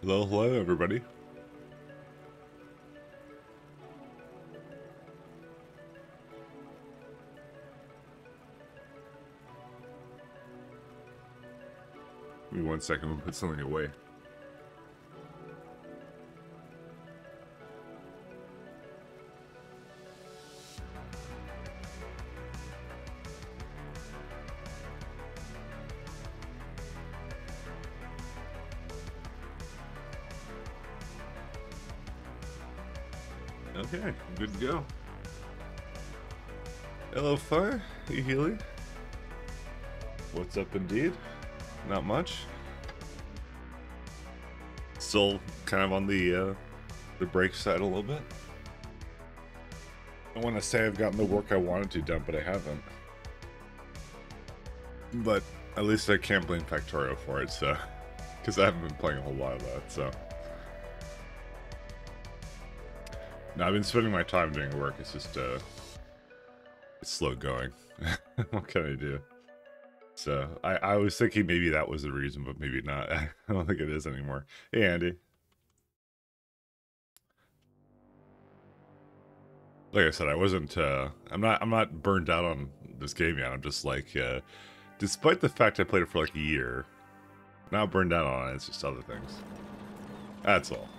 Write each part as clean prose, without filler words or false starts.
Hello, hello, everybody. Give me 1 second, we'll put something away. Okay, good to go. Hello, Fire. Hey, Healy. What's up, indeed? Not much. Still kind of on the break side a little bit. I want to say I've gotten the work I wanted to done, but I haven't. But at least I can't blame Factorio for it, so... Because I haven't been playing a whole lot of that, so... No, I've been spending my time doing work, it's just, it's slow going. What can I do? So, I was thinking maybe that was the reason, but maybe not. I don't think it is anymore. Hey, Andy. Like I said, I wasn't, I'm not burned out on this game yet. I'm just like, despite the fact I played it for like a year, not burned out on it, it's just other things. That's all.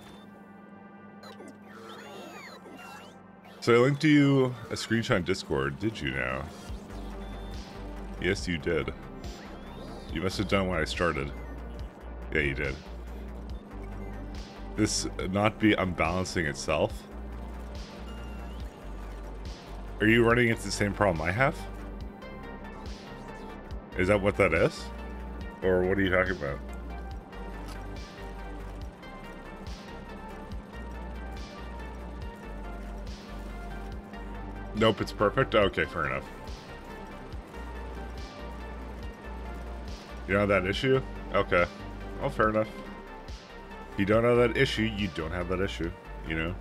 So I linked to you a screenshot in Discord, did you now? Yes, you did. You must have done when I started. Yeah, you did. This not be unbalancing itself? Are you running into the same problem I have? Is that what that is? Or what are you talking about? Nope, it's perfect? Okay, fair enough. You don't have that issue? Okay. Oh, fair enough. If you don't have that issue, you don't have that issue, you know?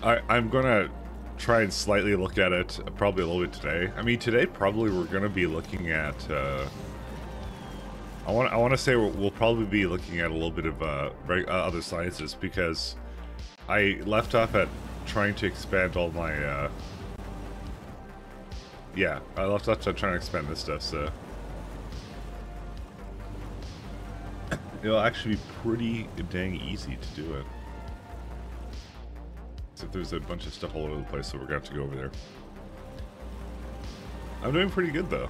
I'm gonna try and slightly look at it probably a little bit today. I mean, today probably we're gonna be looking at, I want to say we'll probably be looking at a little bit of other sciences, because I left off at trying to expand all my yeah, I left off at trying to expand this stuff, so it'll actually be pretty dang easy to do it. Except there's a bunch of stuff all over the place, so we're gonna have to go over there. I'm doing pretty good though.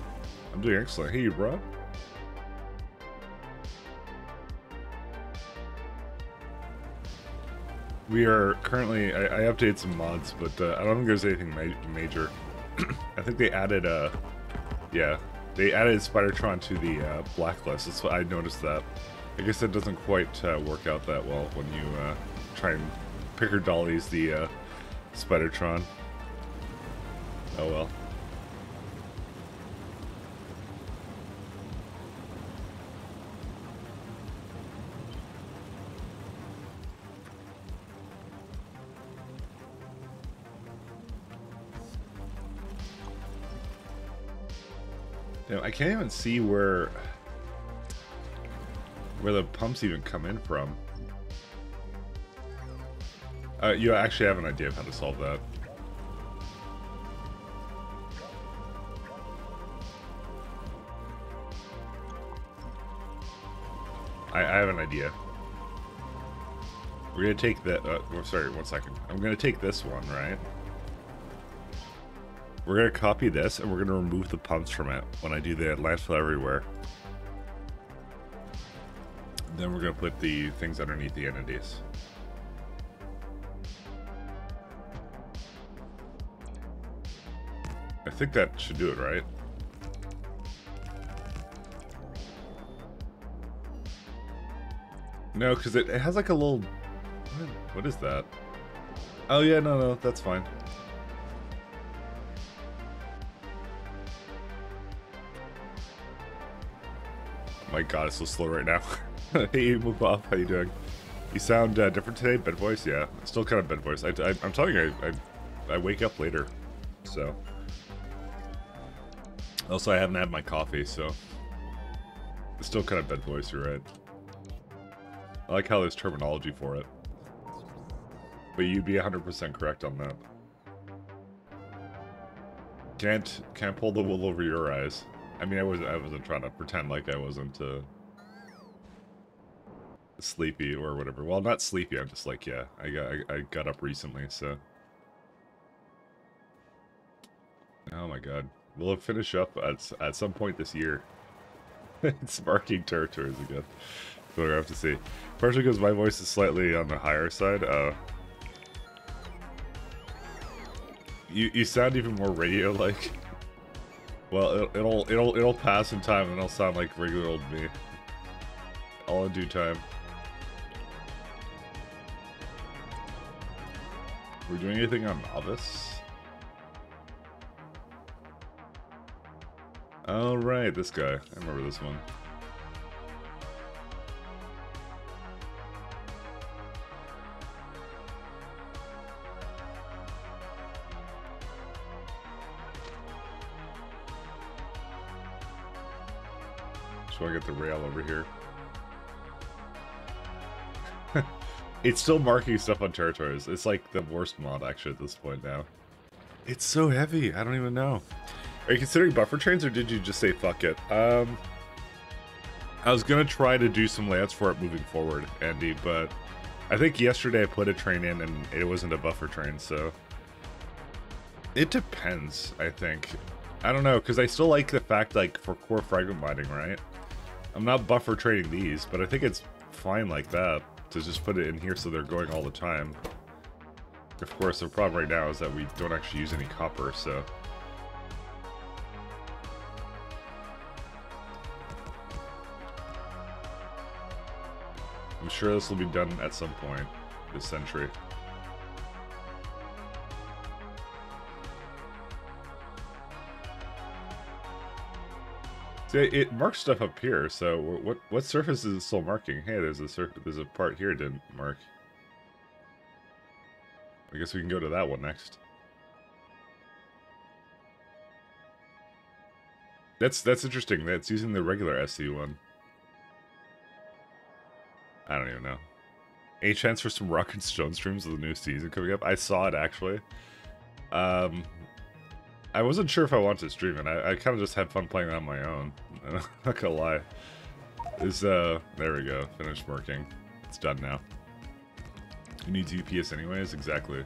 I'm doing excellent. Hey, bro. We are currently, I updated some mods, but I don't think there's anything major. I think they added, yeah, they added Spidertron to the blacklist. That's what I noticed that. I guess that doesn't quite work out that well when you try and picker dollies the Spidertron. Oh well. I can't even see where the pumps even come in from. You actually have an idea of how to solve that. I have an idea. We're gonna take that. Sorry, 1 second. I'm gonna take this one, right? We're gonna copy this, and we're gonna remove the pumps from it when I do the landfill everywhere. Then we're gonna put the things underneath the entities. I think that should do it, right? No, because it has like a little... What is that? Oh yeah, no, that's fine. My god, it's so slow right now. Hey, Mubaf, how you doing? You sound different today, bed voice? Yeah, still kind of bed voice. I'm telling you, I wake up later, so. Also, I haven't had my coffee, so It's still kind of bad voice, you're right. I like how there's terminology for it. But you'd be 100% correct on that. Can't pull the wool over your eyes. I mean, I wasn't trying to pretend like I wasn't sleepy or whatever. Well, not sleepy. I'm just like, yeah, I got up recently, so. Oh my god, we'll finish up at some point this year. It's marking territories again. So we're gonna have to see. Partially because my voice is slightly on the higher side. You sound even more radio-like. Well, it'll pass in time and it'll sound like regular old me. All in due time. We're doing anything on Novice? Oh right, this guy. I remember this one. So I get the rail over here. It's still marking stuff on territories. It's like the worst mod actually at this point now. It's so heavy, I don't even know. Are you considering buffer trains or did you just say fuck it? I was gonna try to do some layouts for it moving forward, Andy, but I think yesterday I put a train in and it wasn't a buffer train, so... It depends, I think. I don't know, because I still like the fact, like, for core fragment mining, right? I'm not buffer training these, but I think it's fine like that, to just put it in here so they're going all the time. Of course, the problem right now is that we don't actually use any copper, so... I'm sure this will be done at some point this century. See, it marks stuff up here. So what surface is it still marking? Hey, there's a part here it didn't mark. I guess we can go to that one next. That's interesting. That's using the regular SC one. I don't even know. Any chance for some Rock and Stone streams of the new season coming up? I saw it, actually. I wasn't sure if I wanted to stream it. I kind of just had fun playing it on my own. I'm not gonna lie. There we go. Finished working. It's done now. It needs UPS anyways? Exactly.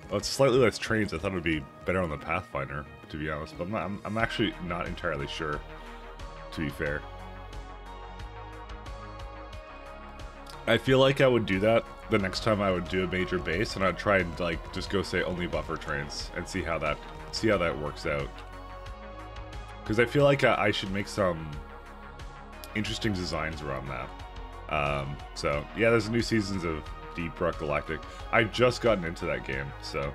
Well, it's slightly less trains. I thought it would be better on the Pathfinder, to be honest. But I'm actually not entirely sure, to be fair. I feel like I would do that the next time I would do a major base, and I'd try and like just go say only buffer trains and see how that works out. Because I feel like I should make some interesting designs around that. So yeah, there's new seasons of Deep Rock Galactic. I've just gotten into that game, so.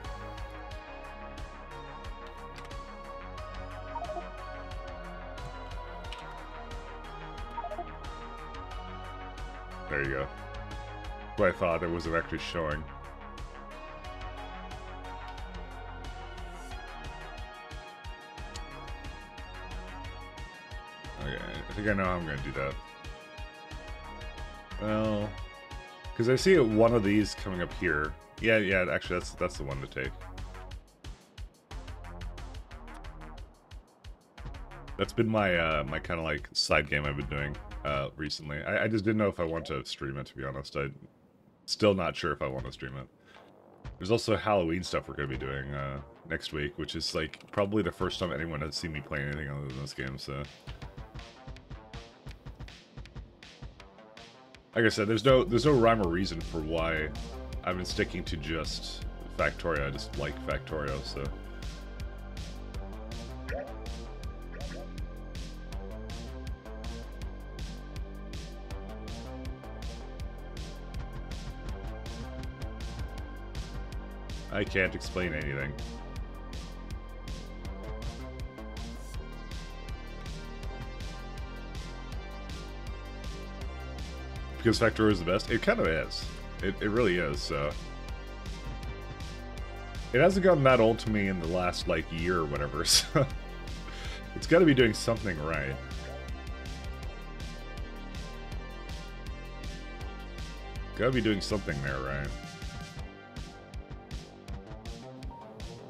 There you go. What I thought it wasn't actually showing. Okay, I think I know how I'm gonna do that. Well, because I see one of these coming up here. Yeah, actually that's the one to take. That's been my my kind of like side game I've been doing recently. I just didn't know if I want to stream it, to be honest. I'm still not sure if I want to stream it. There's also Halloween stuff we're going to be doing next week, which is like probably the first time anyone has seen me play anything other than this game, so... Like I said, there's no rhyme or reason for why I've been sticking to just Factorio. I just like Factorio, so... I can't explain anything. Because Factorio is the best? It kind of is. It really is, so... It hasn't gotten that old to me in the last, like, year or whatever, so... It's gotta be doing something right. Gotta be doing something there, right?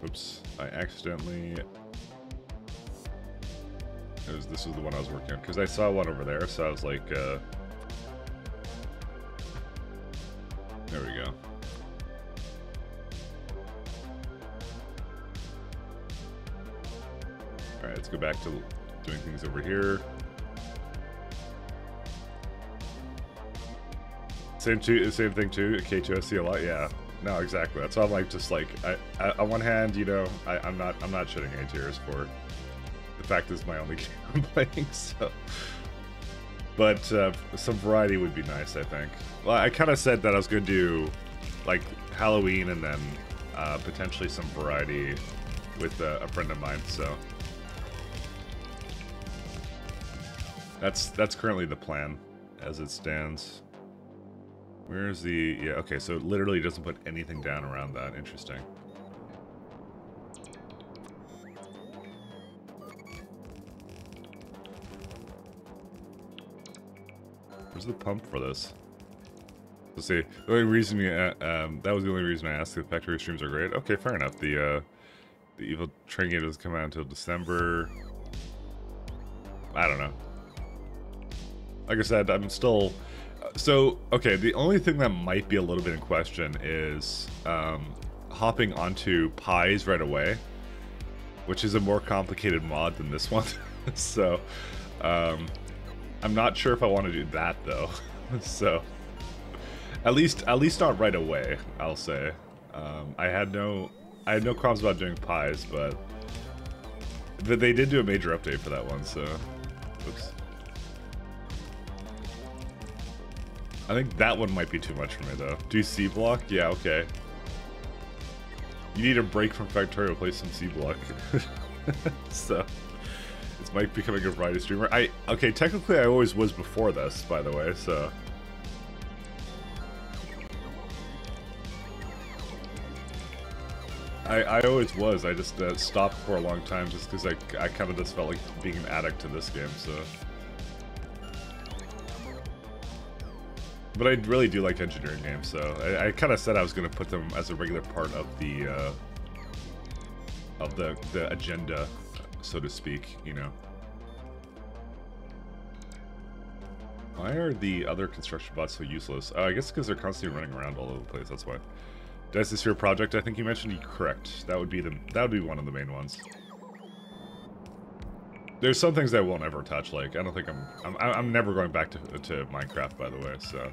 Oops, I accidentally... This was the one I was working on, because I saw one over there, so I was like, there we go. Alright, let's go back to doing things over here. Same thing too, K2 I see a lot, yeah. No, exactly. That's why I'm like, just like, I on one hand, you know, I'm not shitting A tiers for the fact this is my only game I'm playing, so. But some variety would be nice, I think. Well, I kind of said that I was going to do, like, Halloween and then potentially some variety with a friend of mine, so. That's currently the plan, as it stands. Where's the... Yeah, okay, so it literally doesn't put anything down around that. Interesting. Where's the pump for this? Let's see. The only reason that was the only reason I asked if factory streams are great. Okay, fair enough. The Evil Train game doesn't come out until December. I don't know. Like I said, I'm still... So, okay, the only thing that might be a little bit in question is hopping onto Pies right away, which is a more complicated mod than this one. So, I'm not sure if I want to do that, though. So, at least not right away, I'll say. I had no qualms about doing Pies, but they did do a major update for that one, so... Oops. I think that one might be too much for me, though. Do C block? Yeah, okay. You need a break from Factorio, play some C block. So, it's Mike becoming a variety streamer. Okay, technically I always was before this, by the way, so... I always was, I just stopped for a long time just because I kind of just felt like being an addict to this game, so... But I really do like engineering games, so I kind of said I was going to put them as a regular part of the agenda, so to speak, you know. Why are the other construction bots so useless? I guess because they're constantly running around all over the place, that's why. Dice this your project, I think you mentioned? Correct. That would be one of the main ones. There's some things that I won't ever touch, like, I don't think I'm never going back to Minecraft, by the way, so...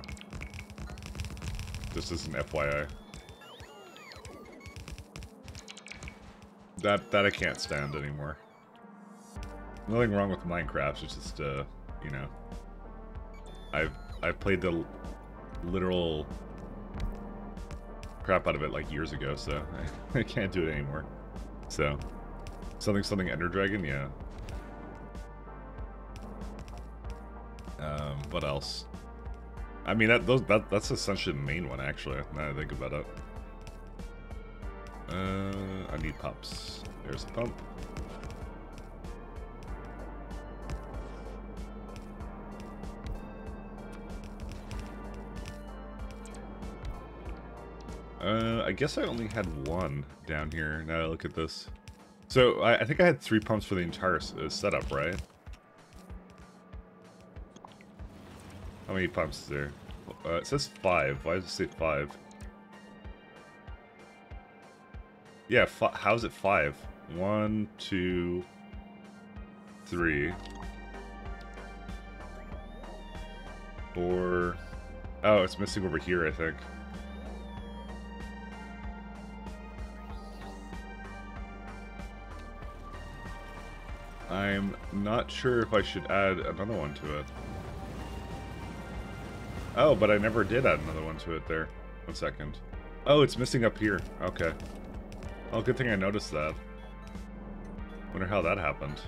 Just as an FYI. That I can't stand anymore. Nothing wrong with Minecraft, it's just, you know... I've played the literal crap out of it, like, years ago, so I can't do it anymore. So... Something Ender Dragon, yeah. What else? I mean, that's essentially the main one, actually, now that I think about it. I need pumps. There's a pump. I guess I only had one down here, now that I look at this. So, I think I had 3 pumps for the entire setup, right? How many pumps is there? It says 5. Why does it say 5? Yeah, how's it 5? 1, 2, 3, 4. Oh, it's missing over here, I think. I'm not sure if I should add another one to it. Oh, but I never did add another one to it there. 1 second. Oh, it's missing up here. Okay. Oh, good thing I noticed that. Wonder how that happened.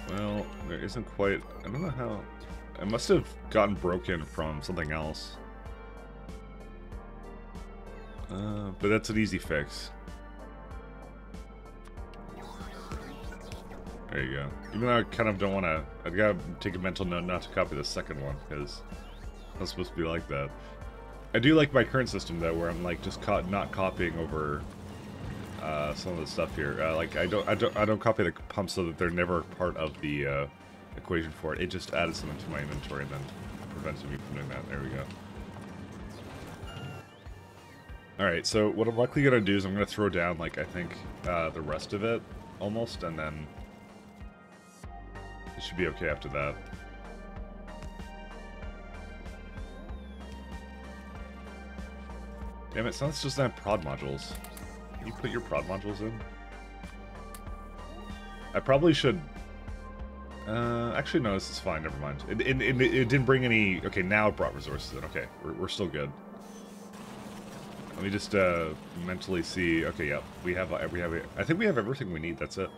Well, there isn't quite... I don't know how... I must have gotten broken from something else. But that's an easy fix. There you go. Even though I kind of don't want to... I gotta take a mental note not to copy the second one, because it's not supposed to be like that. I do like my current system, though, where I'm, like, just not copying over some of the stuff here. Like, I don't copy the pumps so that they're never part of the equation for it. It just added something to my inventory and then prevented me from doing that. There we go. Alright, so what I'm likely going to do is I'm going to throw down, like, I think, the rest of it, almost, and then it should be okay after that. Damn it, Suns doesn't have prod modules. Can you put your prod modules in? I probably should... actually, no, this is fine, never mind. It didn't bring any... Okay, now it brought resources in. Okay, we're still good. Let me just mentally see. Okay, yeah, we have. I think we have everything we need. That's it.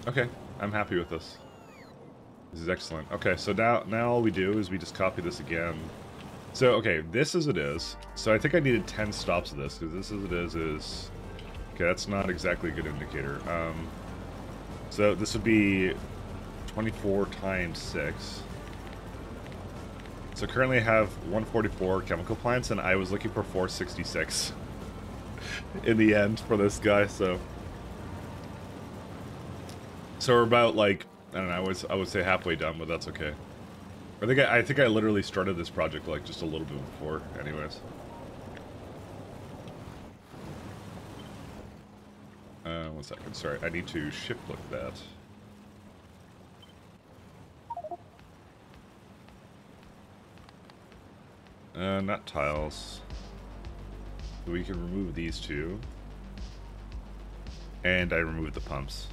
Okay, I'm happy with this. This is excellent. Okay, so now all we do is we just copy this again. So okay, this as it is. So I think I needed 10 stops of this because this as it is. Okay, that's not exactly a good indicator. So this would be 24 times 6. So currently I have 144 chemical plants, and I was looking for 466 in the end for this guy. So we're about, like, I don't know, I would say halfway done, but that's okay. I think I literally started this project like just a little bit before, anyways. One second. Sorry, I need to shift click that. Not tiles. So we can remove these two. And I removed the pumps.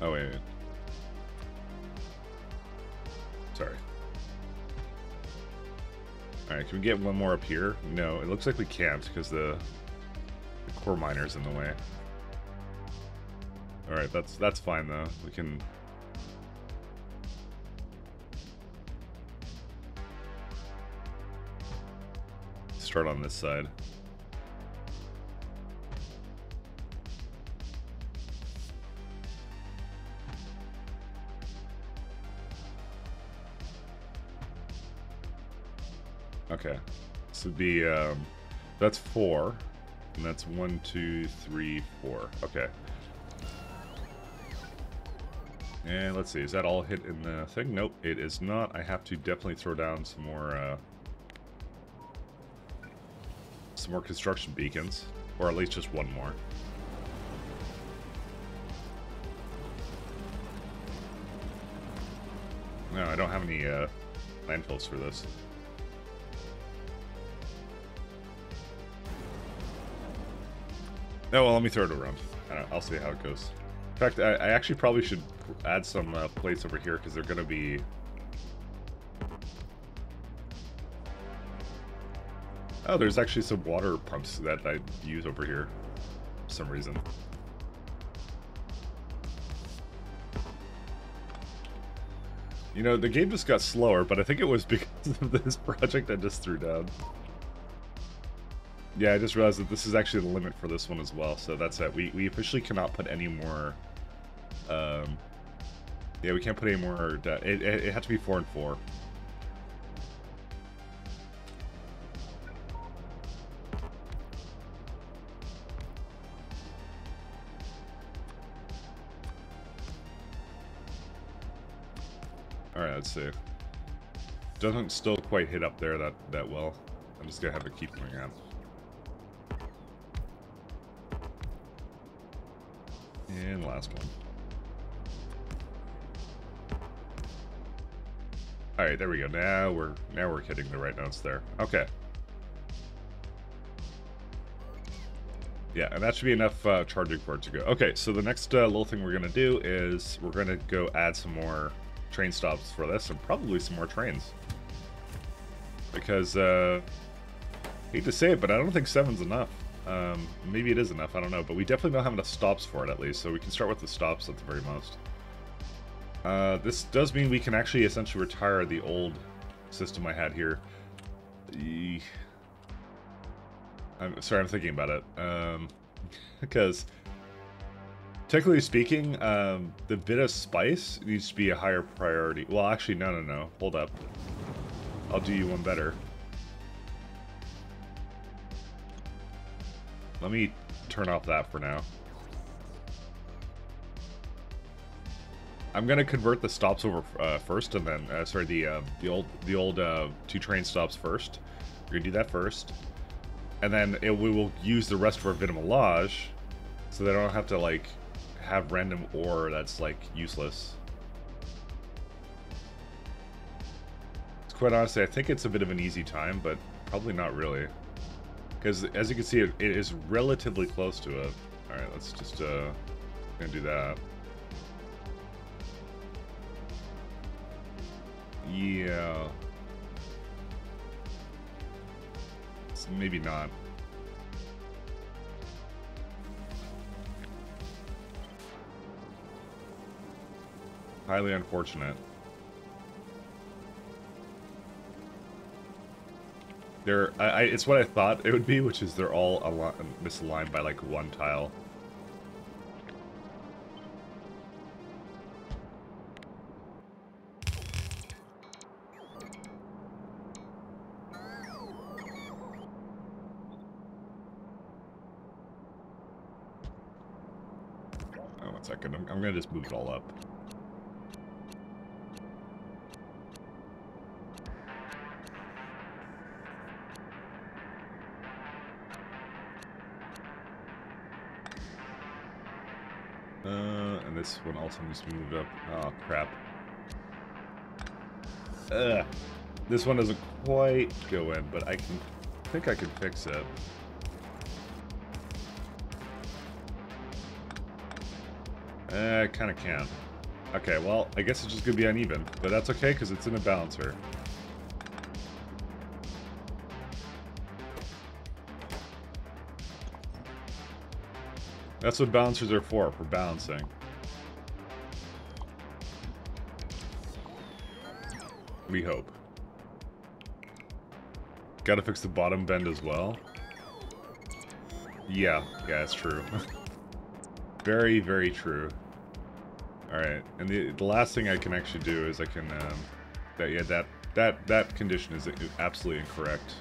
Oh, wait. Sorry. Alright, can we get one more up here? No, it looks like we can't because the core miner's in the way. Alright, that's fine though. We can... start on this side. Okay. This would be, that's 4. And that's 1, 2, 3, 4. Okay. And let's see, is that all hit in the thing? Nope, it is not. I have to definitely throw down some more construction beacons, or at least just one more. No, I don't have any landfills for this. Oh, well, let me throw it around. I'll see how it goes. In fact, I actually probably should add some plates over here, because they're going to be... Oh, there's actually some water pumps that I use over here for some reason. You know, the game just got slower, but I think it was because of this project I just threw down. Yeah, I just realized that this is actually the limit for this one as well, so that's it. We officially cannot put any more... yeah, we can't put any more... It had to be 4 and 4. Alright, let's see. Doesn't still quite hit up there that well. I'm just gonna have to keep going on. And last one. Alright, there we go. Now we're hitting the right notes there. Okay. Yeah, and that should be enough charging for it to go. Okay, so the next little thing we're gonna do is we're gonna go add some more train stops for this, and probably some more trains. Because, hate to say it, but I don't think 7's enough. Maybe it is enough, I don't know, but we definitely don't have enough stops for it at least, so we can start with the stops at the very most. This does mean we can actually essentially retire the old system I had here. I'm sorry, I'm thinking about it. Because technically speaking, the bit of spice needs to be a higher priority. Well, actually, no. Hold up. I'll do you one better. Let me turn off that for now. I'm gonna convert the stops over first, and then sorry, the old 2 train stops first. We're gonna do that first, and then we will use the rest of our Vita Melange, so they don't have to like have random ore that's like useless. It's quite honestly, I think it's a bit of an easy time, but probably not really, because as you can see, it is relatively close to it. All right, let's just gonna do that. Yeah. Maybe not. Highly unfortunate. It's what I thought it would be, which is they're all misaligned by like 1 tile. Second, I'm gonna just move it all up. And this one also needs to be moved up. Oh crap. This one doesn't quite go in, but I think I can fix it. I kind of can. Okay, well, I guess it's just going to be uneven, but that's okay because it's in a balancer. That's what balancers are for balancing. We hope. Gotta fix the bottom bend as well. Yeah, it's true. Very, very true. Alright, and the last thing I can actually do is I can, that condition is absolutely incorrect.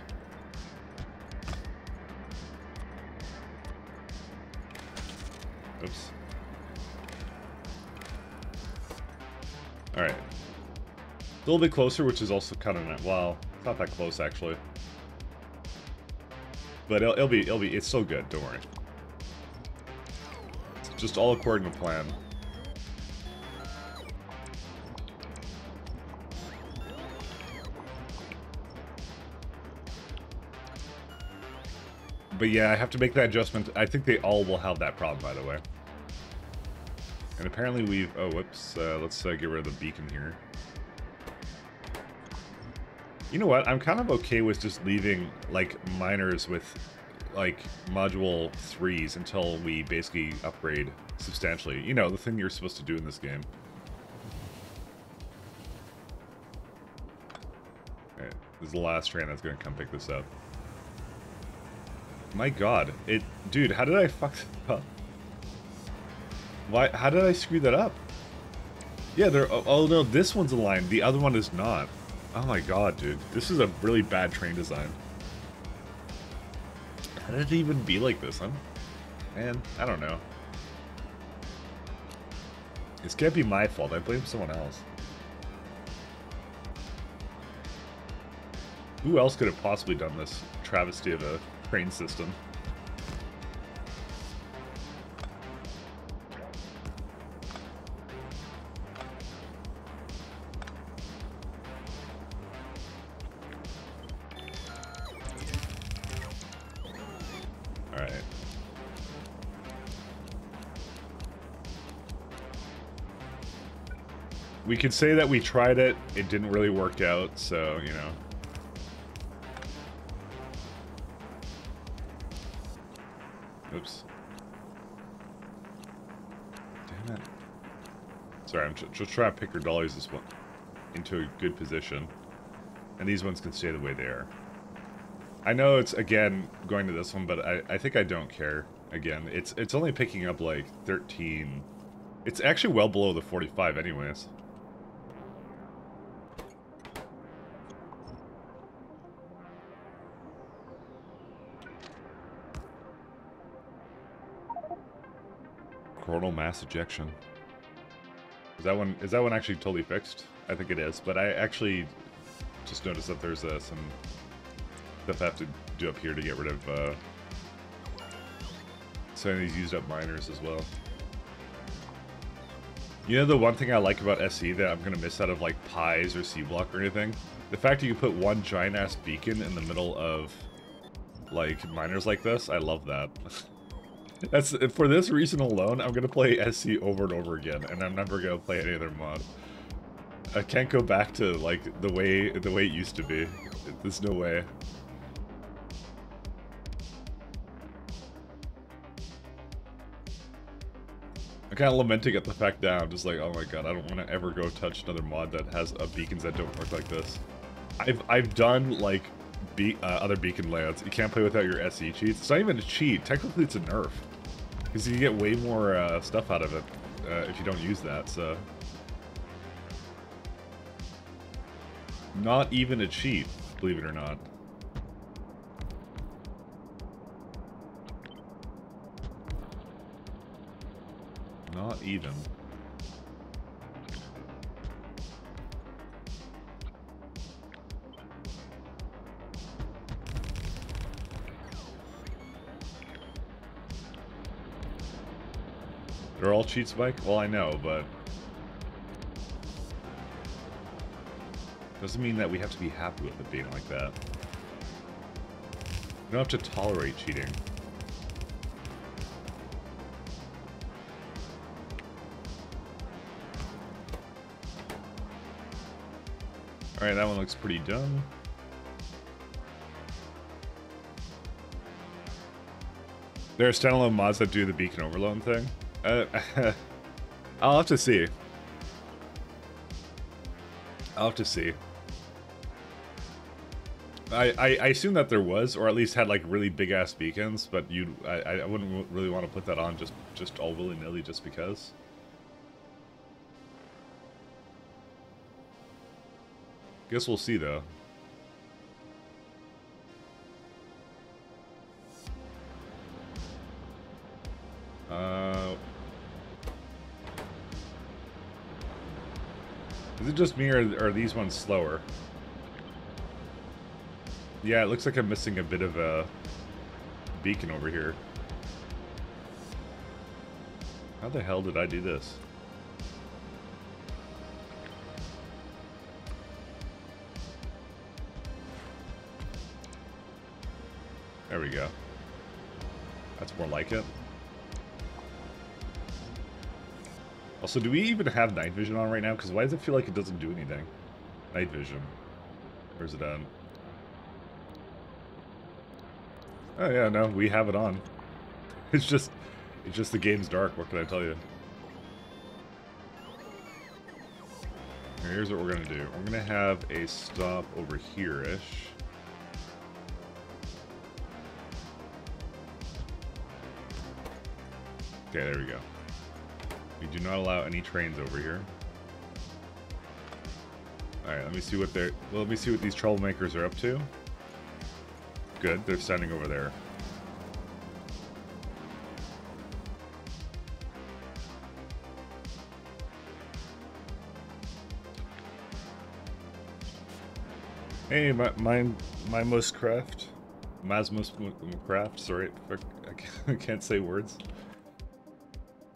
Oops. Alright. A little bit closer, which is also kind of, well, it's not that close actually. But it'll be, it's still good, don't worry. It's just all according to plan. But yeah, I have to make that adjustment. I think they all will have that problem, by the way. And apparently we've... Oh, whoops. Let's get rid of the beacon here. You know what? I'm kind of okay with just leaving, like, miners with, like, module 3s until we basically upgrade substantially. You know, the thing you're supposed to do in this game. Alright, this is the last train that's going to come pick this up. My god, dude, how did I fuck that up? Why, how did I screw that up? Yeah, oh no, this one's aligned, the other one is not. Oh my god, dude, this is a really bad train design. How did it even be like this, huh? Man, I don't know. This can't be my fault, I blame someone else. Who else could have possibly done this travesty of a train system? Alright. We could say that we tried it, it didn't really work out, so, you know. Oops. Damn it. Sorry, I'm just trying to pick your dollies this one into a good position. And these ones can stay the way they are. I know it's, again, going to this one, but I think I don't care. Again, it's only picking up, like, 13. It's actually well below the 45 anyways. Coronal mass ejection. Is that one actually totally fixed? I think it is, but I actually just noticed that there's some stuff I have to do up here to get rid of some of these used up miners as well. You know the one thing I like about SE that I'm gonna miss out of like Pies or C-Block or anything? The fact that you put one giant ass beacon in the middle of like miners like this, I love that. That's for this reason alone, I'm gonna play SC over and over again, and I'm never gonna play any other mod. I can't go back to like the way it used to be. There's no way. I'm kind of lamenting at the fact that I'm just like, oh my god, I don't want to ever go touch another mod that has beacons that don't work like this. I've done like other beacon layouts. You can't play without your SE cheats. It's not even a cheat. Technically, it's a nerf. Because you get way more stuff out of it if you don't use that, so... Not even a cheat, believe it or not. Not even. They're all cheats, Mike? Well, I know, but... doesn't mean that we have to be happy with it being like that. We don't have to tolerate cheating. Alright, that one looks pretty done. There are standalone mods that do the beacon overload thing. I'll have to see. I'll have to see. I assume that there was, or at least had like really big ass beacons, but I wouldn't really want to put that on just all willy nilly just because. Guess we'll see though. Is it just me, or are these ones slower? Yeah, it looks like I'm missing a bit of a beacon over here. How the hell did I do this? There we go. That's more like it. Also, do we even have night vision on right now? Because why does it feel like it doesn't do anything? Night vision. Where's it at? Oh yeah, no, we have it on. It's just the game's dark. What can I tell you? Here's what we're gonna do. We're gonna have a stop over here-ish. Okay, there we go. We do not allow any trains over here. Alright, let me see what these troublemakers are up to. Good, they're standing over there. Hey, my most craft. Masmos craft, sorry, I can't say words.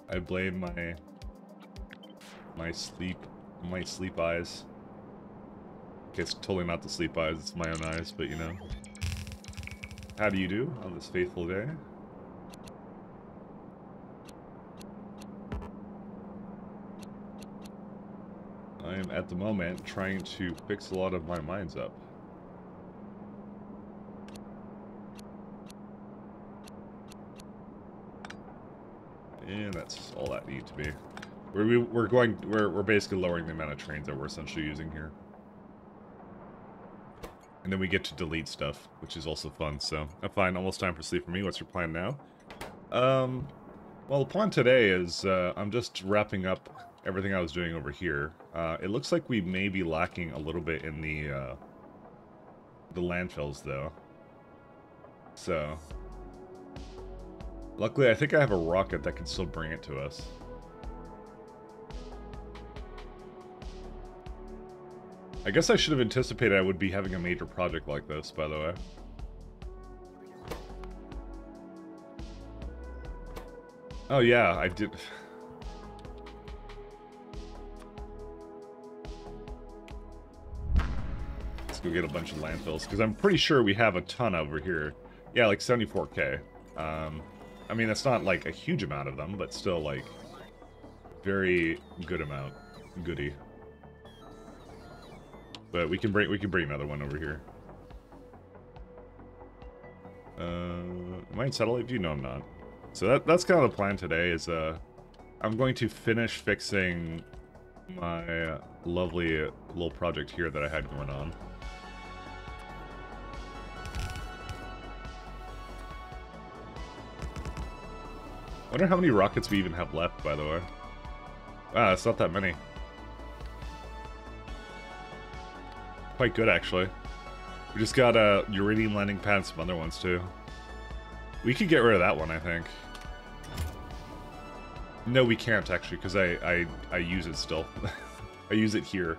I blame my sleep eyes. Okay, it's totally not the sleep eyes, it's my own eyes, but you know. How do you do on this faithful day? I am at the moment trying to fix a lot of my mines up. And that's all that needs to be. We're basically lowering the amount of trains that we're essentially using here. And then we get to delete stuff, which is also fun, so I'm fine. Almost time for sleep for me. What's your plan now? Well, the plan today is I'm just wrapping up everything I was doing over here. It looks like we may be lacking a little bit in the landfills, though. So, luckily, I think I have a rocket that can still bring it to us. I guess I should have anticipated I would be having a major project like this, by the way. Oh yeah, I did. Let's go get a bunch of landfills, because I'm pretty sure we have a ton over here. Yeah, like 74k. I mean, that's not like a huge amount of them, but still like very good amount. Goody. But we can bring another one over here. Am I in satellite view? No, I'm not. So that's kind of the plan today. Is I'm going to finish fixing my lovely little project here that I had going on. Wonder how many rockets we even have left, by the way. Wow, it's not that many. Quite good, actually. We just got a Uridium landing pad and some other ones, too. We could get rid of that one, I think. No, we can't, actually, because I use it still. I use it here.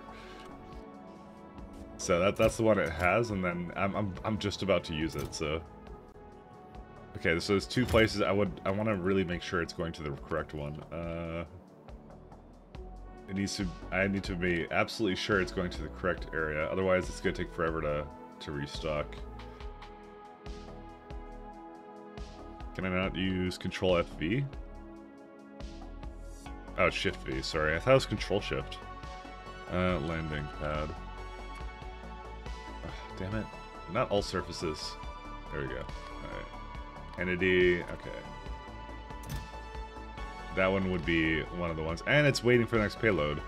So that's the one it has, and then I'm just about to use it, so... Okay, so there's two places I want to really make sure it's going to the correct one. I need to be absolutely sure it's going to the correct area, otherwise it's going to take forever to restock. Can I not use Control FV? Oh, Shift V, sorry. I thought it was Control Shift. Landing pad. Oh, damn it. Not all surfaces. There we go. Alright. Entity, okay. That one would be one of the ones. And it's waiting for the next payload.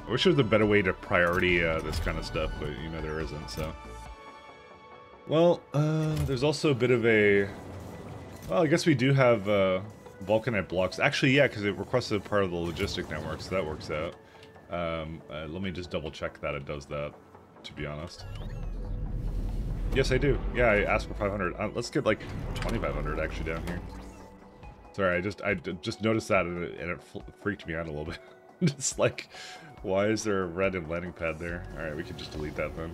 I wish there was a better way to priority this kind of stuff, but, you know, there isn't, so... Well, there's also a bit of a... Well, I guess we do have Vulcanite blocks. Actually, yeah, because it requested part of the logistic network, so that works out. Let me just double check that it does that, to be honest. Yes, I do. Yeah, I asked for 500. Let's get like 2,500 actually down here. Sorry, I just noticed that and it freaked me out a little bit. Just like, why is there a red and landing pad there? All right, we can just delete that then.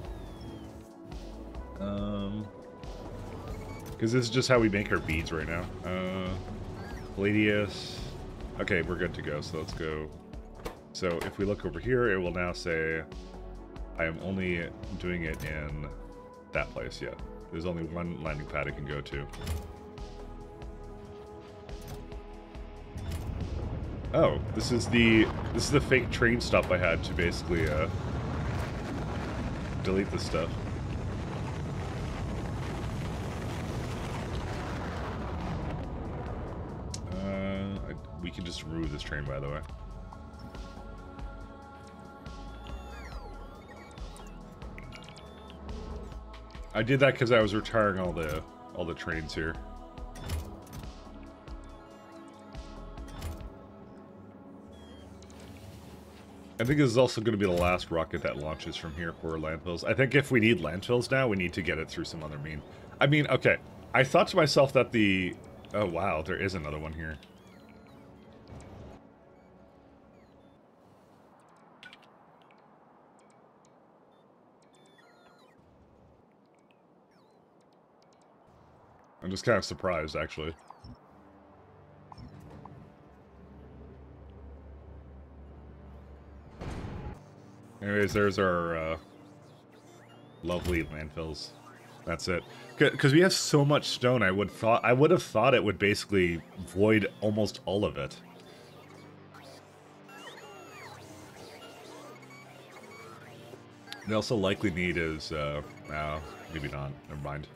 Because this is just how we make our beads right now. Palladius. Okay, we're good to go. So let's go. So if we look over here, it will now say, I am only doing it in that place, yeah. There's only one landing pad it can go to. Oh, this is the fake train stop I had to basically delete this stuff. We can just remove this train, by the way. I did that because I was retiring all the trains here. I think this is also going to be the last rocket that launches from here for landfills. I think if we need landfills now, we need to get it through some other mean. I mean, okay. I thought to myself that the... Oh, wow, there is another one here. I'm just kind of surprised, actually. Anyways, there's our lovely landfills. That's it. Because we have so much stone, I would have thought it would basically void almost all of it. They also likely need is, no, maybe not. Never mind.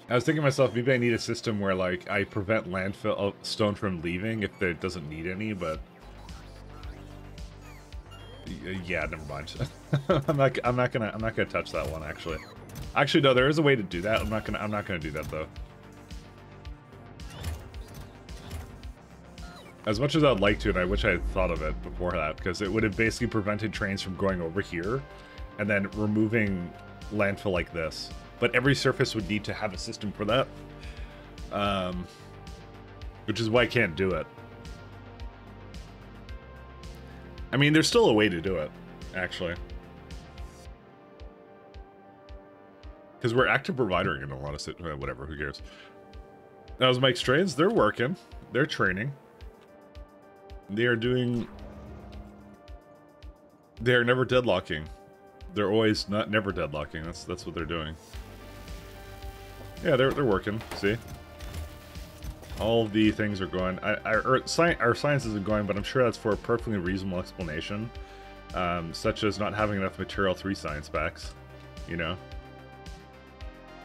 I was thinking to myself, maybe I need a system where, like, I prevent landfill stone from leaving if it doesn't need any, but... Yeah, never mind. I'm not gonna touch that one, actually. Actually, no, there is a way to do that. I'm not gonna do that, though. As much as I'd like to, and I wish I had thought of it before that, because it would have basically prevented trains from going over here, and then removing landfill like this. But every surface would need to have a system for that. Which is why I can't do it. I mean, there's still a way to do it, actually. Because we're active providing in a lot of whatever, who cares. Now, as Mike's trains, they're working. They're training. They are doing... They're never deadlocking. They're always never deadlocking. That's what they're doing. Yeah, they're working. See? All the things are going. Our science isn't going, but I'm sure that's for a perfectly reasonable explanation. Such as not having enough material 3 science packs. You know?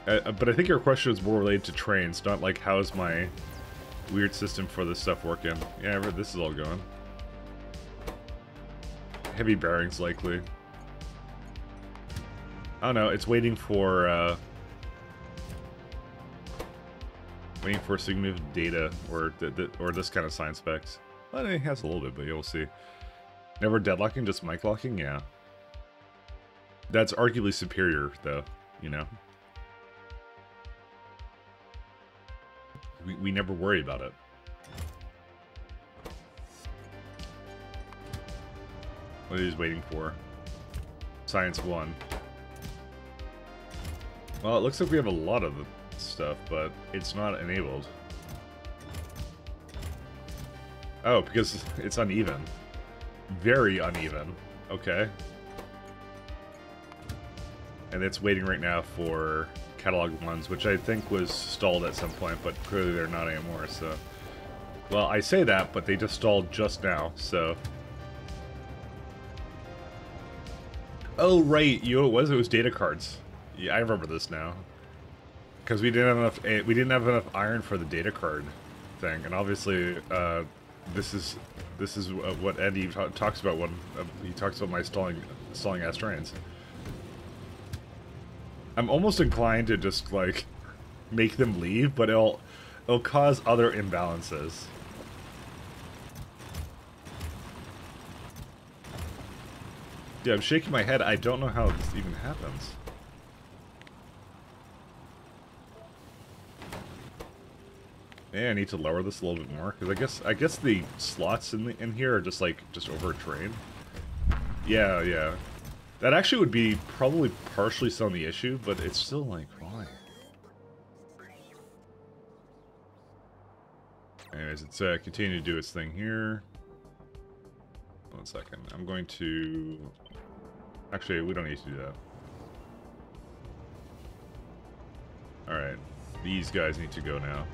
But I think your question is more related to trains, not like how's my weird system for this stuff working. Yeah, this is all going. Heavy bearings, likely. I don't know, it's waiting for significant data, or this kind of science specs. Well, it has a little bit, but you'll see. Never deadlocking, just mic locking? Yeah. That's arguably superior, though, you know? We never worry about it. What are you waiting for? Science 1. Well, it looks like we have a lot of the stuff, but it's not enabled. Oh, because it's uneven. Very uneven. Okay. And it's waiting right now for catalog ones, which I think was stalled at some point, but clearly they're not anymore, so... Well, I say that, but they just stalled just now, so... Oh, right, you know what it was? It was data cards. Yeah, I remember this now. Because we didn't have enough iron for the data card thing, and obviously, this is what Eddie talks about when he talks about my stalling ass trains. I'm almost inclined to just like make them leave, but it'll cause other imbalances. Yeah, I'm shaking my head. I don't know how this even happens. Yeah, I need to lower this a little bit more, because I guess the slots in here are just over a train. Yeah, yeah. That actually would be probably partially some of the issue, but it's still like, why? Anyways, it's continuing to do its thing here. 1 second. I'm going to... Actually, we don't need to do that. Alright. These guys need to go now.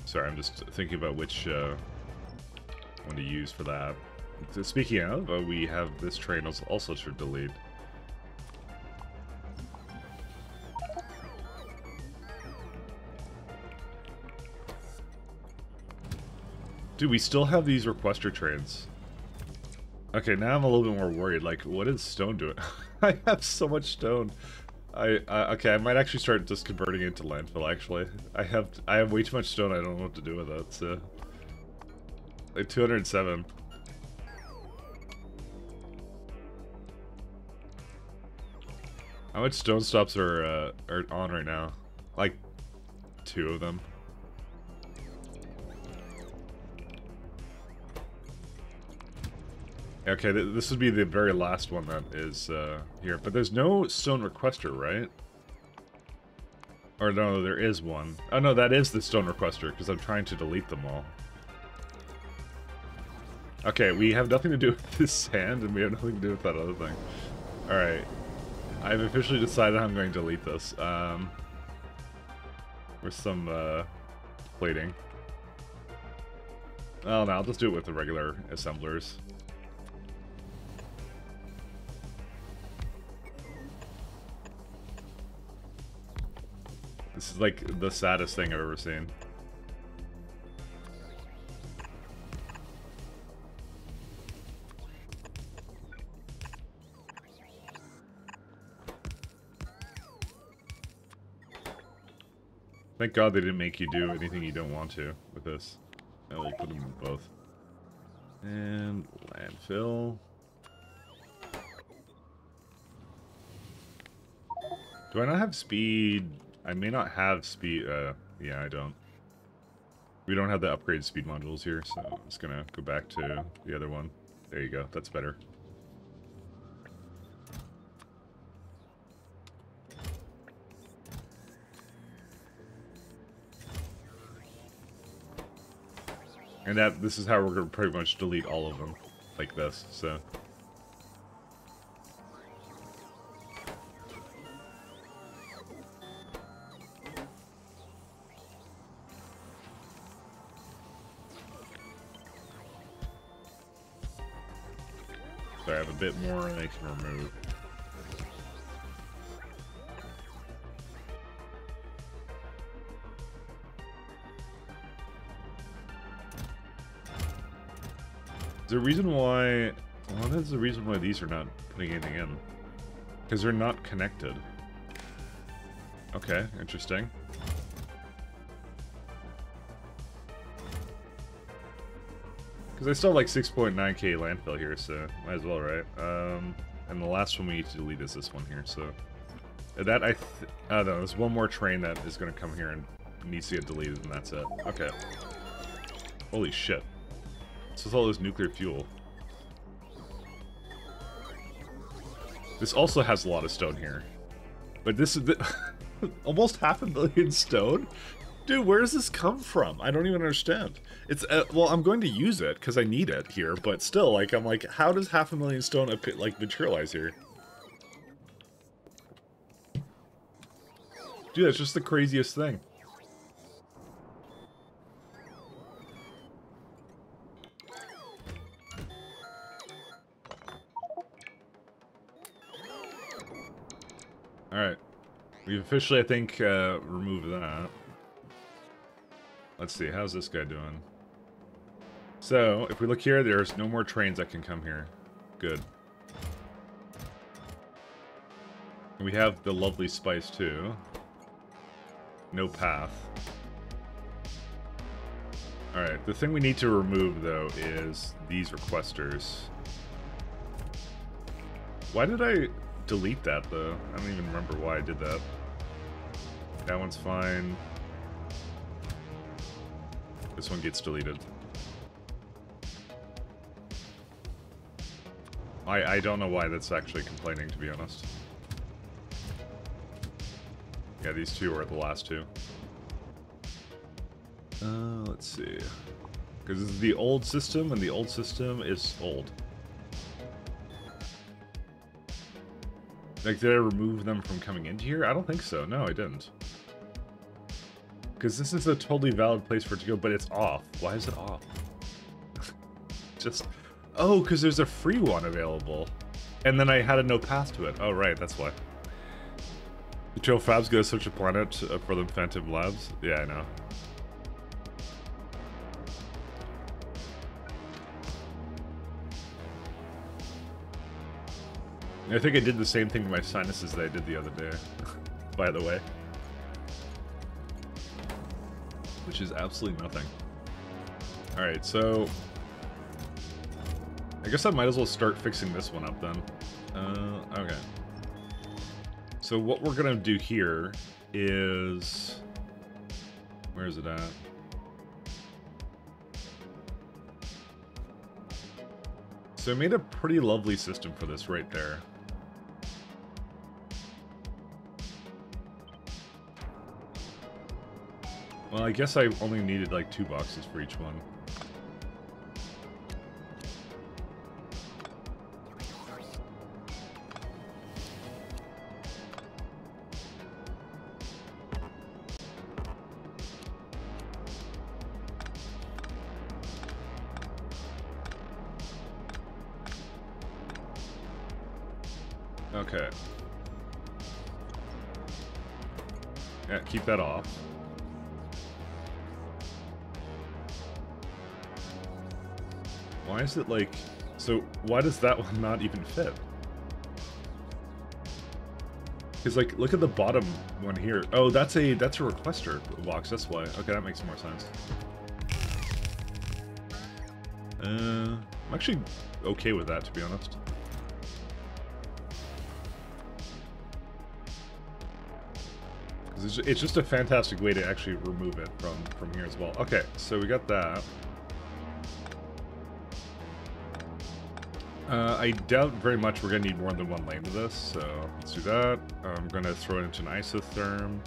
Sorry, I'm just thinking about which one to use for that. So speaking of, we have this train also to delete. Dude, we still have these requester trains. Okay, now I'm a little bit more worried. Like, what is stone doing? I have so much stone. Okay, I might actually start just converting it to landfill, actually. I have way too much stone, I don't know what to do with it, so... Like, 207. How much stone stops are on right now? Like, 2 of them. Okay, this would be the very last one that is here. But there's no stone requester, right? Or no, there is one. Oh no, that is the stone requester, because I'm trying to delete them all. Okay, we have nothing to do with this sand, and we have nothing to do with that other thing. Alright. I've officially decided I'm going to delete this. With some plating. Oh no, I'll just do it with the regular assemblers. This is like the saddest thing I've ever seen. Thank God they didn't make you do anything you don't want to with this. I will put them in both. And landfill. Do I not have speed? I may not have speed. Yeah, I don't. We don't have the upgraded speed modules here, so I'm just gonna go back to the other one. There you go. That's better. And this is how we're gonna pretty much delete all of them, like this. So. So I have a bit more I can remove. Is there a reason why... Well, that's the reason why these are not putting anything in. Because they're not connected. Okay, interesting. Because I still have like 6.9k landfill here, so might as well, right? And the last one we need to delete is this one here, so... That, I don't know, there's one more train that is going to come here and needs to get deleted, and that's it. Okay. Holy shit. This is all this nuclear fuel. This also has a lot of stone here. But this is... almost 500,000 stone? Dude, where does this come from? I don't even understand. It's, well, I'm going to use it, because I need it here, but still, like, I'm like, how does 500,000 stone, like, materialize here? Dude, that's just the craziest thing. Alright. We've officially, I think, removed that. Let's see, how's this guy doing? So, if we look here, there's no more trains that can come here. Good. And we have the lovely spice, too. No path. Alright, the thing we need to remove, though, is these requesters. Why did I delete that, though? I don't even remember why I did that. That one's fine. This one gets deleted. I don't know why that's actually complaining, to be honest. Yeah, these two are the last two. Let's see. Because this is the old system, and the old system is old. Like, did I remove them from coming into here? I don't think so. No, I didn't. Because this is a totally valid place for it to go, but it's off. Why is it off? Just... Oh, because there's a free one available. And then I had a no path to it. Oh, right, that's why. Joe Fab's gonna search a planet for the Phantom Labs. Yeah, I know. I think I did the same thing with my sinuses that I did the other day, by the way. Which is absolutely nothing. Alright, so... I guess I might as well start fixing this one up then. Okay. So what we're gonna do here is... Where is it at? So I made a pretty lovely system for this right there. Well, I guess I only needed like 2 boxes for each one. Okay. Yeah, keep that off. Why is it like... So, why does that one not even fit? Because, like, look at the bottom one here. Oh, that's a requester box, that's why. Okay, that makes more sense. I'm actually okay with that, to be honest. Because it's just a fantastic way to actually remove it from here as well. Okay, so we got that. I doubt very much we're going to need more than one lane of this, so let's do that. I'm going to throw it into an isotherm.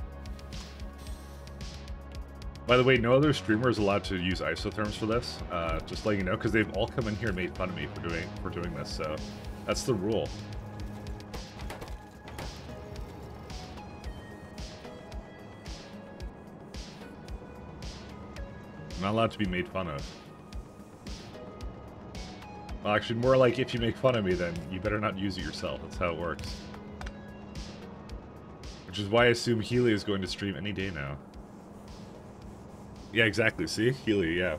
By the way, no other streamer is allowed to use isotherms for this, just letting you know, because they've all come in here and made fun of me for doing this, so that's the rule. I'm not allowed to be made fun of. Well, actually, more like if you make fun of me, then you better not use it yourself. That's how it works. Which is why I assume Healy is going to stream any day now. Yeah, exactly. See? Healy, yeah.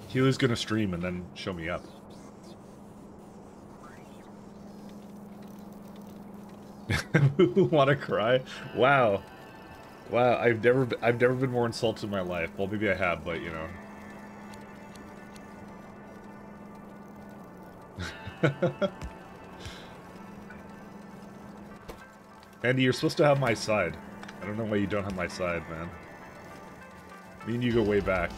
Healy's going to stream and then show me up. Want to cry? Wow. Wow, I've never been more insulted in my life. Well, maybe I have, but you know. Andy, you're supposed to have my side. I don't know why you don't have my side, man. Me and you go way back.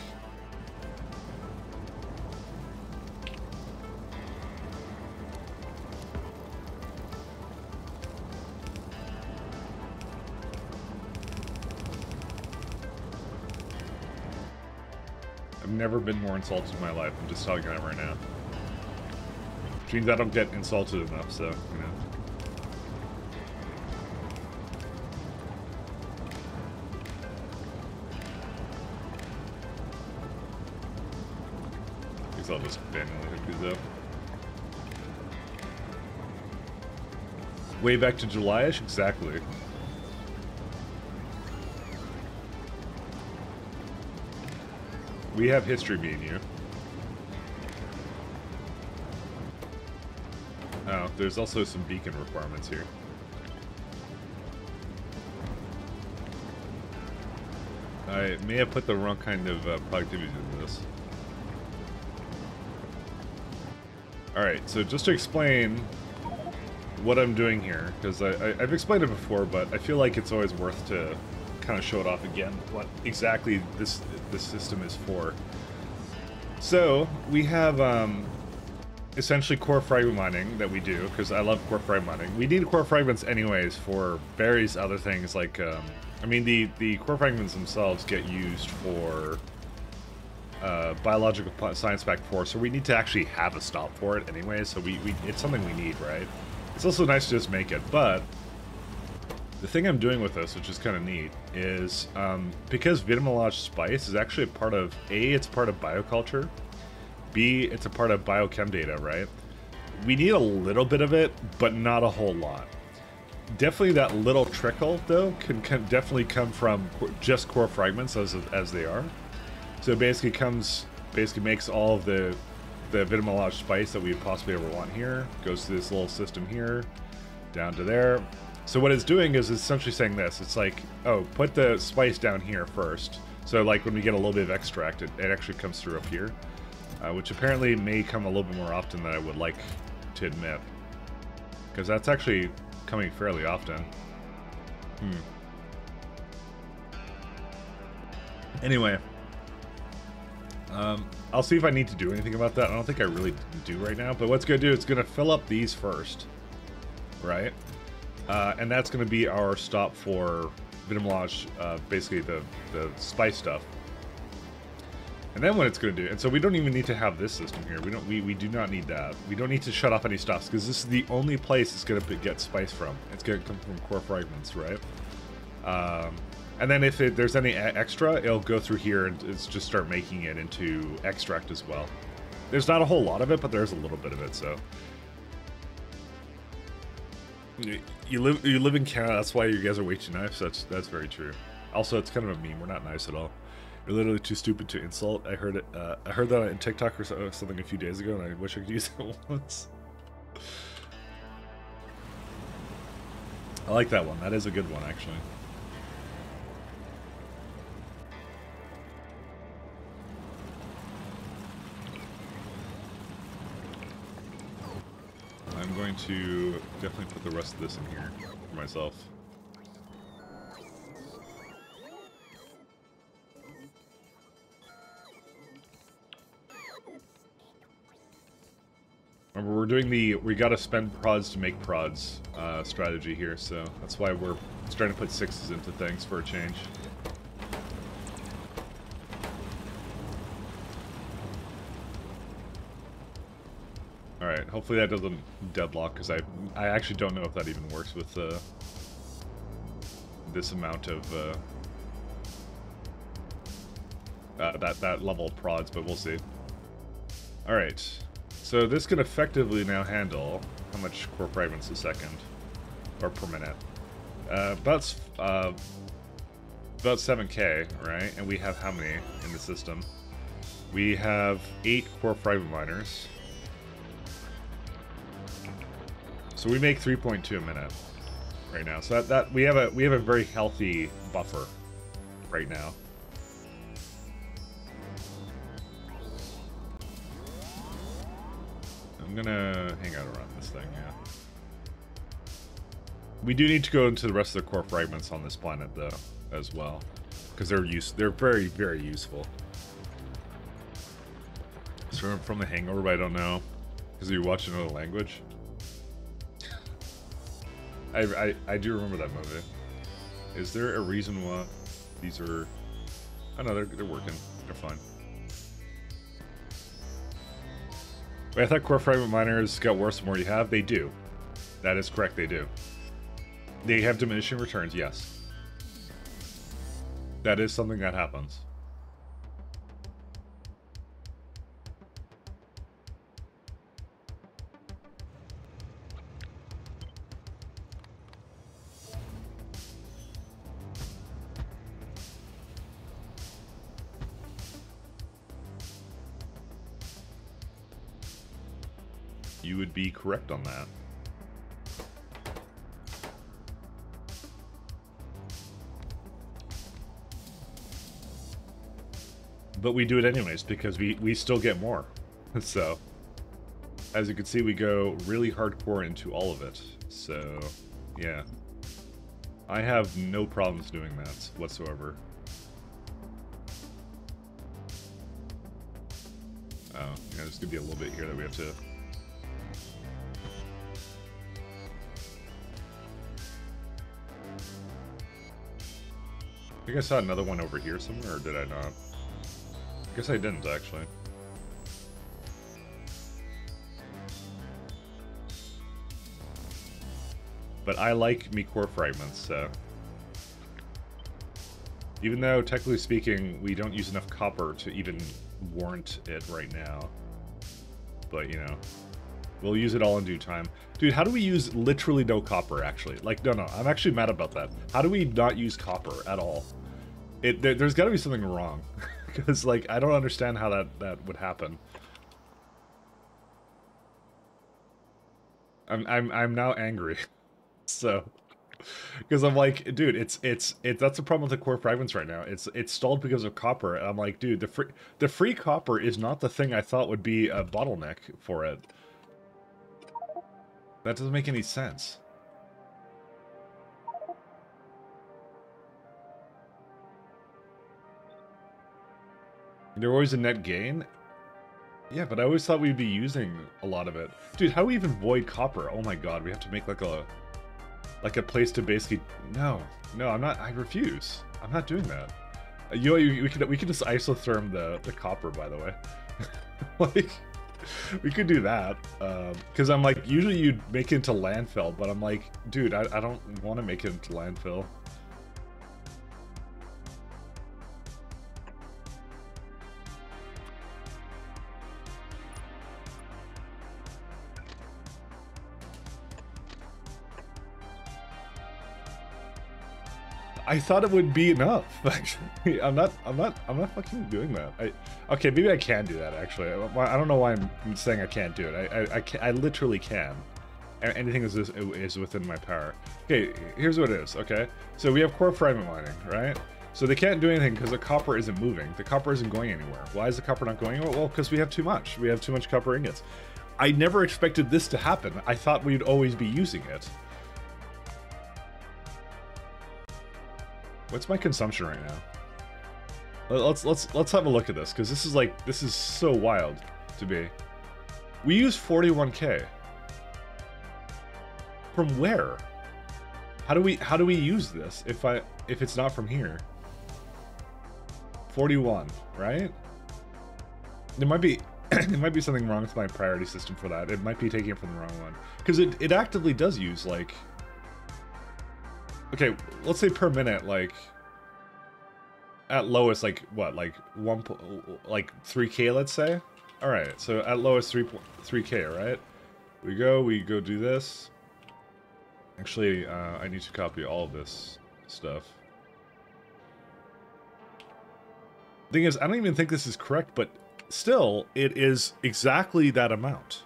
I've never been more insulted in my life. I'm just telling you that right now. Which means I don't get insulted enough, so, you know. I guess I'll just manually hook these up. Way back to July-ish? Exactly. We have history, me and you. Oh, there's also some beacon requirements here. I may have put the wrong kind of productivity into this. Alright, so just to explain what I'm doing here, because I've explained it before, but I feel like it's always worth to kind of show it off again, what exactly this system is for. So, we have essentially core fragment mining that we do, because I love core fragment mining. We need core fragments anyways for various other things, like, I mean, the core fragments themselves get used for biological science pack 4, so we need to actually have a stop for it anyway, so it's something we need, right? It's also nice to just make it, but the thing I'm doing with this, which is kind of neat, is because Vitamelange Spice is actually a part of, A, it's part of bioculture, B, it's a part of biochem data, right? We need a little bit of it, but not a whole lot. Definitely that little trickle, though, can definitely come from just core fragments as they are. So it basically makes all of the Vitamelange Spice that we possibly ever want here, goes to this little system here, down to there. So what it's doing is it's essentially saying this. It's like, oh, put the spice down here first. So like when we get a little bit of extract, it actually comes through up here. Which apparently may come a little bit more often than I would like to admit. Because that's actually coming fairly often. Anyway. I'll see if I need to do anything about that. I don't think I really do right now. But what's going to do, it's going to fill up these first. Right? And that's going to be our stop for Vitamelange, basically the spice stuff. And then what it's going to do, and so we don't even need to have this system here. We do not need that. We don't need to shut off any stops because this is the only place it's going to get spice from. It's going to come from core fragments, right? And then if there's any extra, it'll go through here and it's just start making it into extract as well. There's not a whole lot of it, but there's a little bit of it, so. You live in Canada. That's why you guys are way too nice. That's very true. Also, it's kind of a meme. We're not nice at all. You're literally too stupid to insult. I heard it. I heard that on TikTok or something a few days ago, and I wish I could use it once. I like that one. That is a good one, actually. I'm going to definitely put the rest of this in here for myself. Remember, we're doing the we gotta spend prods to make prods strategy here, so that's why we're starting to put 6s into things for a change. Alright, hopefully that doesn't deadlock, because I actually don't know if that even works with this amount of that level of prods, but we'll see. Alright, so this can effectively now handle how much core fragments a second, or per minute. About 7K, right? And we have how many in the system? We have 8 core fragment miners. So we make 3.2 a minute right now. So that we have a very healthy buffer right now. I'm gonna hang out around this thing, yeah. We do need to go into the rest of the core fragments on this planet though, as well. Because they're very, very useful. So from The Hangover, but I don't know. Because you watch another language. I do remember that movie. Is there a reason why these are... Oh no, they're working. They're fine. Wait, I thought core fragment miners got worse the more you have. They do. That is correct, they do. They have diminishing returns, yes. That is something that happens. You would be correct on that. But we do it anyways because we still get more. So, as you can see, we go really hardcore into all of it. So, yeah. I have no problems doing that whatsoever. Oh, yeah, there's gonna be a little bit here that we have to... I think I saw another one over here somewhere, or did I not? I guess I didn't, actually. But I like me core fragments, so... Even though, technically speaking, we don't use enough copper to even warrant it right now. But, you know, we'll use it all in due time. Dude, how do we use literally no copper, actually? Like, no, I'm actually mad about that. How do we not use copper at all? There's got to be something wrong. Because, like, I don't understand how that would happen. I'm now angry. So, because I'm like, dude, it's that's the problem with the core fragments right now. It's stalled because of copper. And I'm like, dude, the free copper is not the thing I thought would be a bottleneck for it. That doesn't make any sense. They're always a net gain? Yeah, but I always thought we'd be using a lot of it. Dude, how do we even void copper? Oh my god, we have to make like a place to basically... No, I'm not... I refuse. I'm not doing that. You know, we could just isotherm the copper, by the way. Like, we could do that. Because I'm like, usually you'd make it into landfill, but I'm like, dude, I don't want to make it into landfill. I thought it would be enough. Actually, I'm not fucking doing that. Okay, maybe I can do that. Actually, I don't know why I'm saying I can't do it. I literally can. Anything is within my power. Okay, here's what it is. Okay, so we have core fragment mining, right? So they can't do anything because the copper isn't moving. The copper isn't going anywhere. Why is the copper not going anywhere? Well, because we have too much. We have too much copper ingots. I never expected this to happen. I thought we'd always be using it. What's my consumption right now? Let's have a look at this, because this is so wild to be. We use 41K. From where? How do we use this if it's not from here? 41, right? There might be there might be something wrong with my priority system for that. It might be taking it from the wrong one, because it actively does use like. Okay, let's say per minute, like at lowest, like what, like 3K, let's say. All right, so at lowest 3K, right? We go do this. Actually, I need to copy all of this stuff. Thing is, I don't even think this is correct, but still, it is exactly that amount.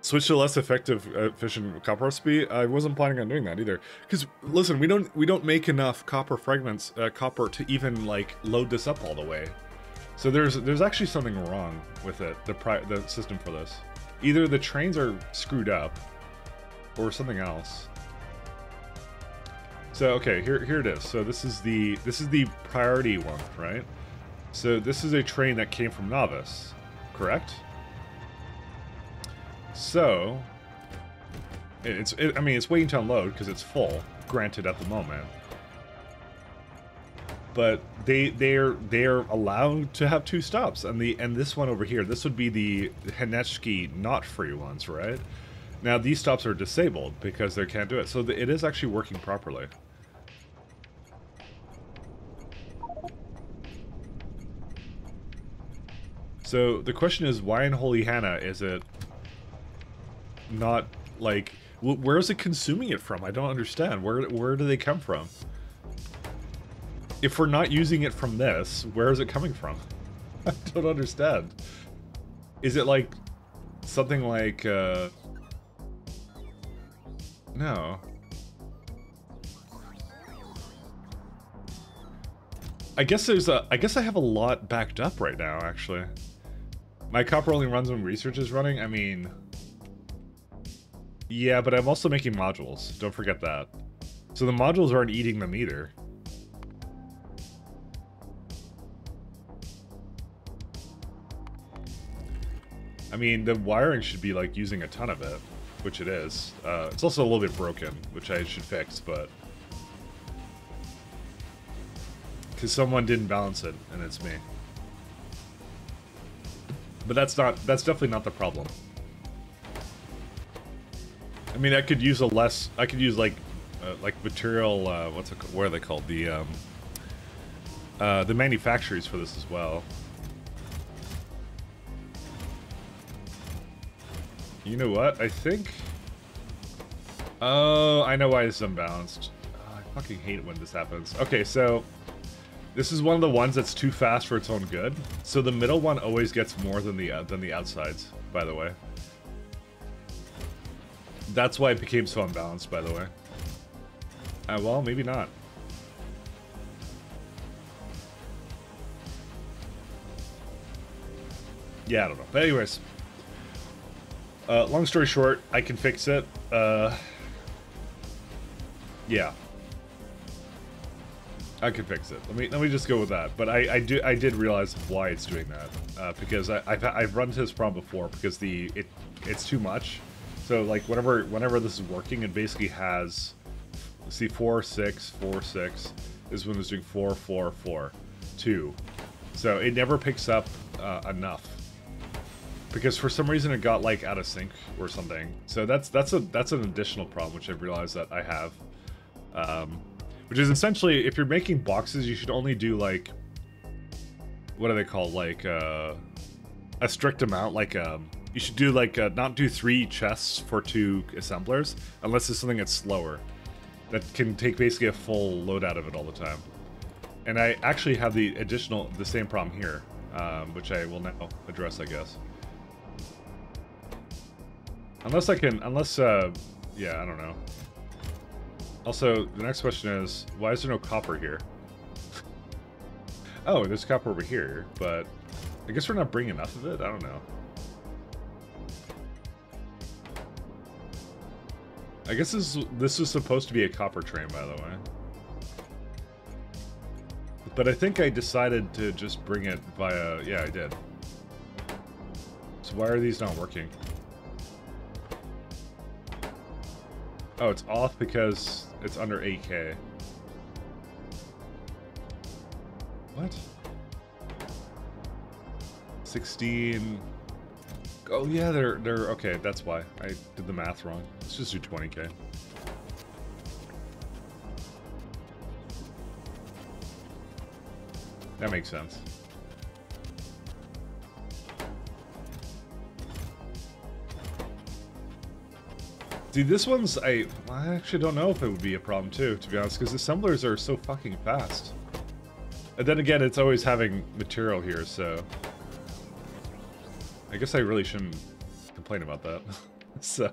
Switch to less efficient copper recipe. I wasn't planning on doing that either. Because listen, we don't make enough copper fragments, copper to even like load this up all the way. So there's actually something wrong with it, the system for this. Either the trains are screwed up, or something else. So okay, here it is. So this is the priority one, right? So this is a train that came from Novice, correct? So I mean it's waiting to unload because it's full, granted at the moment. But they're allowed to have 2 stops, and this one over here, this would be the Henechki not free ones, right? Now these stops are disabled because they can't do it, so it is actually working properly. So the question is, why in Holy Hannah is it not like, where is it consuming it from? I don't understand. Where do they come from? If we're not using it from this, where is it coming from? I don't understand. Is it like something like no. I guess I have a lot backed up right now, actually. My copper only runs when research is running. I mean, yeah, but I'm also making modules. Don't forget that. So the modules aren't eating them either. I mean, the wiring should be like using a ton of it, which it is. It's also a little bit broken, which I should fix, but because someone didn't balance it, and it's me. But that's definitely not the problem. I mean, I could use like material, what are they called? The manufacturers for this as well. You know what? I think... Oh, I know why it's unbalanced. Oh, I fucking hate it when this happens. Okay, so... This is one of the ones that's too fast for its own good. So the middle one always gets more than the outsides, by the way. That's why it became so unbalanced, by the way. Well, maybe not. Yeah, I don't know. But anyways... long story short, I can fix it. Yeah, I can fix it. Let me just go with that. But I did realize why it's doing that, because I've run into this problem before, because it's too much. So like whenever this is working, it basically has, see, 4 6 4 6. This one is doing 4 4 4 2. So it never picks up enough. Because for some reason it got like out of sync or something. So that's an additional problem which I've realized that I have. Which is essentially, if you're making boxes, you should only do like, what are they called? Like a strict amount. Like you should do like not do 3 chests for 2 assemblers unless it's something that's slower. that can take basically a full load out of it all the time. And I actually have the same problem here, which I will now address, I guess. Unless, yeah, I don't know. Also, the next question is, why is there no copper here? Oh, there's copper over here, but I guess we're not bringing enough of it? I don't know. I guess this was supposed to be a copper train, by the way. But I think I decided to just bring it via... Yeah, I did. So why are these not working? Oh, it's off because it's under 8K. What? 16... Oh yeah, they're okay, that's why. I did the math wrong. Let's just do 20K. That makes sense. See, this one's, I actually don't know if it would be a problem too, to be honest, because assemblers are so fucking fast. And then again, it's always having material here, so... I guess I really shouldn't complain about that. So,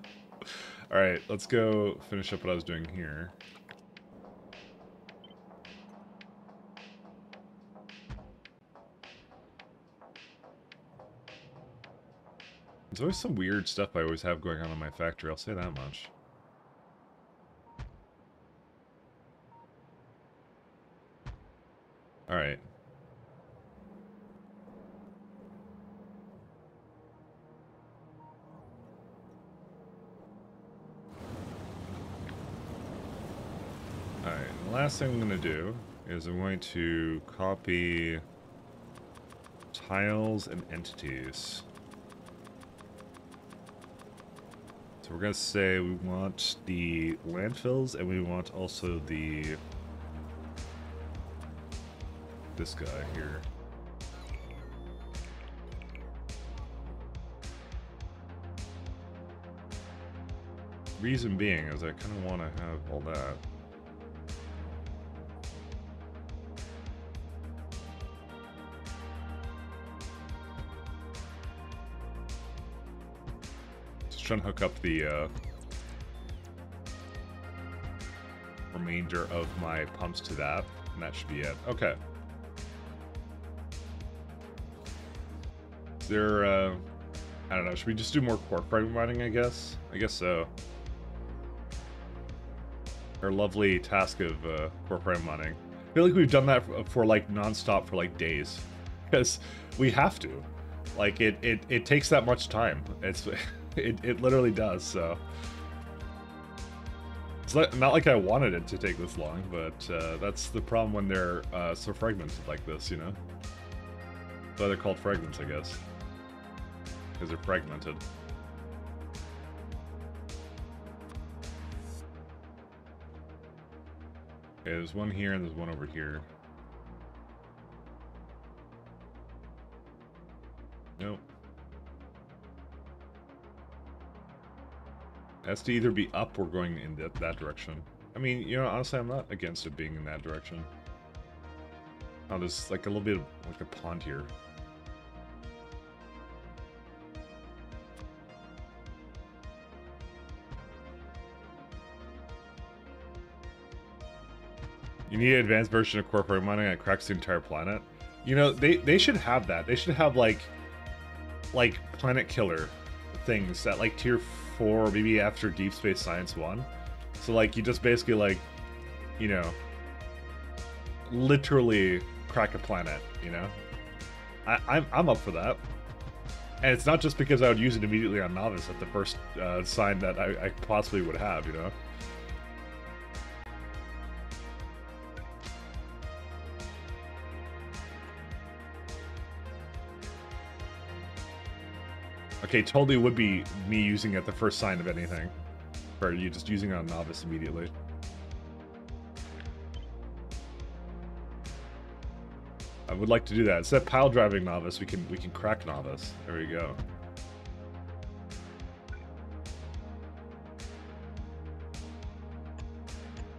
alright, let's go finish up what I was doing here. There's always some weird stuff I always have going on in my factory, I'll say that much. Alright. Alright, the last thing I'm going to do is I'm going to copy tiles and entities. So we're going to say we want the landfills and we want also this guy here. Reason being is I kind of want to have all that. Trying to hook up the remainder of my pumps to that, and that should be it. Okay. Is there, I don't know, should we just do more quartz mining, I guess? I guess so. Our lovely task of quartz mining. I feel like we've done that for like non-stop for like days. Because we have to. Like, it takes that much time. It literally does, so... It's not like I wanted it to take this long, but that's the problem when they're so fragmented like this, you know? That's why they're called fragments, I guess. Because they're fragmented. Okay, there's one here and there's one over here. Nope. It has to either be up or going in that direction. I mean, you know, honestly, I'm not against it being in that direction. Oh, there's like a little bit of like a pond here. You need an advanced version of corporate mining that cracks the entire planet. You know, they should have that. They should have like planet killer things that like tier 4, maybe after Deep Space Science 1. So like you just basically like, you know, literally crack a planet, you know? I'm up for that. And it's not just because I would use it immediately on Novice at the first sign that I possibly would have, you know? Okay, totally would be me using it at the first sign of anything. Or you just using it on Novice immediately. I would like to do that. Instead of pile driving Novice, we can crack Novice. There we go.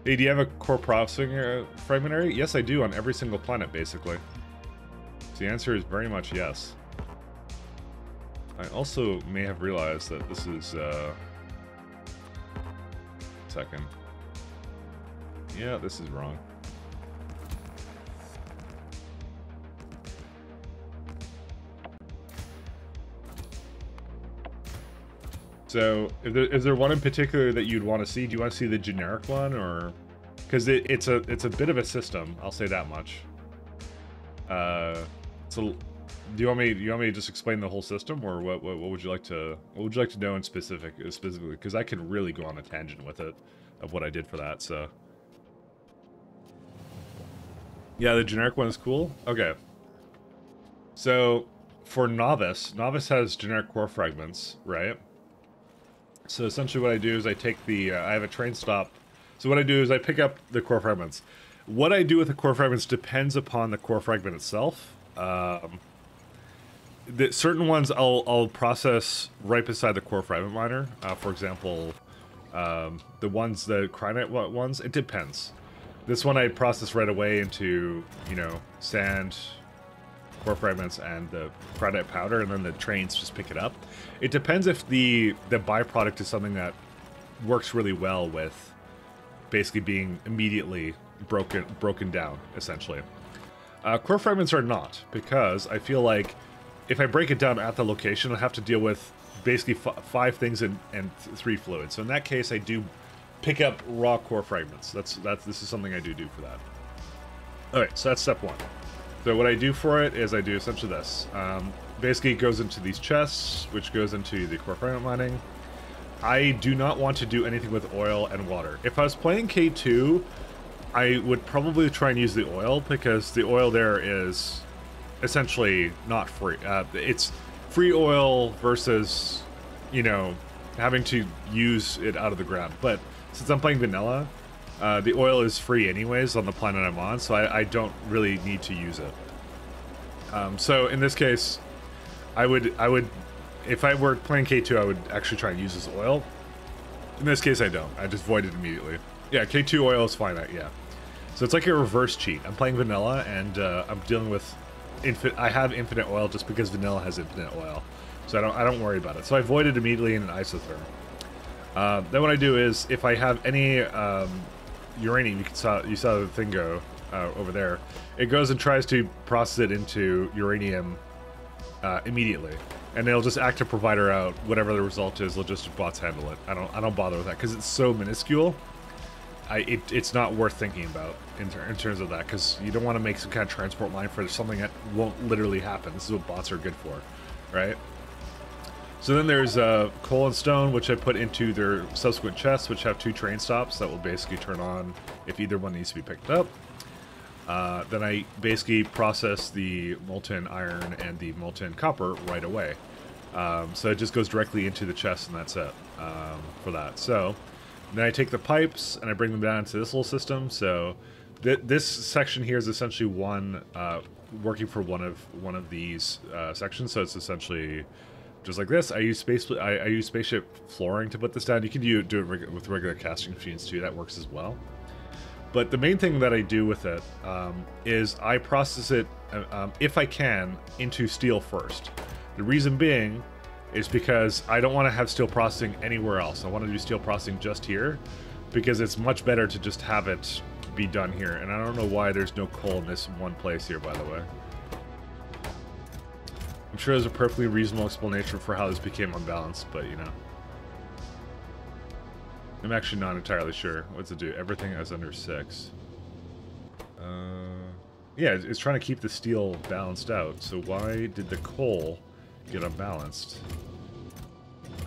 Hey, do you have a core processing fragmentary? Yes, I do, on every single planet, basically. So the answer is very much yes. I also may have realized that this is, second. Yeah, this is wrong. So, is there one in particular that you'd want to see? Do you want to see the generic one, or because it's a bit of a system? I'll say that much. So, do you want me to just explain the whole system, or what would you like to know in specifically? Because I could really go on a tangent with it of what I did for that. So, yeah, the generic one is cool. Okay. So, for Novice has generic core fragments, right? So essentially what I do is I take the, I have a train stop. So what I do is I pick up the core fragments. What I do with the core fragments depends upon the core fragment itself. Certain ones I'll process right beside the core fragment miner. For example, the Cryonite ones, it depends. This one I process right away into, you know, sand, core fragments, and the Cryonite powder, and then the trains just pick it up. It depends if the byproduct is something that works really well with basically being immediately broken down, essentially. Core fragments are not, because I feel like if I break it down at the location, I'll have to deal with basically 5 things and 3 fluids. So in that case, I do pick up raw core fragments. This is something I do for that. Alright, so that's step 1. So what I do for it is I do essentially this. Basically, it goes into these chests, which goes into the core fragment mining. I do not want to do anything with oil and water. If I was playing K2, I would probably try and use the oil, because the oil there is essentially not free. It's free oil versus, you know, having to use it out of the ground. But since I'm playing vanilla, the oil is free anyways on the planet I'm on, so I don't really need to use it. So in this case, I would, if I were playing K2, I would actually try and use this oil. In this case, I don't. I just void it immediately. Yeah, K2 oil is fine, yeah. So it's like a reverse cheat. I'm playing vanilla, and I'm dealing with I have infinite oil just because vanilla has infinite oil. So I don't worry about it. So I void it immediately in an isotherm. Then what I do is, if I have any uranium, you saw the thing go over there. It goes and tries to process it into uranium immediately, and it'll just active provider out whatever the result is. Logistic bots handle it. I don't bother with that because it's so minuscule. It's not worth thinking about in terms of that, because you don't want to make some kind of transport line for something that won't literally happen. This is what bots are good for, right? So then there's coal and stone, which I put into their subsequent chests, which have 2 train stops that will basically turn on if either one needs to be picked up. Then I basically process the molten iron and the molten copper right away. So it just goes directly into the chest, and that's it for that. So then I take the pipes and I bring them down to this little system. So this section here is essentially working for one of these sections. So it's essentially just like this. I use spaceship flooring to put this down. You can do it with regular casting machines too. That works as well. But the main thing that I do with it is I process it, if I can, into steel first. The reason being is because I don't want to have steel processing anywhere else. I want to do steel processing just here, because it's much better to just have it be done here. And I don't know why there's no coal in this one place here, by the way. I'm sure there's a perfectly reasonable explanation for how this became unbalanced, but you know. I'm actually not entirely sure. What's it do? Everything is under 6. Yeah, it's trying to keep the steel balanced out. So why did the coal get unbalanced?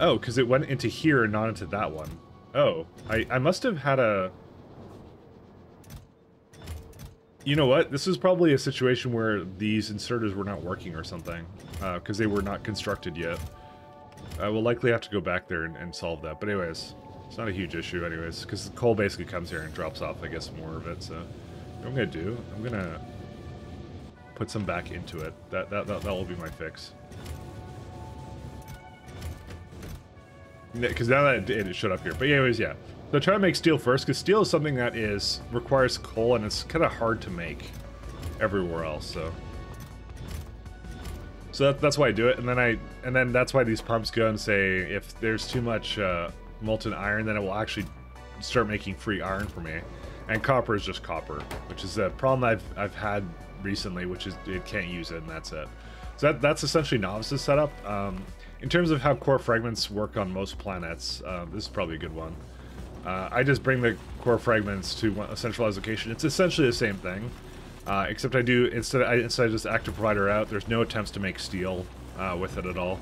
Oh, because it went into here and not into that one. Oh, I must have had a... You know what? This is probably a situation where these inserters were not working or something. Because they were not constructed yet. I will likely have to go back there and solve that. But anyways... It's not a huge issue anyways, because the coal basically comes here and drops off, I guess, more of it, so... What I'm gonna do, I'm gonna put some back into it. That will be my fix. Because now that it showed up here. But anyways, yeah. So I try to make steel first, because steel is something that requires coal, and it's kind of hard to make everywhere else. So that's why I do it, and then that's why these pumps go and say if there's too much molten iron, then it will actually start making free iron for me. And copper is just copper, which is a problem I've had recently, which is it can't use it, and that's it. So that's essentially Novice's setup. In terms of how core fragments work on most planets, this is probably a good one. I just bring the core fragments to a centralized location. It's essentially the same thing, except I do instead I just active provider out. There's no attempts to make steel with it at all,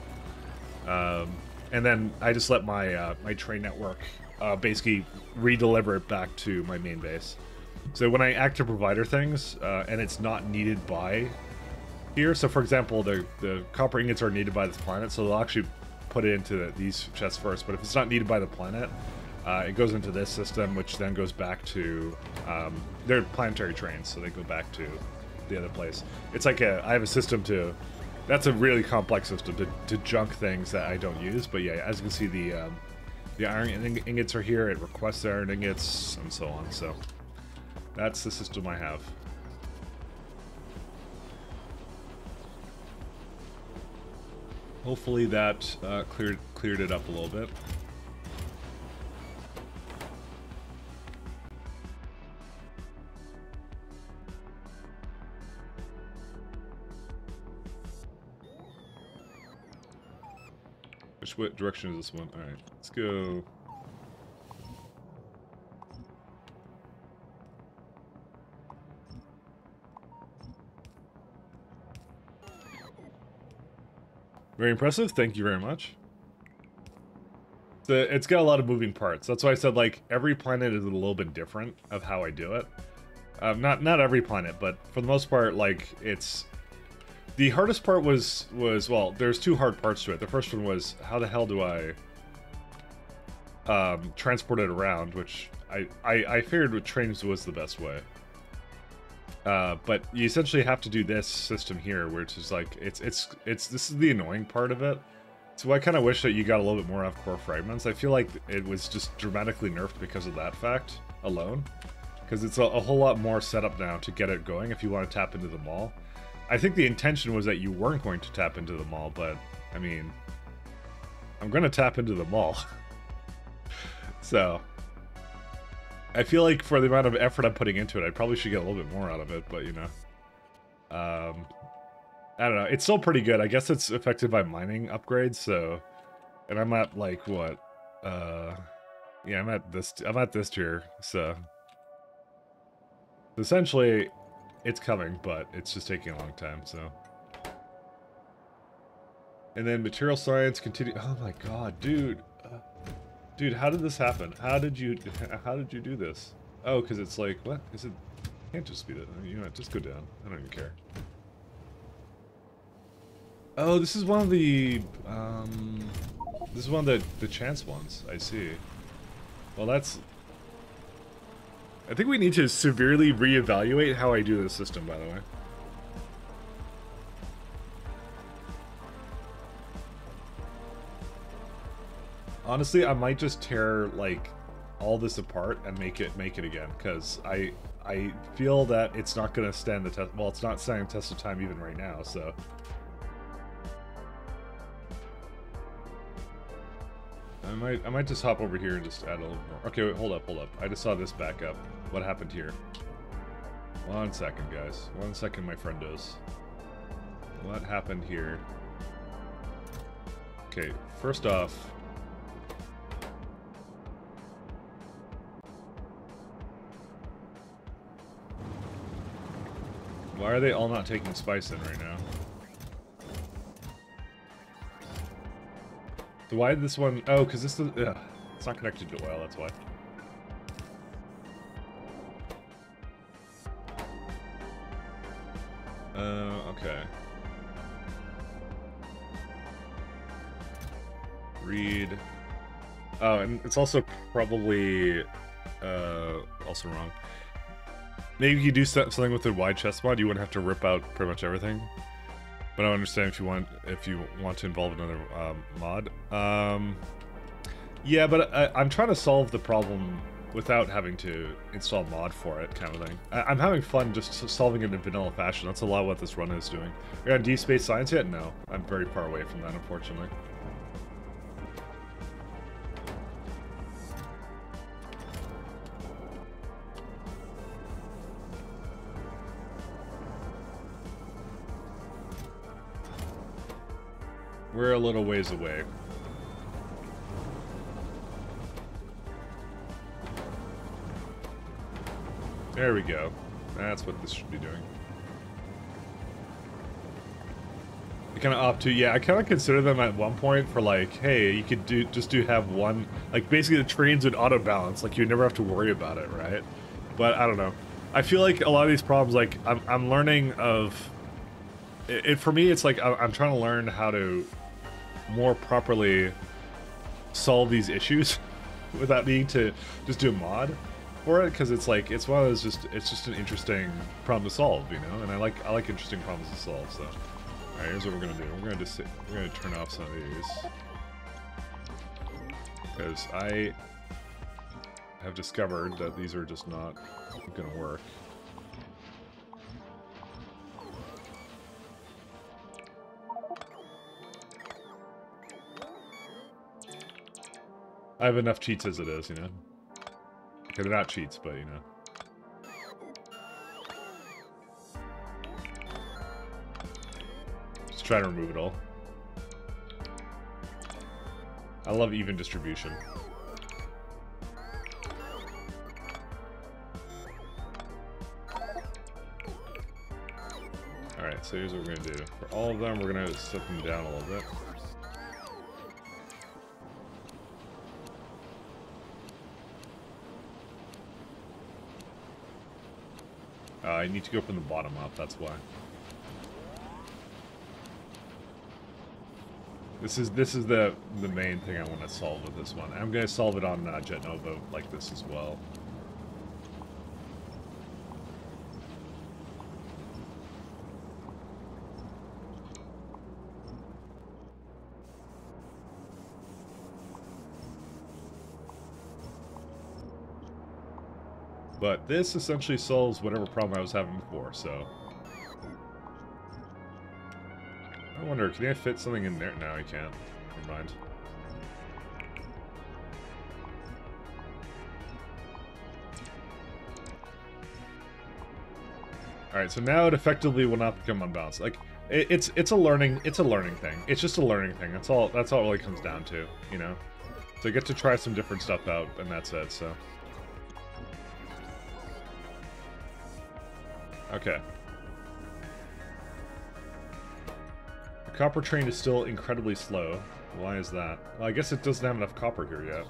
and then I just let my my train network basically re-deliver it back to my main base. So when I active provider things and it's not needed by here, so for example, the copper ingots are needed by this planet, so they'll actually put it into these chests first. But if it's not needed by the planet, it goes into this system, which then goes back to they're planetary trains, so they go back to the other place. It's like I have a system to. That's a really complex system to junk things that I don't use. But yeah, as you can see, the iron ingots are here. It requests iron ingots and so on. So that's the system I have. Hopefully that cleared it up a little bit. What direction is this one? Alright, let's go. Very impressive, thank you very much. It's got a lot of moving parts. That's why I said, like, every planet is a little bit different of how I do it. Not every planet, but for the most part, like, it's... The hardest part was, well, there's two hard parts to it. The first one was, how the hell do I transport it around, which I figured with trains was the best way. But you essentially have to do this system here, which is like, this is the annoying part of it. So I kind of wish that you got a little bit more out of core fragments. I feel like it was just dramatically nerfed because of that fact alone. Because it's a whole lot more setup now to get it going if you want to tap into the mall. I think the intention was that you weren't going to tap into the mall, but, I mean, I'm going to tap into the mall. So, I feel like for the amount of effort I'm putting into it, I probably should get a little bit more out of it, but, you know. I don't know. It's still pretty good. I guess it's affected by mining upgrades, so... And I'm at, like, what? Yeah, I'm at this tier, so... Essentially... It's coming, but it's just taking a long time, so. And then material science continue. Oh my god, dude. Dude, how did this happen? How did you do this? Oh, because it's like, what? Is it? Can't just be that. You know what? Just go down. I don't even care. Oh, this is one of the, this is one of the chance ones. I see. Well, that's... I think we need to severely reevaluate how I do this system, by the way. Honestly, I might just tear, like, all this apart and make it again, because I feel that it's not going to stand the test. Well, it's not standing the test of time even right now, so. I might just hop over here and just add a little more. Okay, wait, hold up. I just saw this back up. What happened here? 1 second, guys. 1 second, my friendos. What happened here? Okay, first off... Why are they all not taking spice in right now? So why did this one... Oh, because this is... it's not connected to oil, that's why. Okay. Read. Oh, and it's also probably... also wrong. Maybe you do something with the wide chest mod, you wouldn't have to rip out pretty much everything. But I don't understand if you want to involve another mod. Yeah, but I'm trying to solve the problem without having to install mod for it, kind of thing. I'm having fun just solving it in vanilla fashion. That's a lot of what this run is doing. Are you on Deep Space Science yet? No. I'm very far away from that, unfortunately. We're a little ways away. There we go. That's what this should be doing. I kind of opt to, yeah, I kind of consider them at one point for like, hey, you could have one, like basically the trains would auto balance, like you'd never have to worry about it, right? But I don't know. I feel like a lot of these problems, like I'm learning of, for me, it's like I'm trying to learn how to more properly solve these issues without needing to just do a mod for it, because it's like it's one of those it's just an interesting problem to solve, you know, and I like interesting problems to solve. So, all right, here's what we're gonna do. We're gonna turn off some of these because I have discovered that these are just not gonna work. I have enough cheats as it is, you know. Okay, they're not cheats, but you know. Just try to remove it all. I love even distribution. Alright, so here's what we're gonna do. For all of them, we're gonna set them down a little bit. I need to go from the bottom up, that's why. This is the main thing I want to solve with this one. I'm going to solve it on Jet Nova like this as well. But this essentially solves whatever problem I was having before, so... I wonder, can I fit something in there? No, I can't. Never mind. Alright, so now it effectively will not become unbalanced. Like, it's a learning thing. It's just a learning thing. That's all it really comes down to, you know? So I get to try some different stuff out, and that's it, so... Okay. The copper train is still incredibly slow. Why is that? Well, I guess it doesn't have enough copper here yet.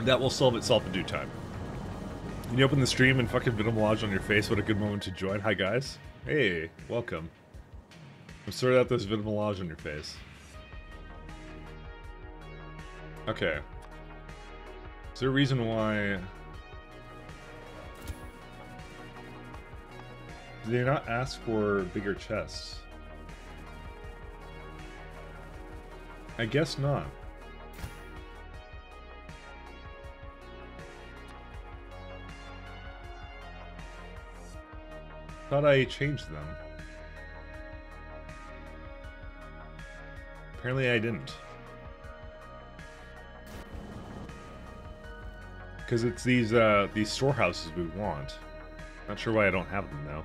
That will solve itself in due time. Can you open the stream and fucking Venomelage on your face? What a good moment to join. Hi, guys. Hey, welcome. I'm sorting out this Venomelage on your face. Okay. Is there a reason why... Do they not ask for bigger chests? I guess not. Thought I changed them. Apparently I didn't. Because it's these storehouses we want. Not sure why I don't have them now.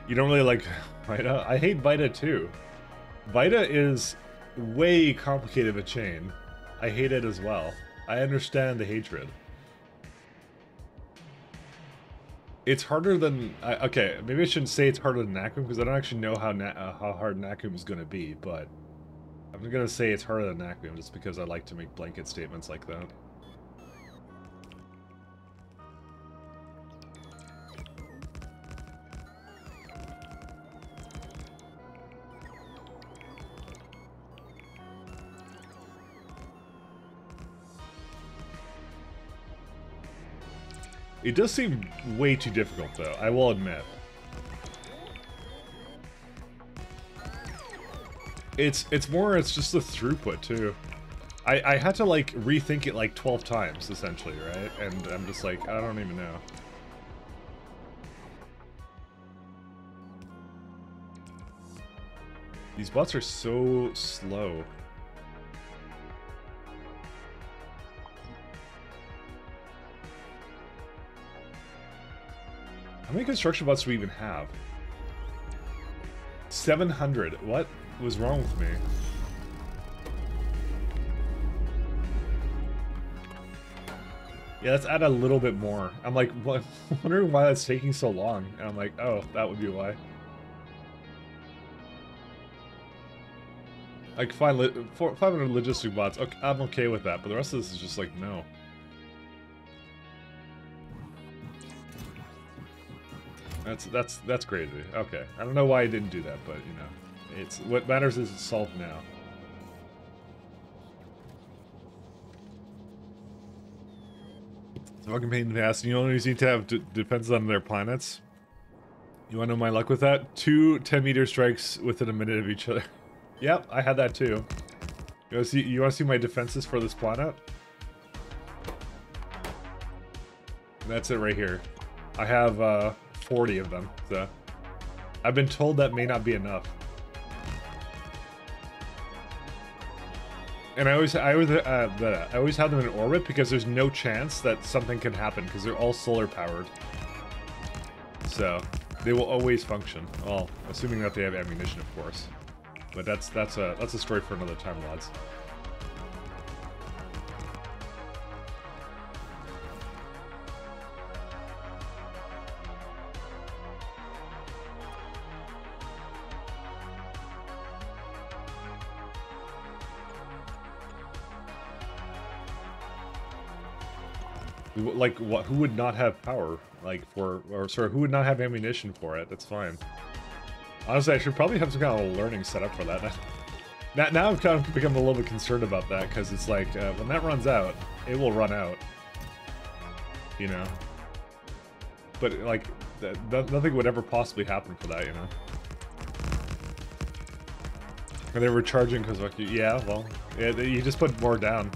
You don't really like Vita? I hate Vita too. Vita is way complicated of a chain. I hate it as well. I understand the hatred. It's harder than... okay, maybe I shouldn't say it's harder than Nakum, because I don't actually know how hard Nakum is going to be, but... I'm going to say it's harder than Nakum, just because I like to make blanket statements like that. It does seem way too difficult, though, I will admit. It's just the throughput too. I had to like rethink it like 12 times essentially, right? And I'm just like, I don't even know. These bots are so slow. How many construction bots do we even have? 700. What was wrong with me? Yeah, let's add a little bit more. I'm like, what? Wondering why that's taking so long. And I'm like, oh, that would be why. Like, fine, 500 logistic bots. Okay, I'm okay with that, but the rest of this is just like, no. That's crazy. Okay, I don't know why I didn't do that, but you know, it's what matters is it's solved now. It's a fucking pain in the ass. You always need to have depends on their planets. You want to know my luck with that? 2 10-meter strikes within a minute of each other. Yep, I had that too. You want to see my defenses for this planet? That's it right here. I have 40 of them, so I've been told that may not be enough. And I always have them in orbit because there's no chance that something can happen because they're all solar powered. So they will always function. Well, assuming that they have ammunition, of course. But that's a story for another time, lads. Like, what? Who would not have power? Like, or sorry, who would not have ammunition for it? That's fine. Honestly, I should probably have some kind of learning set up for that. Now I've kind of become a little bit concerned about that, because it's like, when that runs out, it will run out. You know? But, like, nothing would ever possibly happen for that, you know? And they were charging because, like, yeah, well, yeah, you just put more down.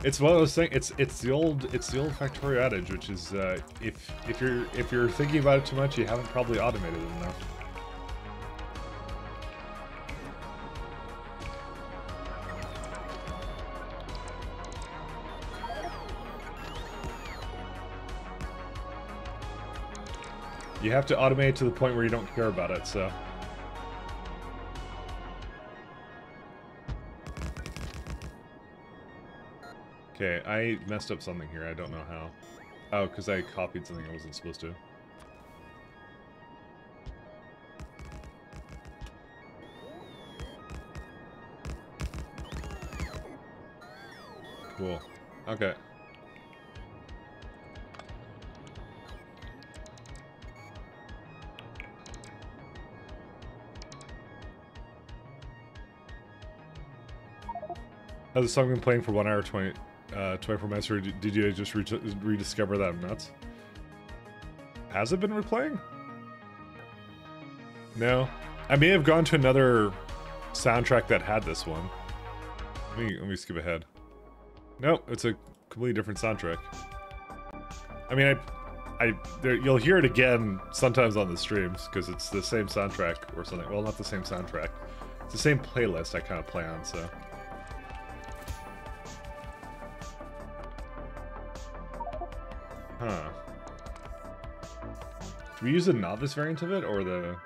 It's one of those things. It's the old Factorio adage, which is if you're thinking about it too much, you haven't probably automated it enough. You have to automate to the point where you don't care about it. So. Okay, I messed up something here. I don't know how. Oh, because I copied something I wasn't supposed to. Cool. Okay. Has the song been playing for 1 hour 24 minutes, or did you just rediscover that I'm nuts? Has it been replaying? No. I may have gone to another soundtrack that had this one. Let me skip ahead. Nope, it's a completely different soundtrack. I mean, you'll hear it again sometimes on the streams, because it's the same soundtrack or something. Well, not the same soundtrack. It's the same playlist I kind of play on, so... Huh. Do we use the novice variant of it or the?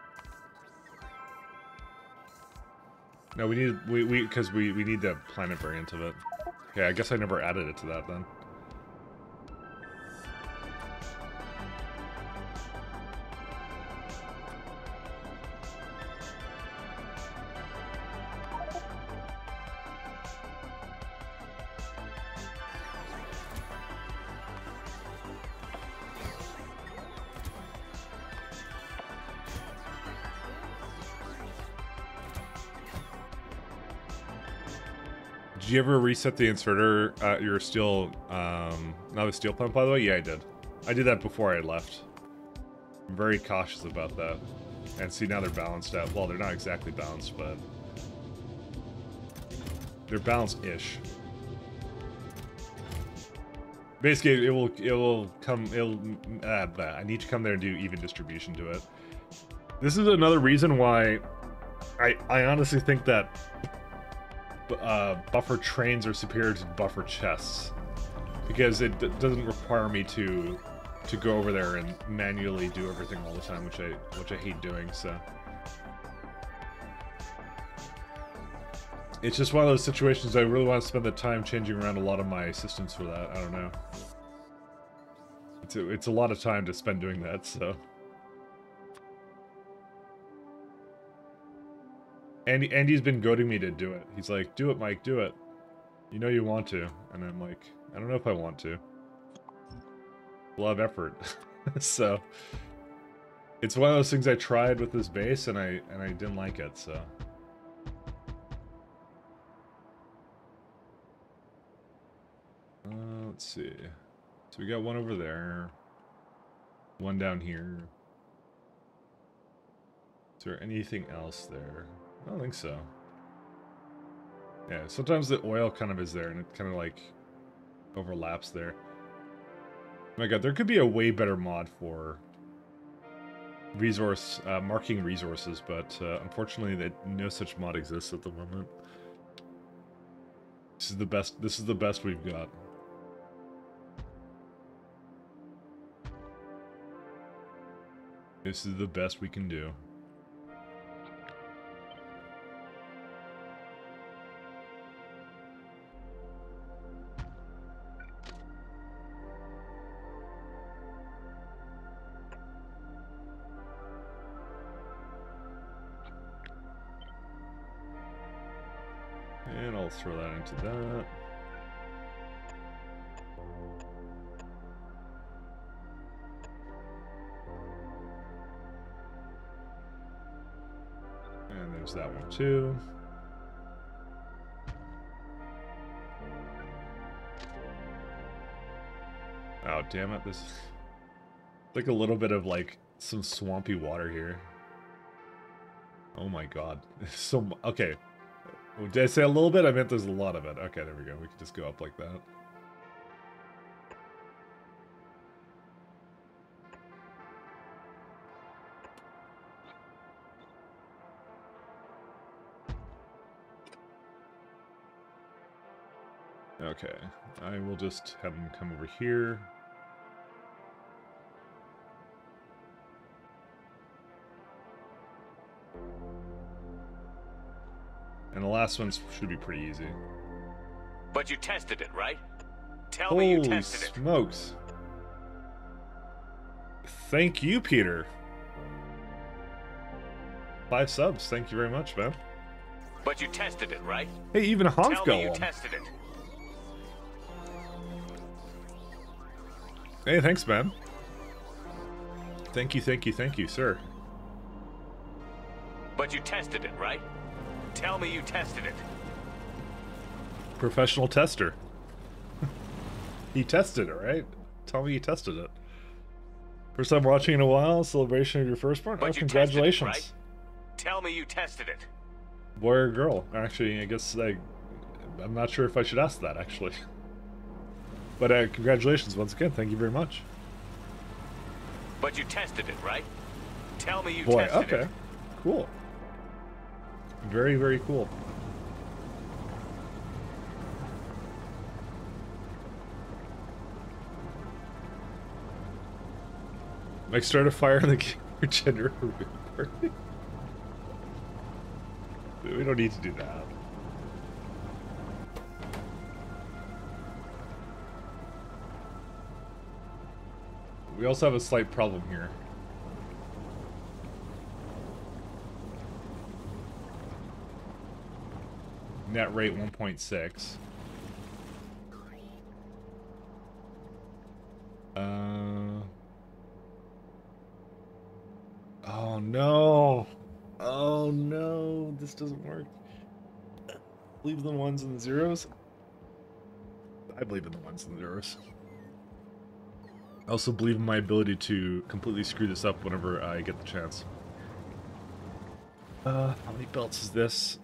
No, we need because we need the planet variant of it. Okay, I guess I never added it to that then. Did you ever reset the inserter at your steel, not the steel plant, by the way? Yeah, I did. I did that before I left. I'm very cautious about that. And see, now they're balanced out. Well, they're not exactly balanced, but... they're balanced-ish. Basically, I need to come there and do even distribution to it. This is another reason why I honestly think that buffer trains are superior to buffer chests, because it doesn't require me to go over there and manually do everything all the time, which I hate doing. So it's just one of those situations I really want to spend the time changing around a lot of my systems for that. I don't know. It's a lot of time to spend doing that, so. Andy's been goading me to do it. He's like, do it, Mike, do it. You know you want to. And I'm like, I don't know if I want to. A lot of effort. So it's one of those things I tried with this base and I didn't like it, so. Let's see. So we got one over there. One down here. Is there anything else there? I don't think so. Yeah, sometimes the oil kind of is there and it kind of like overlaps there. Oh my god, there could be a way better mod for resource marking resources, but unfortunately no such mod exists at the moment. This is the best we've got. This is the best we can do. And I'll throw that into that. And there's that one too. Oh, damn it. This is like a little bit of like some swampy water here. Oh my god. So, okay. Did I say a little bit? I meant there's a lot of it. Okay, there we go. We can just go up like that. Okay, I will just have them come over here. And the last one should be pretty easy. But you tested it, right? Tell me you tested it. Holy smokes. Thank you, Peter. 5 subs. Thank you very much, man. But you tested it, right? Hey, even Hans Tell got me you one. tested it. Hey, thanks, man. Thank you, sir. But you tested it, right? Tell me you tested it. Professional tester. He tested it, right? Tell me you tested it. First time watching in a while, celebration of your firstborn? Oh, congratulations. Tested it, right? Tell me you tested it. Boy or girl? Actually, I guess I'm not sure if I should ask that, actually. But congratulations once again. Thank you very much. But you tested it, right? Tell me you Boy, tested it. okay. Cool. Very, very cool. Like start a fire in the gender party. We don't need to do that. We also have a slight problem here. Net rate 1.6. Oh no. Oh no, this doesn't work. Believe in the ones and the zeros. I believe in the ones and the zeros. I also believe in my ability to completely screw this up whenever I get the chance. How many belts is this?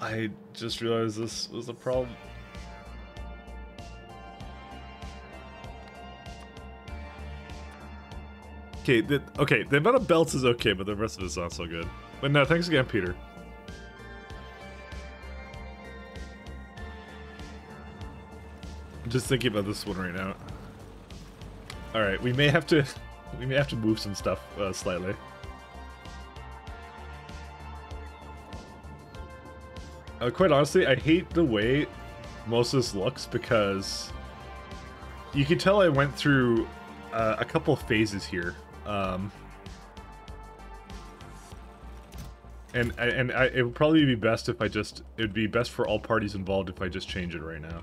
I just realized this was a problem. Okay, the amount of belts is okay, but the rest of it's not so good. But no, thanks again, Peter. I'm just thinking about this one right now. All right, we may have to move some stuff slightly. Quite honestly, I hate the way most of this looks because you can tell I went through a couple of phases here. And it would probably be best if it'd be best for all parties involved if I just change it right now.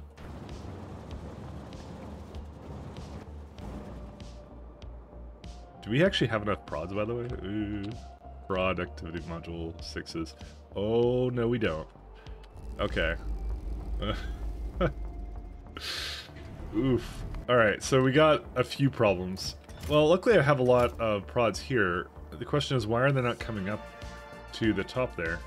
Do we actually have enough prods, by the way? Ooh, prod activity module 6s. Oh, no, we don't. Okay. Oof. Alright, so we got a few problems. Well, luckily I have a lot of prods here. The question is, why are they not coming up to the top there?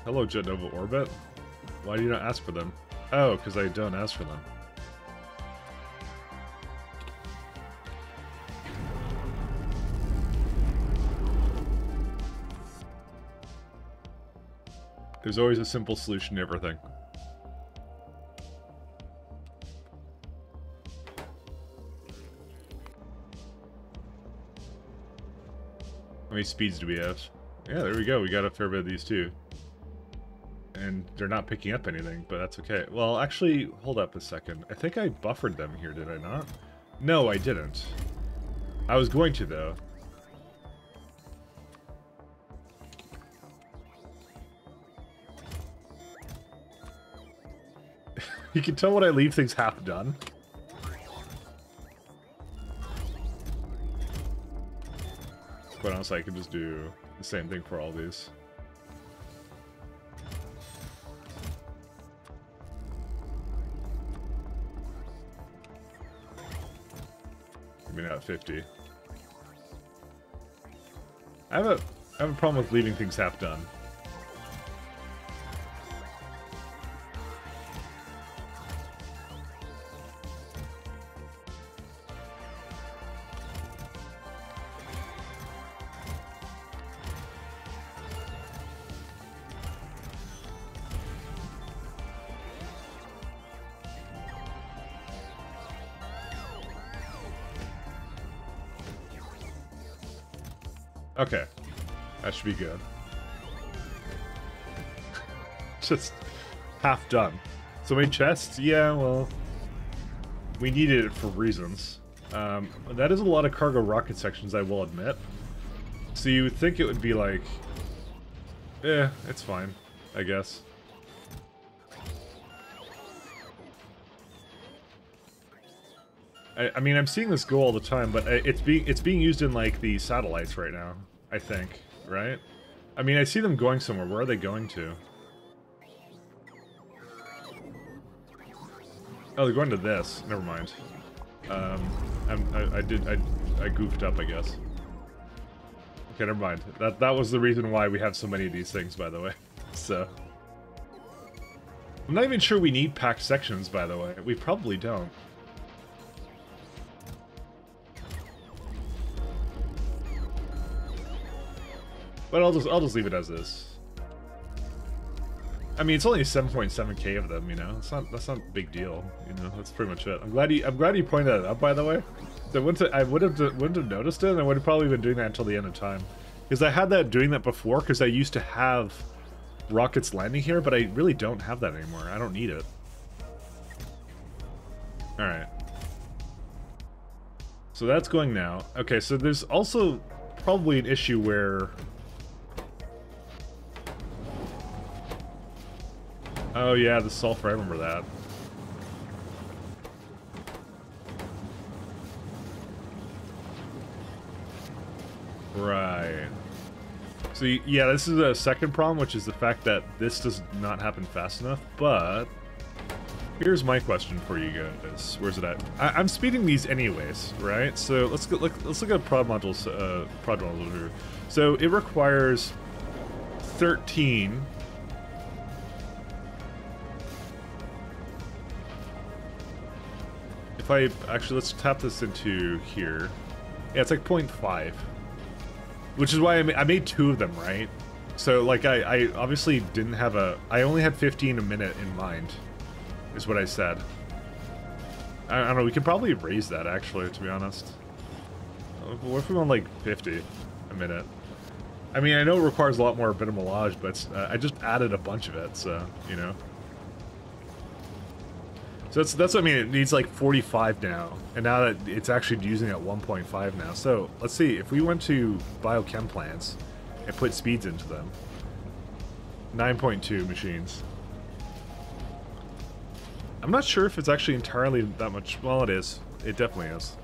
Hello, Jet Nova Orbit. Why do you not ask for them? Oh, because I don't ask for them. There's always a simple solution to everything. How many speeds do we have? Yeah, there we go. We got a fair bit of these too. And they're not picking up anything, but that's okay. Well, actually, hold up a second. I think I buffered them here, did I not? No, I didn't. I was going to, though. You can tell when I leave things half done. Quite honestly, I can just do the same thing for all these. Maybe not 50. I have a problem with leaving things half done. Okay, that should be good. Just half done. So many chests? Yeah, well, we needed it for reasons. That is a lot of cargo rocket sections, I will admit. So you would think it would be like, it's fine, I guess. I mean, I'm seeing this go all the time, but it's being used in like the satellites right now, I think, right? I mean, I see them going somewhere. Where are they going to? Oh, they're going to this. Never mind. I goofed up, I guess. Okay, never mind. That was the reason why we have so many of these things, by the way. So, I'm not even sure we need packed sections, by the way. We probably don't. But I'll just leave it as is. I mehave only 7.7k of them, you know. That's not a big deal, you know. That's pretty much it. I'm glad you pointed that out, by the way. I wouldn't have noticed it, and I would have probably been doing that until the end of time, because I had that doing that before, because I used to have rockets landing here, but I really don't have that anymore. I don't need it. All right. So that's going now. Okay, so there's also probably an issue where. Oh yeah, the sulfur, I remember that. Right. So yeah, this is a second problem, which is the fact that this does not happen fast enough, but Here's my question for you guys. Where's it at? I'm speeding these anyways, right? So let's look at prod modules. Prod modules here. So it requires 13. If I actually let's tap this into here. Yeah, it's like 0.5, which is why I made 2 of them, right? So like I obviously didn't have I only had 15 a minute in mind. Is what I said. I don't know, we could probably raise that, actually, to be honest. What if we went, like, 50 a minute? I mean, I know it requires a lot more bit of millage, but I just added a bunch of it, so, you know. So that's what I mean, it needs, like, 45 now, and now that it's actually using at 1.5 now. So, let's see, if we went to biochem plants and put speeds into them, 9.2 machines. I'm not sure if it's actually entirely that much. Well, it is. It definitely is.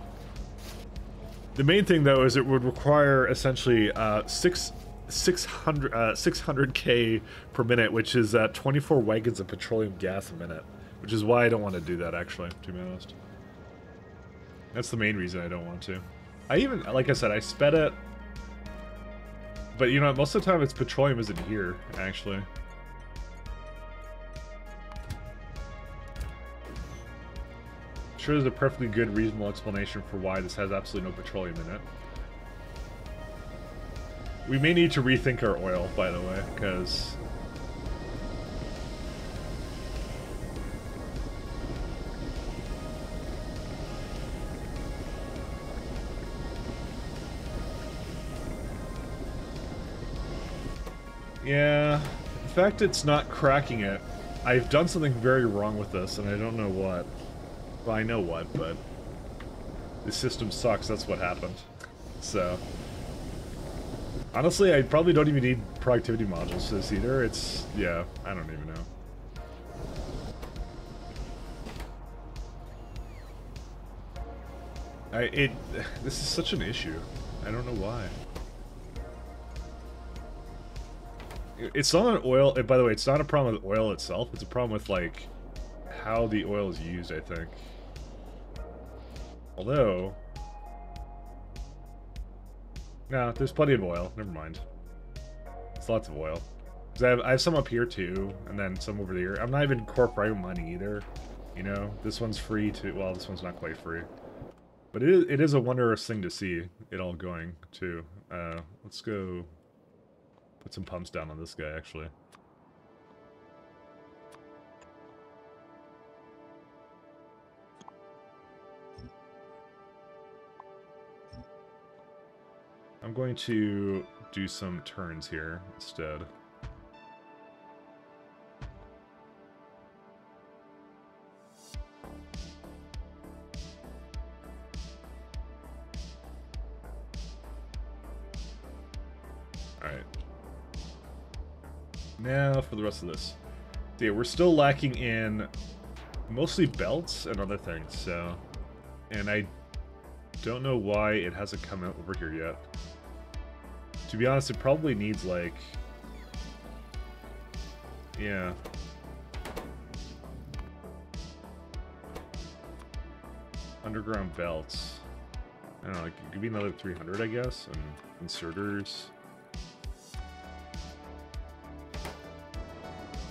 The main thing, though, is it would require essentially 600k per minute, which is 24 wagons of petroleum gas a minute, which is why I don't want to do that, actually, to be honest. That's the main reason I don't want to. I even, like I said, I sped it, but you know, most of the time it's petroleum isn't here, actually. Sure, there's a perfectly good, reasonable explanation for why this has absolutely no petroleum in it. We may need to rethink our oil, by the way, because... Yeah, the fact it's not cracking it, I've done something very wrong with this, and I don't know what. Well, I know what, but the system sucks, that's what happened. So, honestly, I probably don't even need productivity modules for this either. It's, yeah, I don't even know. This is such an issue. I don't know why. It's not an oil, by the way, it's not a problem with oil itself, it's a problem with, like, how the oil is used, I think. Although... No, there's plenty of oil. Never mind. It's lots of oil. Because I have some up here, too, and then some over there. I'm not even corporate mining either. You know? This one's free, too. Well, this one's not quite free. But it is a wondrous thing to see it all going, too. Let's go put some pumps down on this guy, actually. I'm going to do some turns here instead. Alright. Now for the rest of this. Yeah, we're still lacking in mostly belts and other things, so... And I don't know why it hasn't come out over here yet. To be honest, it probably needs, like... Yeah. Underground belts. I don't know, like, give me another 300, I guess, and inserters.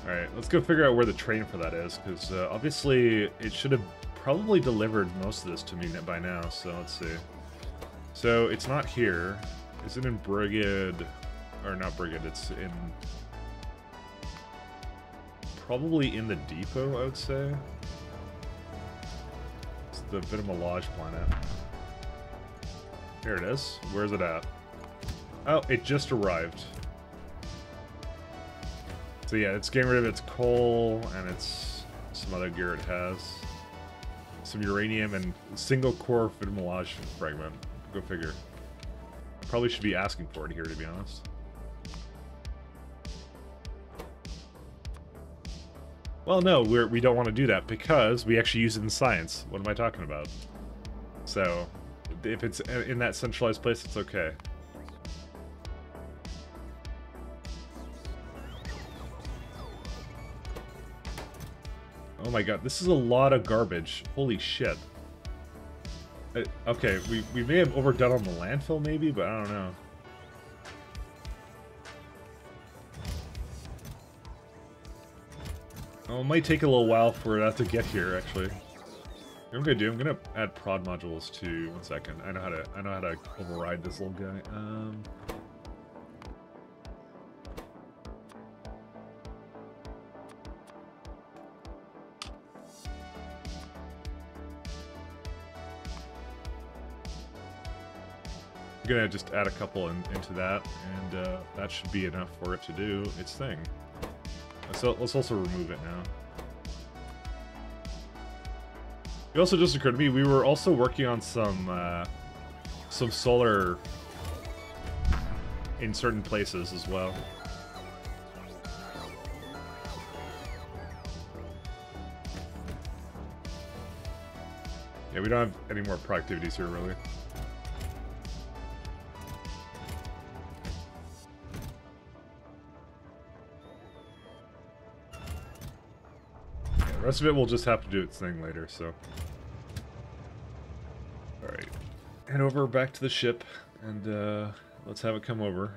Alright, let's go figure out where the train for that is, because obviously it should have probably delivered most of this to me by now, so let's see. So, it's not here. Is it in Brigade? Or not Brigade, it's in... Probably in the depot, I would say. It's the Vitamalage planet. Here it is. Where's it at? Oh, it just arrived. So yeah, it's getting rid of its coal, and it's some other gear it has. Some uranium and single core Vitamalage fragment. Go figure. Probably should be asking for it here, to be honest. Well, no, we don't want to do that because we actually use it in science. What am I talking about? So, if it's in that centralized place, it's okay. Oh my god, this is a lot of garbage. Holy shit. Okay, we may have overdone on the landfill maybe, but I don't know. Oh, it might take a little while for that to get here, actually. What I'm gonna do, I'm gonna add prod modules to 1 second. I know how to override this little guy. I'm gonna just add a couple into that, and that should be enough for it to do its thing. So let's also remove it now. It also just occurred to me, we were also working on some solar in certain places as well. Yeah, we don't have any more productivities here, really. The rest of it will just have to do its thing later, so. Alright. Head over back to the ship, and let's have it come over.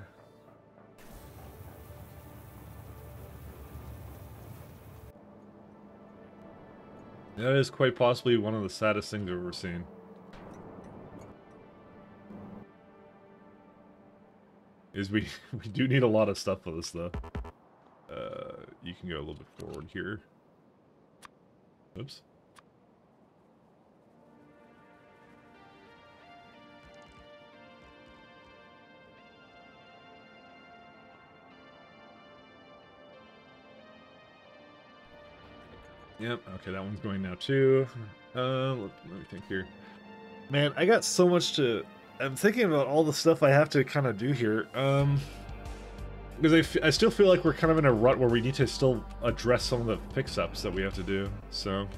That is quite possibly one of the saddest things I've ever seen. Is we do need a lot of stuff for this, though. You can go a little bit forward here. Oops. Yep, okay, that one's going now too. Let me think here. Man, I got so much to... I'm thinking about all the stuff I have to kind of do here. Because I still feel like we're kind of in a rut where we need to still address some of the fix-ups that we have to do, so...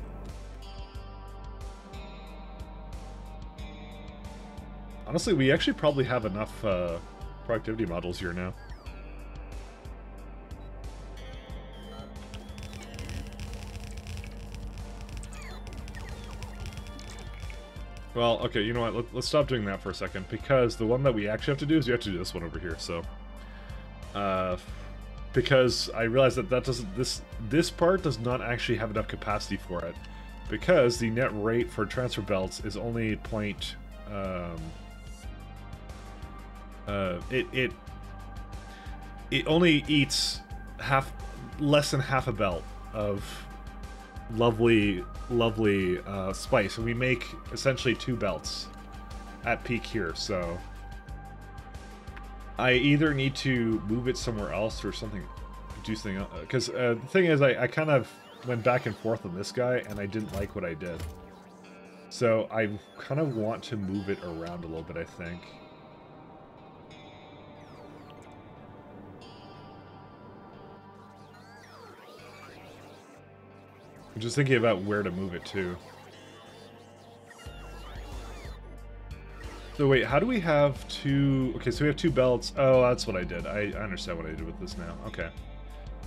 Honestly, we actually probably have enough productivity modules here now. Well, okay, you know what, let's stop doing that for a second, because the one that we actually have to do is we have to do this one over here, so... because I realized that doesn't, this part does not actually have enough capacity for it, because the net rate for transfer belts is only it only eats less than half a belt of lovely spice, and we make essentially 2 belts at peak here, so I either need to move it somewhere else or something, do something else, because the thing is, I kind of went back and forth on this guy, and I didn't like what I did. So I kind of want to move it around a little bit, I think. I'm just thinking about where to move it to. So wait, how do we have 2... Okay, so we have 2 belts. Oh, that's what I did. I understand what I did with this now. Okay.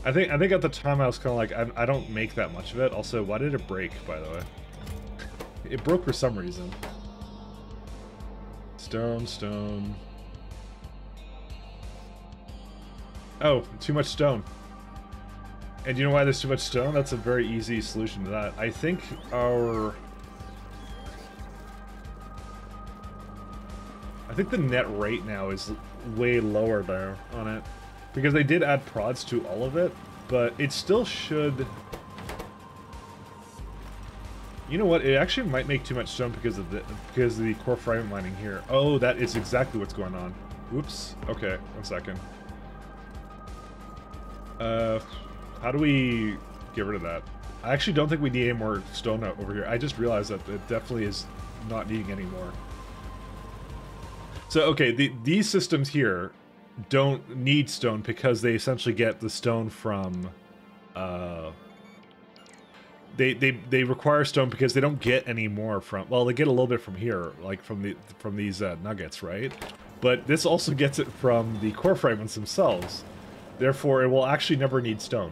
I think at the time I was kind of like, I don't make that much of it. Also, why did it break, by the way? It broke for some reason. Stone. Oh, too much stone. And you know why there's too much stone? That's a very easy solution to that. I think the net rate now is way lower there on it. Because they did add prods to all of it, but it still should... You know what? It actually might make too much stone because of the core fragment mining here. Oh, that is exactly what's going on. Oops. Okay, 1 second. How do we get rid of that? I actually don't think we need any more stone over here. I just realized that it definitely is not needing any more. So, okay, these systems here don't need stone because they essentially get the stone from... They require stone because they don't get any more from... Well, they get a little bit from here, like from these nuggets, right? But this also gets it from the core fragments themselves. Therefore, it will actually never need stone.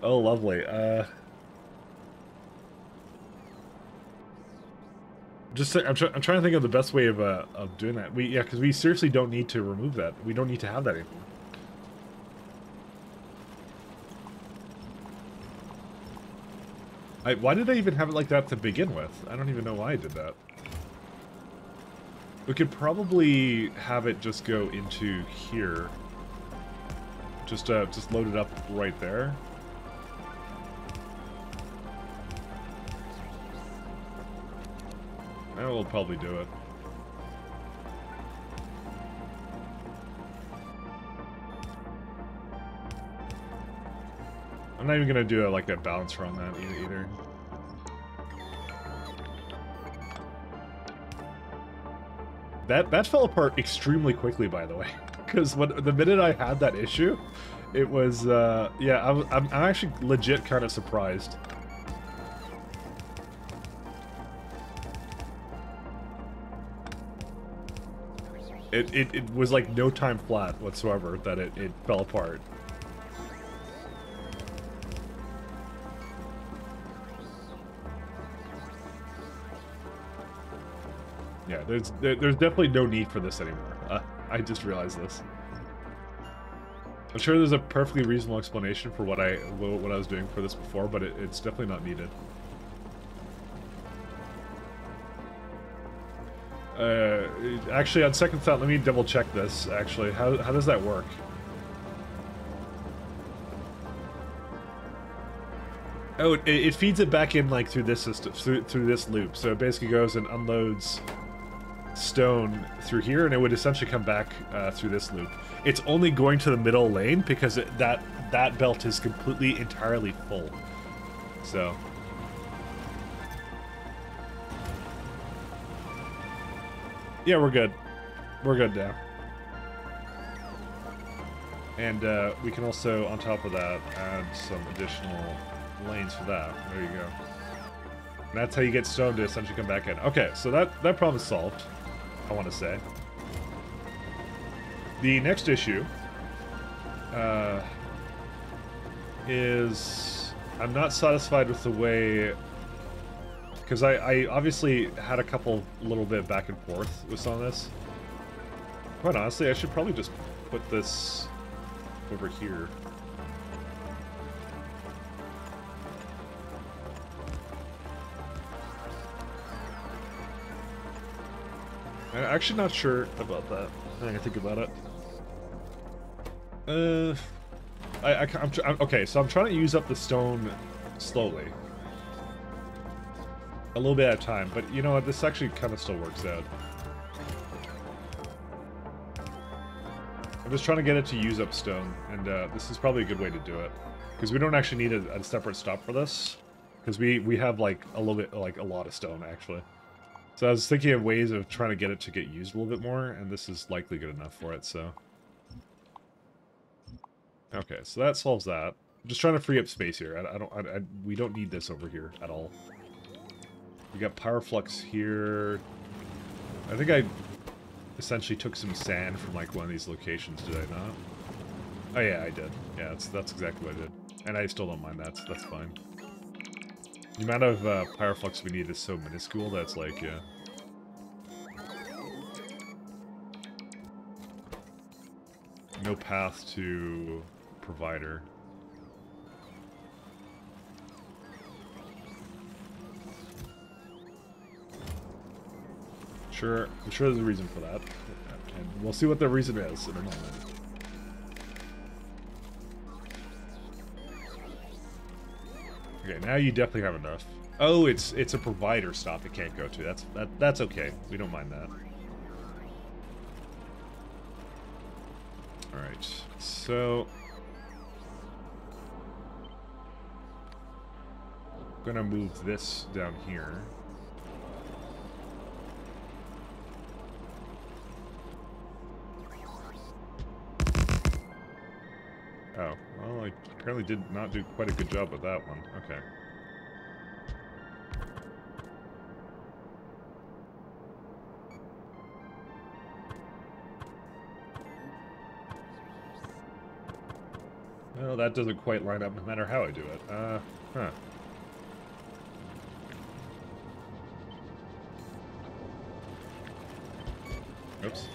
Oh, lovely. I'm trying to think of the best way of doing that. Because we seriously don't need to remove that. We don't need to have that anymore. Why did I even have it like that to begin with? I don't even know why I did that. We could probably have it just go into here. Just load it up right there. And we'll probably do it. I'm not even gonna do like a balancer on that either. That fell apart extremely quickly, by the way, because the minute I had that issue, it was yeah. I'm actually legit kind of surprised. It was like no time flat whatsoever that it fell apart. Yeah, there's definitely no need for this anymore. I just realized this. I'm sure there's a perfectly reasonable explanation for what I was doing for this before, but it's definitely not needed. Actually, on second thought, let me double check this. Actually, how does that work? Oh, it feeds it back in like through this system, through this loop. So it basically goes and unloads stone through here, and it would essentially come back through this loop. It's only going to the middle lane because that belt is completely entirely full. So. Yeah, we're good. We're good now. And we can also, on top of that, add some additional lanes for that. There you go. And that's how you get stone to essentially come back in. Okay, so that problem is solved, I want to say. The next issue is I'm not satisfied with the way... Because I obviously had a little bit back and forth with some of this. Quite honestly, I should probably just put this over here. I'm actually not sure about that. I think I think about it. Okay, so I'm trying to use up the stone slowly. A little bit at a time, but you know what? This actually kind of still works out. I'm just trying to get it to use up stone, and this is probably a good way to do it. Because we don't actually need a separate stop for this. Because we have like a little bit, like a lot of stone, actually. So I was thinking of ways of trying to get it to get used a little bit more, and this is likely good enough for it, so... Okay, so that solves that. I'm just trying to free up space here. We don't need this over here at all. We got power flux here. I think I essentially took some sand from like one of these locations, did I not? Oh yeah, I did. Yeah, that's exactly what I did. And I still don't mind that, so that's fine. The amount of power flux we need is so minuscule that's like, yeah. No path to provider. Sure, I'm sure there's a reason for that. And we'll see what the reason is in a moment. Okay, now you definitely have enough. Oh, it's a provider stop it can't go to. That's okay. We don't mind that. Alright, so I'm gonna move this down here. Oh, well, I apparently did not do quite a good job with that one. Okay. Well, that doesn't quite line up no matter how I do it. Huh. Oops.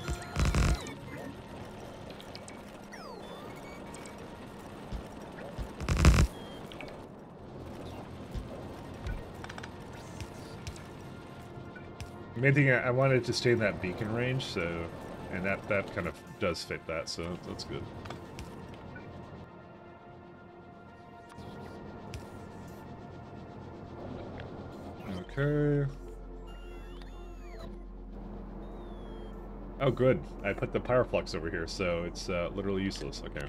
The main thing, I wanted to stay in that beacon range, so... And that kind of does fit that, so that's good. Okay. Oh, good. I put the Pyroflux over here, so it's literally useless. Okay.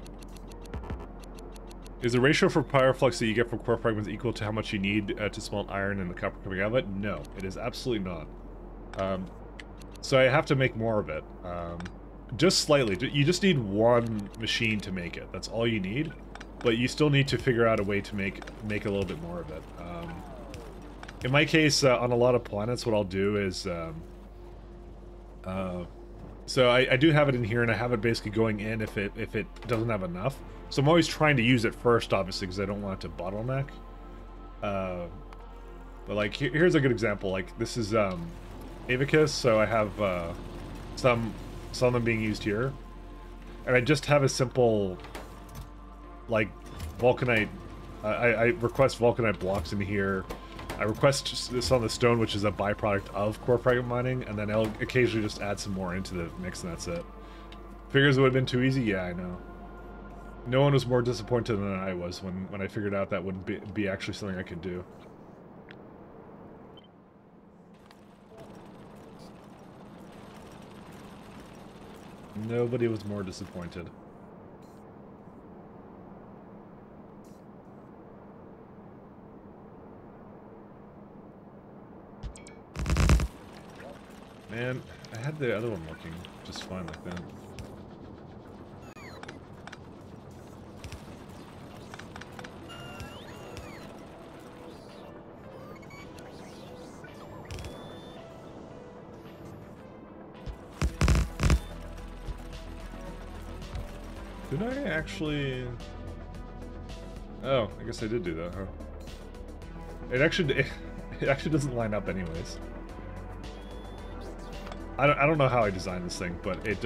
Is the ratio for Pyroflux that you get from core fragments equal to how much you need to smelt iron and the copper coming out of it? No, it is absolutely not. So I have to make more of it. Just slightly. You just need one machine to make it. That's all you need. But you still need to figure out a way to make a little bit more of it. In my case, on a lot of planets, what I'll do is... So I do have it in here, and I have it basically going in if it doesn't have enough. So I'm always trying to use it first, obviously, because I don't want it to bottleneck. But like here's a good example. Like this is Avicus, so I have some of them being used here, and I just have a simple like vulcanite. I request vulcanite blocks in here. I request this on the stone, which is a byproduct of core fragment mining, and then I'll occasionally just add some more into the mix, and that's it. Figures it would have been too easy? Yeah, I know. No one was more disappointed than I was when I figured out that wouldn't be actually something I could do. Nobody was more disappointed. Man, I had the other one working just fine like that. Did I actually... Oh, I guess I did do that, huh? It actually doesn't line up anyways. I don't know how I designed this thing, but it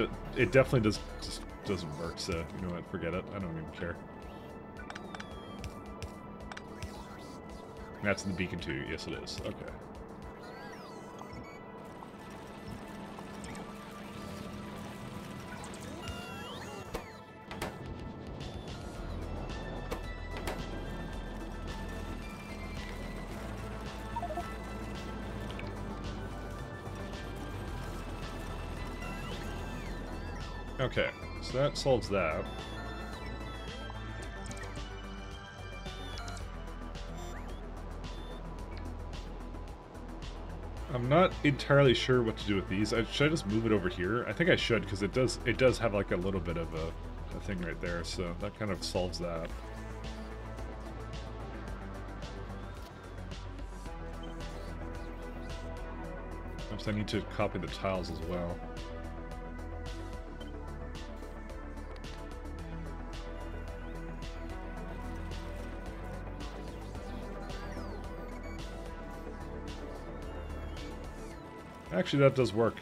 definitely just doesn't work, so you know what, forget it. I don't even care. That's in the beacon too. Yes, it is. Okay. Okay, so that solves that. I'm not entirely sure what to do with these. Should I just move it over here? I think I should, because it does have like a little bit of a thing right there, so that kind of solves that. Perhaps I need to copy the tiles as well. Actually, that does work.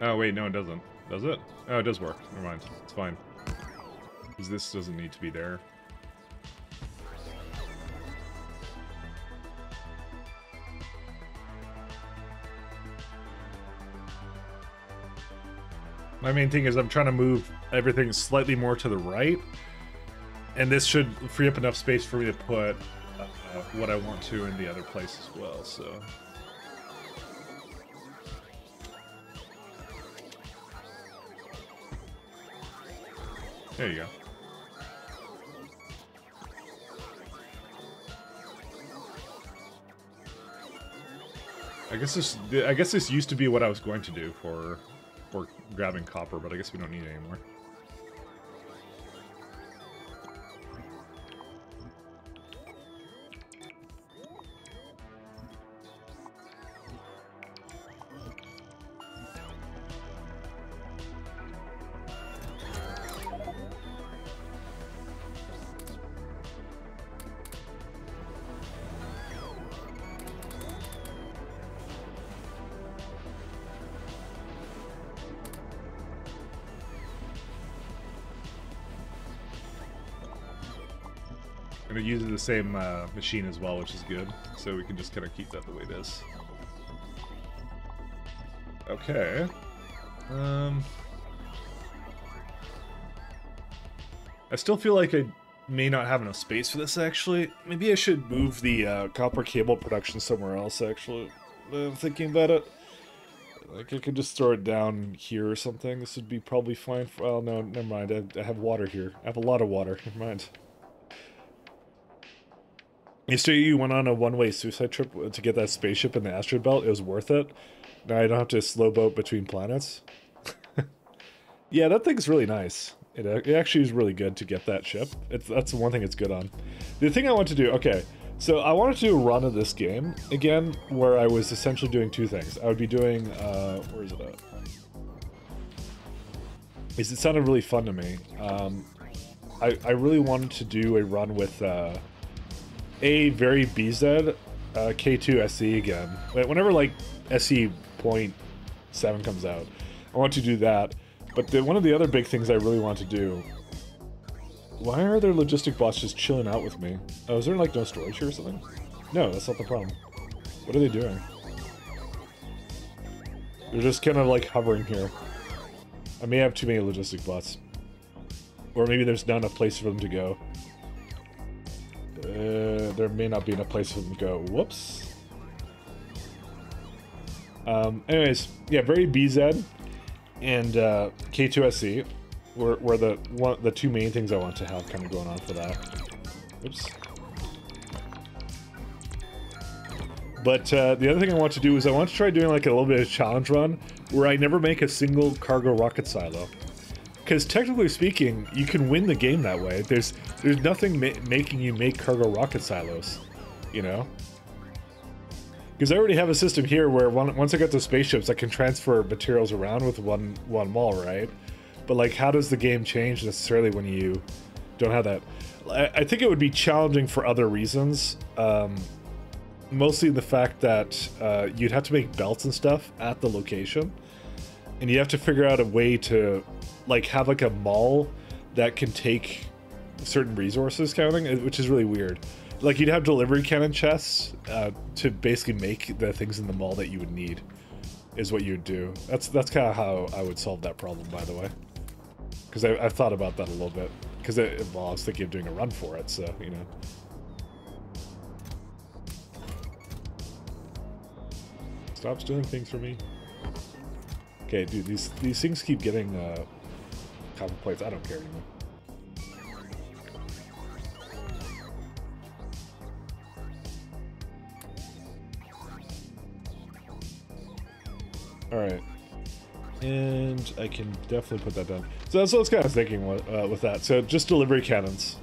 Oh, wait, no, it doesn't. Does it? Oh, it does work. Never mind. It's fine. Because this doesn't need to be there. My main thing is I'm trying to move everything slightly more to the right. And this should free up enough space for me to put what I want to in the other place as well, so... There you go. I guess this used to be what I was going to do for grabbing copper, but I guess we don't need it anymore. And it uses the same machine as well, which is good. So we can just kind of keep that the way it is. Okay. I still feel like I may not have enough space for this, actually. Maybe I should move the copper cable production somewhere else, actually. I'm thinking about it. Like, I could just throw it down here or something. This would be probably fine. Well, no, never mind. I have water here. I have a lot of water. Never mind. Yesterday you went on a one-way suicide trip to get that spaceship in the asteroid belt. It was worth it. Now I don't have to slow boat between planets. Yeah, that thing's really nice. It actually is really good to get that ship. That's the one thing it's good on. The thing I want to do, okay, so I wanted to do a run of this game again, where I was essentially doing two things. I would be doing, where is it at? It sounded really fun to me. I really wanted to do a run with a very BZ K2 SE again. Whenever like SE.7 comes out, I want to do that. But one of the other big things I really want to do... Why are there logistic bots just chilling out with me? Oh, is there like no storage here or something? No, that's not the problem. What are they doing? They're just kind of like hovering here. I may have too many logistic bots. Or maybe there's not enough place for them to go. There may not be enough place for them to go. Whoops. Anyways, yeah, very BZ and K2SC were the two main things I want to have kind of going on for that. Oops. But the other thing I want to do is I want to try doing like a little bit of a challenge run where I never make a single cargo rocket silo. Because technically speaking, you can win the game that way. There's nothing making you make cargo rocket silos, you know? Because I already have a system here where once I get the spaceships, I can transfer materials around with one mall, right? But like, how does the game change necessarily when you don't have that? I think it would be challenging for other reasons. Mostly the fact that you'd have to make belts and stuff at the location. And you have to figure out a way to like have like a mall that can take certain resources counting, which is really weird. Like you'd have delivery cannon chests to basically make the things in the mall that you would need, is what you'd do. That's kind of how I would solve that problem, by the way. Because I've thought about that a little bit. Because I was thinking of doing a run for it, so, you know. Stop stealing things from me. Okay, dude, these things keep getting copper plates. I don't care anymore. Alright. And I can definitely put that down. So that's what I was kind of thinking with that. So just delivery cannons.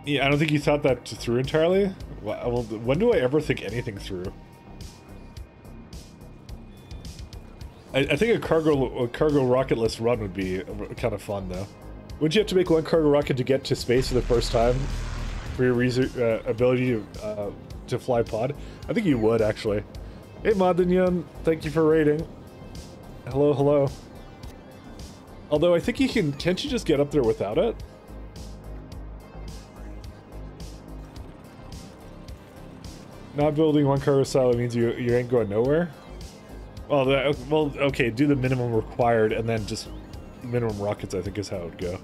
Yeah, I don't think you thought that through entirely. Well, when do I ever think anything through? I think a cargo rocketless run would be kind of fun, though. Wouldn't you have to make one cargo rocket to get to space for the first time? For your ability to fly pod? I think you would, actually. Hey, Madinyan, thank you for raiding. Hello, hello. Although I think you can't you just get up there without it? Not building one cargo silo means you ain't going nowhere? Well, okay, do the minimum required and then just minimum rockets, I think is how it would go.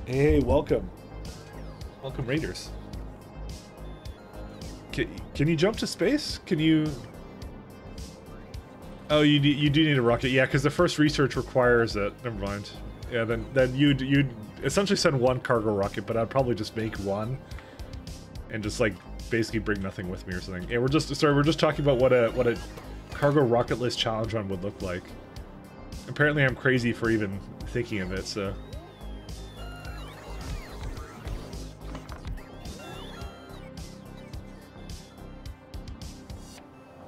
Hey, welcome. Welcome, Raiders. Can you jump to space? Can you... Oh, you do need a rocket. Yeah, because the first research requires it. Never mind. Yeah, then you'd essentially send one cargo rocket, but I'd probably just make one and just like basically bring nothing with me or something. Yeah, we're just talking about what a cargo rocketless challenge run would look like. Apparently, I'm crazy for even thinking of it. So.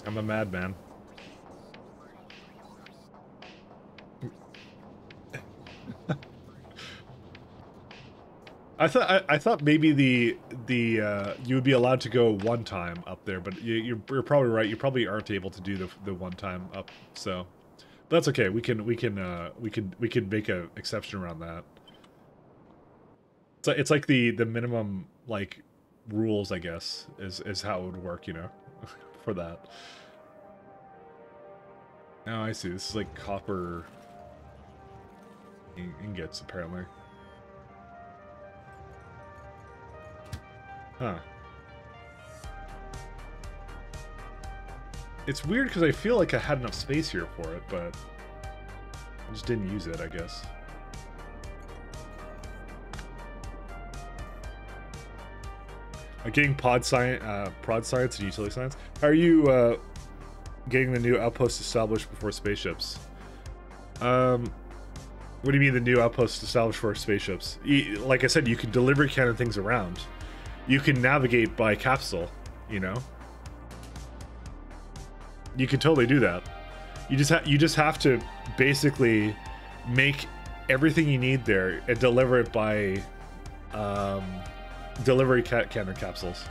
I'm a madman. I thought maybe the you would be allowed to go one time up there, but you're probably right. You probably aren't able to do the one time up. So, but that's okay. We can make an exception around that. It's like the minimum like rules, I guess, is how it would work, you know, for that. Oh, I see. This is like copper ingots, apparently. Huh. It's weird because I feel like I had enough space here for it, but I just didn't use it, I guess. Getting prod science and utility science. How are you getting the new outpost established before spaceships? What do you mean the new outpost established for spaceships? Like I said, you can delivery cannon things around. You can navigate by capsule, you know? You can totally do that. You just have to basically make everything you need there and deliver it by delivery cannon capsules.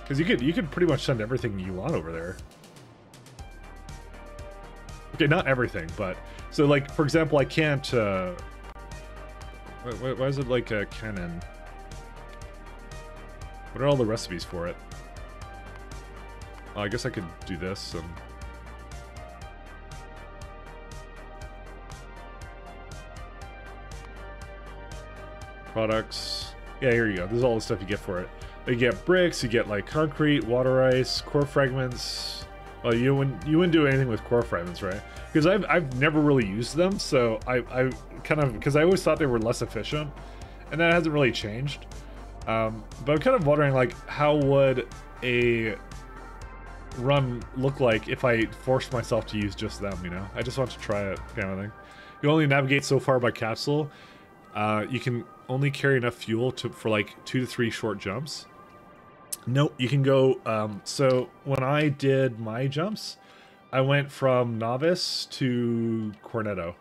Because you could pretty much send everything you want over there. Okay, not everything, but so like for example, I can't. Why is it like a cannon? What are all the recipes for it? I guess I could do this and. Products. Yeah, here you go. This is all the stuff you get for it. You get bricks, you get like concrete, water ice, core fragments. Well, you wouldn't do anything with core fragments, right? Because I've never really used them, so I kind of, because I always thought they were less efficient, and that hasn't really changed. But I'm kind of wondering, like, how would a run look like if I forced myself to use just them, you know? I just want to try it, kind of thing. You only navigate so far by capsule. You can only carry enough fuel for like 2 to 3 short jumps. Nope, you can go, so when I did my jumps, I went from Novice to Cornetto.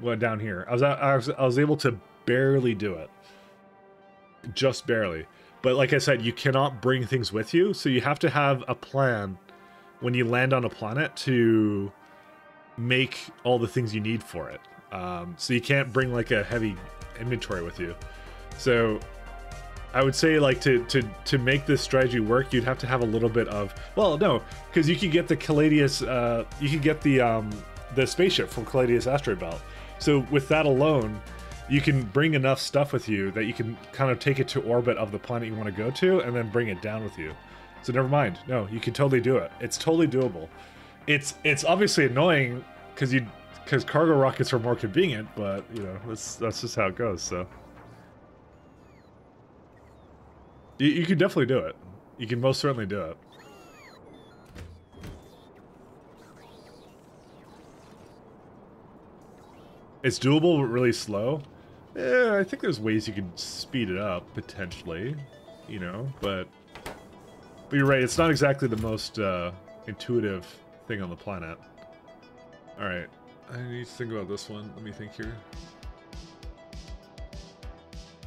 Well, down here. I was able to barely do it. Just barely. But like I said, you cannot bring things with you, so you have to have a plan when you land on a planet to make all the things you need for it. So you can't bring like a heavy inventory with you. So I would say like to make this strategy work, you'd have to have a little bit of, well, no, because you could get the Caladius, you could get the spaceship from Caladius asteroid belt. So with that alone, you can bring enough stuff with you that you can kind of take it to orbit of the planet you want to go to and then bring it down with you. So never mind. No, you can totally do it. It's totally doable. It's obviously annoying because cargo rockets are more convenient, but you know, that's just how it goes. So you can definitely do it. You can most certainly do it. It's doable, but really slow. Yeah, I think there's ways you can speed it up potentially, you know, but you're right. It's not exactly the most intuitive thing on the planet. All right. I need to think about this one. Let me think here.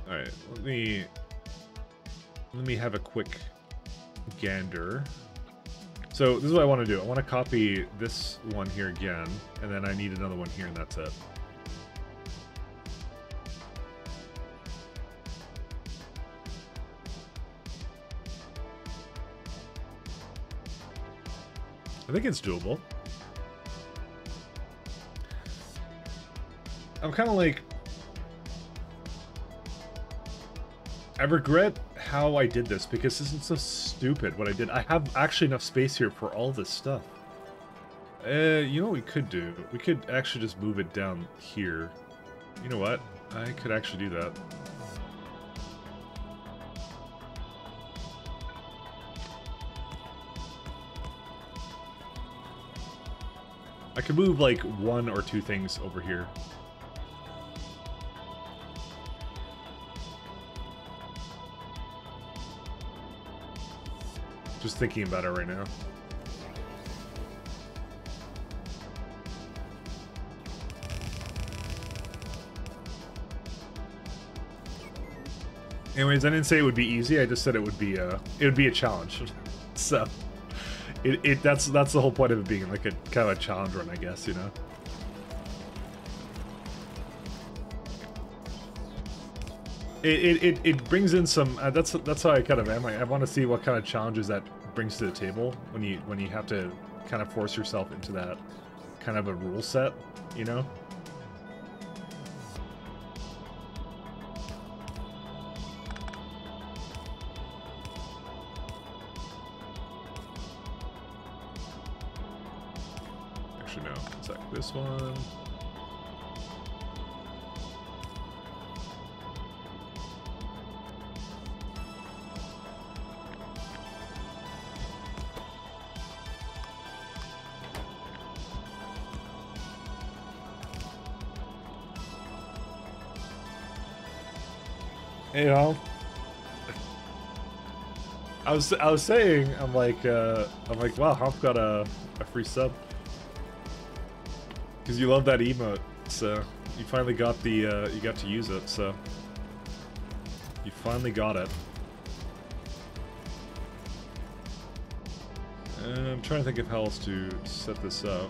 Alright, let me have a quick gander. So this is what I want to do. I want to copy this one here again, and then I need another one here, and that's it. I think it's doable. I'm kind of like, I regret how I did this because this is so stupid what I did. I have actually enough space here for all this stuff. You know what we could do? We could actually just move it down here. You know what? I could actually do that. I could move like 1 or 2 things over here. Just thinking about it right now. Anyways, I didn't say it would be easy. I just said it would be a challenge. So that's the whole point of it being like a kind of a challenge run, I guess, you know. It brings in some. That's how I kind of am. I want to see what kind of challenges that brings to the table when you have to kind of force yourself into that kind of a rule set, you know. Actually, no. It's like this one. You know, I was saying, I'm like, wow, Hump got a free sub because you love that emote, so you finally got the you got to use it, so you finally got it. And I'm trying to think of how else to set this up.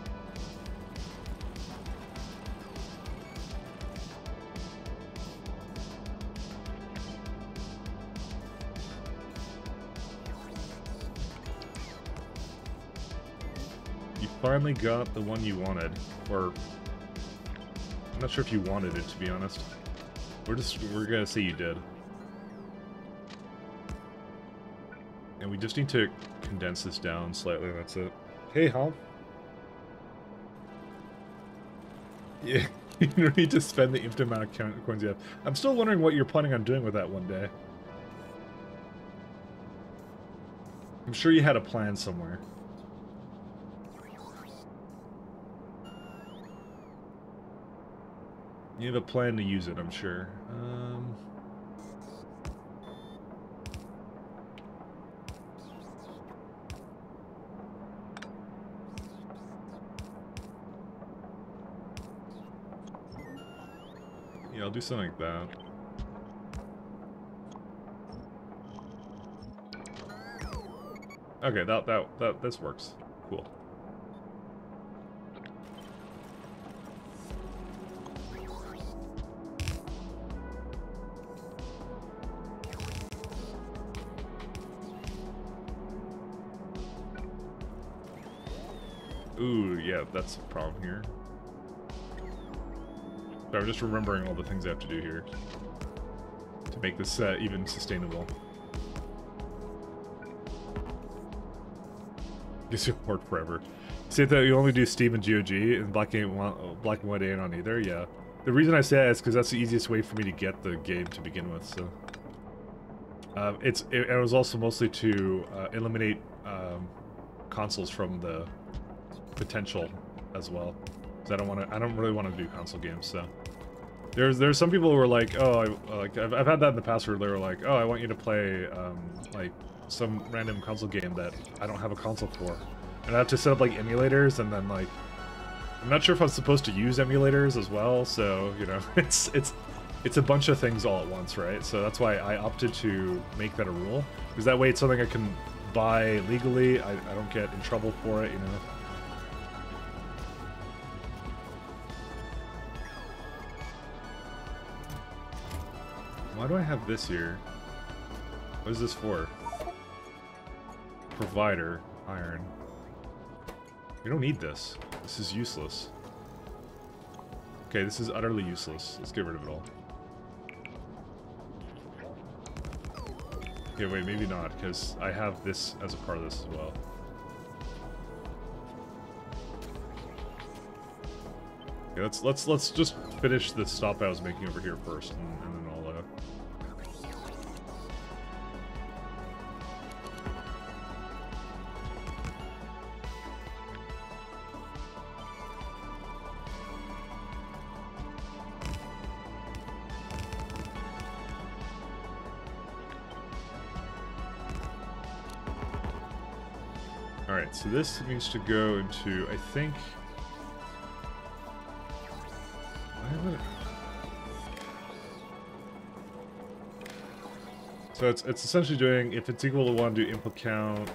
Finally got the one you wanted, or I'm not sure if you wanted it, to be honest. We're gonna say you did. And we just need to condense this down slightly, that's it. Hey, Hal. Yeah, you don't need to spend the infinite amount of coins you have. I'm still wondering what you're planning on doing with that one day. I'm sure you had a plan somewhere. You have a plan to use it, I'm sure. Yeah, I'll do something like that. Okay, this works. Cool. Ooh, yeah, that's a problem here. But I'm just remembering all the things I have to do here to make this even sustainable. Guess you'll work forever. Say that you only do Steam and GOG and Black and White ain't on either. Yeah, the reason I say that is because that's the easiest way for me to get the game to begin with. So it was also mostly to eliminate consoles from the potential as well, because I don't really want to do console games. So there's some people who are like, oh, I've had that in the past where they were like, oh, I want you to play like some random console game that I don't have a console for, and I have to set up like emulators, and then like I'm not sure if I'm supposed to use emulators as well. So you know, it's a bunch of things all at once, right? So that's why I opted to make that a rule, because that way it's something I can buy legally. I don't get in trouble for it, you know. Why do I have this here? What is this for? Provider, iron. We don't need this. This is useless. Okay, this is utterly useless. Let's get rid of it all. Okay, wait, maybe not, because I have this as a part of this as well. Okay, let's just finish the stop I was making over here first, and then I'll Alright, so this needs to go into, I think... So it's essentially doing, if it's equal to 1, do input count.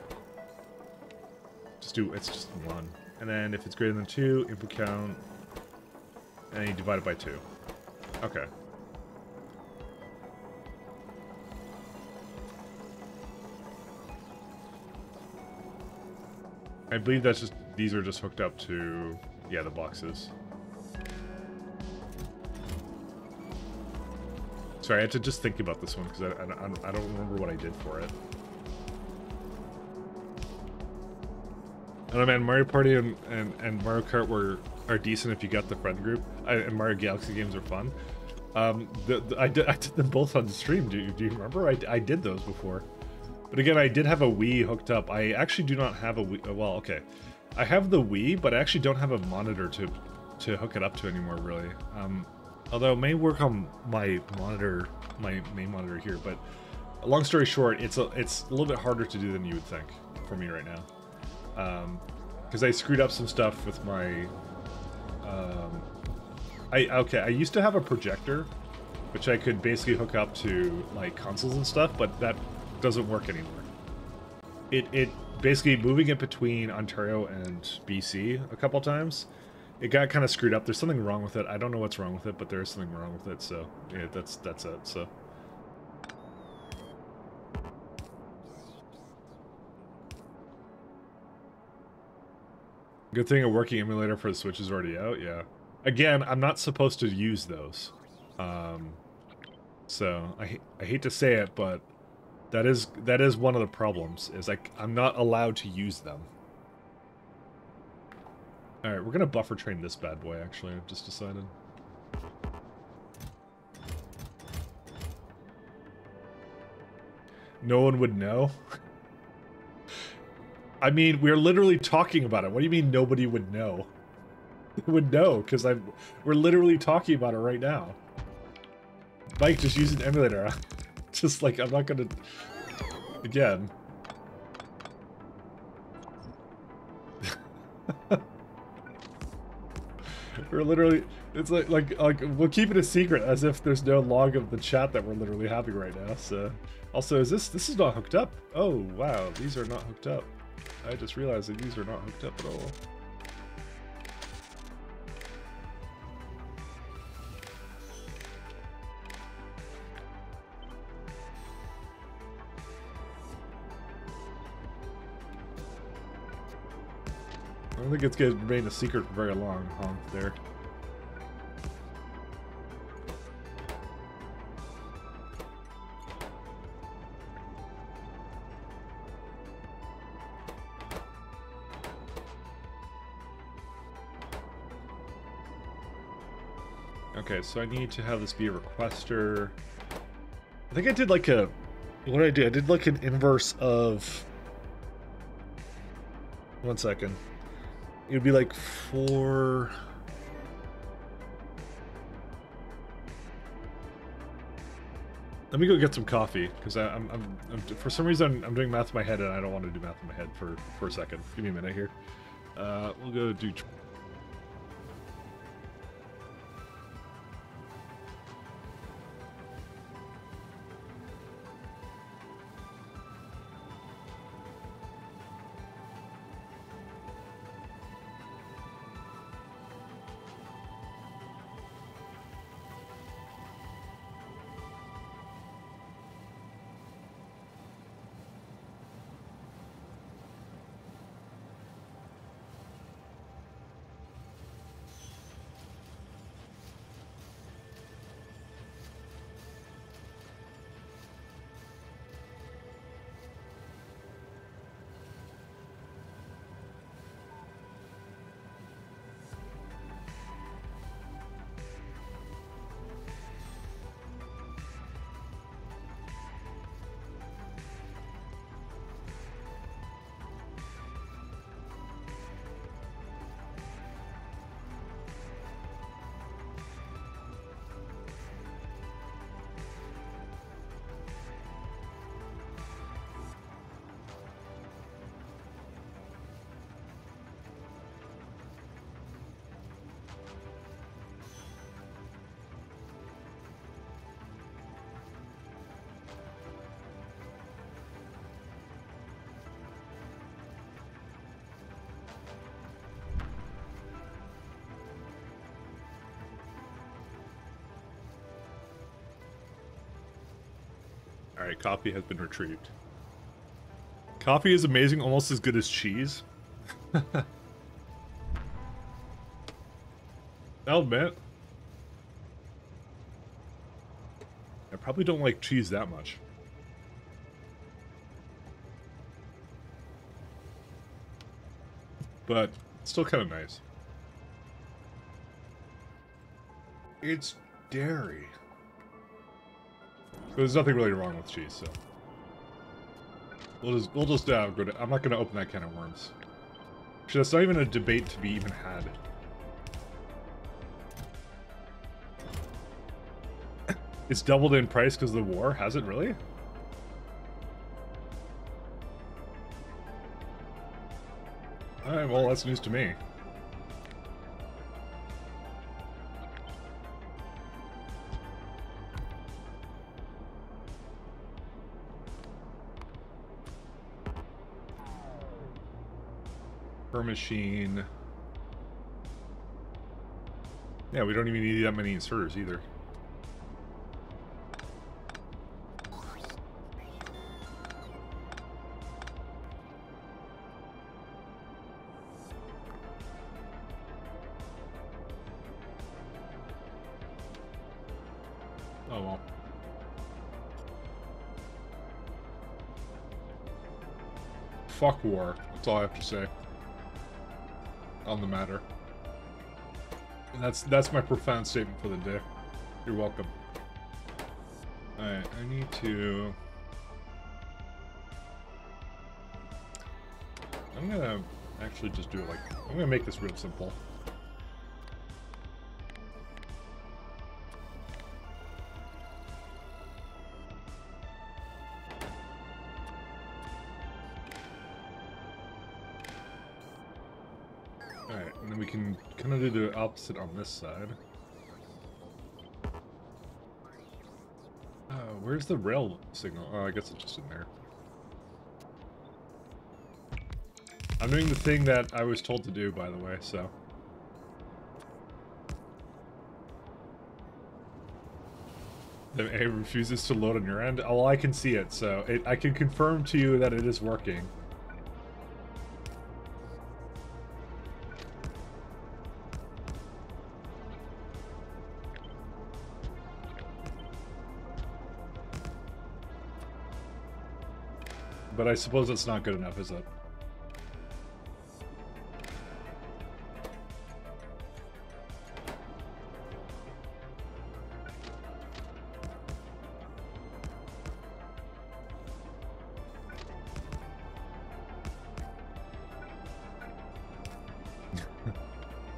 It's just 1. And then if it's greater than 2, input count. And you divide it by 2. Okay. I believe that's just, these are just hooked up to, yeah, the boxes. Sorry, I had to just think about this one because I don't remember what I did for it. I don't know, man. Mario Party and Mario Kart are decent if you got the friend group. And Mario Galaxy games are fun. I did them both on the stream. Do you remember? I did those before. But again, I did have a Wii hooked up. I actually do not have a Wii. Well, okay, I have the Wii, but I actually don't have a monitor to hook it up to anymore, really. Although it may work on my monitor, my main monitor here. But long story short, it's a little bit harder to do than you would think for me right now. Because I screwed up some stuff with my. I used to have a projector, which I could basically hook up to like consoles and stuff, but that doesn't work anymore. It basically moving it between Ontario and BC a couple times, it got kind of screwed up. There's something wrong with it. I don't know what's wrong with it, but there's something wrong with it. So yeah, that's it. So. Good thing a working emulator for the Switch is already out. Yeah. Again, I'm not supposed to use those. So I hate to say it, but that is one of the problems. Is like I'm not allowed to use them. All right, we're gonna buffer train this bad boy. Actually, I've just decided. No one would know. I mean, we're literally talking about it. What do you mean nobody would know? Would know, because we're literally talking about it right now. Mike, just use an emulator. Just like, I'm not gonna... Again. We're literally... It's like we'll keep it a secret as if there's no log of the chat that we're literally having right now, so... Also, this is not hooked up? Oh, wow, these are not hooked up. I just realized that these are not hooked up at all. I don't think it's going to remain a secret for very long, honk there. Okay, so I need to have this be a requester. I think I did like a... What did I do? I did like an inverse of... 1 second. It would be like 4... Let me go get some coffee, because I'm for some reason I'm doing math in my head and I don't want to do math in my head for a second. Give me a minute here. We'll go do... Alright, coffee has been retrieved. Coffee is amazing, almost as good as cheese. I'll admit, I probably don't like cheese that much. But it's still kind of nice. It's dairy. There's nothing really wrong with cheese, so we'll just go to. I'm not going to open that can of worms. Actually, that's not even a debate to be even had. It's doubled in price because of the war. Has it really? Alright, well, that's news to me. Per machine. Yeah, we don't even need that many inserters either. Oh well. Fuck war. That's all I have to say on the matter. And that's my profound statement for the day. You're welcome. Alright, I need to... I'm gonna actually just do it like... I'm gonna make this real simple. Alright, and then we can kind of do the opposite on this side. Where's the rail signal? Oh, I guess it's just in there. I'm doing the thing that I was told to do, by the way, so... It refuses to load on your end? Oh, well, I can see it, so I can confirm to you that it is working. But I suppose it's not good enough, is it?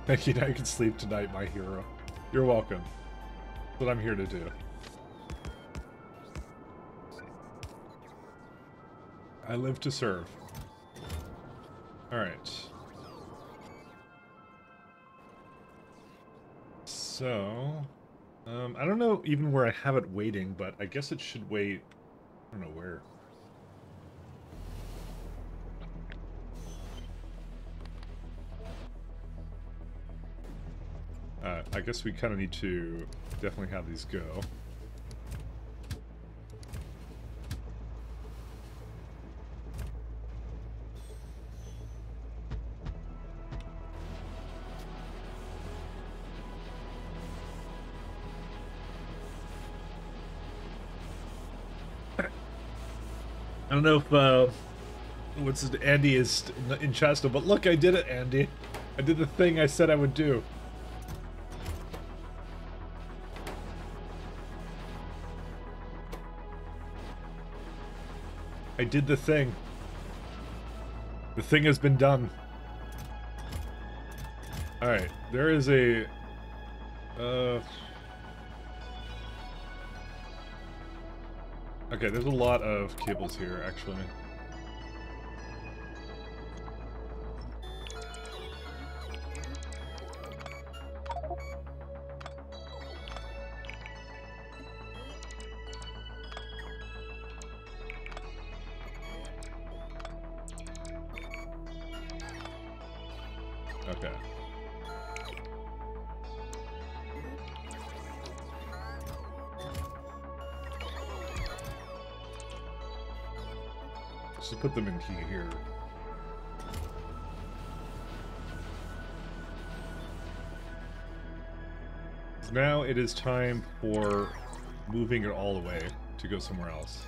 Thank you, now you can sleep tonight, my hero. You're welcome. That's what I'm here to do. I live to serve. Alright. So... I don't know even where I have it waiting, but I guess it should wait... I don't know where. I guess we kind of need to definitely have these go. I don't know if Andy is in chat still, but look, I did it, Andy. I did the thing I said I would do. I did the thing. The thing has been done. Alright, there is a... Okay, there's a lot of cables here, actually. Okay. Let's just put them in here. So now it is time for moving it all away to go somewhere else.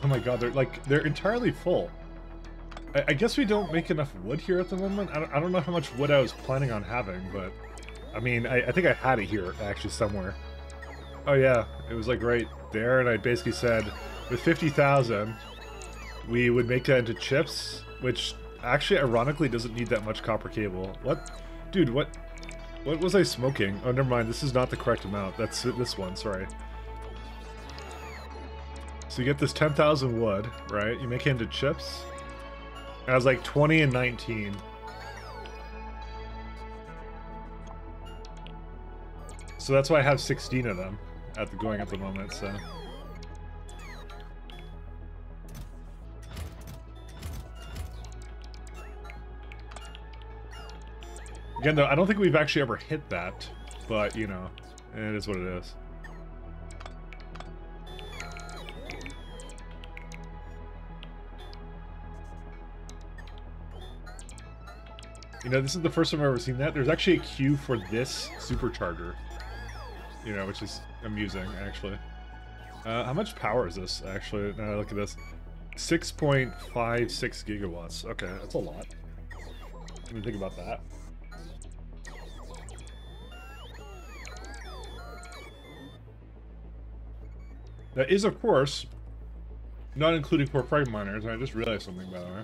Oh my god, they're entirely full. I guess we don't make enough wood here at the moment. I don't know how much wood I was planning on having, but I mean, I think I had it here actually somewhere. Oh yeah, it was like right there, and I basically said with 50,000 we would make that into chips, which actually ironically doesn't need that much copper cable. What? Dude, what was I smoking? Oh, never mind, this is not the correct amount. That's this one, sorry. So you get this 10,000 wood, right? You make it into chips. And I was like 20 and 19. So that's why I have 16 of them going at the moment, so. Again, though, I don't think we've actually ever hit that, but, you know, it is what it is. You know, this is the first time I've ever seen that. There's actually a queue for this supercharger. You know, which is amusing, actually. How much power is this, actually? Now I look at this. 6.56 gigawatts. Okay, that's a lot. Let me think about that. That is, of course, not including core prime miners, and I just realized something, by the way.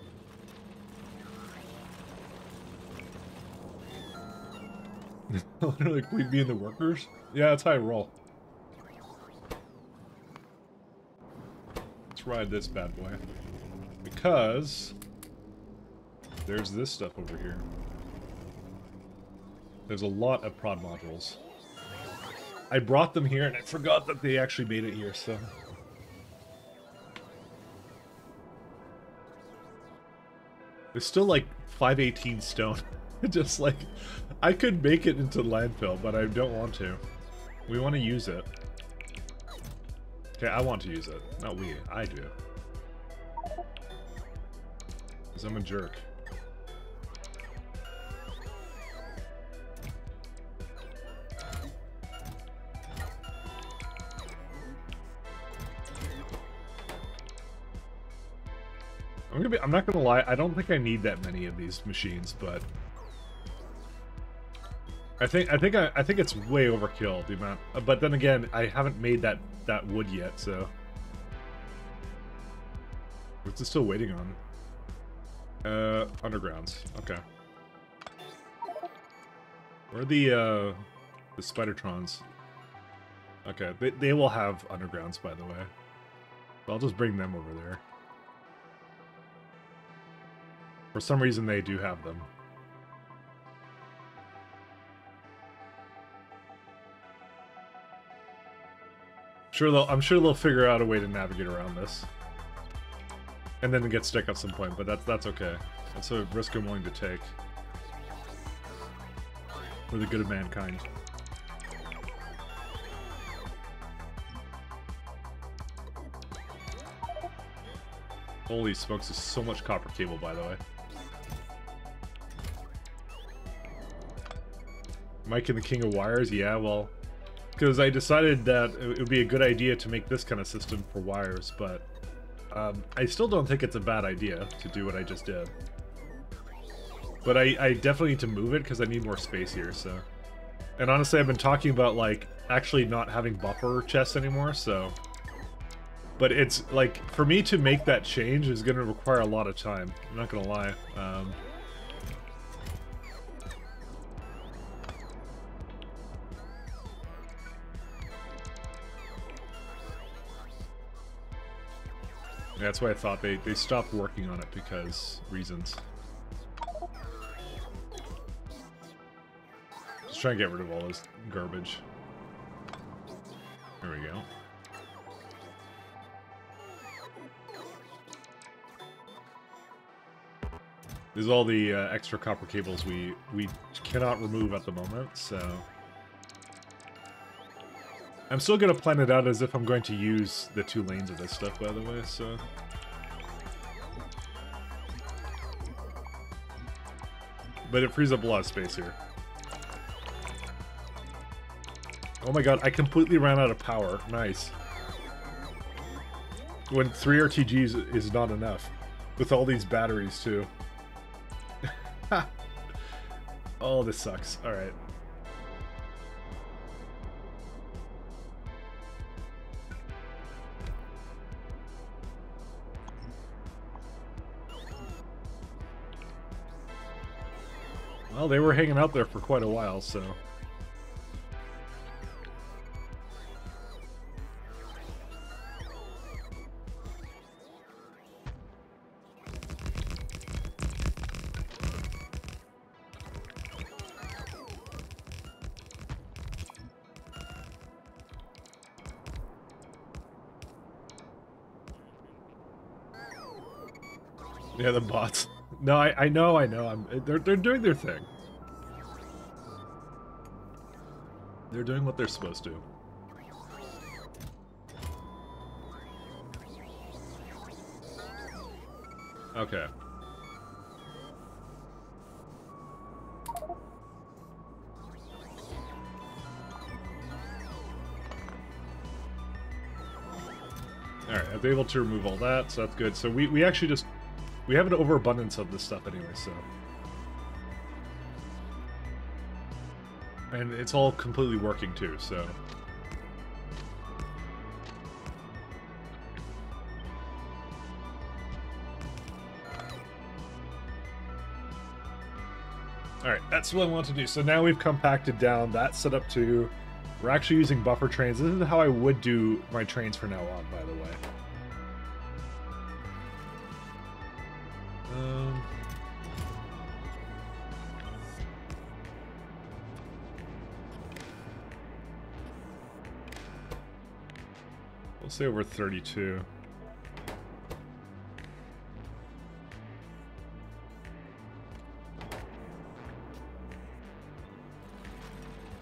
Literally, queen being the workers? Yeah, that's how I roll. Let's ride this bad boy. Because there's this stuff over here. There's a lot of prod modules. I brought them here and I forgot that they actually made it here, so. There's still like 518 stone. Just like, I could make it into landfill, but I don't want to. We want to use it. Okay, I want to use it. Not we, I do. Because I'm a jerk. I'm not gonna lie, I don't think I need that many of these machines, but I think it's way overkill, the amount. But then again, I haven't made that wood yet, so. What's it still waiting on? Undergrounds. Okay. Where are the Spidertrons? Okay, they will have undergrounds, by the way. So I'll just bring them over there. For some reason, they do have them. I'm sure they'll figure out a way to navigate around this, and then get stuck at some point. But that's okay. That's a risk I'm willing to take for the good of mankind. Holy smokes! There's so much copper cable, by the way. Mike and the King of Wires, yeah, well, because I decided that it would be a good idea to make this kind of system for wires, but I still don't think it's a bad idea to do what I just did. But I definitely need to move it because I need more space here, so. And honestly, I've been talking about, like, actually not having buffer chests anymore, so. But it's, like, for me to make that change is going to require a lot of time. I'm not going to lie. That's why I thought they stopped working on it because reasons. Just trying to get rid of all this garbage. There we go. These are all the extra copper cables we cannot remove at the moment, so... I'm still going to plan it out as if I'm going to use the 2 lanes of this stuff, by the way, so... But it frees up a lot of space here. Oh my god, I completely ran out of power. Nice. When 3 RTGs is not enough. With all these batteries, too. Oh, this sucks. Alright. Well, they were hanging out there for quite a while, so... Yeah, the bots. No, I know. They're doing their thing. They're doing what they're supposed to. Okay. Alright, I was able to remove all that, so that's good. So we actually just... We have an overabundance of this stuff anyway, so... And it's all completely working too, so... Alright, that's what I want to do. So now we've compacted down that setup too. We're actually using buffer trains. This is how I would do my trains from now on, by the way. We'll say over 32.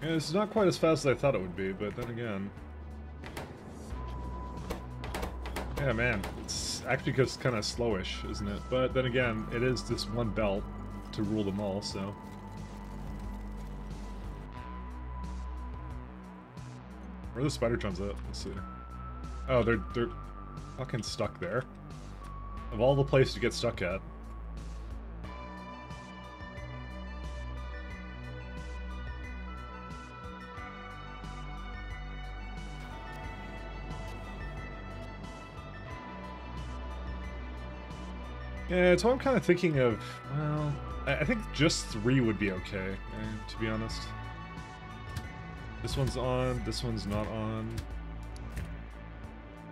Yeah, it's not quite as fast as I thought it would be, but then again... Yeah, man, it's actually just kind of slowish, isn't it? But then again, it is this one belt to rule them all, so... Where are the Spider-Trons at? Let's see. Oh, they're fucking stuck there. Of all the places to get stuck at. Yeah, so I'm kind of thinking of, well, I think just 3 would be okay, to be honest. This one's on, this one's not on.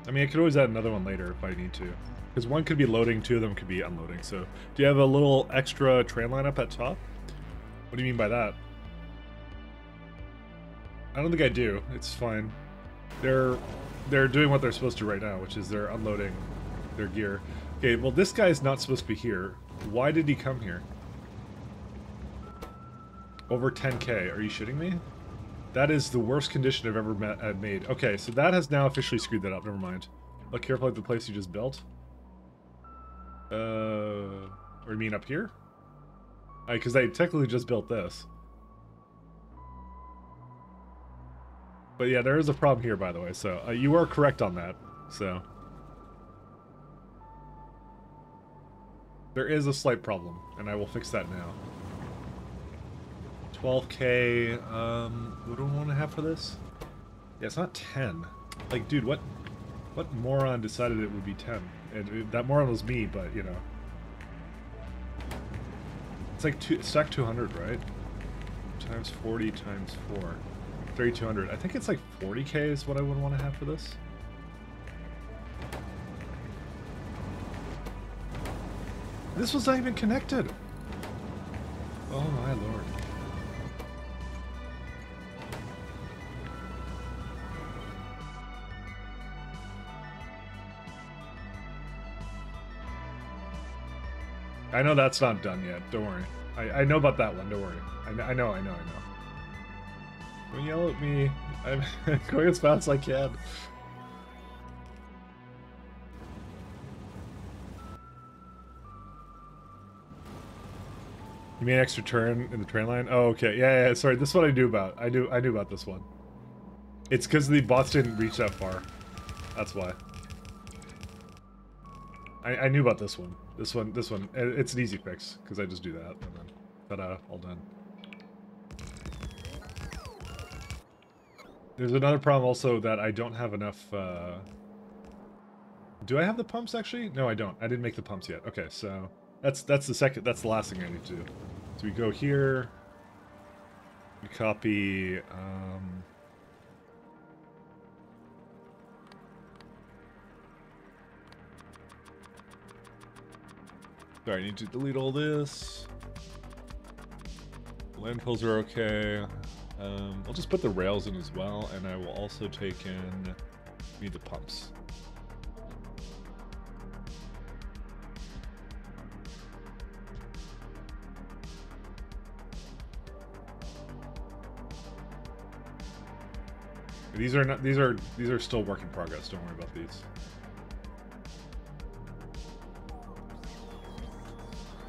I mean, I could always add another one later if I need to. Because one could be loading, 2 of them could be unloading, so... Do you have a little extra train line up at top? What do you mean by that? I don't think I do. It's fine. They're doing what they're supposed to right now, which is they're unloading their gear. Okay, well this guy's not supposed to be here. Why did he come here? Over 10k, are you shitting me? That is the worst condition I've ever made. Okay, so that has now officially screwed that up, never mind. Look carefully at the place you just built. Or you mean up here? Because I technically just built this. But yeah, there is a problem here, by the way, so you are correct on that, so... There is a slight problem, and I will fix that now. 12k, what do I want to have for this? Yeah, it's not 10. Like, dude, what moron decided it would be 10? And that moron was me, but, you know. It's like stack 200, right? Times 40 times 4. 3,200. I think it's like 40k is what I would want to have for this. This was not even connected. Oh my lord. I know that's not done yet. Don't worry. I know about that one. Don't worry. I know. Don't yell at me. I'm going as fast as I can. You made an extra turn in the train line? Oh, okay. Yeah. Sorry, this is what I knew about. I knew about this one. It's because the bots didn't reach that far. That's why. I knew about this one. This one. It's an easy fix because I just do that and then ta-da, all done. There's another problem also that I don't have enough. Do I have the pumps actually? No, I don't. I didn't make the pumps yet. Okay, so that's the last thing I need to do. So we go here. We copy. Sorry, I need to delete all this. Landfills are okay. I'll just put the rails in as well, and I will also take in the pumps. These are still work in progress. Don't worry about these.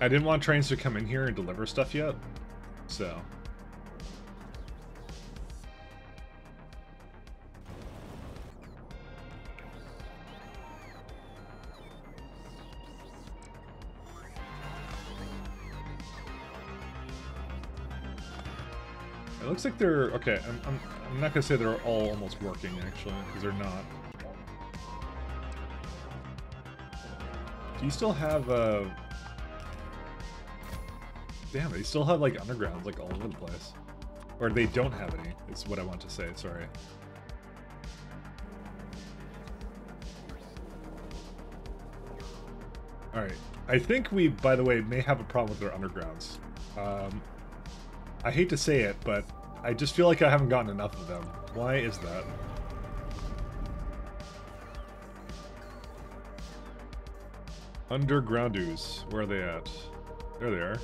I didn't want trains to come in here and deliver stuff yet, so. It looks like they're okay. I'm not gonna say they're all almost working actually, because they're not. Do you still have Damn, they still have like undergrounds like all over the place. Or they don't have any, is what I want to say, sorry. Alright, I think we, by the way, may have a problem with their undergrounds. I hate to say it, but I just feel like I haven't gotten enough of them. Why is that? Undergrounders, where are they at? There they are.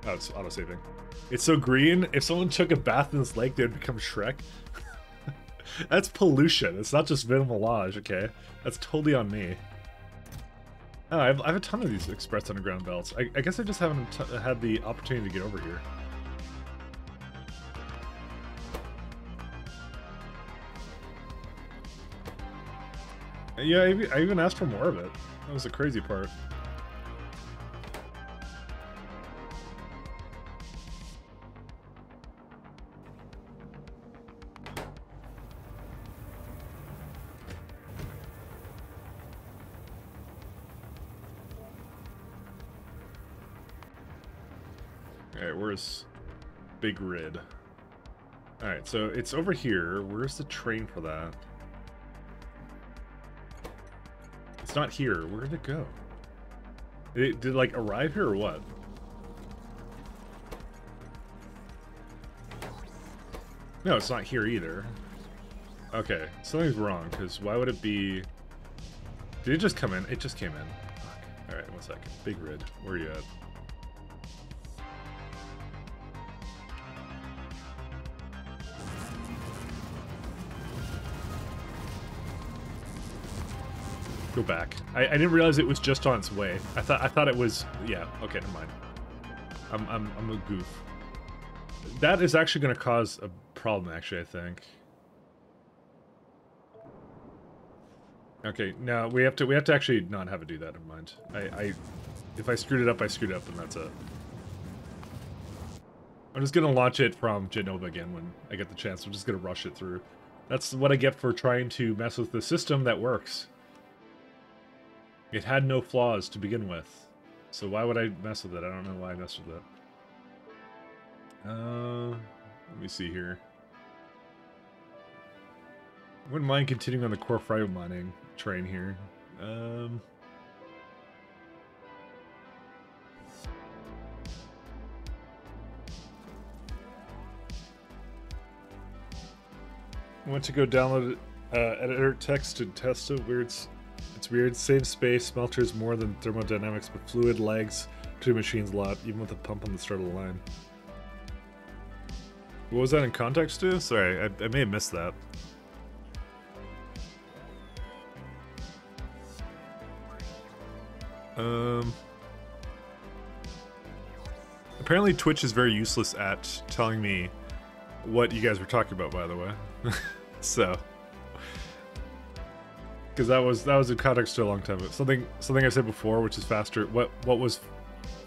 Oh, it's auto-saving. It's so green. If someone took a bath in this lake, they'd become Shrek. That's pollution. It's not just Vinmelage, okay? That's totally on me. Oh, I have a ton of these Express Underground belts. I guess I just haven't had the opportunity to get over here. Yeah, I even asked for more of it. That was the crazy part. Alright, where's Big Rid? Alright, so it's over here. Where's the train for that? It's not here. Where did it go? Did it like arrive here or what? No, it's not here either. Okay, something's wrong, because why would it be... Did it just come in? It just came in. Fuck. Alright, 1 second. Big Rid, where are you at? Go back. I didn't realize it was just on its way. I thought it was... Yeah, okay, never mind. I'm a goof. That is actually going to cause a problem, actually, I think. Okay, now we have to actually not have it do that, never mind. If I screwed it up, I screwed it up, and that's it. I'm just gonna launch it from Jenova again when I get the chance. I'm just gonna rush it through. That's what I get for trying to mess with the system that works. It had no flaws to begin with. So why would I mess with it? I don't know why I messed with it. Let me see here. I wouldn't mind continuing on the core Frio mining train here. I went to go download editor text to test it. It's It's weird. Same space, smelters more than thermodynamics, but fluid lags between machines a lot, even with a pump on the start of the line. What was that in context to? Sorry, I may have missed that. Apparently Twitch is very useless at telling me what you guys were talking about, by the way. So, because that was in context to a long time ago. Something I said before, which is faster. What was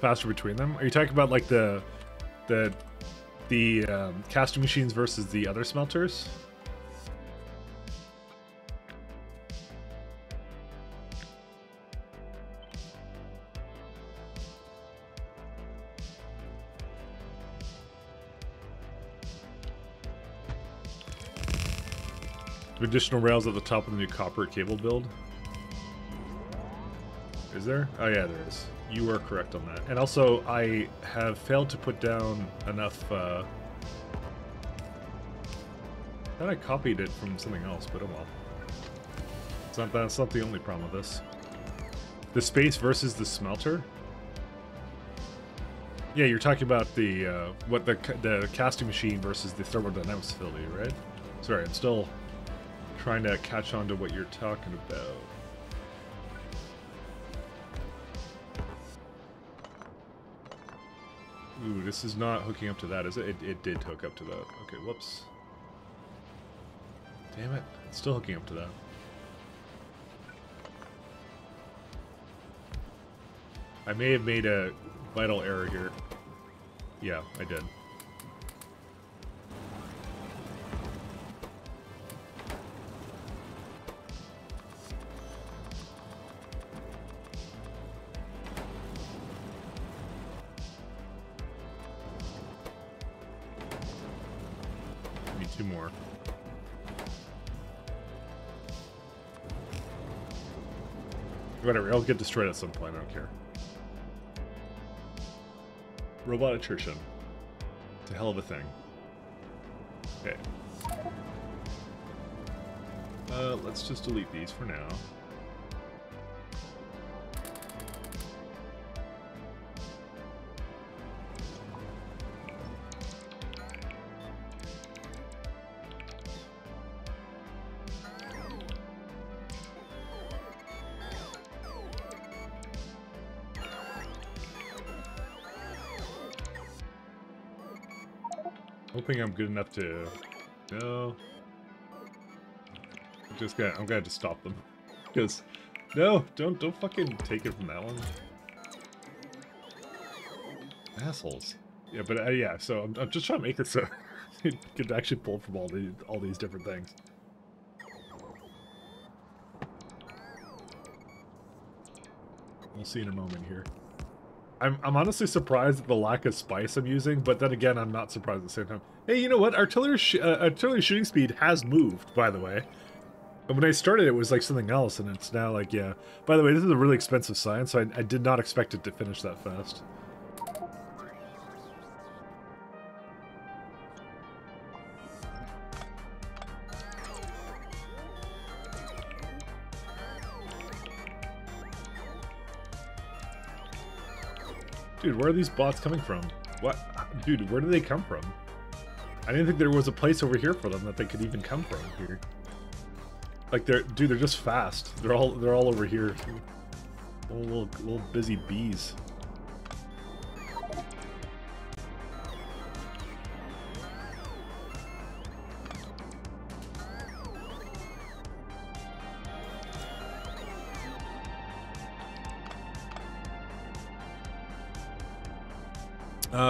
faster between them? Are you talking about like the casting machines versus the other smelters? Additional rails at the top of the new copper cable build. Is there? Oh yeah, there is. You are correct on that. And also, I have failed to put down enough. Thought I copied it from something else, but oh well. That's not the only problem with this. The space versus the smelter. Yeah, you're talking about the the casting machine versus the thermodynamics facility, right? Sorry, I'm still trying to catch on to what you're talking about. Ooh, this is not hooking up to that, is it? It did hook up to that. Okay, whoops. Damn it. It's still hooking up to that. I may have made a vital error here. Yeah, I did. Two more. Whatever, I'll get destroyed at some point, I don't care. Robot attrition. It's a hell of a thing. Okay. Let's just delete these for now. Hoping I'm good enough to... No. I'm gonna have to stop them. Because... No! Don't fucking take it from that one. Assholes. Yeah, but yeah, so I'm just trying to make it so it could actually pull from all these different things. We'll see in a moment here. I'm honestly surprised at the lack of spice I'm using, but then again, I'm not surprised at the same time. Hey, you know what? Artillery shooting speed has moved, by the way. And when I started, it was like something else, and it's now like, yeah. By the way, this is a really expensive science, so I did not expect it to finish that fast. Dude, where are these bots coming from? What? Dude, where do they come from? I didn't think there was a place over here for them that they could even come from here. Like they're just fast. They're all over here. Little busy bees.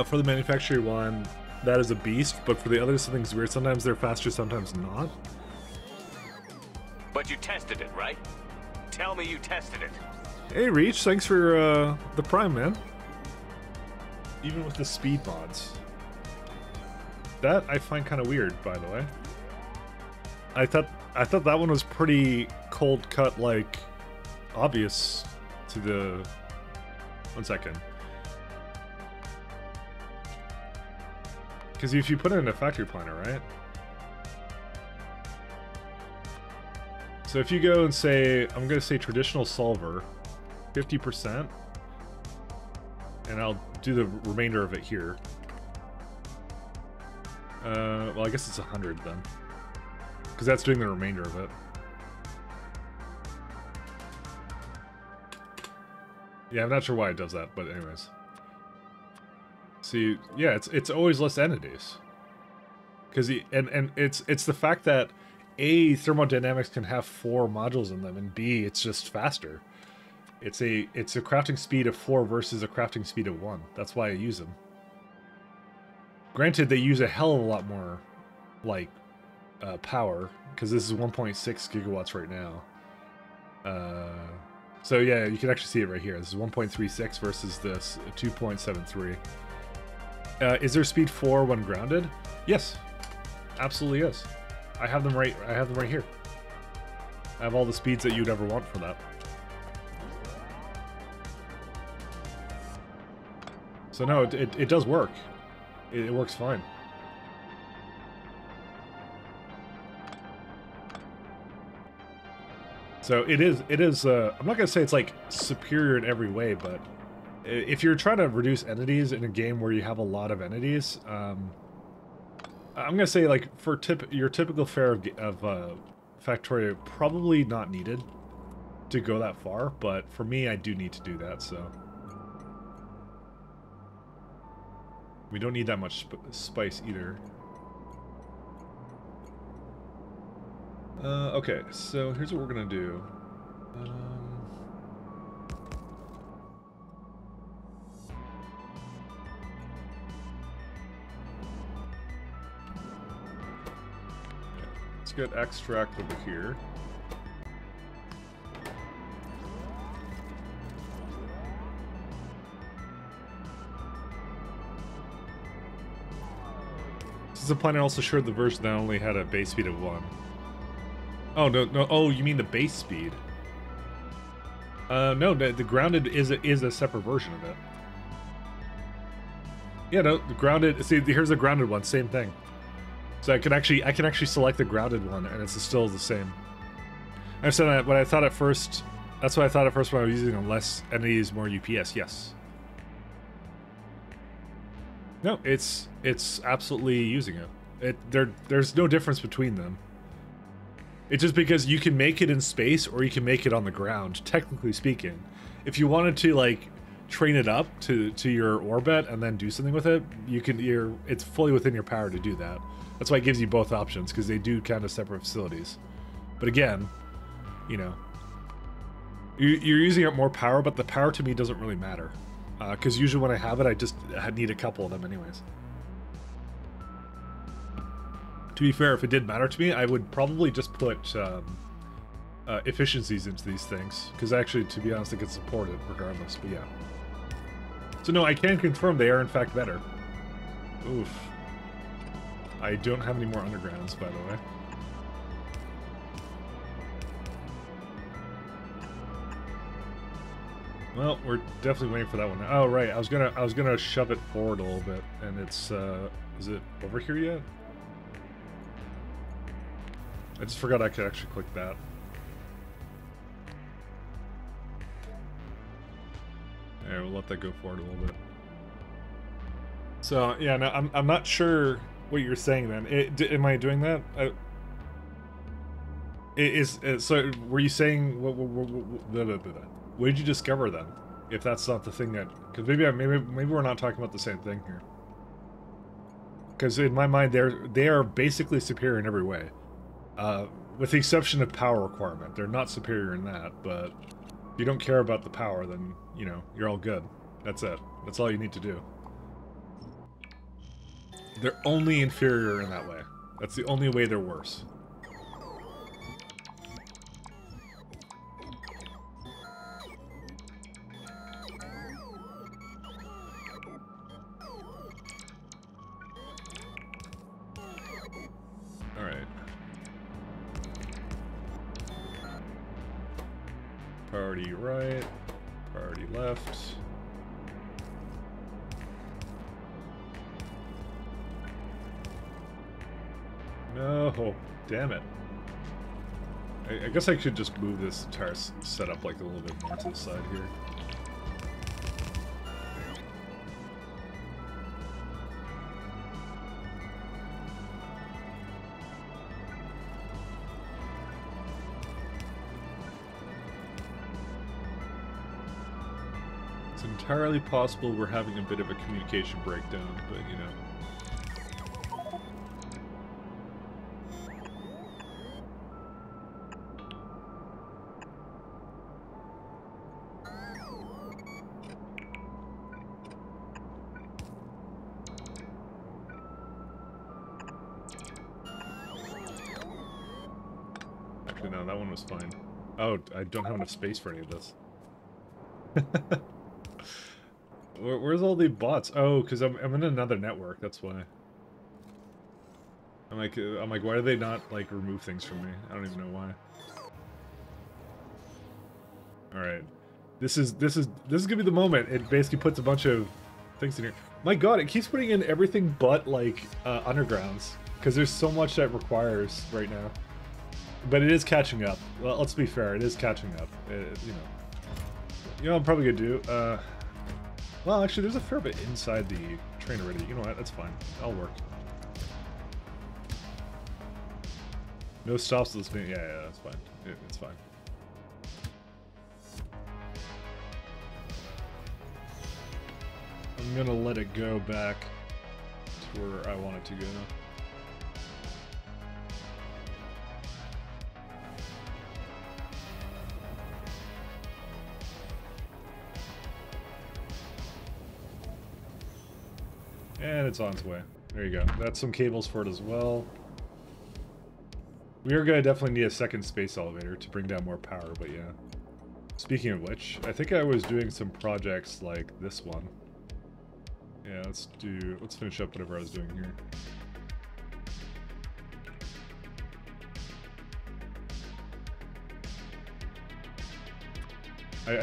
For the manufacturer one, that is a beast, but for the others, something's weird. Sometimes they're faster, sometimes not. But you tested it, right? Tell me you tested it. Hey, Reach, thanks for the Prime, man. Even with the speed mods. That I find kind of weird, by the way. I thought that one was pretty cold cut, like obvious to the... 1 second. Because if you put it in a factory planner, right? So if you go and say, I'm going to say traditional solver, 50%, and I'll do the remainder of it here. Well, I guess it's 100 then, because that's doing the remainder of it. Yeah, I'm not sure why it does that, but anyways. See, yeah, it's always less entities. Because it's the fact that A, thermodynamics can have 4 modules in them, and B, it's just faster. It's a crafting speed of 4 versus a crafting speed of 1. That's why I use them. Granted, they use a hell of a lot more, like, power, because this is 1.6 gigawatts right now. So yeah, you can actually see it right here. This is 1.36 versus this 2.73. Is there speed 4 when grounded? Yes, absolutely is. I have them right here. I have all the speeds that you'd ever want for that. So no, it does work. It works fine. So it is, I'm not going to say it's like superior in every way, but if you're trying to reduce entities in a game where you have a lot of entities, I'm going to say like for your typical fare of Factorio, probably not needed to go that far, but for me, I do need to do that, so. We don't need that much spice either. Okay, so here's what we're gonna do. Let's get extract over here. Since the planet also showed the version that only had a base speed of 1. Oh, no, oh, you mean the base speed? No, the grounded is a separate version of it. Yeah, no, the grounded, see, here's the grounded one, same thing. So I can actually select the grounded one, and it's still the same. I said that what I thought at first, that's what I thought at first when I was using less entities, more UPS, yes. No, it's absolutely using it. There's no difference between them. It's just because you can make it in space or you can make it on the ground, technically speaking. If you wanted to like train it up to your orbit and then do something with it, it's fully within your power to do that. That's why it gives you both options, because they do kind of separate facilities. But again, you know, you're using up more power, but the power to me doesn't really matter. Because usually when I have it, I need a couple of them anyways. To be fair, if it did matter to me, I would probably just put efficiencies into these things. Because actually, to be honest, it gets supported regardless, but yeah. So no, I can confirm they are in fact better. Oof. I don't have any more undergrounds, by the way. Well, we're definitely waiting for that one. Oh right, I was gonna shove it forward a little bit, and it's is it over here yet? I just forgot I could actually click that. Yeah, we'll let that go forward a little bit. So yeah, no, I'm not sure what you're saying then. Am I doing that? So were you saying what did you discover then? If that's not the thing that, because maybe we're not talking about the same thing here. Because in my mind, they are basically superior in every way, with the exception of power requirement. They're not superior in that, but if you don't care about the power, then you know you're all good. That's it. That's all you need to do. They're only inferior in that way. That's the only way they're worse. Priority right, priority left. No, damn it. I guess I could just move this entire setup like a little bit more to the side here. It's entirely possible we're having a bit of a communication breakdown, but you know. Actually, no, that one was fine. Oh, I don't have enough space for any of this. Where's all the bots? Oh, because I'm in another network. That's why. I'm like, why do they not like remove things from me? I don't even know why. All right, this is gonna be the moment. It basically puts a bunch of things in here. My God, it keeps putting in everything but like undergrounds because there's so much that requires right now. But it is catching up. Well, let's be fair. It is catching up. You know, I'm probably gonna do. Well, actually, there's a fair bit inside the train already. You know what? That's fine. That'll work. No stops this being. Yeah, that's fine. It's fine. I'm gonna let it go back to where I want it to go. And it's on its way. There you go. That's some cables for it as well. We are going to definitely need a second space elevator to bring down more power, but yeah. Speaking of which, I think I was doing some projects like this one. Yeah, let's finish up whatever I was doing here.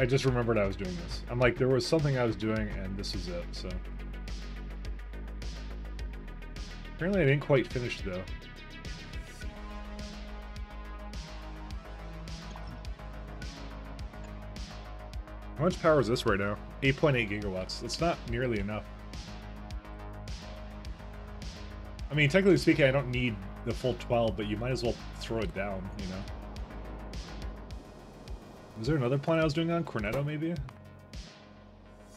I just remembered I was doing this. I'm like, there was something I was doing and this is it, so. Apparently I didn't quite finish though. How much power is this right now? 8.8 gigawatts. That's not nearly enough. I mean, technically speaking, I don't need the full 12, but you might as well throw it down, you know? Was there another planet I was doing on? Cornetto, maybe?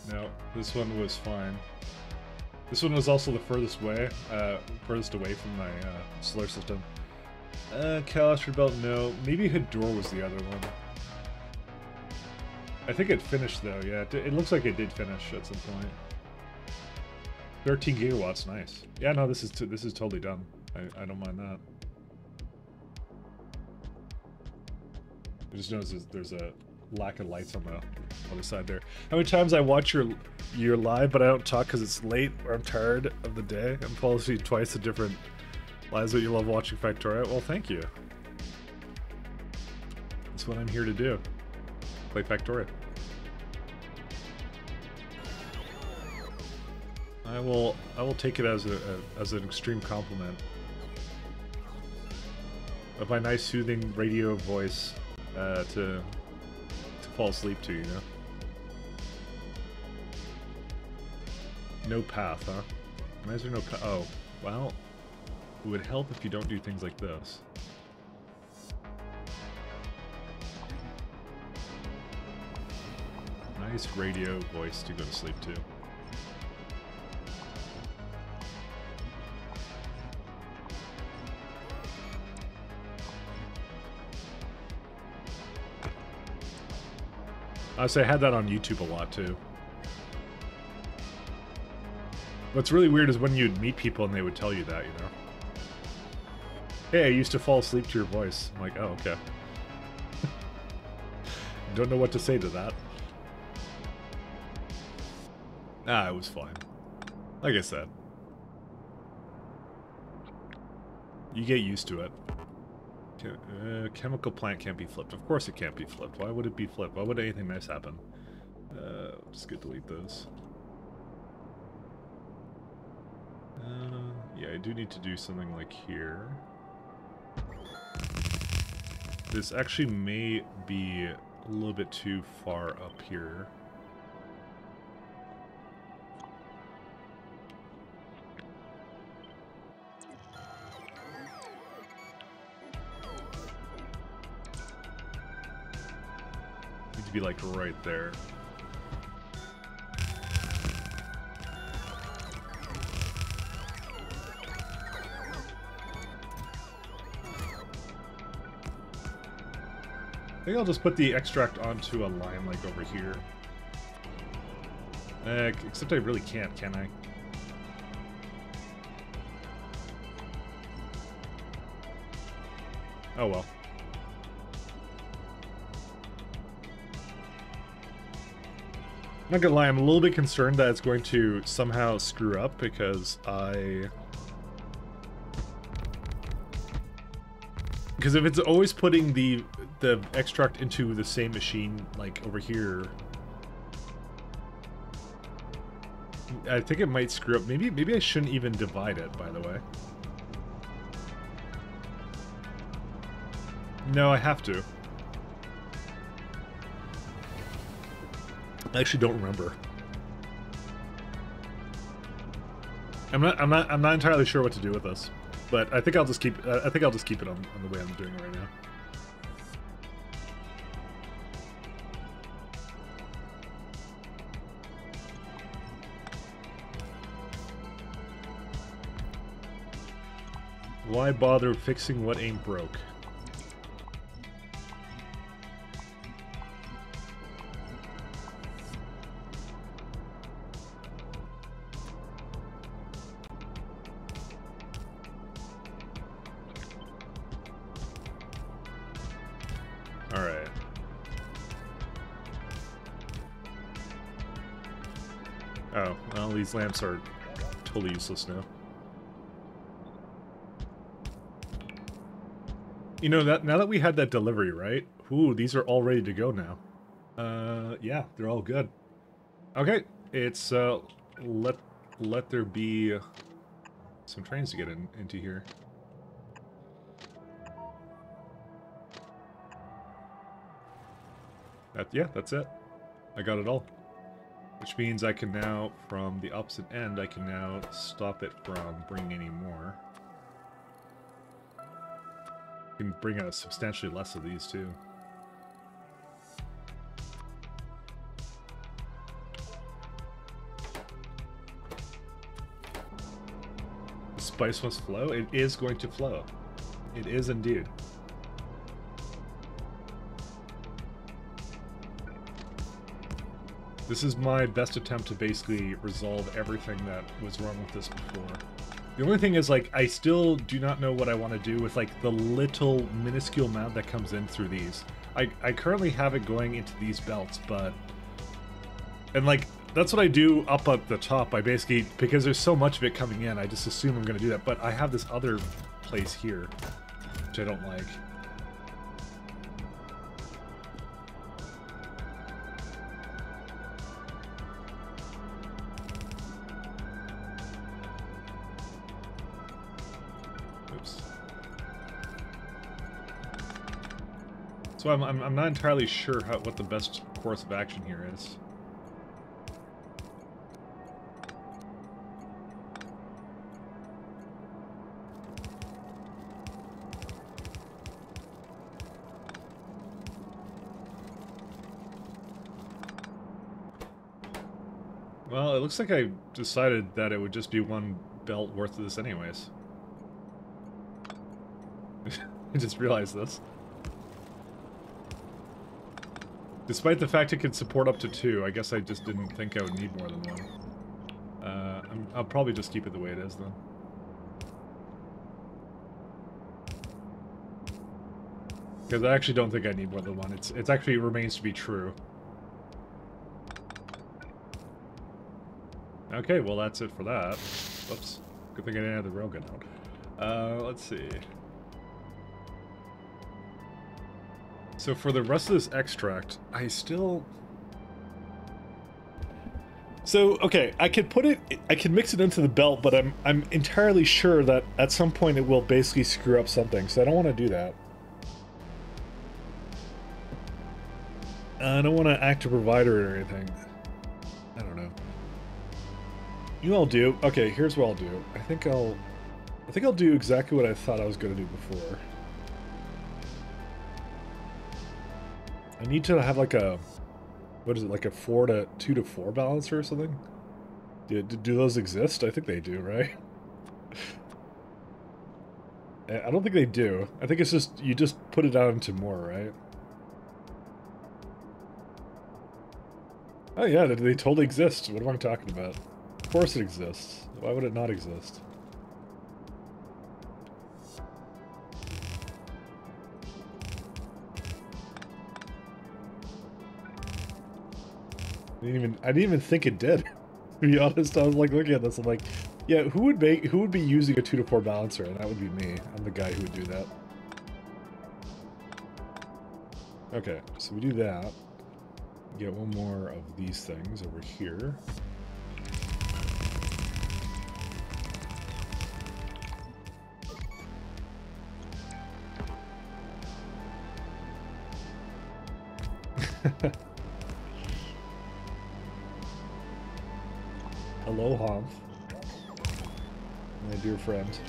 No, this one was fine. This one was also the furthest away from my solar system. Calastrid Belt, no. Maybe Hador was the other one. I think it finished though, yeah. It looks like it did finish at some point. 13 gigawatts, nice. Yeah, no, this is totally done. I don't mind that. I just noticed there's a lack of lights on the other side there. How many times I watch your live, but I don't talk because it's late or I'm tired of the day. I'm falling asleep twice at different lives that you love watching Factorio. Well, thank you. That's what I'm here to do. Play Factorio. I will take it as an extreme compliment of my nice soothing radio voice to fall asleep to, you know. No path, huh? Why is there no path? Oh, well, it would help if you don't do things like this. Nice radio voice to go to sleep to. I say I had that on YouTube a lot too. What's really weird is when you'd meet people and they would tell you that, you know. Hey, I used to fall asleep to your voice. I'm like, oh, okay. Don't know what to say to that. Ah, it was fine. Like I said. You get used to it. Chemical plant can't be flipped. Of course it can't be flipped. Why would it be flipped? Why would anything nice happen? Just gonna delete those. Yeah, I do need to do something like here. This actually may be a little bit too far up here. Need to be like right there. I think I'll just put the extract onto a line like over here. Except I really can't, can I? Oh well. I'm not gonna lie, I'm a little bit concerned that it's going to somehow screw up because because if it's always putting the extract into the same machine, like over here, I think it might screw up. Maybe I shouldn't even divide it, by the way. No, I have to. I actually don't remember. I'm not entirely sure what to do with this, but I think I'll just keep. I think I'll just keep it on the way I'm doing it right now. Why bother fixing what ain't broke? Alright. Oh, well, these lamps are totally useless now. You know, now that we had that delivery, right? Ooh, these are all ready to go now. Yeah, they're all good. Okay, it's, let there be some trains to get into here. Yeah, that's it. I got it all. Which means I can now, from the opposite end, I can now stop it from bringing any more. Can bring out substantially less of these too. The spice must flow. It is going to flow. It is indeed. This is my best attempt to basically resolve everything that was wrong with this before. The only thing is, like, I still do not know what I want to do with, like, the little minuscule amount that comes in through these. I currently have it going into these belts, but... And, like, that's what I do up at the top. I basically, because there's so much of it coming in, I just assume I'm going to do that. But I have this other place here, which I don't like. So I'm not entirely sure what the best course of action here is. Well, it looks like I decided that it would just be one belt worth of this anyways. I just realized this. Despite the fact it could support up to 2, I guess I just didn't think I would need more than 1. I'll probably just keep it the way it is, then. Because I actually don't think I need more than 1. It's actually remains to be true. Okay, well that's it for that. Whoops. Good thing I didn't have the railgun out. Let's see. So for the rest of this extract, I still... So, okay, I could mix it into the belt, but I'm entirely sure that at some point it will basically screw up something, so I don't want to do that. I don't want to act a provider or anything. I don't know. You know what I'll do? Okay, here's what I'll do. I think I'll do exactly what I thought I was going to do before. I need to have like a, what is it, like a 2 to 4 balancer or something? Do those exist? I think they do, right? I don't think they do. I think it's just, you just put it down into more, right? Oh yeah, they totally exist. What am I talking about? Of course it exists. Why would it not exist? I didn't even think it did. To be honest, I was like looking at this, I'm like, yeah, who would be using a 2 to 4 balancer? And that would be me. I'm the guy who would do that. Okay, so we do that. Get one more of these things over here. Hello, Humph. My dear friend.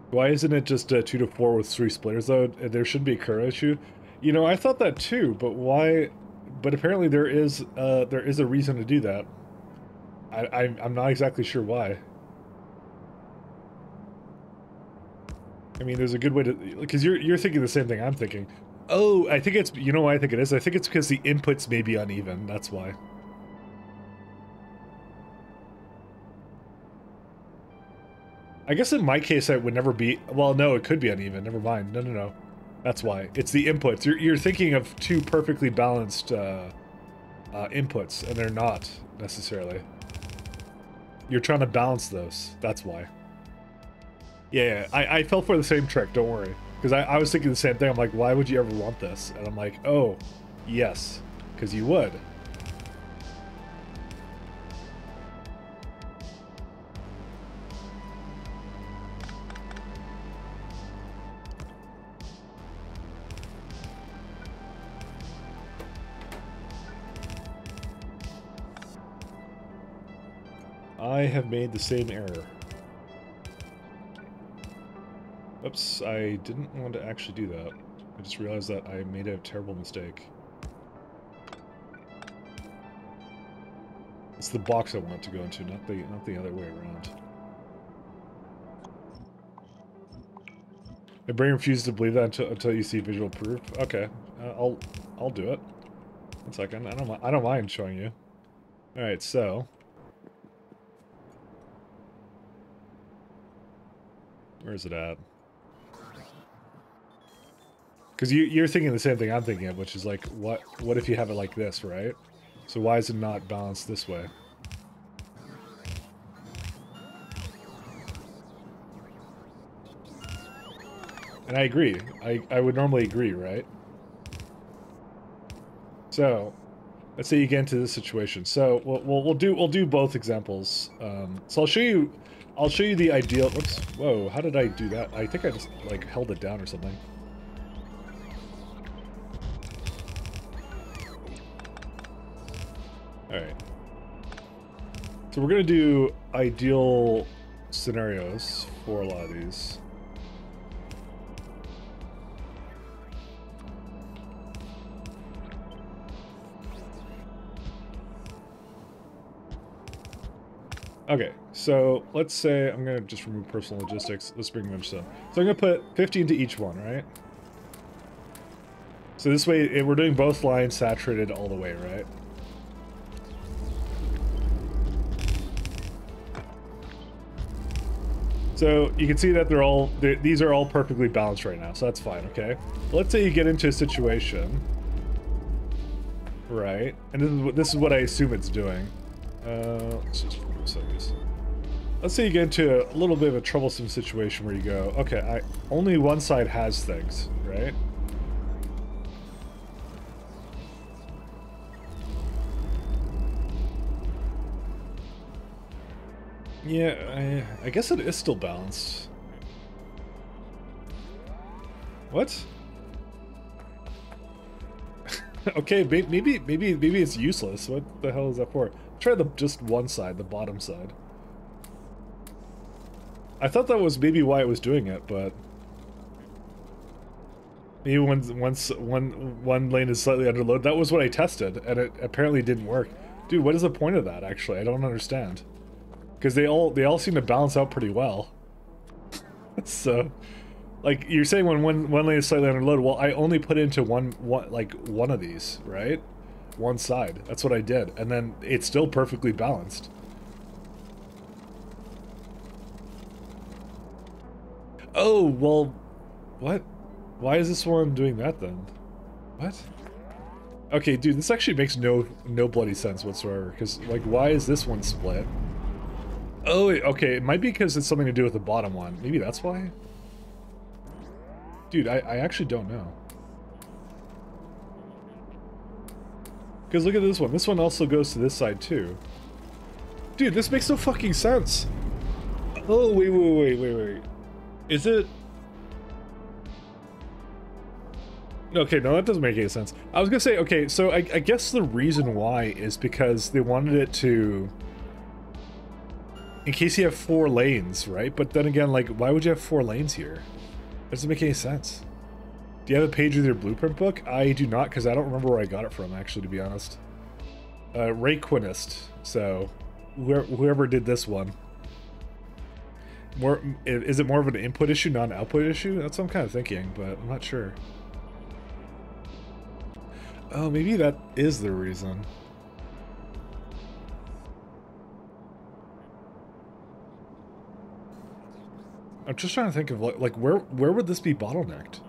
Why isn't it just 2 to 4 with 3 splitters though? There shouldn't be a curve issue. You know, I thought that too, but why? But apparently there is a reason to do that. I'm not exactly sure why. I mean, there's a good way to, because you're thinking the same thing I'm thinking. Oh, I think it's, you know why I think it is? I think it's because the inputs may be uneven, that's why. I guess in my case I would never be, well no, it could be uneven, never mind, no. That's why. It's the inputs. You're thinking of two perfectly balanced inputs, and they're not, necessarily. You're trying to balance those, that's why. Yeah, I fell for the same trick, don't worry. Because I was thinking the same thing, I'm like, why would you ever want this? And I'm like, oh, yes, because you would. I have made the same error. Oops, I didn't want to actually do that. I just realized that I made a terrible mistake. It's the box I want to go into, not the other way around. My brain refuses to believe that until you see visual proof. Okay, I'll do it. 1 second. I don't mind showing you. All right, so where is it at? Because you're thinking the same thing I'm thinking of, which is like, what if you have it like this, right? So why is it not balanced this way? And I agree. I would normally agree, right? So, let's say you get into this situation. So we'll do both examples. So I'll show you the ideal. Whoops! Whoa! How did I do that? I think I just like held it down or something. Alright. So we're going to do ideal scenarios for a lot of these. Okay, so let's say I'm going to just remove personal logistics. Let's bring them stuff. So I'm going to put 15 to each one, right? So this way, we're doing both lines saturated all the way, right? So you can see that these are all perfectly balanced right now, so that's fine, okay? Let's say you get into a situation, right? And this is what I assume it's doing. Let's just remove some of these. Let's say you get into a little bit of a troublesome situation where you go, okay, only one side has things, right? Yeah, I guess it is still balanced. What? Okay, maybe it's useless. What the hell is that for? Try the just one side, the bottom side. I thought that was maybe why it was doing it, but maybe one lane is slightly under load. That was what I tested, and it apparently didn't work. Dude, what is the point of that? Actually, I don't understand. Because they all seem to balance out pretty well. So, like you're saying, when one lane is slightly under load. Well, I only put into one of these, right? One side. That's what I did, and then it's still perfectly balanced. Oh, well, what? Why is this one doing that then? What? Okay, dude, this actually makes no bloody sense whatsoever, because, like, why is this one split? Oh, okay, it might be because it's something to do with the bottom one. Maybe that's why? Dude, I actually don't know. Because look at this one. This one also goes to this side, too. Dude, this makes no fucking sense. Oh, wait. Is it... Okay, no, that doesn't make any sense. I was gonna say, okay, so I guess the reason why is because they wanted it to... In case you have 4 lanes, right? But then again, like, why would you have 4 lanes here? That doesn't make any sense. Do you have a page with your blueprint book? I do not, because I don't remember where I got it from, actually, to be honest. Rayquinist, so whoever did this one. Is it more of an input issue, not an output issue? That's what I'm kind of thinking, but I'm not sure. Oh, maybe that is the reason. I'm just trying to think of like where would this be bottlenecked?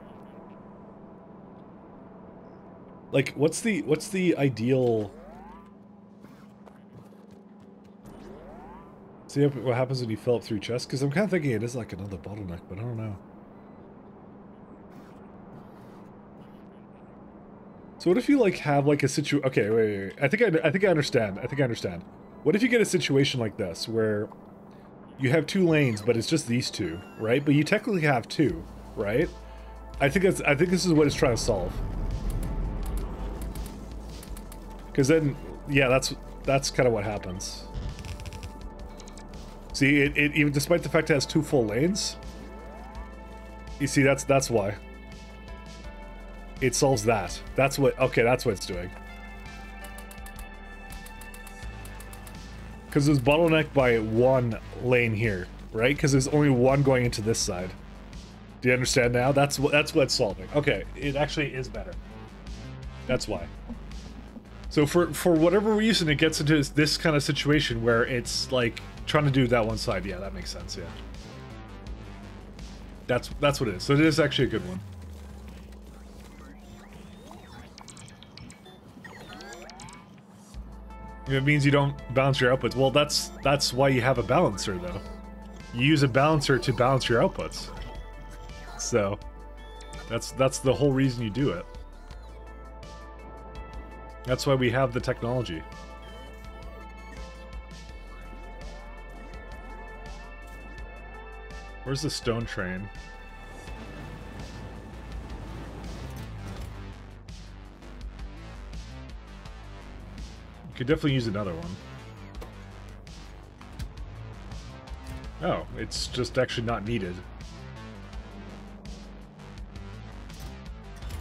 Like what's the ideal? See what happens when you fill up 3 chests? Because I'm kind of thinking it is like another bottleneck, but I don't know. So what if you like have like a situation? Okay, wait. I think I understand. I understand. What if you get a situation like this where you have 2 lanes, but it's just these 2, right? But you technically have 2, right? I think this is what it's trying to solve. Because then, yeah, that's kind of what happens. See, it even despite the fact it has 2 full lanes, you see that's why. It solves that. That's what it's doing. Because it's bottlenecked by 1 lane here, right? Because there's only 1 going into this side. Do you understand now? That's what it's solving. Okay, it actually is better. That's why. So for whatever reason, it gets into this kind of situation where it's like trying to do that one side. Yeah, that makes sense. Yeah. That's what it is. So it is actually a good one. It means you don't balance your outputs. Well, that's why you have a balancer, though. You use a balancer to balance your outputs. So, that's the whole reason you do it. That's why we have the technology. Where's the stone train? You could definitely use another one. Oh, it's just actually not needed.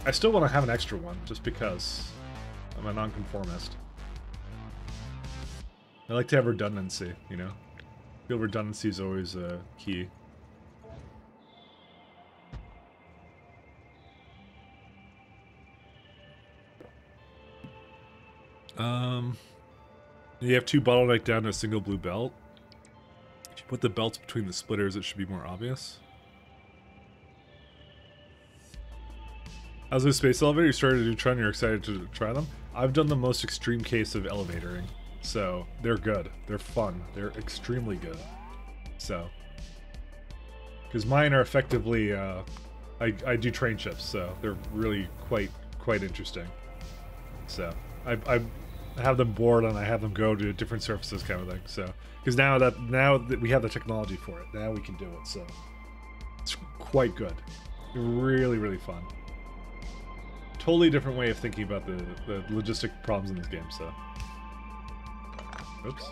I still want to have an extra one, just because I'm a nonconformist. I like to have redundancy, you know? I feel redundancy is always key. You have 2 bottleneck down to a single blue belt. If you put the belts between the splitters, it should be more obvious. How's the space elevator? You started to try and you're excited to try them? I've done the most extreme case of elevatoring. So, they're good. They're fun. They're extremely good. So. Because mine are effectively, I do train ships, so they're really quite interesting. So, I have them board and I have them go to different surfaces kind of thing. So, because now that we have the technology for it, now we can do it. So, it's quite good. Really, really fun. Totally different way of thinking about the logistic problems in this game, so. Oops.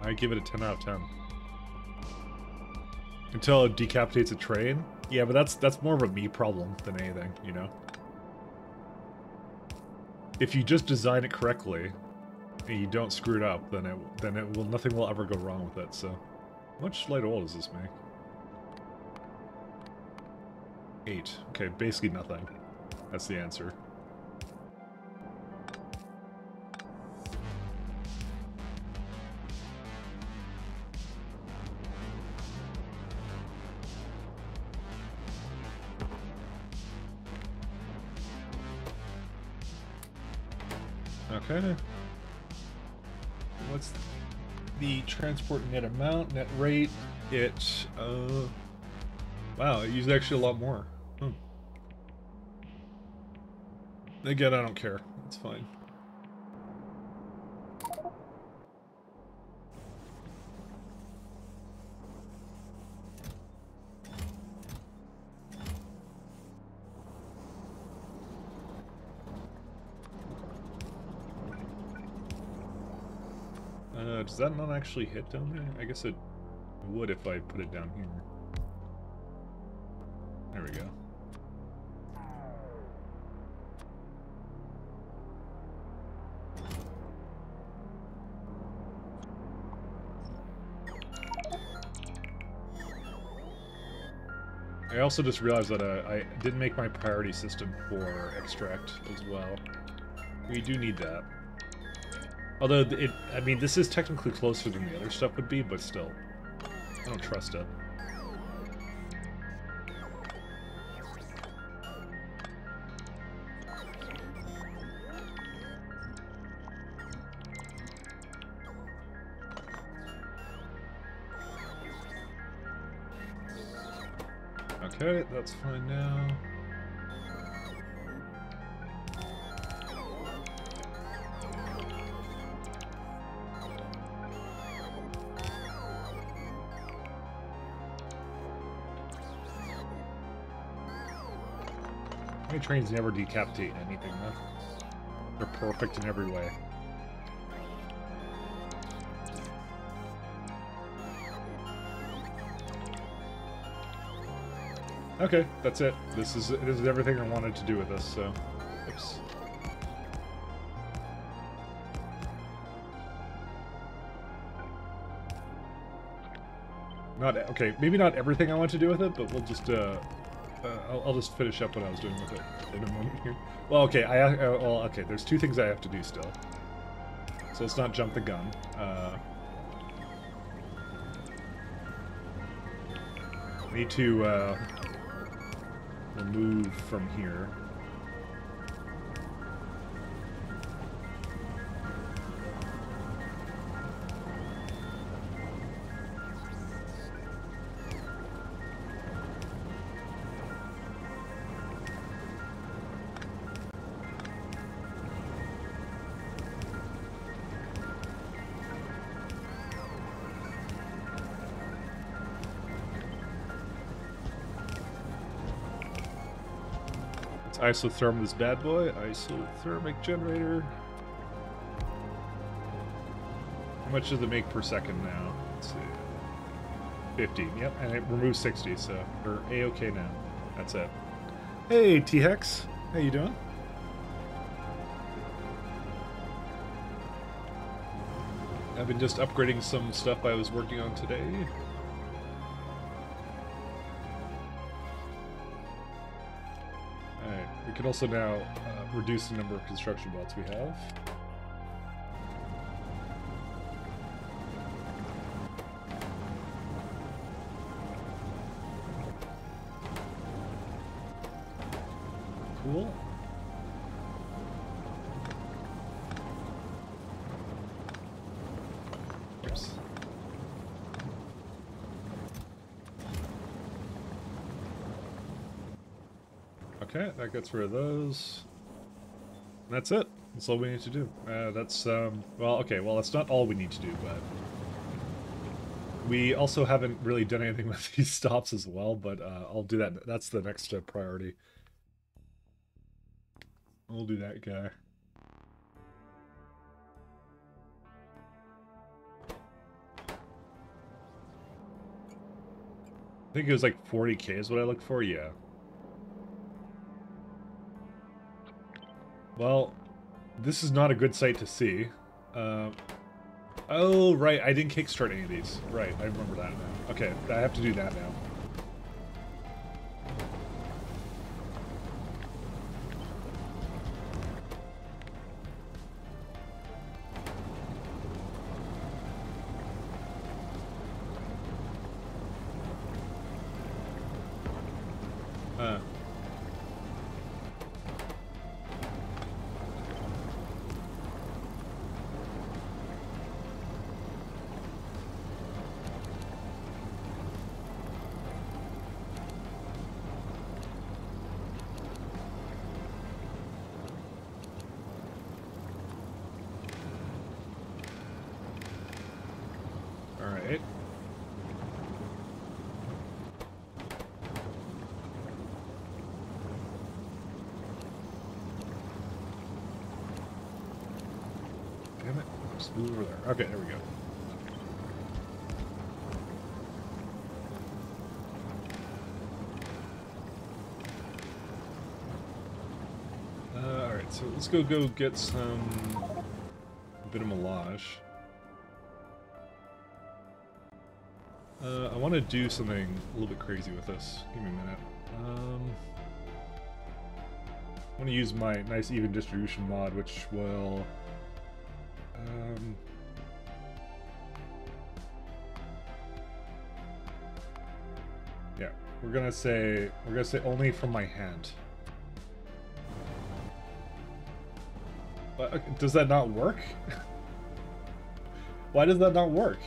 I give it a 10 out of 10. Until it decapitates a train? Yeah, but that's more of a me problem than anything, you know? If you just design it correctly, and you don't screw it up, then nothing will ever go wrong with it, so. How much light oil does this make? 8. Okay, basically nothing. That's the answer. Okay. What's the transport net amount, net rate? It, wow, it used actually a lot more. Again, I don't care. It's fine. Does that not actually hit down there? I guess it would if I put it down here. There we go. I also just realized that I didn't make my priority system for extract as well. We do need that. Although, I mean, this is technically closer than the other stuff would be, but still. I don't trust it. Okay, that's fine now. My trains never decapitate anything, though. They're perfect in every way. Okay, that's it. This is everything I wanted to do with this, so... Oops. Okay, maybe not everything I want to do with it, but we'll just, I'll just finish up what I was doing with it in a moment here. Well, okay, okay, there's two things I have to do still. So let's not jump the gun. I need to, remove from here. Isotherm this bad boy. Isothermic generator. How much does it make per second now? Let's see. 50. Yep, and it removes 60, so we're A-okay now. That's it. Hey, T-Hex. How you doing? I've been just upgrading some stuff I was working on today. We can also now reduce the number of construction bots we have. Cool. Oops. Okay, that gets rid of those. And that's it. That's all we need to do. Well, okay, well, that's not all we need to do, but... We also haven't really done anything with these stops as well, but I'll do that. That's the next priority. We'll do that guy. I think it was like 40K is what I looked for, yeah. Well, this is not a good sight to see. Oh, right, I didn't kickstart any of these. Right, I remember that now. Okay, I have to do that now. Alright. Damn it. Just move over there. Okay, there we go. Alright, so let's go get some... a bit of Milage. I want to do something a little bit crazy with this. Give me a minute. I want to use my nice even distribution mod, which will... yeah, we're gonna say only from my hand. But does that not work? Why does that not work?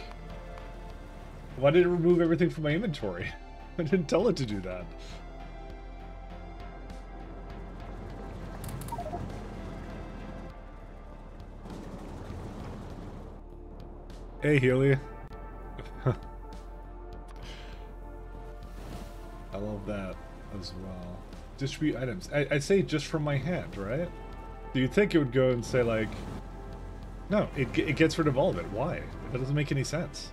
Why did it remove everything from my inventory? I didn't tell it to do that. Hey, Healy. I love that as well. Distribute items. I'd say just from my hand, right? Do you think it would go and say, like... No, it gets rid of all of it. Why? That doesn't make any sense.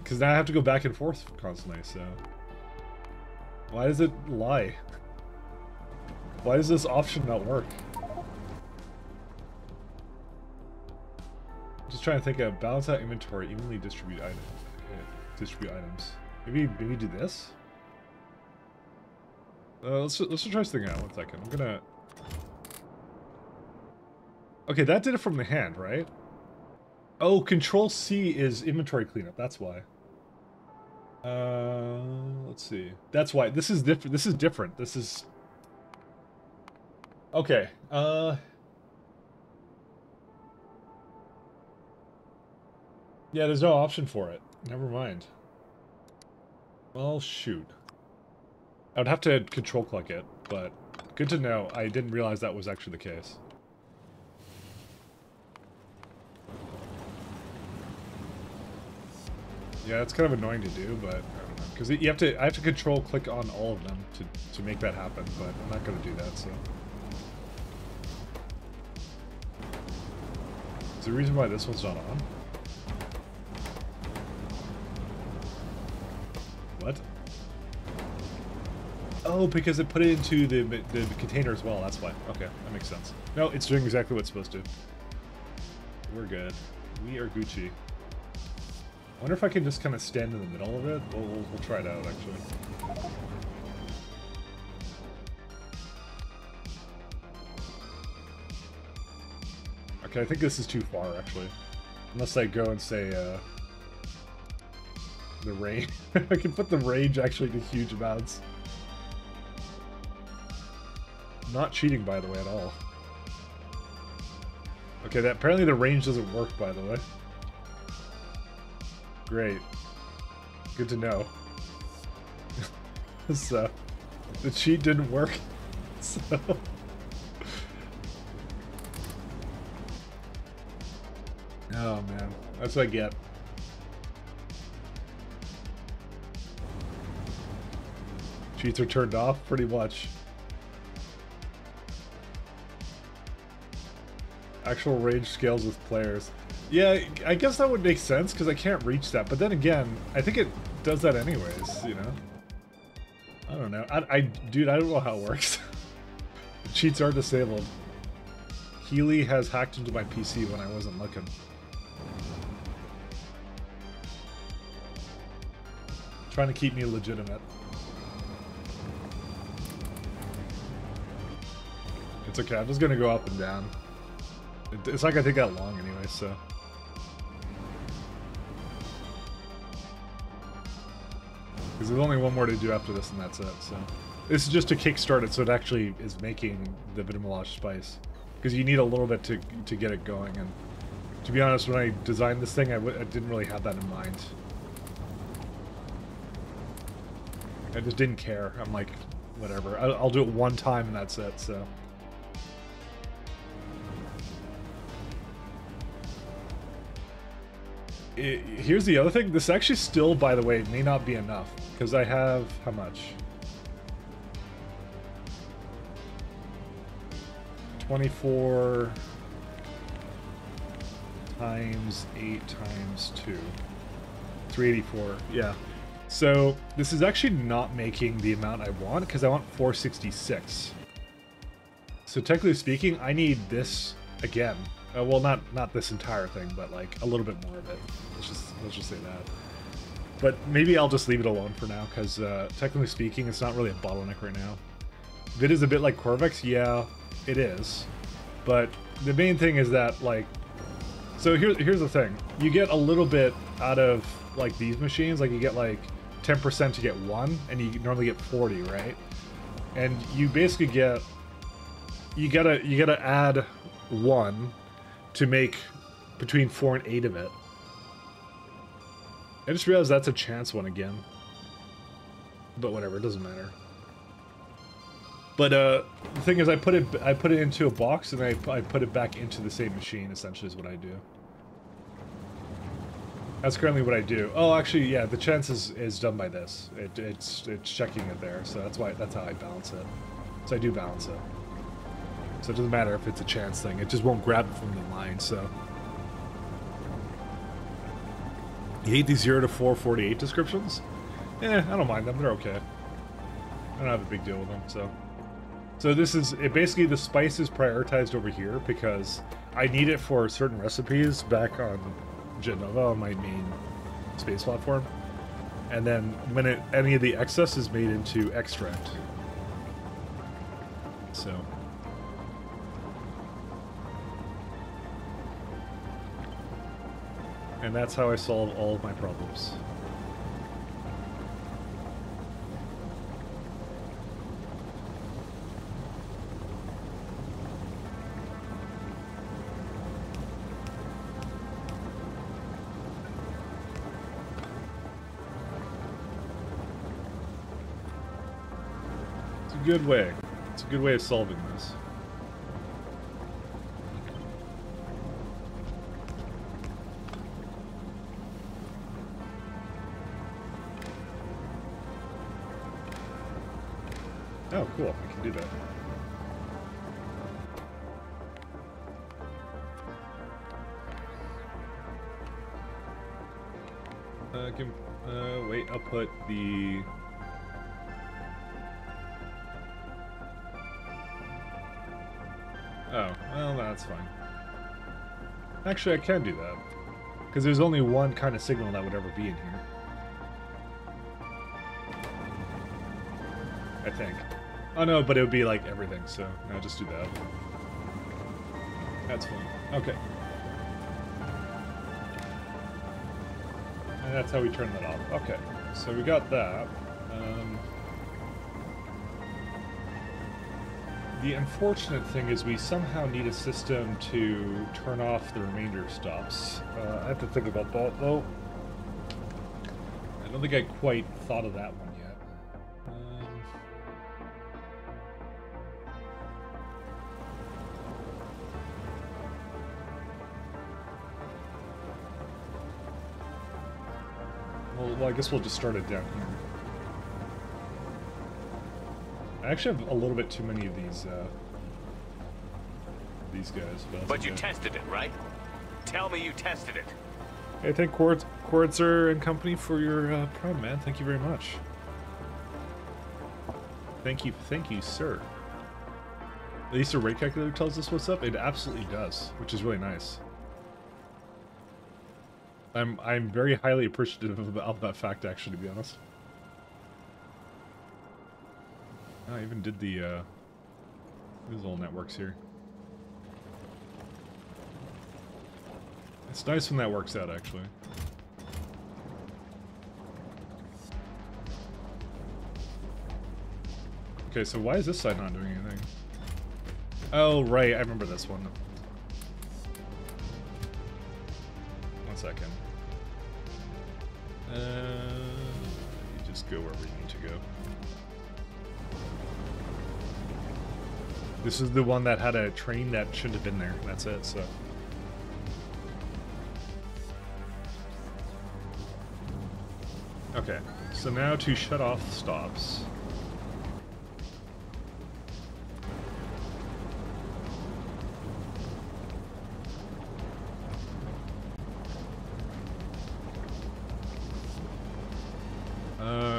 Because now I have to go back and forth constantly, so... Why does it lie? Why does this option not work? Just trying to think of balance out inventory, evenly distribute items. Okay, distribute items. Maybe do this? Let's just try something out. 1 second. I'm gonna... Okay, that did it from the hand, right? Oh, Control C is inventory cleanup. That's why. Let's see. That's why. This is different. This is different. This is... Okay. Yeah, there's no option for it. Never mind. Well, shoot. I would have to control click it, but good to know. I didn't realize that was actually the case. Yeah, it's kind of annoying to do, but I don't know. Because I have to control click on all of them to make that happen, but I'm not going to do that, so. Is there a reason why this one's not on? What? Oh, because it put it into the container as well, that's why. Okay, that makes sense. No, it's doing exactly what it's supposed to. We're good. We are Gucci. I wonder if I can just kind of stand in the middle of it. We'll try it out, actually. Okay, I think this is too far, actually. Unless I go and say, the range. I can put the range actually to huge amounts. Not cheating, by the way, at all. Okay, apparently the range doesn't work, by the way. Great. Good to know. So, the cheat didn't work. So... Oh, man. That's what I get. Cheats are turned off, pretty much. Actual range scales with players. Yeah, I guess that would make sense because I can't reach that. But then again, I think it does that anyways, you know? I don't know. Dude, I don't know how it works. Cheats are disabled. Healy has hacked into my PC when I wasn't looking. Trying to keep me legitimate. It's okay, I'm just gonna go up and down. It's not gonna take that long anyway, so. Because there's only one more to do after this and that's it, so. This is just to kickstart it so it actually is making the Vitamelange spice. Because you need a little bit to get it going, and to be honest, when I designed this thing, I didn't really have that in mind. I just didn't care. I'm like, whatever. I'll do it one time and that's it, so. Here's the other thing. This actually still, by the way, may not be enough. Because I have, how much? 24 times 8 times 2. 384, yeah. So this is actually not making the amount I want because I want 466. So technically speaking, I need this again. Well, not this entire thing, but like a little bit more of it. Let's just say that. But maybe I'll just leave it alone for now because technically speaking, it's not really a bottleneck right now. Vid is a bit like Corvex, yeah, it is. But the main thing is that like, so here's the thing. You get a little bit out of like these machines, like you get like 10% to get 1, and you normally get 40, right? And you basically get, you gotta add 1 to make between 4 and 8 of it. I just realized that's a chance one again. But whatever, it doesn't matter. But the thing is, I put it into a box and I put it back into the same machine. Essentially, is what I do. That's currently what I do. Oh, actually, yeah, the chance is done by this. It's checking it there, so that's how I balance it. So I do balance it. So it doesn't matter if it's a chance thing. It just won't grab it from the line. So you hate these 0 to 448 descriptions? I don't mind them. They're okay. I don't have a big deal with them. So this is it. Basically, the spice is prioritized over here because I need it for certain recipes back on Genova on my main space platform, and then when any of the excess is made into extract. So. And that's how I solve all of my problems. It's a good way. It's a good way of solving this. Oh, cool. I can do that. Wait, I'll put the... Oh, well, that's fine. Actually, I can do that. Because there's only one kind of signal that would ever be in here. I think. Oh no, but it would be like everything, so I'll just do that. That's fine. Okay. And that's how we turn that off. Okay, so we got that. The unfortunate thing is we somehow need a system to turn off the remainder stops. I have to think about that, though. I don't think I quite thought of that one yet. Well, I guess we'll just start it down here. I actually have a little bit too many of these guys. But you tested it, right? Tell me you tested it. Hey, thank Quartzer and company for your prime, man. Thank you very much. Thank you, sir. At least the rate calculator tells us what's up. It absolutely does, which is really nice. I'm very highly appreciative of that fact, actually, to be honest. I even did the these little networks here. It's nice when that works out, actually. Okay, so why is this side not doing anything? Oh, right, I remember this one. 1 second. You just go wherever you need to go. This is the one that had a train that shouldn't have been there. That's it, so. Okay, so now to shut off stops.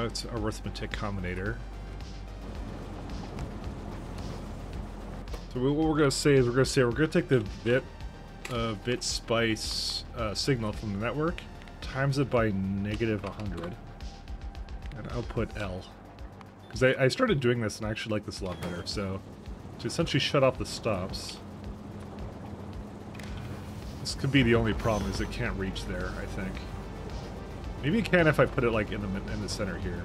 It's arithmetic combinator. So what we're gonna say is we're gonna take the bit spice signal from the network, times it by -100, and output L. Because I started doing this and I actually like this a lot better. So to essentially shut off the stops. This could be the only problem, is it can't reach there, I think. Maybe it can if I put it like in the center here.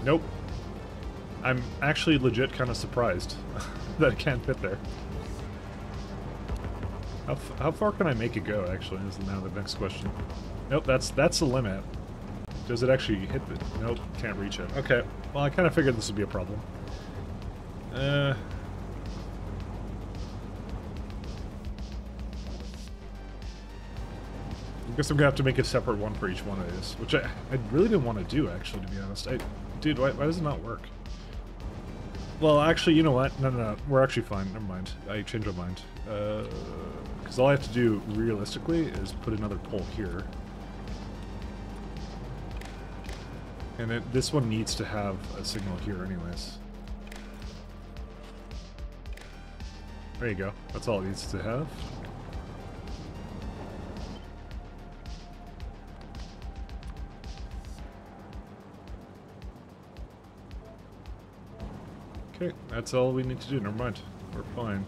Nope. I'm actually legit kind of surprised that it can't fit there. How far can I make it go, actually, is now the next question. Nope, that's the limit. Does it actually hit the... Nope, can't reach it. Okay, well, I kind of figured this would be a problem. I guess I'm gonna have to make a separate one for each one of these, which I really didn't want to do, actually, to be honest. Dude, why does it not work? Well, actually, you know what? No, we're actually fine. Never mind. I changed my mind. Because all I have to do, realistically, is put another pole here. And this one needs to have a signal here anyways. There you go. That's all it needs to have. Okay, that's all we need to do. Never mind. We're fine.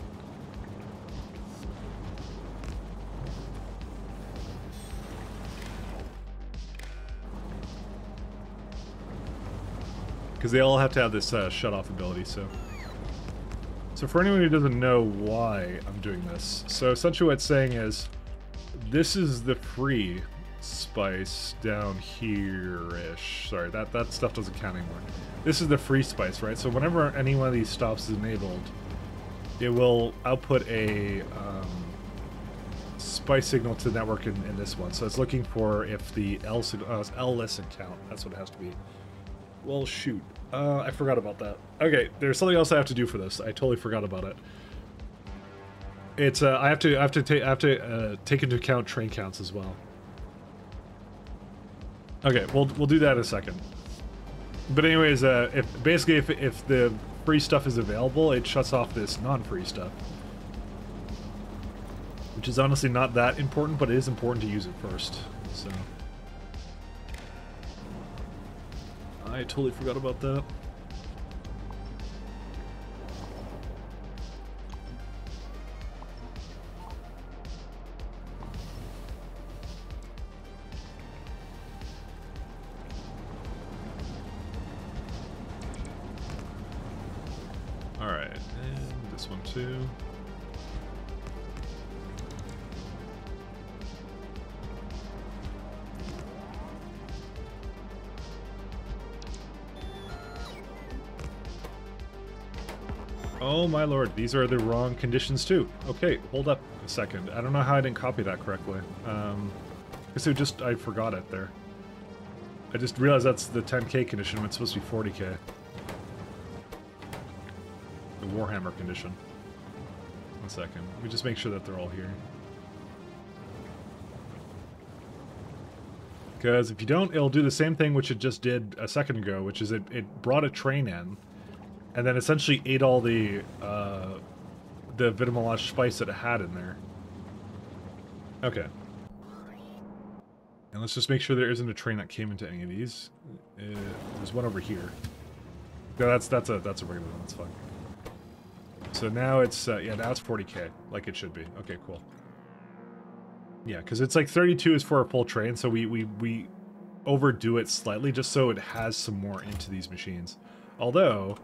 Because they all have to have this shut-off ability, so... So for anyone who doesn't know why I'm doing this, so essentially what it's saying is, this is the free spice down here-ish. Sorry, that stuff doesn't count anymore. This is the free spice, right? So whenever any one of these stops is enabled, it will output a spice signal to the network in this one. So it's looking for if the L listen count. That's what it has to be. Well, shoot. I forgot about that. Okay, there's something else I have to do for this. I totally forgot about it. It's I have to take into account train counts as well. Okay, we'll do that in a second. But anyways, if the free stuff is available, it shuts off this non-free stuff, which is honestly not that important, but it is important to use it first. So I totally forgot about that. Alright, and this one too. Oh my lord, these are the wrong conditions too. Okay, hold up a second. I don't know how I didn't copy that correctly. Guess I forgot it there. I just realized that's the 10K condition when it's supposed to be 40K. The Warhammer condition. 1 second. Let me just make sure that they're all here. Because if you don't, it'll do the same thing which it just did a second ago, which is it brought a train in, and then essentially ate all the Vitamelange spice that it had in there. Okay. And let's just make sure there isn't a train that came into any of these. There's one over here. No, that's a regular one. That's fine. So now it's yeah, now it's 40K, like it should be. Okay, cool. Yeah, because it's like 32 is for a full train, so we overdo it slightly just so it has some more into these machines. Although,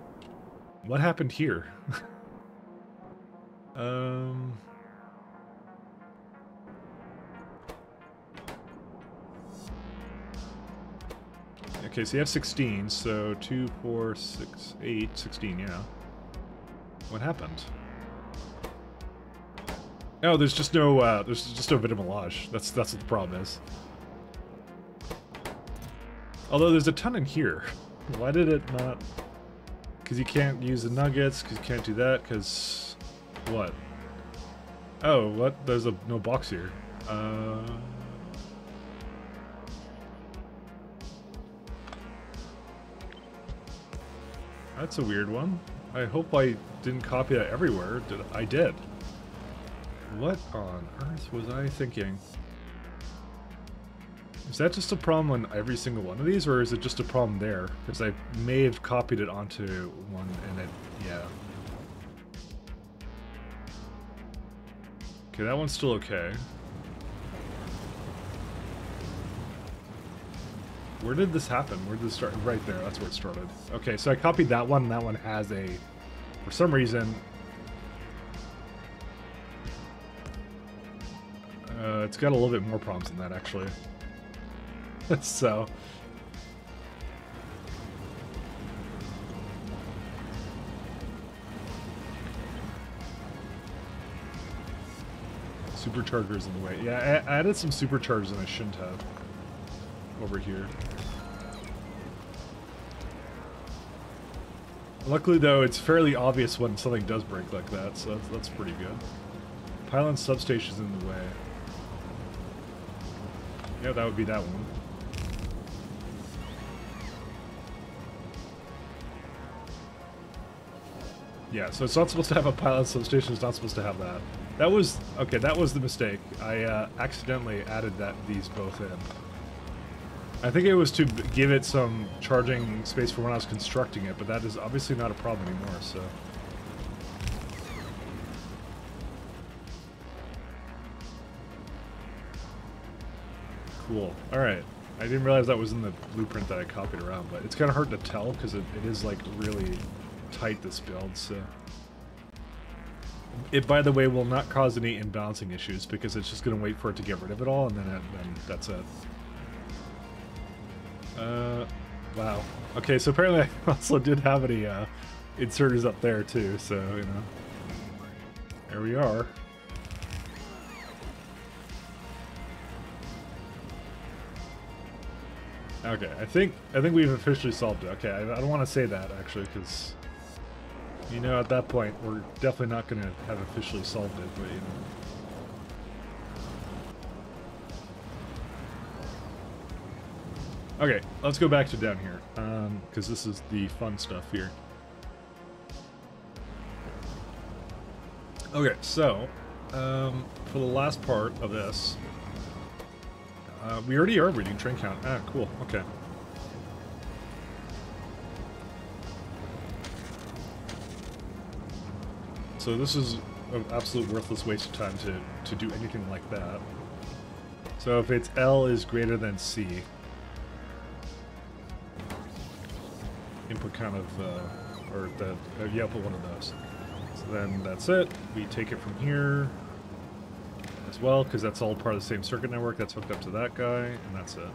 what happened here? Okay, so you have 16, so 2, 4, 6, 8, 16, yeah. What happened? Oh, there's just no Vitamelange. That's what the problem is. Although there's a ton in here. Why did it not? Because you can't use the nuggets, because you can't do that, because... What? Oh, what? There's no box here. That's a weird one. I hope I didn't copy that everywhere. I did. What on earth was I thinking? Is that just a problem on every single one of these, or is it just a problem there? Because I may have copied it onto one and it... yeah. Okay, that one's still okay. Where did this happen? Where did this start? Right there, that's where it started. Okay, so I copied that one, and that one has a... For some reason... it's got a little bit more problems than that, actually. So... Superchargers in the way. Yeah, I added some superchargers and I shouldn't have. Over here. Luckily, though, it's fairly obvious when something does break like that, so that's pretty good. Pylon substation's in the way. Yeah, that would be that one. Yeah, so it's not supposed to have a pylon substation, it's not supposed to have that. That was... okay, that was the mistake. I accidentally added these both in. I think it was to give it some charging space for when I was constructing it, but that is obviously not a problem anymore, so... Cool. Alright. I didn't realize that was in the blueprint that I copied around, but it's kind of hard to tell because it is, like, really tight, this build, so... It, by the way, will not cause any imbalancing issues because it's just going to wait for it to get rid of it all, and then that's it. Wow. Okay, so apparently I also did have any inserters up there too, so, you know. There we are. Okay, I think we've officially solved it. Okay, I don't want to say that, actually, because... You know, at that point, we're definitely not going to have officially solved it, but, you know. Okay, let's go back to down here, because this is the fun stuff here. Okay, so, for the last part of this, we already are reading train count. Ah, cool, okay. So this is an absolute worthless waste of time to do anything like that. So if it's L is greater than C, input count of, or the, yeah, put one of those. So then that's it. We take it from here as well, because that's all part of the same circuit network. That's hooked up to that guy, and that's it.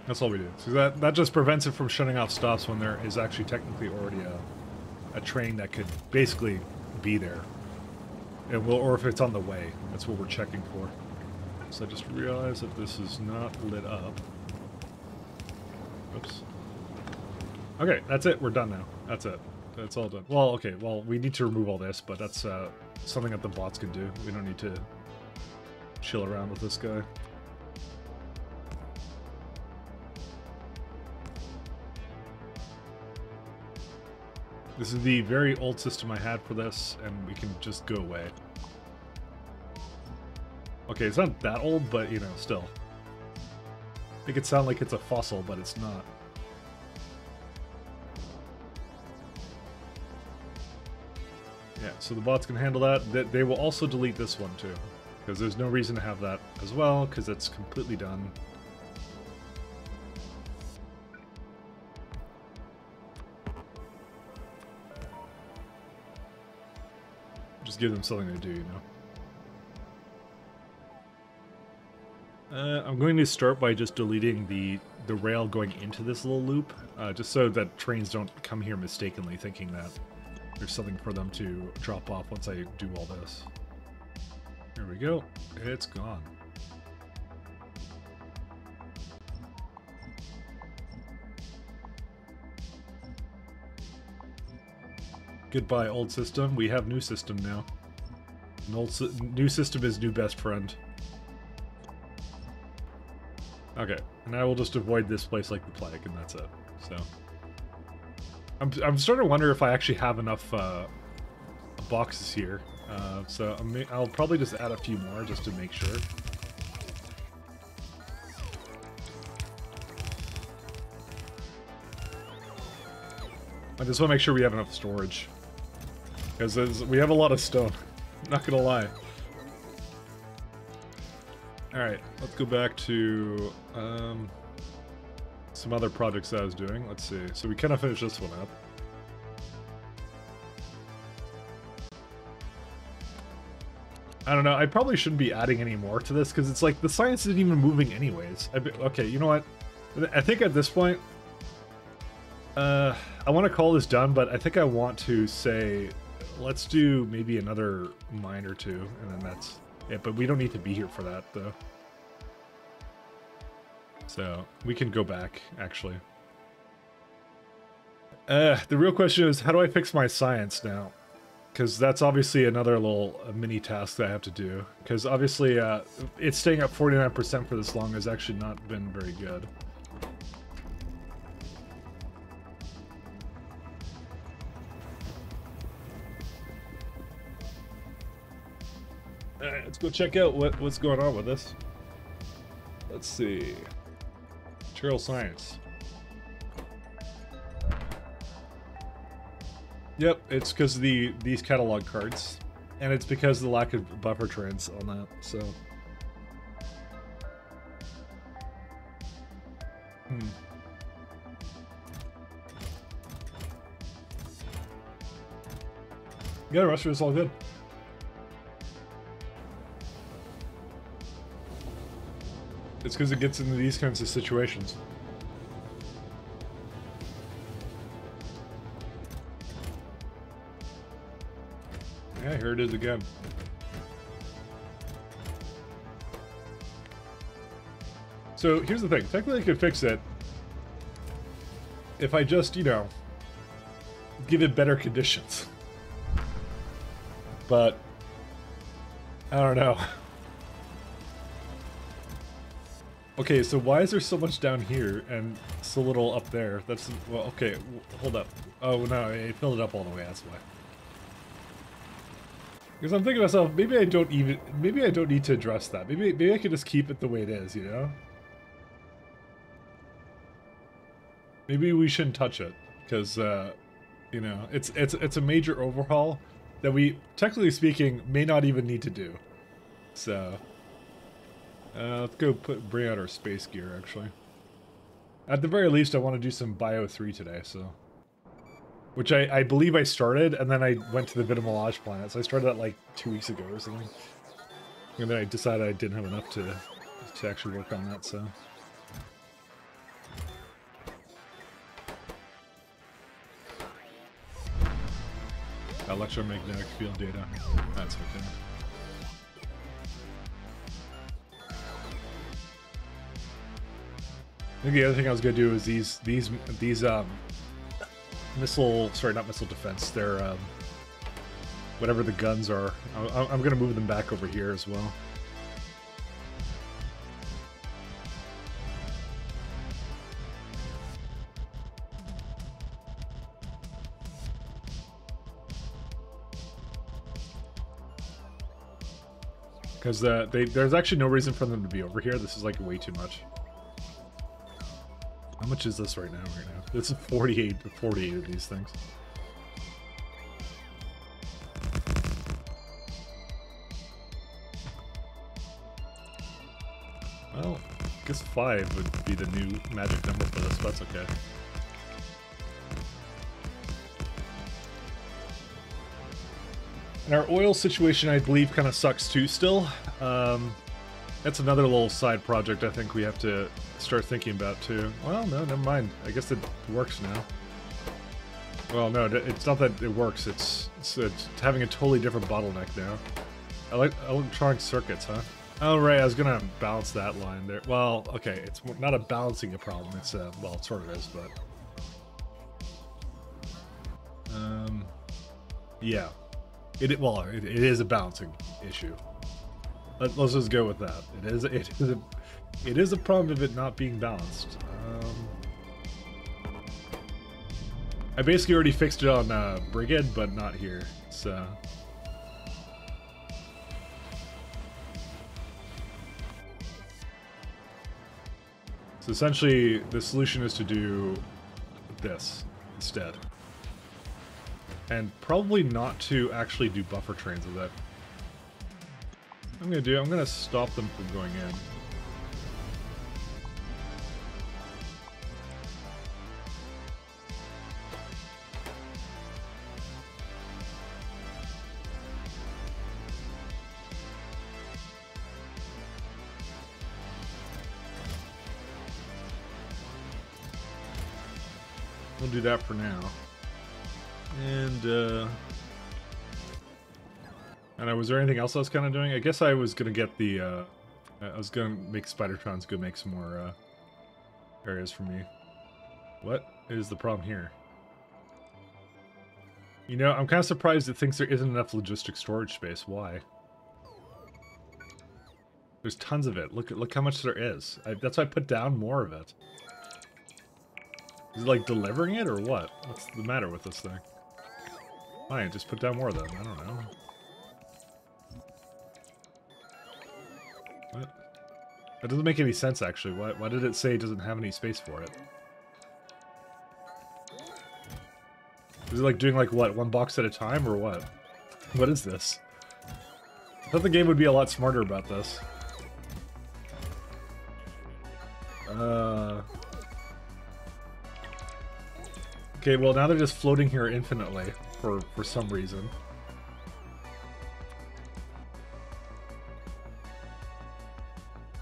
That's all we do. So that just prevents it from shutting off stops when there is actually technically already a train that could basically be there. Or if it's on the way. That's what we're checking for. Oops, I just realized that this is not lit up. Oops. Okay, that's it. We're done now. That's it. That's all done. Well, okay, well, we need to remove all this, but that's something that the bots can do. We don't need to chill around with this guy. This is the very old system I had for this, and we can just go away. Okay, it's not that old, but, you know, still. Make it sound like it's a fossil, but it's not. Yeah, so the bots can handle that. They will also delete this one, too. Because there's no reason to have that as well, because it's completely done. Just give them something to do, you know. I'm going to start by just deleting the rail going into this little loop, just so that trains don't come here mistakenly thinking that there's something for them to drop off once I do all this. Here we go. It's gone. Goodbye, old system. We have new system now. New system is new best friend. Okay, and I will just avoid this place like the plague, and that's it. So, I'm starting to wonder if I actually have enough boxes here. So I'll probably just add a few more just to make sure. I just want to make sure we have enough storage. Because we have a lot of stone. I'm not gonna lie. Alright, let's go back to some other projects that I was doing. Let's see. So we kind of finished this one up. I don't know. I probably shouldn't be adding any more to this because it's like the science isn't even moving anyways. Okay, you know what? I think at this point, I want to call this done, but I think I want to say, let's do maybe another mine or two, and then that's it. But we don't need to be here for that, though. So we can go back, actually. The real question is, how do I fix my science now? Because that's obviously another little mini task that I have to do. Because obviously, it's staying at 49% for this long has actually not been very good. Alright, let's go check out what's going on with this. Let's see. Material science. Yep, it's because of these catalog cards. And it's because of the lack of buffer trains on that, so. Yeah, the rest of it's all good. It's because it gets into these kinds of situations. Yeah, here it is again. So here's the thing. Technically I could fix it if I just, you know, give it better conditions. But I don't know. Okay, so why is there so much down here and so little up there? That's, well, okay, hold up. Oh no, it filled it up all the way, that's why. Because I'm thinking to myself, maybe I don't need to address that. Maybe I could just keep it the way it is, you know? Maybe we shouldn't touch it, because, you know, it's a major overhaul that we, technically speaking, may not even need to do. So, let's go bring out our space gear, actually. At the very least, I want to do some Bio 3 today, so. Which I believe I started, and then I went to the Vitamelage planet, so I started that like 2 weeks ago or something. And then I decided I didn't have enough to actually work on that, so. Electromagnetic field data. That's okay. think the other thing I was gonna do is these missile, sorry, not missile defense. They're whatever the guns are. I'm gonna move them back over here as well. Because there's actually no reason for them to be over here. This is like way too much. How much is this right now? This is 48 of these things. Well, I guess 5 would be the new magic number for this, but that's okay. And our oil situation, I believe, kind of sucks too still. That's another little side project I think we have to start thinking about too. Well, no, never mind. I guess it works now. Well, no, it's not that it works. It's having a totally different bottleneck now. Electronic circuits, huh? Oh, right, I was gonna balance that line there. Well, okay, it's not a balancing a problem. It's, well, it sort of is, but... yeah. It is a balancing issue. Let's just go with that. It is a problem of it not being balanced. I basically already fixed it on Brigade, but not here. So essentially, the solution is to do this instead. And probably not to actually do buffer trains with it. I'm gonna stop them from going in. We'll do that for now. And was there anything else I was kind of doing? I guess I was gonna get the, I was gonna make Spidertrons go make some more, areas for me. What is the problem here? You know, I'm kind of surprised it thinks there isn't enough logistic storage space. Why? There's tons of it. Look how much there is. That's why I put down more of it. Is it like delivering it or what? What's the matter with this thing? Fine, just put down more of them. I don't know. What? That doesn't make any sense, actually. Why did it say it doesn't have any space for it? Is it like doing like what, one box at a time or what? What is this? I thought the game would be a lot smarter about this. Okay, well now they're just floating here infinitely for some reason.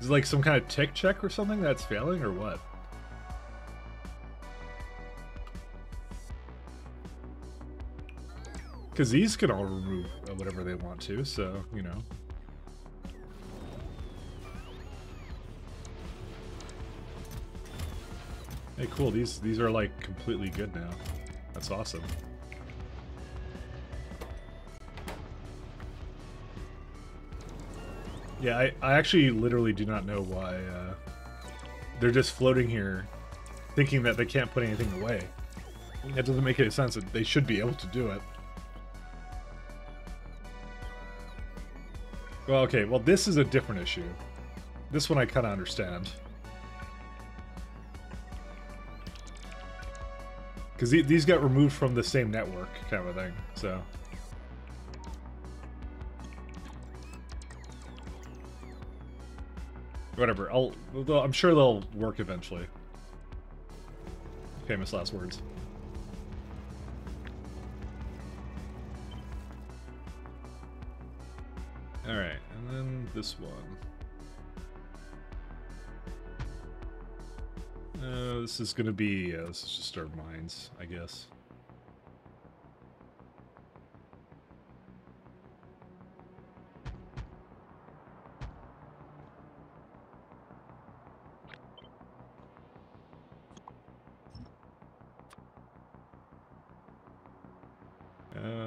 Is it like some kind of tick check or something that's failing or what? Because these can all remove whatever they want to, so, you know. Hey, cool, these are like completely good now. That's awesome. Yeah, I actually literally do not know why they're just floating here thinking that they can't put anything away. That doesn't make any sense. They should be able to do it. Well, okay, well this is a different issue. This one I kind of understand. Because these got removed from the same network kind of a thing, so... Whatever, I'm sure they'll work eventually. Famous last words. Alright, and then this one. This is gonna be, this is just our mines, I guess.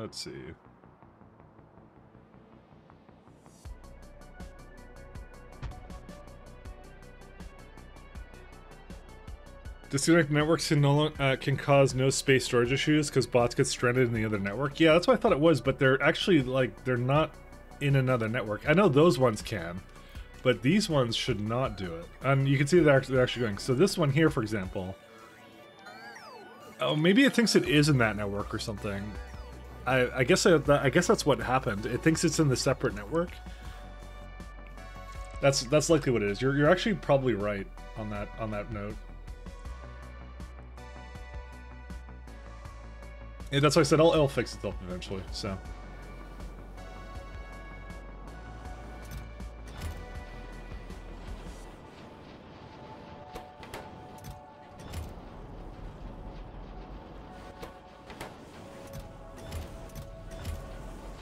Let's see. Disconnect networks can cause no space storage issues because bots get stranded in the other network. Yeah, that's what I thought it was, but they're actually, like, they're not in another network. I know those ones can, but these ones should not do it. And you can see they're actually going. So this one here, for example, oh, maybe it thinks it is in that network or something. I guess that's what happened. It thinks it's in the separate network. That's likely what it is. You're actually probably right on that note. Yeah, that's why I said it'll fix itself eventually, so.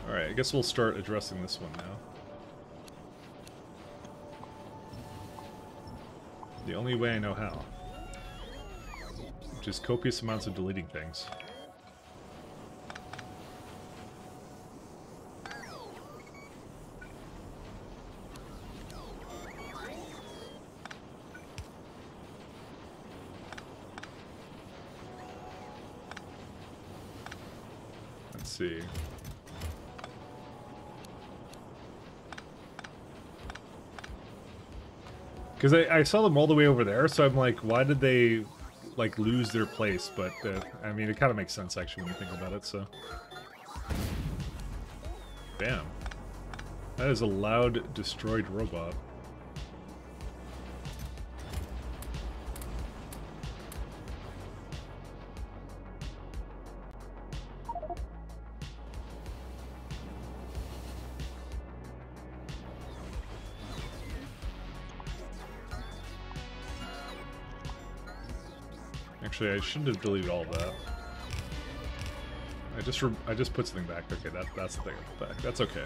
Alright, I guess we'll start addressing this one now. The only way I know how. Which is copious amounts of deleting things. See. Because I saw them all the way over there, so I'm like, why did they, like, lose their place? But, I mean, it kind of makes sense, actually, when you think about it, so. Bam. That is a loud, destroyed robot. Actually, I shouldn't have deleted all of that. I just put something back. Okay, that's the thing I put back. That's okay.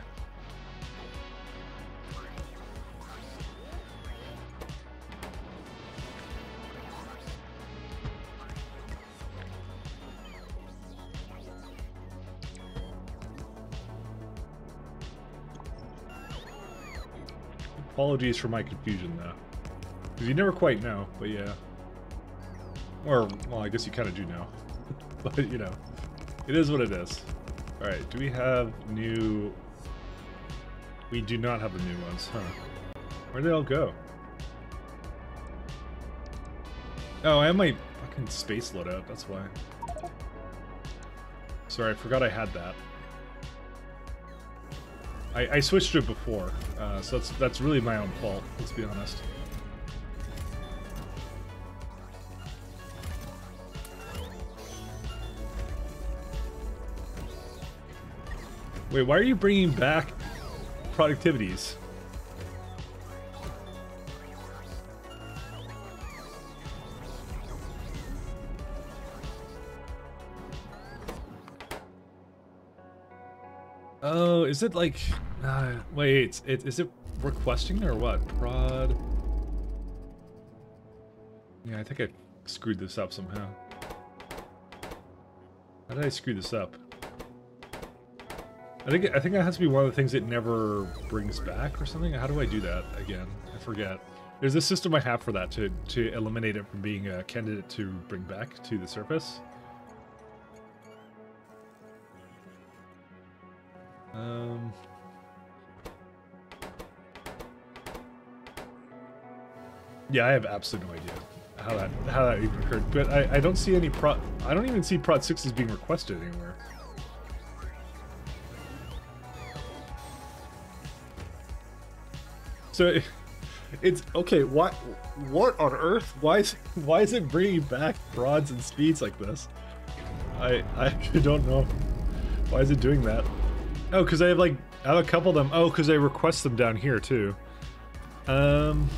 Apologies for my confusion, though. Because you never quite know, but yeah. Or, well, I guess you kind of do know. But, you know, it is what it is. Alright, do we have new... We do not have the new ones, huh? Where'd they all go? Oh, I have my fucking space loadout, that's why. Sorry, I forgot I had that. I switched to it before, so that's really my own fault, let's be honest. Wait, why are you bringing back productivities? Oh, is it like... wait, is it requesting or what? Prod... Yeah, I think I screwed this up somehow. How did I screw this up? I think that has to be one of the things it never brings back or something. How do I do that again? I forget. There's a system I have for that to eliminate it from being a candidate to bring back to the surface. Yeah, I have absolutely no idea how that even occurred. But I don't see any I don't even see prod 6s being requested anywhere. So it's okay. What on earth? Why is it bringing back prods and speeds like this? I actually don't know. Why is it doing that? Oh, because I have a couple of them. Oh, because I request them down here too. I'm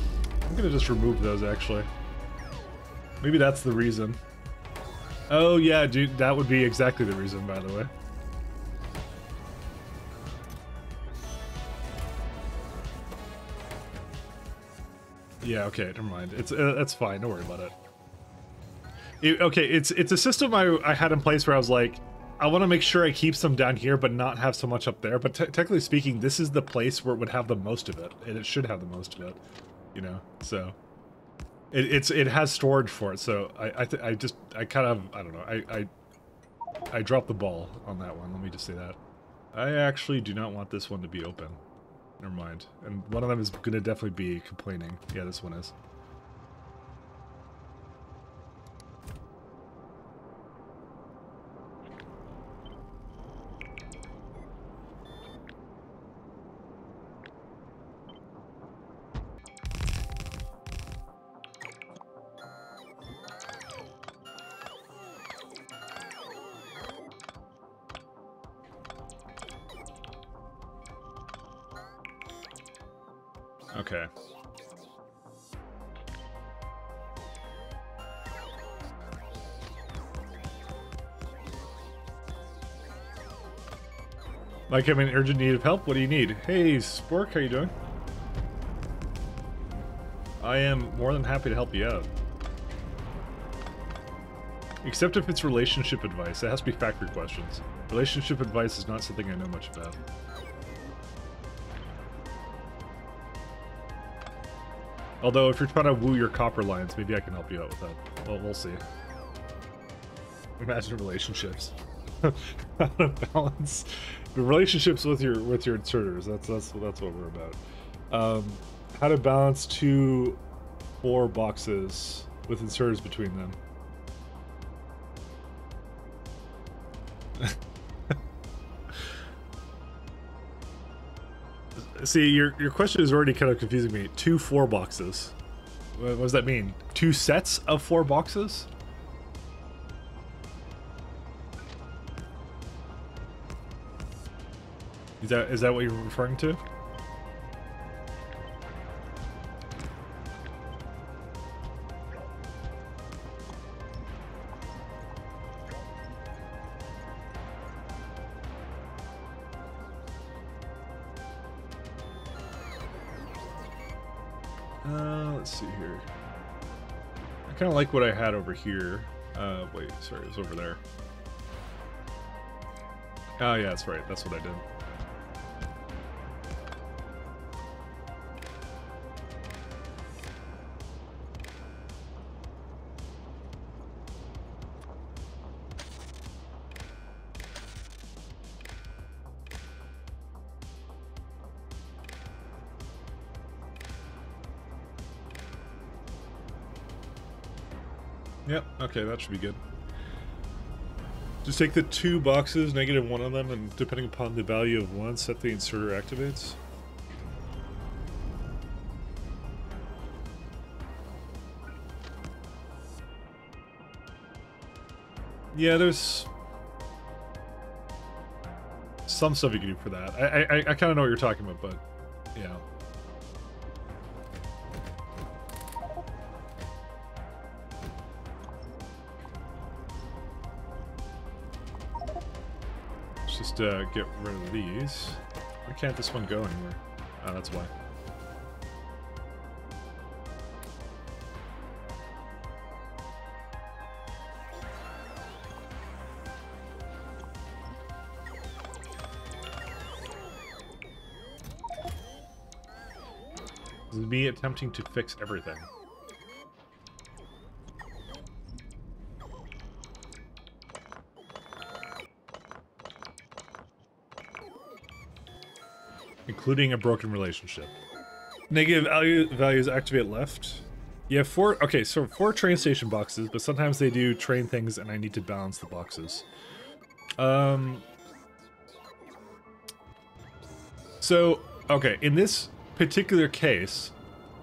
gonna just remove those actually. Maybe that's the reason. Oh yeah, dude, that would be exactly the reason, by the way. Yeah, okay, never mind. It's that's fine. Don't worry about it. Okay, it's a system I had in place where I was like, I want to make sure I keep some down here, but not have so much up there. But technically speaking, this is the place where it would have the most of it, and it should have the most of it, you know. So it has storage for it. So I don't know. I dropped the ball on that one. Let me just say that. I actually do not want this one to be open. Never mind. And one of them is going to definitely be complaining. Yeah, this one is. Okay. Like, I'm in urgent need of help. What do you need? Hey, Spork, how you doing? I am more than happy to help you out. Except if it's relationship advice. It has to be factory questions. Relationship advice is not something I know much about. Although, if you're trying to woo your copper lines, maybe I can help you out with that. Well, we'll see. Imagine relationships. How to balance relationships with your inserters. That's what we're about. How to balance 2 4 boxes with inserters between them. See, your question is already kind of confusing me. 2 4 boxes. What does that mean? 2 sets of 4 boxes? Is that what you're referring to? Let's see here. I kind of like what I had over here. Wait, sorry, it was over there. Oh yeah, that's right. That's what I did. Yep, okay, that should be good. Just take the 2 boxes, negative 1 on them, and depending upon the value of 1, set the inserter activates. Yeah, there's some stuff you can do for that. I kind of know what you're talking about, but yeah. Just get rid of these. Why can't this one go anywhere? Oh, that's why. This is me attempting to fix everything. Including a broken relationship. Negative values activate left. You have 4, okay, so 4 train station boxes, but sometimes they do train things and I need to balance the boxes. So, okay, in this particular case,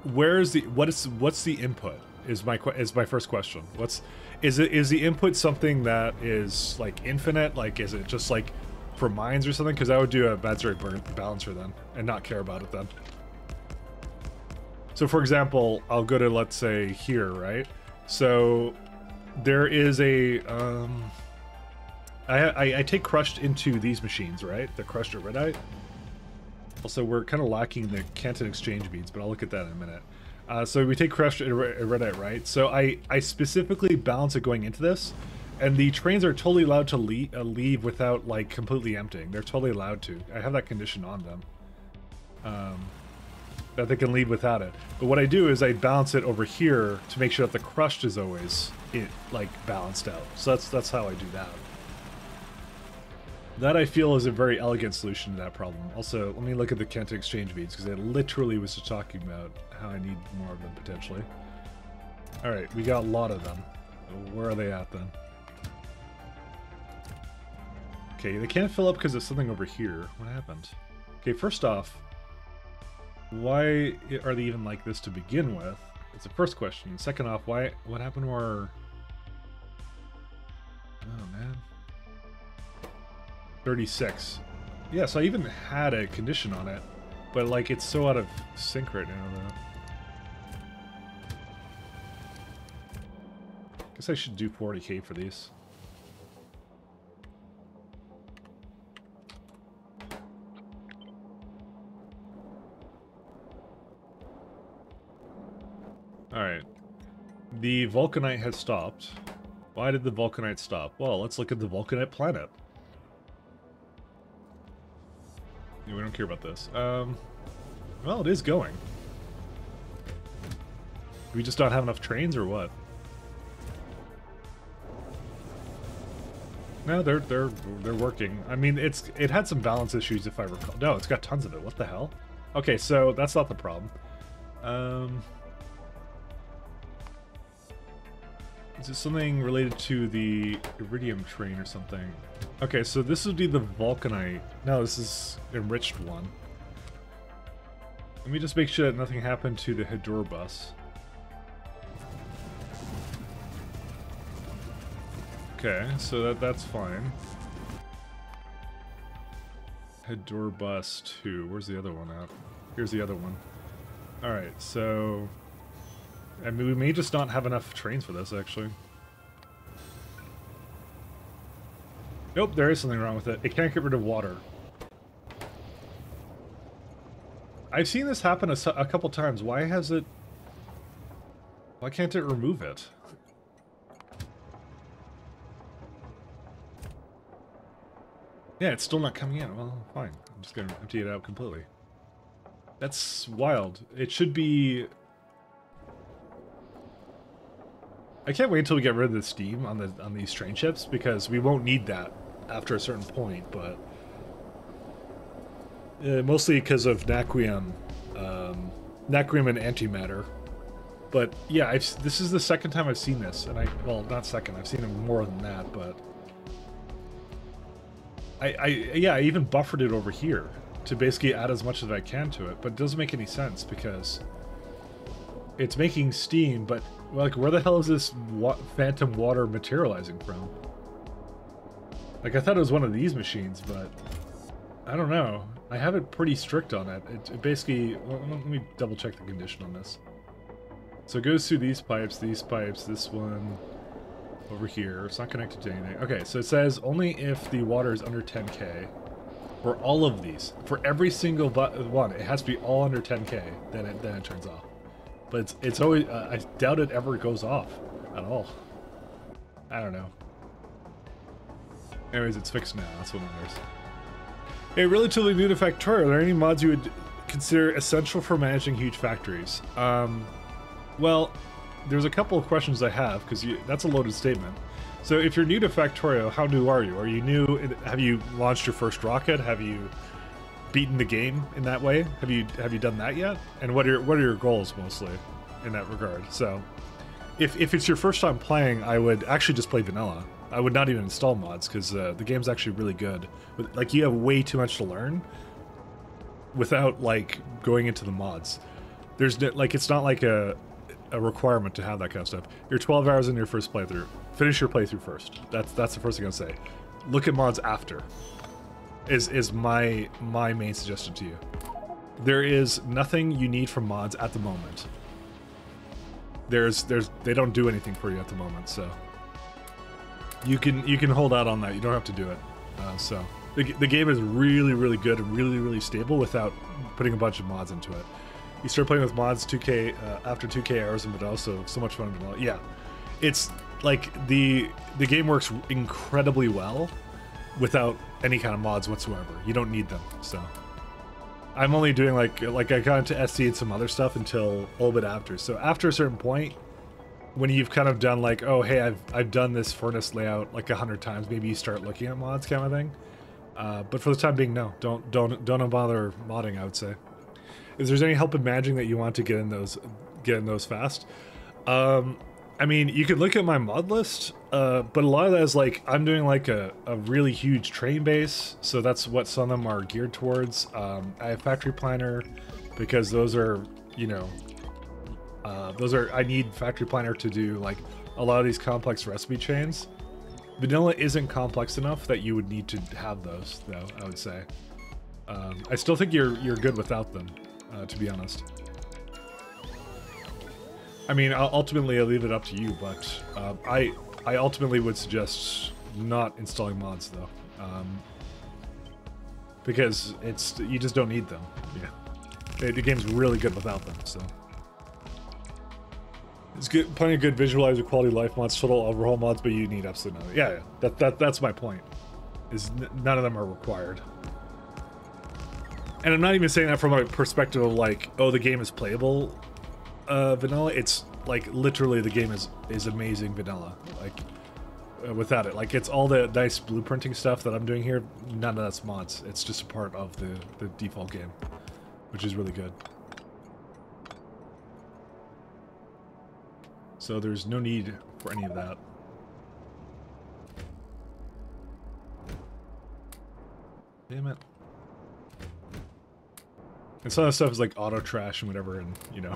what's the input is my first question. Is the input something that is like infinite? Like, is it just like for mines or something? Because I would do a bad rate balancer then and not care about it then. So for example, I'll go to, let's say, here, right? So there is a I take crushed into these machines, right? The crushed Iridite. Also, we're kind of lacking the Canton exchange beads, but I'll look at that in a minute. So we take crushed Iridite, right? So I specifically balance it going into this, And the trains are totally allowed to leave without, like, completely emptying. They're totally allowed to. I have that condition on them. That they can leave without it. But what I do is I balance it over here to make sure that the crushed is always, balanced out. So that's how I do that. That, I feel, is a very elegant solution to that problem. Also, let me look at the Kent exchange beads, because I literally was just talking about how I need more of them, potentially. Alright, we got a lot of them. Where are they at, then? Okay, they can't fill up because of something over here. What happened? Okay, first off, why are they even like this to begin with? It's the first question. Second off, what happened to our... Oh, man. 36. Yeah, so I even had a condition on it, but, like, it's so out of sync right now that... Guess I should do 40k for these. Alright. The Vulcanite has stopped. Why did the Vulcanite stop? Well, let's look at the Vulcanite planet. Yeah, we don't care about this. Well, it is going. Do we just not have enough trains, or what? No, they're working. I mean, it had some balance issues, if I recall. No, it's got tons of it. What the hell? Okay, so that's not the problem. Is it something related to the Iridium train or something? Okay, so this would be the Vulcanite. No, this is enriched one. Let me just make sure that nothing happened to the Hedor bus. Okay, so that's fine. Hedor bus 2. Where's the other one at? Here's the other one. Alright, so... I mean, we may just not have enough trains for this, actually. Nope, there is something wrong with it. It can't get rid of water. I've seen this happen a couple times. Why has it... Why can't it remove it? Yeah, it's still not coming in. Well, fine. I'm just gonna empty it out completely. That's wild. It should be... I can't wait until we get rid of the steam on these train ships, because we won't need that after a certain point, but... mostly because of Naquium. Naquium and antimatter. But, yeah, this is the second time I've seen this, and well, not second, I've seen it more than that, but... I even buffered it over here to basically add as much as I can to it, but it doesn't make any sense because it's making steam, but like where the hell is this phantom water materializing from? Like I thought it was one of these machines, but I don't know. I have it pretty strict on it. It basically, well, let me double check the condition on this. So it goes through these pipes, this one over here. It's not connected to anything. Okay, so it says only if the water is under 10k. For all of these, for every single one, it has to be all under 10k. Then it turns off. But it's always. I doubt it ever goes off at all. I don't know. Anyways, it's fixed now. That's what matters. Hey, relatively new to Factorio, are there any mods you would consider essential for managing huge factories? Well, there's a couple of questions I have, because that's a loaded statement. So if you're new to Factorio, how new are you? Are you new? Have you launched your first rocket? Have you beaten the game in that way? Have you done that yet? And what are your goals mostly in that regard? So if it's your first time playing, I would actually just play vanilla. I would not even install mods, because the game's actually really good. Like, you have way too much to learn without like going into the mods. There's like, it's not like a requirement to have that kind of stuff. You're 12 hours in your first playthrough. Finish your playthrough first. That's the first thing I'll say. Look at mods after. Is my main suggestion to you. There is nothing you need from mods at the moment. They don't do anything for you at the moment, so you can hold out on that. You don't have to do it. So the game is really, really good and really, really stable without putting a bunch of mods into it. You start playing with mods 2K after 2K hours, but also so much fun. Yeah, it's like the game works incredibly well without any kind of mods whatsoever. You don't need them. So I'm only doing like I got into SC and some other stuff until a little bit after. So after a certain point, when you've kind of done like, oh hey, I've done this furnace layout like 100 times, maybe you start looking at mods kind of thing. But for the time being, no, don't bother modding. I would say, if there's any help in managing that you want to get in those fast. I mean, you could look at my mod list, but a lot of that is like, I'm doing like a really huge train base, so that's what some of them are geared towards. I have Factory Planner, because those are, you know, I need Factory Planner to do like a lot of these complex recipe chains. Vanilla isn't complex enough that you would need to have those, though, I would say. I still think you're good without them, to be honest. I mean, ultimately, I'll leave it up to you, but I ultimately would suggest not installing mods, though, because you just don't need them. Yeah, the game's really good without them. So it's good, plenty of good visualizer, quality of life mods, total overhaul mods, but you need absolutely none. Yeah. That's my point. Is none of them are required. And I'm not even saying that from a perspective of like, oh, the game is playable. Vanilla, it's like literally the game is amazing vanilla, like without it. Like, it's all the nice blueprinting stuff that I'm doing here, none of that's mods. It's just a part of the default game, which is really good. So there's no need for any of that. Damn it. And some of the stuff is like auto trash and whatever, and you know,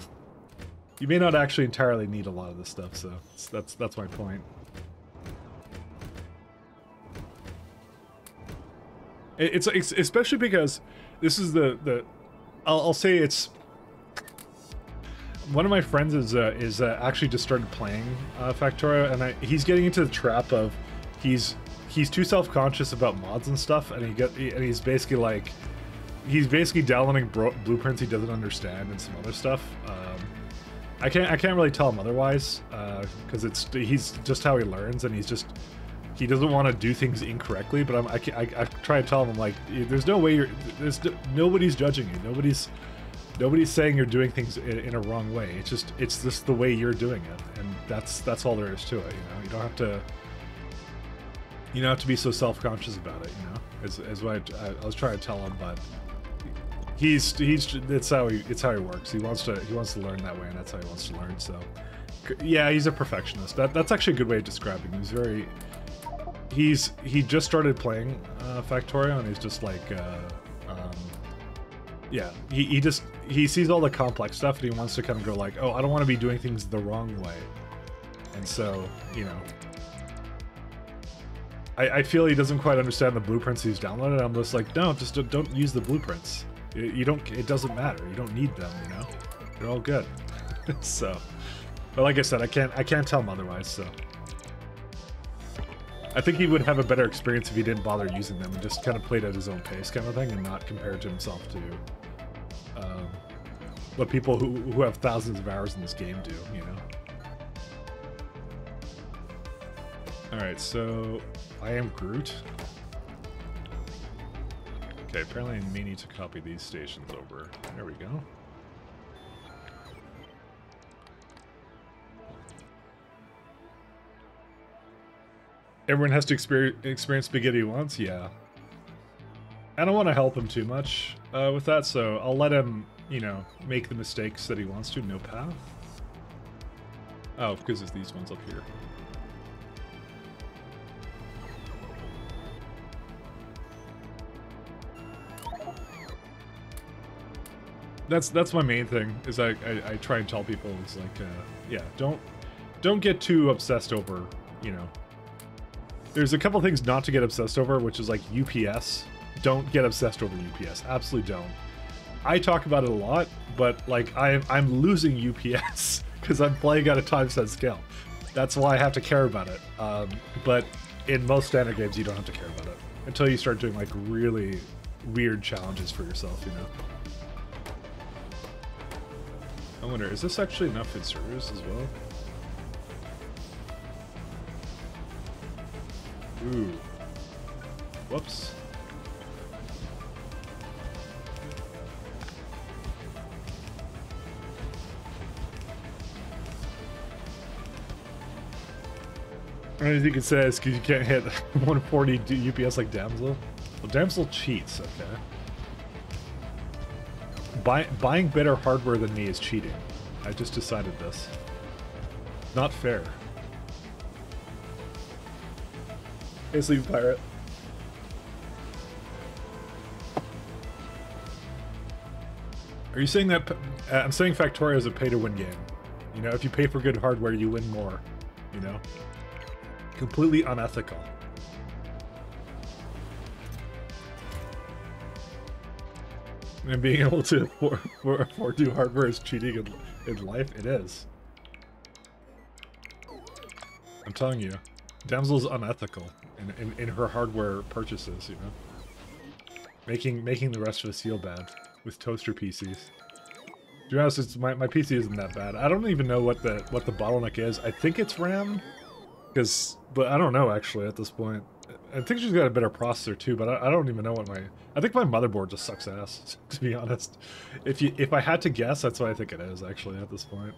you may not actually entirely need a lot of this stuff, so that's my point. It's especially because this is I'll say it's one of my friends is actually just started playing Factorio, and he's getting into the trap of he's too self-conscious about mods and stuff, and he's basically like downloading blueprints he doesn't understand and some other stuff. I can't really tell him otherwise, because he's just how he learns, and he doesn't want to do things incorrectly. But I try to tell him, I'm like, there's no way nobody's judging you, nobody's saying you're doing things in a wrong way. It's just the way you're doing it, and that's all there is to it. You know, you don't have to be so self-conscious about it. You know, is what I was trying to tell him, but. It's how he works. He wants to learn that way, and that's how he wants to learn. So, yeah, he's a perfectionist. That's actually a good way of describing him. He just started playing Factorio, and he's just like, yeah, he sees all the complex stuff, and he wants to kind of go like, oh, I don't want to be doing things the wrong way, and so, you know. I feel he doesn't quite understand the blueprints he's downloaded. I'm just like, no, just don't use the blueprints. It doesn't matter. You don't need them, you know? They're all good. So, but like I said, I can't tell him otherwise, so. I think he would have a better experience if he didn't bother using them and just kind of played at his own pace kind of thing, and not compared to himself to what people who have thousands of hours in this game do, you know? Alright, so I am Groot. Okay, apparently I may need to copy these stations over. There we go. Everyone has to experience spaghetti once? Yeah. I don't want to help him too much with that, so I'll let him, you know, make the mistakes that he wants to. No path? Oh, because it's these ones up here. That's my main thing, is I try and tell people, is like, yeah, don't get too obsessed over, you know. There's a couple things not to get obsessed over, which is like UPS. Don't get obsessed over UPS. Absolutely don't. I talk about it a lot, but like I'm losing UPS because I'm playing at a time-set scale. That's why I have to care about it. But in most standard games, you don't have to care about it until you start doing like really weird challenges for yourself, you know. I wonder, is this actually enough in servers as well? Ooh. Whoops. Anything you can say is because you can't hit 140 UPS like Damsel. Well, Damsel cheats, okay. Buying better hardware than me is cheating. I just decided this. Not fair. Hey, Sleep Pirate. Are you saying that... I'm saying Factorio is a pay-to-win game. You know, if you pay for good hardware, you win more. You know? Completely unethical. And being able to afford new hardware is cheating in life? It is. I'm telling you. Damsel's unethical in her hardware purchases, you know? Making the rest of us feel bad with toaster PCs. To be honest, it's, my PC isn't that bad. I don't even know what the bottleneck is. I think it's RAM. But I don't know actually at this point. I think she's got a better processor too, but I don't even know what I think my motherboard just sucks ass, to be honest. If I had to guess, that's what I think it is actually at this point.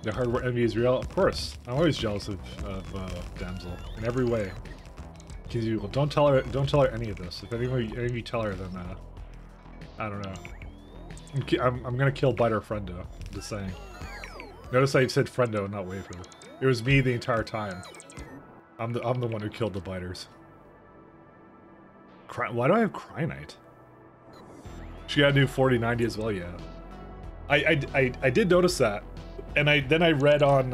The hardware envy is real, of course. I'm always jealous of Damsel in every way. Because you don't tell her any of this. If any of you tell her, then I don't know. I'm gonna kill Biter Friendo. Just saying. Notice I said Friendo, not Waifu. It was me the entire time. I'm the one who killed the biters. Why do I have Crynite? She got a new 4090 as well, yeah. I did notice that. And then I read on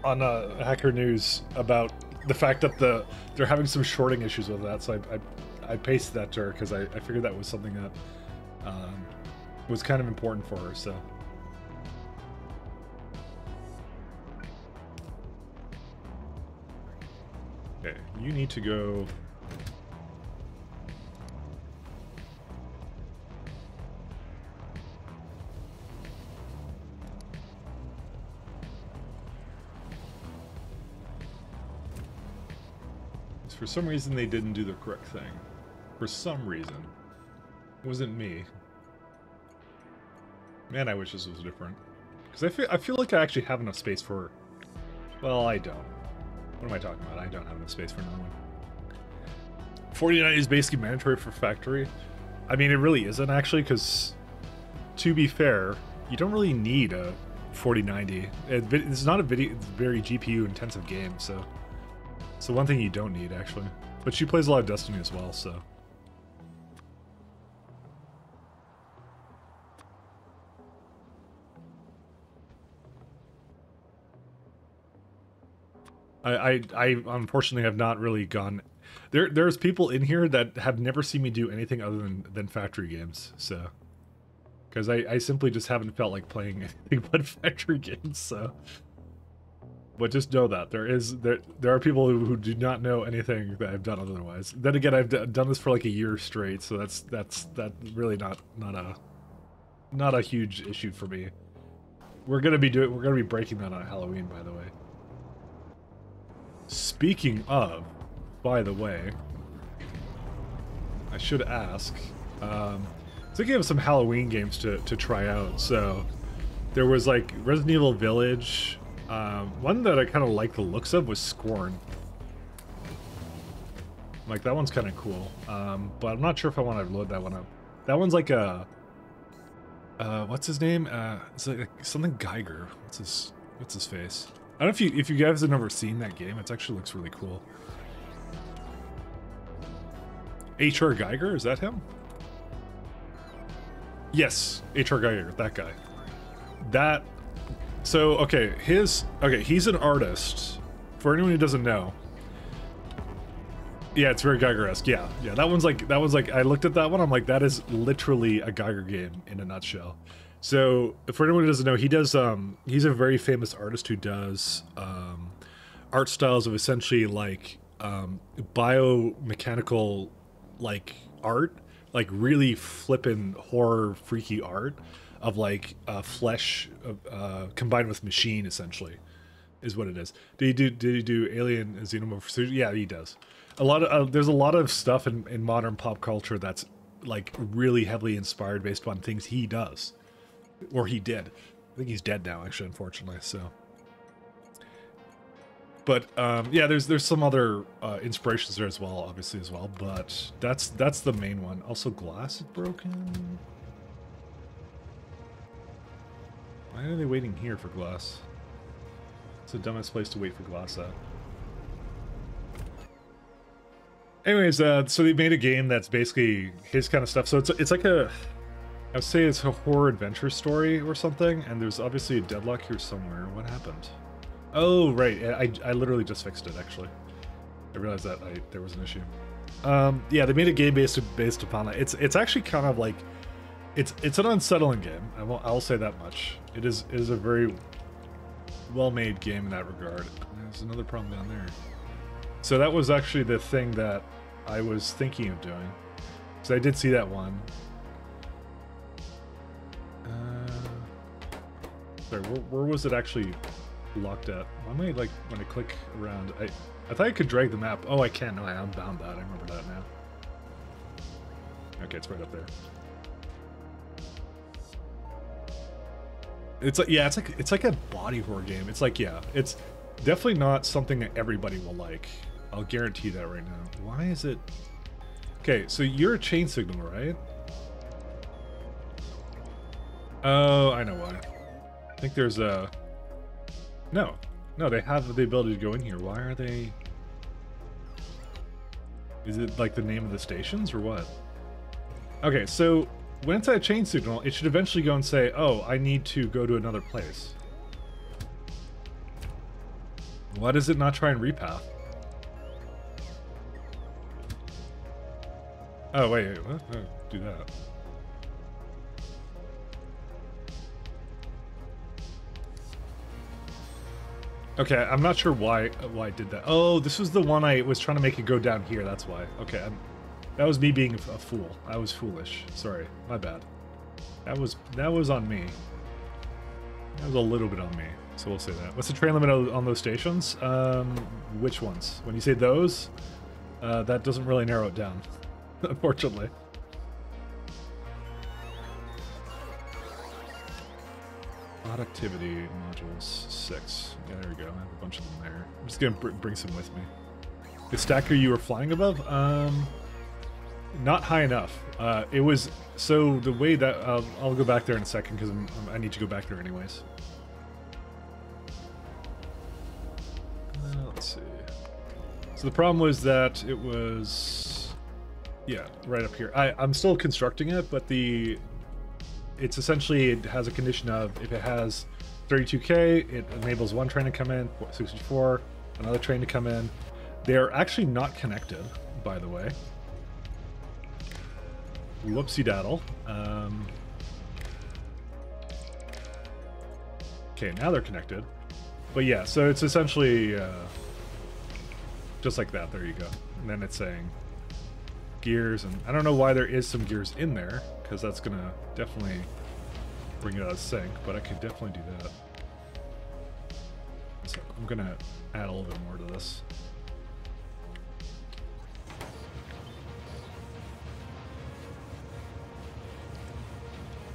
Hacker News about the fact that they're having some shorting issues with that, so I pasted that to her because I figured that was something that was kind of important for her. So okay, you need to go. For some reason, they didn't do the correct thing. For some reason. It wasn't me. Man, I wish this was different. Because I feel like I actually have enough space for... Well, I don't. What am I talking about? I don't have enough space for another one. 49 is basically mandatory for factory. I mean, it really isn't, actually, because... To be fair, you don't really need a 4090. It's not a very GPU-intensive game, so... So one thing you don't need, actually. But she plays a lot of Destiny as well, so... I unfortunately have not really gone... There's people in here that have never seen me do anything other than factory games, so... Because I simply just haven't felt like playing anything but factory games, so... But just know that there are people who do not know anything that I've done otherwise. Then again, I've done this for like a year straight, so that's really not a huge issue for me. We're gonna be breaking that on Halloween, by the way. Speaking of, by the way, I should ask. Thinking of some Halloween games to try out. So there was like Resident Evil Village. One that I kind of like the looks of was Scorn. Like, that one's kind of cool. But I'm not sure if I want to load that one up. That one's like a... what's his name? It's like something Geiger. What's his face? I don't know if you guys have never seen that game. It actually looks really cool. H.R. Geiger? Is that him? Yes, H.R. Geiger. That guy. That... So, okay, he's an artist. For anyone who doesn't know. Yeah, it's very Geiger-esque. Yeah. That one's like, I looked at that one, I'm like, that is literally a Geiger game in a nutshell. So, for anyone who doesn't know, he does, he's a very famous artist who does, art styles of essentially like biomechanical like art, like really flippin' horror freaky art of like flesh combined with machine essentially is what it is. Did he do Alien Xenomorph? Yeah, he does. A lot of there's a lot of stuff in modern pop culture that's like really heavily inspired based on things he does or he did. I think he's dead now, actually, unfortunately. So, but yeah, there's some other inspirations there as well, obviously as well. But that's the main one. Also, glass is broken. Why are they waiting here for glass? It's the dumbest place to wait for glass at. Anyways, so they made a game that's basically his kind of stuff. So it's like a, I would say it's a horror adventure story or something. And there's obviously a deadlock here somewhere. What happened? Oh, right. I literally just fixed it, actually. I realized that there was an issue. Yeah, they made a game based upon that. It's actually kind of like, it's an unsettling game. I'll say that much. It is a very well-made game in that regard. There's another problem down there. So that was actually the thing that I was thinking of doing. So I did see that one. Sorry, where was it actually locked at? Why am I like when I click around? I thought I could drag the map. Oh, I can. No, I unbound that. I remember that now. Okay, it's right up there. It's like, yeah, it's like a body horror game. It's like, yeah, it's definitely not something that everybody will like. I'll guarantee that right now. Why is it? Okay, so you're a chain signal, right? Oh, I know why. I think there's a... No, they have the ability to go in here. Why are they... Is it like the name of the stations or what? Okay, so when it's at a chain signal, it should eventually go and say, oh, I need to go to another place. Why does it not try and repath? Oh, wait, what? Oh, do that. Okay, I'm not sure why I did that. Oh, this was the one I was trying to make it go down here, that's why. Okay, that was me being a fool. I was foolish. Sorry, my bad. That was on me. That was a little bit on me, so we'll say that. What's the train limit on those stations? Which ones? When you say those, that doesn't really narrow it down, unfortunately. Productivity modules 6. Yeah, there we go. I have a bunch of them there. I'm just gonna bring some with me. The stacker you were flying above? Not high enough. It was so the way that I'll go back there in a second because I need to go back there anyways. Let's see. So the problem was that it was, yeah, right up here. I'm still constructing it, but it's essentially, it has a condition of if it has 32K, it enables one train to come in, 64, another train to come in. They are actually not connected, by the way. Whoopsie daddle. Okay, now they're connected. But yeah, so it's essentially just like that. There you go. And then it's saying gears, and I don't know why there is some gears in there, because that's gonna definitely bring it out of sync, but I could definitely do that. So I'm gonna add a little bit more to this.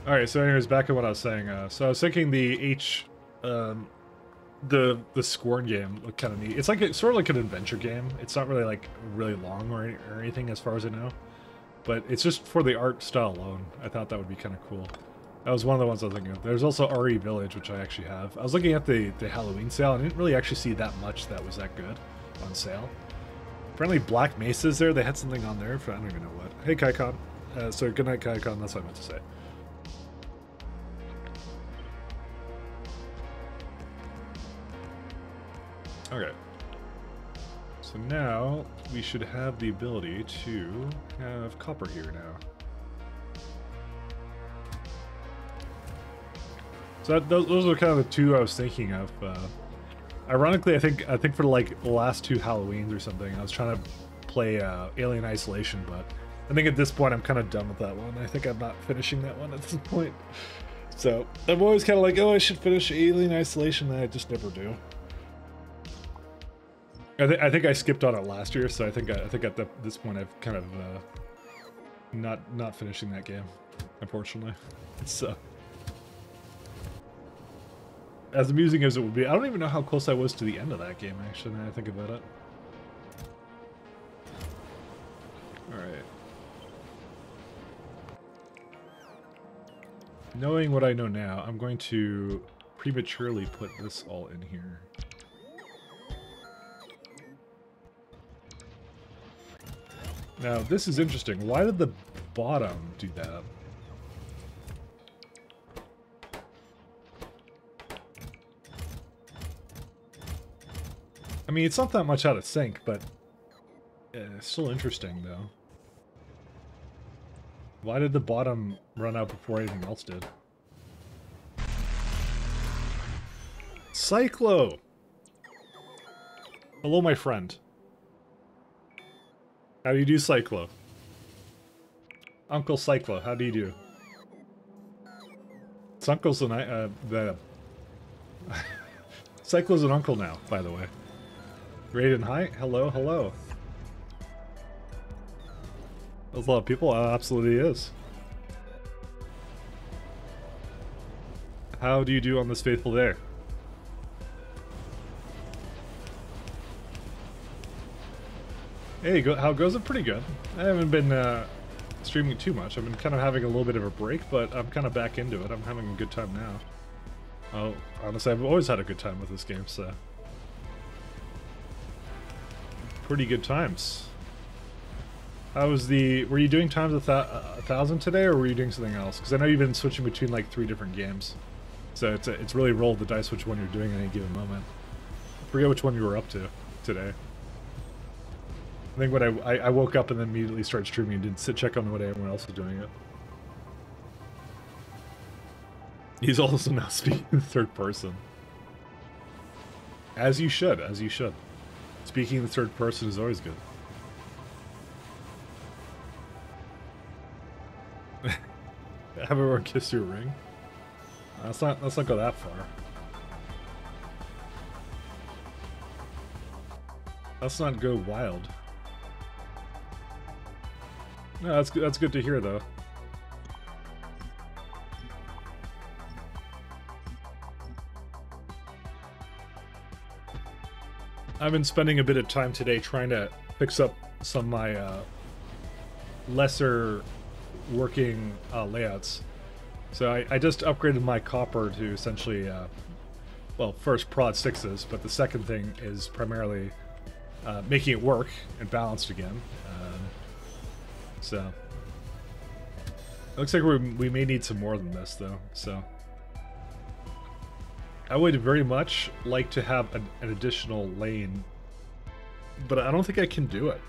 Alright, so anyways, back to what I was saying. So I was thinking the Scorn game looked kind of neat. It's like sort of like an adventure game. It's not really like really long or anything as far as I know, but it's just for the art style alone. I thought that would be kind of cool. That was one of the ones I was thinking of. There's also RE Village, which I actually have. I was looking at the Halloween sale, and I didn't really actually see that much that was that good on sale. Apparently Black Mesa's there. They had something on there for I don't even know what. Hey, Kaikon. So good night, Kaikon. That's what I meant to say. Okay. So now we should have the ability to have copper here now. So those are kind of the two I was thinking of. Ironically, I think for like the last 2 Halloweens or something, I was trying to play Alien Isolation, but I think at this point I'm kind of done with that one. I think I'm not finishing that one at this point. So I'm always kind of like, oh, I should finish Alien Isolation, and I just never do. I think I skipped on it last year, so I think at this point I've kind of not finishing that game, unfortunately. So as amusing as it would be, I don't even know how close I was to the end of that game, actually, now I think about it. Alright. Knowing what I know now, I'm going to prematurely put this all in here. Now, this is interesting. Why did the bottom do that? I mean, it's not that much out of sync, but it's still interesting, though. Why did the bottom run out before anything else did? Cyclo! Hello, my friend. How do you do, Cyclo? Uncle Cyclo, how do you do? It's Uncle's an Cyclo's an uncle now, by the way. Raiden, hi. Hello, hello. There's a lot of people. Absolutely is. How do you do on this faithful day? Hey, how goes it? Pretty good. I haven't been streaming too much. I've been kind of having a little bit of a break, but I'm kind of back into it. I'm having a good time now. Oh, honestly, I've always had a good time with this game, so... Pretty good times. How was the... Were you doing times 1,000 today, or were you doing something else? Because I know you've been switching between, like, 3 different games. So it's really rolled the dice which one you're doing at any given moment. I forget which one you were up to today. I think when I woke up and then immediately started streaming and didn't check on what everyone else was doing it. He's also now speaking in third person. As you should, as you should. Speaking in the third person is always good. Have everyone kiss your ring? Let's not go that far. Let's not go wild. No, that's good to hear though. I've been spending a bit of time today trying to fix up some of my lesser working layouts. So I just upgraded my copper to essentially, well, first prod 6s, but the second thing is primarily making it work and balanced again. So it looks like we may need some more than this though, so I would very much like to have an additional lane, but I don't think I can do it.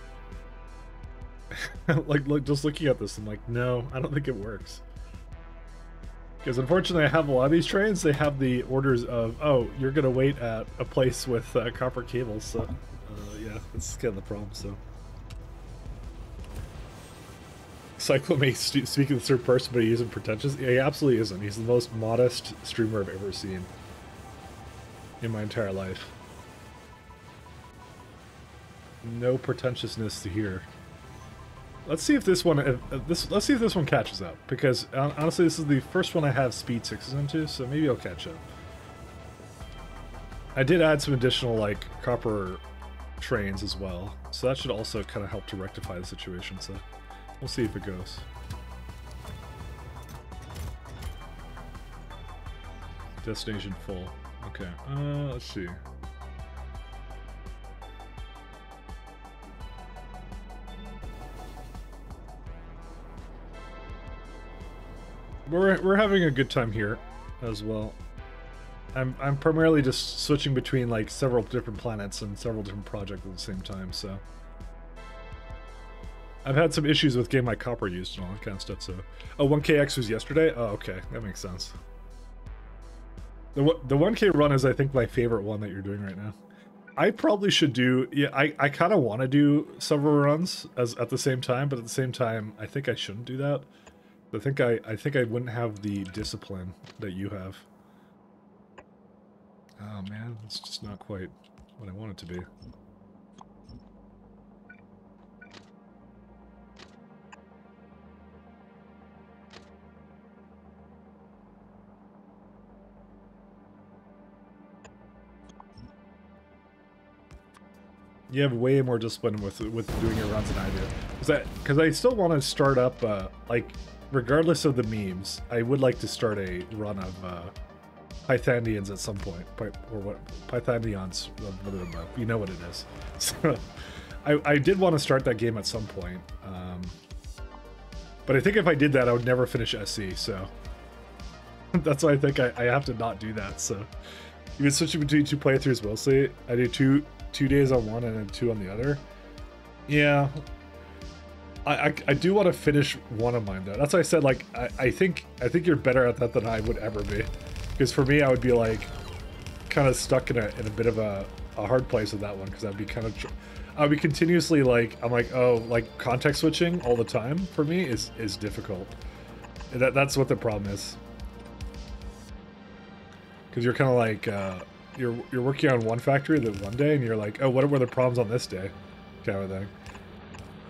like just looking at this, I'm like, no, I don't think it works. Because unfortunately I have a lot of these trains, they have the orders of, oh, you're gonna wait at a place with copper cables, so yeah, that's kind of the problem, so. Cyclo may speak in the third person, but he isn't pretentious. Yeah, he absolutely isn't. He's the most modest streamer I've ever seen in my entire life. No pretentiousness to hear. Let's see if this one, let's see if this one catches up, because honestly, this is the first one I have speed 6s into, so maybe I'll catch up. I did add some additional like copper trains as well, so that should also kind of help to rectify the situation. So. We'll see if it goes. Destination full. Okay, let's see. We're having a good time here as well. I'm primarily just switching between like several different planets and several different projects at the same time, so. I've had some issues with getting my copper used and all that kind of stuff, so... Oh, 1KX was yesterday? Oh, okay. That makes sense. The 1K run is, I think, my favorite one that you're doing right now. I probably should do, yeah, I kind of want to do several runs as at the same time, but at the same time, I think I shouldn't do that. I think I wouldn't have the discipline that you have. Oh man, it's just not quite what I want it to be. You have way more discipline with doing your runs than I do. Because I still want to start up, like, regardless of the memes, I would like to start a run of Pythandians at some point. Or what? Pythandians, you know what it is. So, I did want to start that game at some point. But I think if I did that, I would never finish SC, so... That's why I think I have to not do that, so... You can switch between two playthroughs mostly. I do two days on one and then 2 on the other. Yeah. I do want to finish one of mine though. That's why I said, like, I think you're better at that than I would ever be. Because for me, I would be like kind of stuck in a bit of a hard place with that one, because I'd be kind of I'd be continuously like, I'm like, oh, like context switching all the time for me is difficult. That's what the problem is. Because you're kind of like you're working on one factory that one day, and you're like, oh, what were the problems on this day, kind of thing.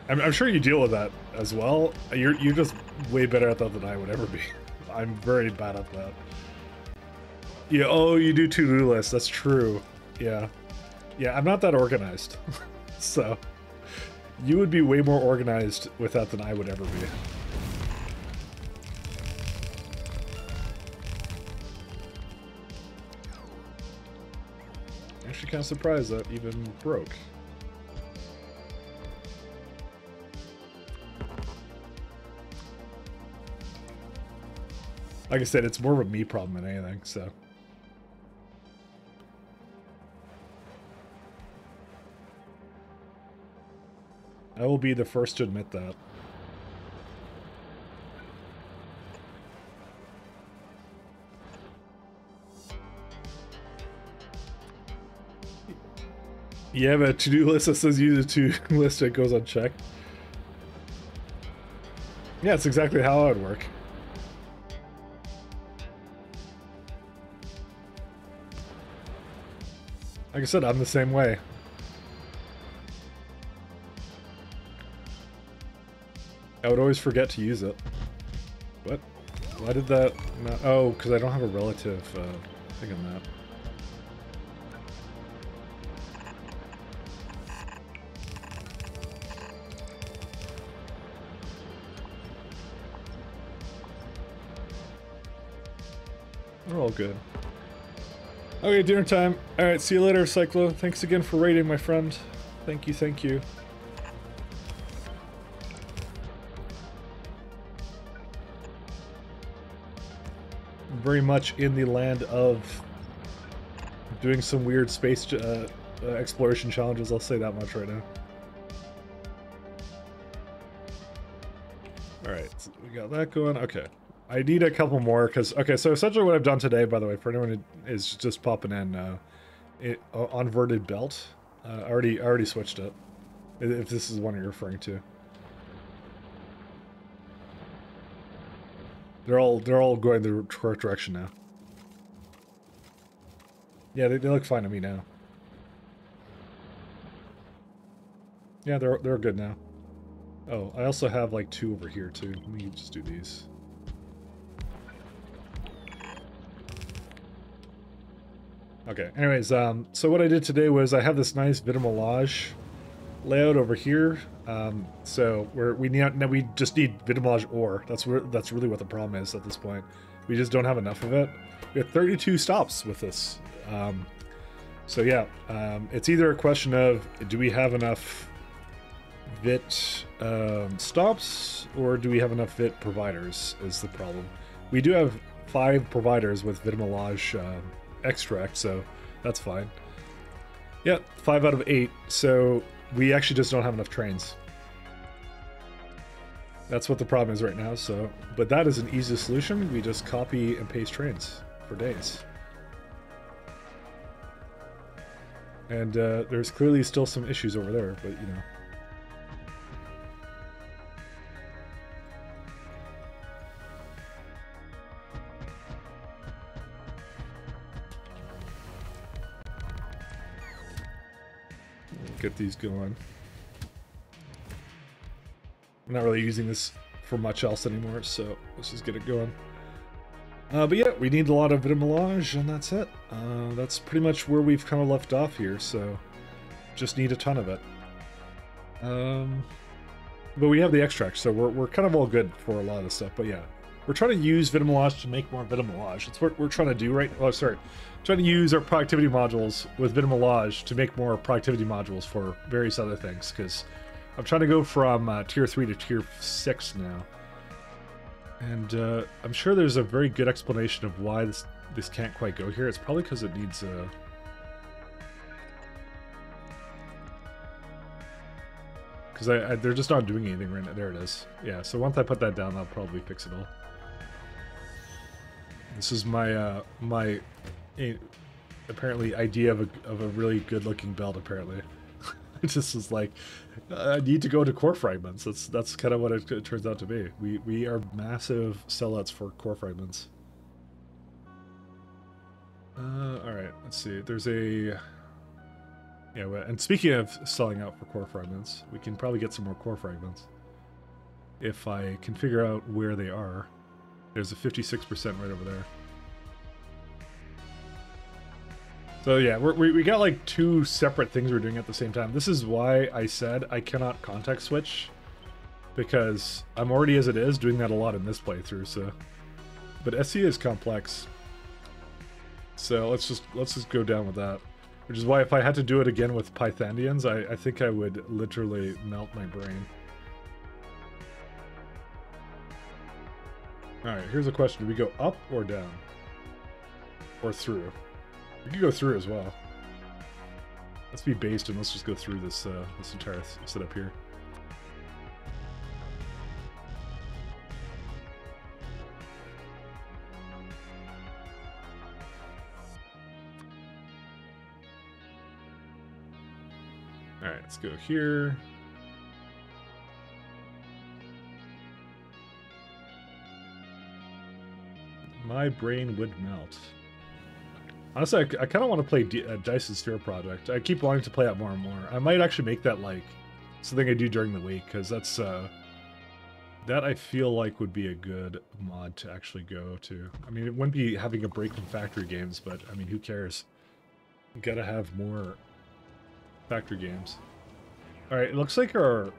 I'm sure you deal with that as well. You're just way better at that than I would ever be. I'm very bad at that. Yeah. Oh, you do to-do lists. That's true. Yeah. Yeah. I'm not that organized, so you would be way more organized with that than I would ever be. Actually kind of surprised that even broke. Like I said, it's more of a me problem than anything, so. I will be the first to admit that. You have a to-do list that says use a to-do list that goes unchecked. Yeah, it's exactly how it would work. Like I said, I'm the same way. I would always forget to use it. What? Why did that not... Oh, because I don't have a relative thing on that. We're all good. Okay, dinner time. Alright, see you later, Cyclo. Thanks again for raiding, my friend. Thank you, thank you. Very much in the land of doing some weird space exploration challenges, I'll say that much right now. Alright, so we got that going. Okay. I need a couple more, because... Okay, so essentially what I've done today, by the way, for anyone who is just popping in, Onverted Belt. I already switched it, if this is the one you're referring to. They're all going the correct direction now. Yeah, they look fine to me now. Yeah, they're good now. Oh, I also have like 2 over here too. Let me just do these. Okay, anyways, so what I did today was I have this nice Vitamelange layout over here. So we just need Vitamelange ore. That's really what the problem is at this point. We just don't have enough of it. We have 32 stops with this. So yeah, it's either a question of, do we have enough Vit stops, or do we have enough Vit providers is the problem. We do have 5 providers with Vitamelange extract, so that's fine. Yeah, 5 out of 8, so we actually just don't have enough trains. That's what the problem is right now, so... But that is an easy solution. We just copy and paste trains for days. And there's clearly still some issues over there, but you know. Get these going. I'm not really using this for much else anymore, so let's just get it going. But yeah, we need a lot of Vitamelange, and that's it. That's pretty much where we've kind of left off here, so just need a ton of it. But we have the extract, so we're kind of all good for a lot of this stuff. But yeah, we're trying to use Vitamelange to make more Vitamelange. That's what we're trying to do, right? Oh, sorry. Trying to use our productivity modules with Vitamelange to make more productivity modules for various other things, because I'm trying to go from tier 3 to tier 6 now. And I'm sure there's a very good explanation of why this can't quite go here. It's probably because it needs a... Because they're just not doing anything right now. There it is. Yeah, so once I put that down, I'll probably fix it all. This is my apparently idea of a really good-looking belt, apparently. It just is like, I need to go to core fragments. That's kind of what it turns out to be. We are massive sellouts for core fragments. Alright, let's see. There's a... Yeah, and speaking of selling out for core fragments, we can probably get some more core fragments. If I can figure out where they are. There's a 56% right over there. So yeah, we got like two separate things we're doing at the same time. This is why I said I cannot context switch, because I'm already as it is doing that a lot in this playthrough. So, but SE is complex. So let's just go down with that. Which is why if I had to do it again with Pythandians, I think I would literally melt my brain. Alright, here's a question. Do we go up or down? Or through? We could go through as well. Let's be based and let's just go through this this entire setup here. Alright, let's go here. My brain would melt. Honestly, I kind of want to play Dice's Sphere Project. I keep wanting to play that more and more. I might actually make that like something I do during the week, because that's that I feel like would be a good mod to actually go to. I mean, it wouldn't be having a break from factory games, but I mean, who cares? You gotta have more factory games. All right, it looks like our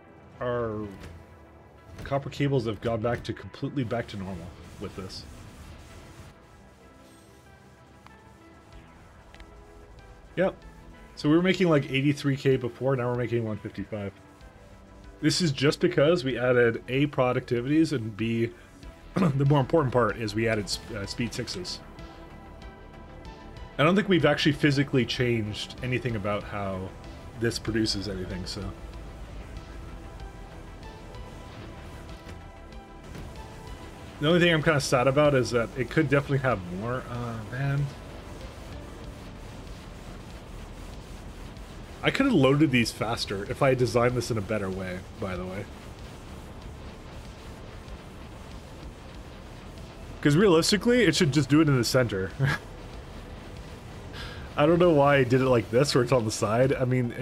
copper cables have gone back to completely back to normal with this. Yep. So we were making like 83k before, now we're making 155. This is just because we added A, productivities, and B, the more important part is we added speed 6s. I don't think we've actually physically changed anything about how this produces anything, so... The only thing I'm kind of sad about is that it could definitely have more. Man. I could have loaded these faster if I had designed this in a better way, by the way. Because realistically, it should just do it in the center. I don't know why I did it like this, where it's on the side. I mean...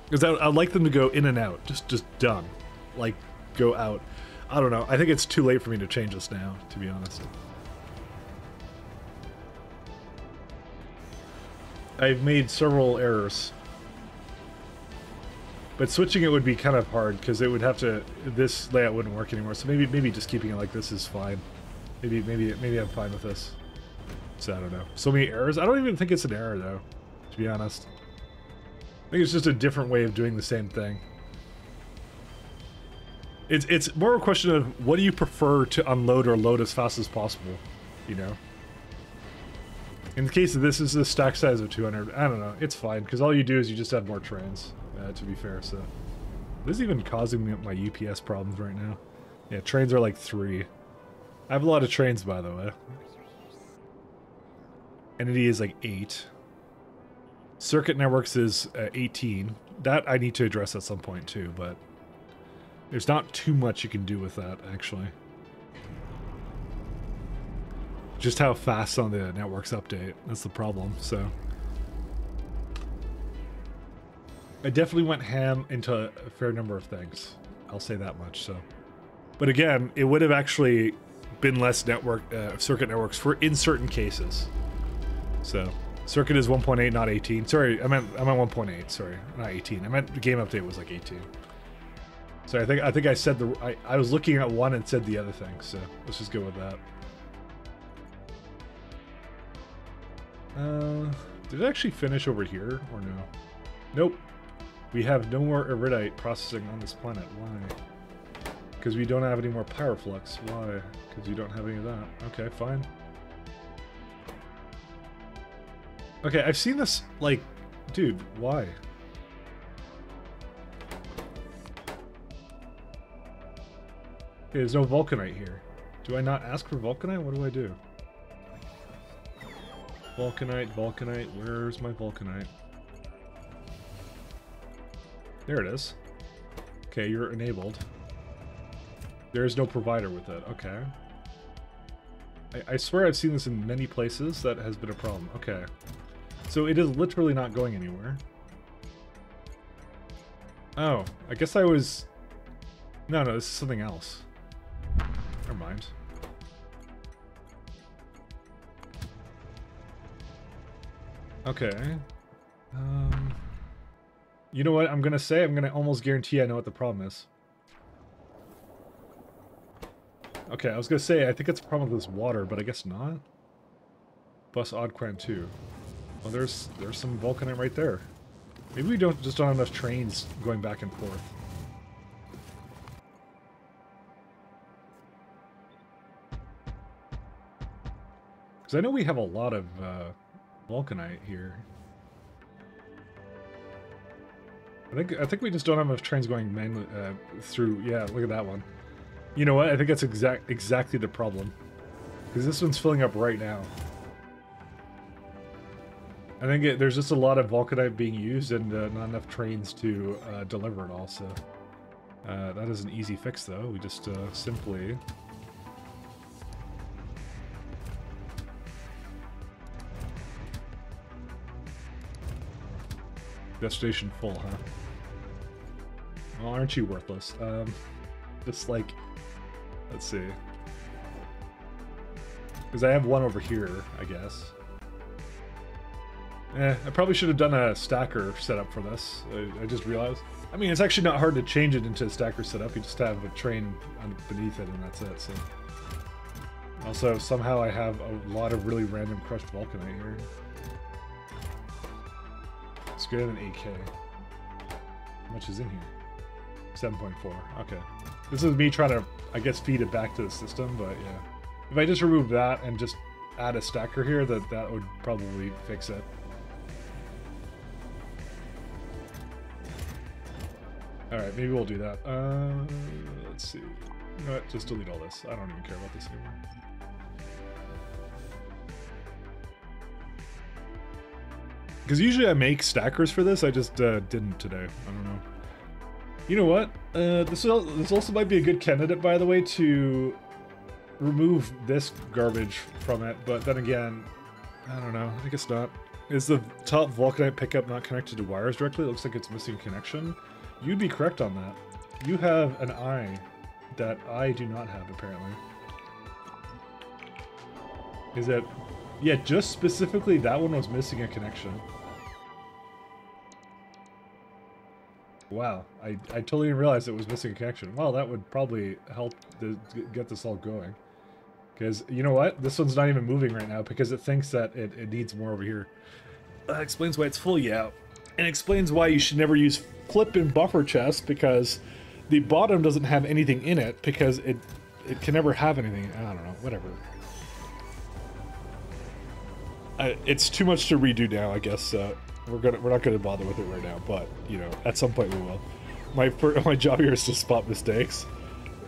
Because I'd like them to go in and out. Just done. Like, go out. I don't know. I think it's too late for me to change this now, to be honest. I've made several errors. But switching it would be kind of hard, because it would have to... This layout wouldn't work anymore, so maybe just keeping it like this is fine. Maybe I'm fine with this. So, I don't know. So many errors? I don't even think it's an error, though, to be honest. I think it's just a different way of doing the same thing. It's more a question of what do you prefer to unload or load as fast as possible, you know? In the case of this is a stack size of 200. I don't know. It's fine, because all you do is you just add more trains, to be fair, so... This is even causing me my UPS problems right now. Yeah, trains are like 3. I have a lot of trains, by the way. Entity is like 8. Circuit networks is 18. That I need to address at some point too, but there's not too much you can do with that, actually. Just how fast on the networks update, that's the problem, so. I definitely went ham into a fair number of things. I'll say that much, so. But again, it would have actually been less network circuit networks for in certain cases. So, circuit is 1.8, not 18. Sorry, I meant 1.8. Sorry, not 18. I meant the game update was like 18. So I think I said I was looking at one and said the other thing. So let's just go with that. Did it actually finish over here or no? Nope. We have no more iridite processing on this planet. Why? Because we don't have any more power flux. Why? Because we don't have any of that. Okay, fine. Okay, I've seen this, like, dude, why? Okay, there's no vulcanite here. Do I not ask for vulcanite? What do I do? Vulcanite, vulcanite, where's my vulcanite? There it is. Okay, you're enabled. There is no provider with it. Okay. I swear I've seen this in many places. That has been a problem. Okay. So it is literally not going anywhere. Oh, I guess I was... No, this is something else. Never mind. Okay. You know what I'm gonna say? I'm gonna almost guarantee I know what the problem is. Okay, I was gonna say, I think it's a problem with this water, but I guess not. Bus Oddquan 2. Well, there's some vulcanite right there. Maybe we don't have enough trains going back and forth. Because I know we have a lot of vulcanite here. I think we just don't have enough trains going manually through. Yeah, look at that one. You know what? I think that's exactly the problem. Because this one's filling up right now. I think there's just a lot of vulcanite being used and not enough trains to deliver it all. So that is an easy fix, though. We just simply... Destination full, huh? Well, aren't you worthless? Just like... Let's see. Because I have one over here, I guess. I probably should have done a stacker setup for this. I just realized. I mean, it's actually not hard to change it into a stacker setup. You just have a train beneath it and that's it, so... Also, somehow I have a lot of really random crushed vulcanite here. It's greater than 8k. How much is in here? 7.4. Okay. This is me trying to, I guess, feed it back to the system, but yeah. If I just remove that and just add a stacker here, that would probably fix it. Alright, maybe we'll do that. Let's see. You know what? Just delete all this. I don't even care about this anymore. Because usually I make stackers for this, I just didn't today. I don't know. You know what? This also might be a good candidate, by the way, to remove this garbage from it. But then again, I don't know. I guess not. Is the top vulcanite pickup not connected to wires directly? It looks like it's missing connection. You'd be correct on that. You have an eye that I do not have, apparently. Is it... Yeah, just specifically that one was missing a connection. Wow, I totally didn't realize it was missing a connection. Well, that would probably help get this all going. Because, you know what? This one's not even moving right now because it thinks that it needs more over here. That explains why it's full, yeah. And explains why you should never use flip and buffer chests, because the bottom doesn't have anything in it, because it can never have anything. I don't know, whatever. It's too much to redo now, I guess. We're not gonna bother with it right now, but you know, at some point we will. My job here is to spot mistakes.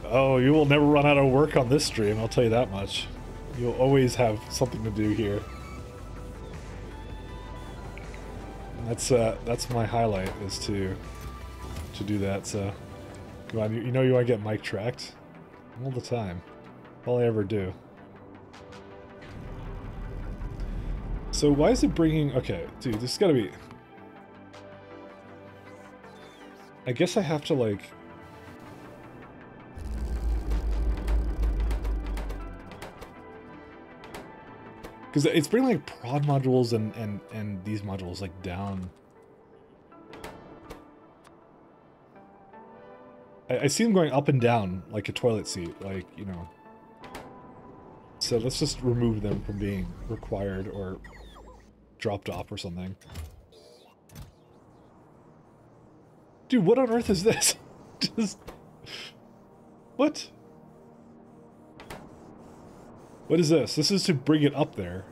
Oh, you will never run out of work on this stream, I'll tell you that much. You'll always have something to do here. That's my highlight, is to do that. So come on, you know you want to get Mike tracked all the time. All I ever do. So why is it bringing? Okay, dude, this has got to be. I guess I have to like. Because it's bringing like prod modules and these modules like down. I see them going up and down like a toilet seat, like, you know. So let's just remove them from being required or dropped off or something. Dude, what on earth is this? Just... What? What is this? This is to bring it up there.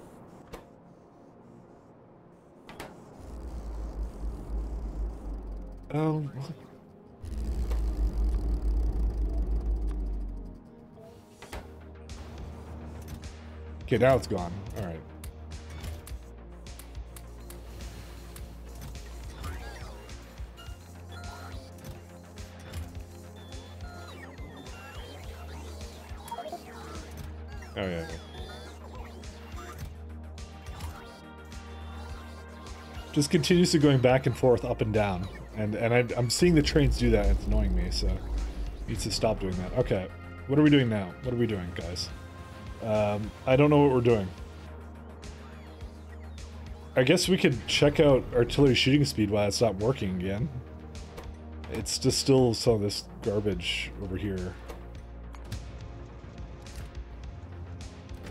Okay, now it's gone. Alright. Oh, yeah. Just continuously going back and forth, up and down. And I'm seeing the trains do that, and it's annoying me, so... Needs to stop doing that. Okay. What are we doing now? What are we doing, guys? I don't know what we're doing. I guess we could check out artillery shooting speed while it's not working again. It's just still some of this garbage over here.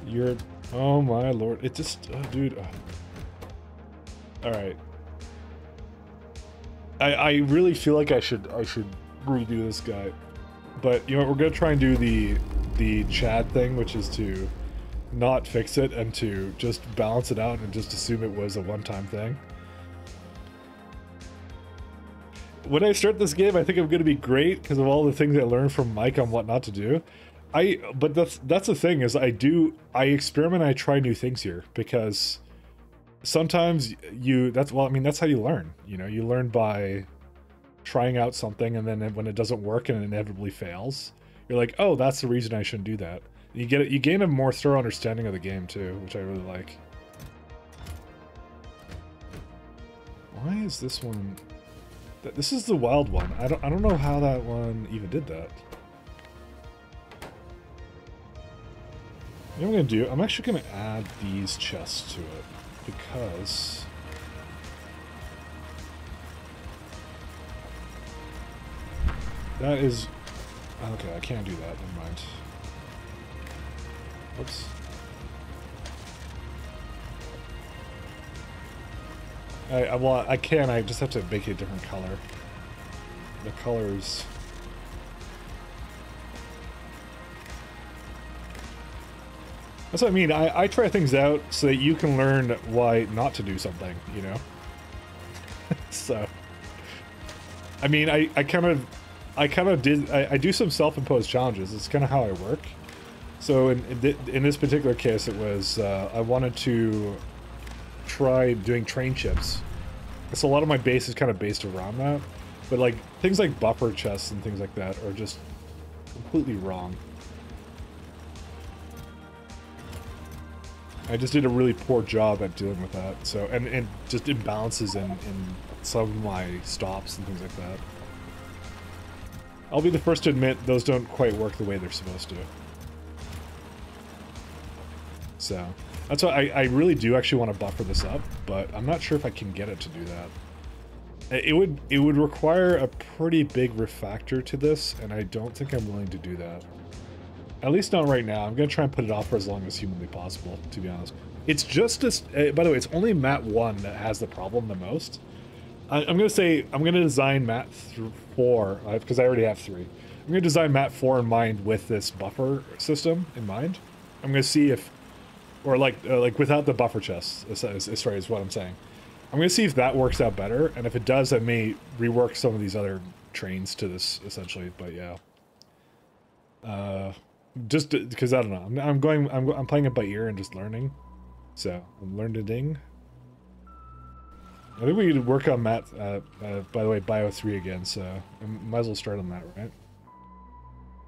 You're... Oh my lord. It just... Oh, dude. Oh. Alright. I really feel like I should redo this guy. But, you know what, we're gonna try and do the Chad thing, which is to not fix it and to just balance it out and just assume it was a one-time thing. When I start this game, I think I'm gonna be great because of all the things I learned from Mike on what not to do. But that's the thing, is I experiment, I try new things here, because sometimes that's how you learn, you know, you learn by trying out something, and then when it doesn't work and it inevitably fails, you're like, oh, that's the reason I shouldn't do that. You gain a more thorough understanding of the game too, which I really like. Why is this one? This is the wild one. I don't know how that one even did that. What I'm gonna do? I'm actually gonna add these chests to it because. That is... Okay, I can't do that. Never mind. Whoops. Well, I can. I just have to make it a different color. The colors... That's what I mean. I try things out so that you can learn why not to do something, you know? So... I mean, I do some self-imposed challenges. It's kind of how I work. So in this particular case, it was I wanted to try doing train chips. So a lot of my base is kind of based around that, but like things like buffer chests and things like that are just completely wrong. I just did a really poor job at dealing with that. So and just imbalances in some of my stops and things like that. I'll be the first to admit those don't quite work the way they're supposed to. So, that's why I really do actually want to buffer this up, but I'm not sure if I can get it to do that. It would require a pretty big refactor to this, and I don't think I'm willing to do that. At least not right now. I'm going to try and put it off for as long as humanly possible, to be honest. It's just this... by the way, it's only map 1 that has the problem the most. I'm going to say, I'm going to design map 4, because I already have 3. I'm going to design map 4 in mind with this buffer system in mind. I'm going to see if, or like without the buffer chests, is what I'm saying. I'm going to see if that works out better, and if it does, I may rework some of these other trains to this, essentially, but yeah. Just because, I don't know, I'm playing it by ear and just learning, so I'm learning. I think we need to work on Matt, by the way, Bio 3 again, so I might as well start on that, right?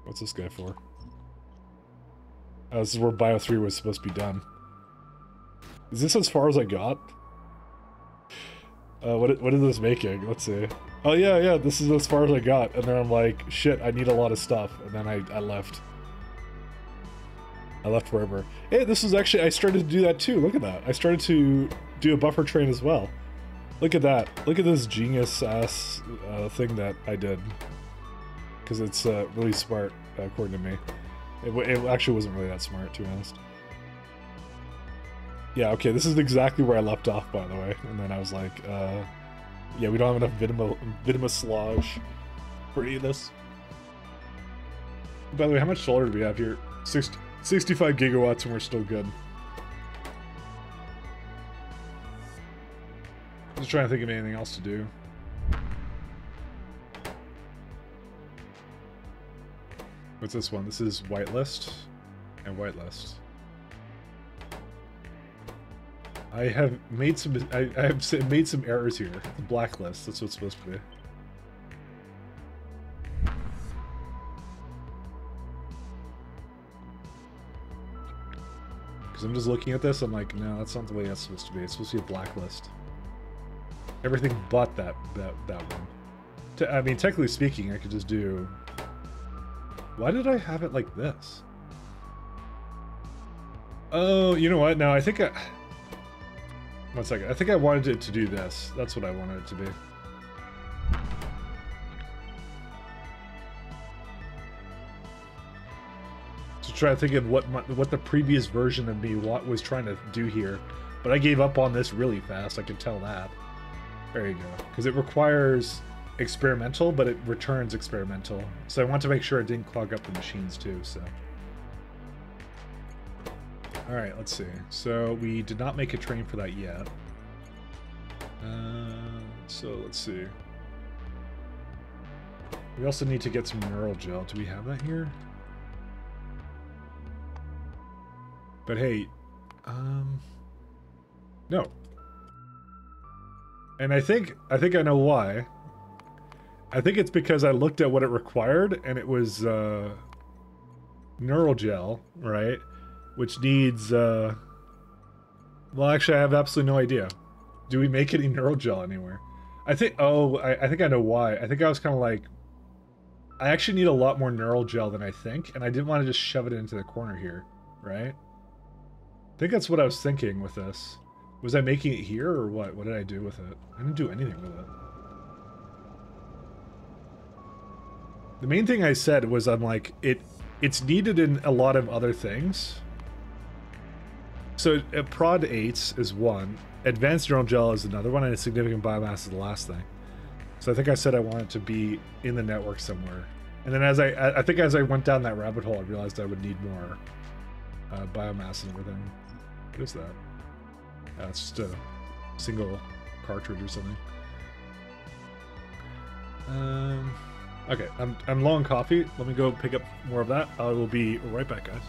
What's this guy for? Oh, this is where Bio 3 was supposed to be done. Is this as far as I got? What is this making? Let's see. Oh yeah, this is as far as I got. And then I'm like, shit, I need a lot of stuff. And then I left. I left forever. Hey, this is actually, I started to do that too. Look at that. I started to do a buffer train as well. Look at that. Look at this genius ass thing that I did. Because it's really smart, according to me. It actually wasn't really that smart, to be honest. Yeah, okay, this is exactly where I left off, by the way. And then I was like, yeah, we don't have enough Vitimuslage for any of this. By the way, how much solar do we have here? 65 gigawatts and we're still good. Just trying to think of anything else to do. What's this one? This is whitelist and whitelist. I have made some made some errors here. The blacklist, that's what it's supposed to be. Because I'm just looking at this, I'm like, no, that's not the way that's supposed to be. It's supposed to be a blacklist. Everything but that one. I mean, technically speaking, I could just do... Why did I have it like this? Oh, you know what? No, I think I... One second. I think I wanted it to do this. That's what I wanted it to be. To try to think of what the previous version of me was trying to do here. But I gave up on this really fast. I could tell that. There you go. Because it requires experimental, but it returns experimental. So I want to make sure it didn't clog up the machines too, so... Alright, let's see. So we did not make a train for that yet. So let's see. We also need to get some neural gel. Do we have that here? But hey, no. And I think I know why. I think it's because I looked at what it required and it was neural gel, right? Which needs, well, actually, I have absolutely no idea. Do we make any neural gel anywhere? I think, oh, I think I know why. I think I was kind of like, I actually need a lot more neural gel than I think, and I didn't want to just shove it into the corner here, right? I think that's what I was thinking with this. Was I making it here, or what? What did I do with it? I didn't do anything with it. The main thing I said was, I'm like, it's needed in a lot of other things. So prod 8s is one, advanced neural gel is another one, and significant biomass is the last thing. So I think I said I want it to be in the network somewhere. And then as I think as I went down that rabbit hole, I realized I would need more biomass and everything. What is that? It's just a single cartridge or something. Okay, I'm low on coffee. Let me go pick up more of that. I will be right back, guys.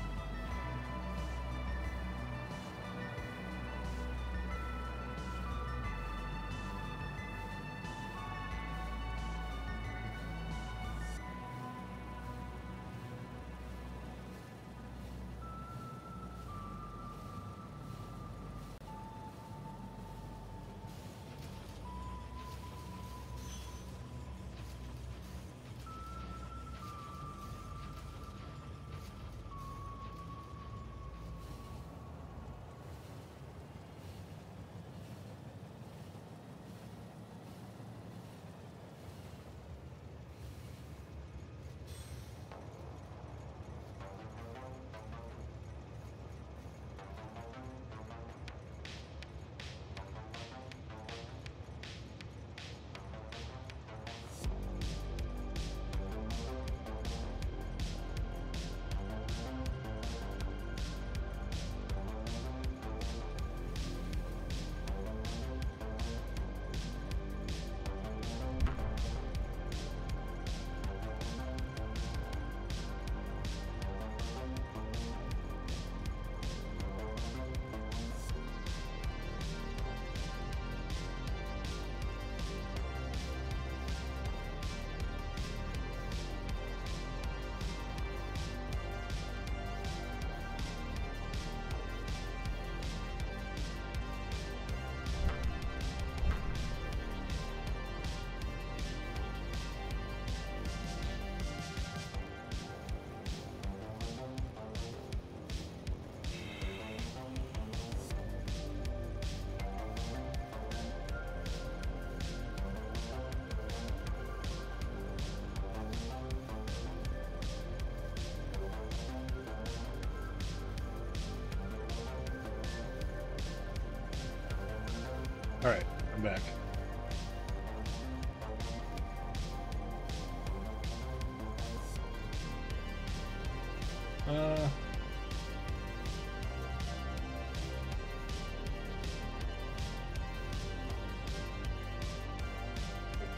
Alright, I'm back.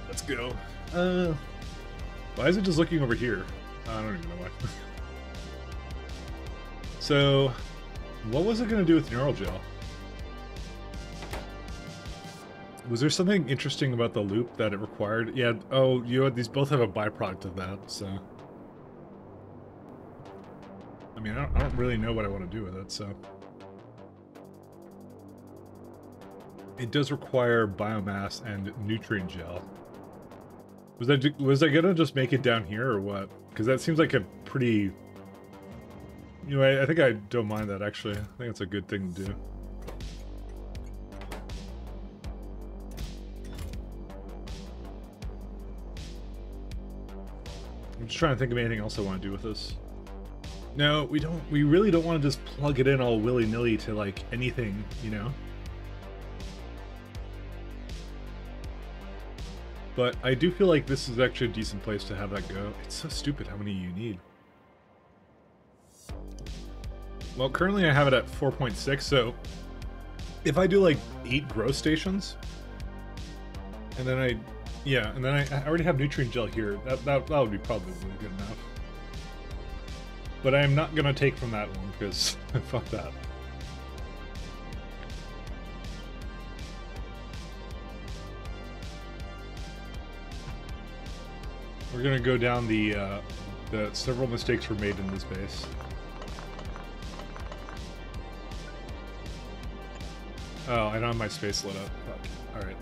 Let's go. Why is it just looking over here? I don't even know why. So, what was it going to do with neural gel? Was there something interesting about the loop that it required? Yeah, oh, you know, these both have a byproduct of that, so... I mean, I don't really know what I want to do with it, so... It does require biomass and nutrient gel. Was I gonna just make it down here, or what? Because that seems like a pretty... You know, I think I don't mind that, actually. I think it's a good thing to do. I'm just trying to think of anything else I want to do with this. No, we don't. We really don't want to just plug it in all willy-nilly to, like, anything, you know? But I do feel like this is actually a decent place to have that go. It's so stupid how many you need. Well, currently I have it at 4.6, so if I do like 8 grow stations, and then and then I already have nutrient gel here, that would be probably really good enough. But I am not gonna take from that one, because fuck that. We're gonna go down the several mistakes were made in this base. Oh, I don't have my space lit up. Fuck. Alright.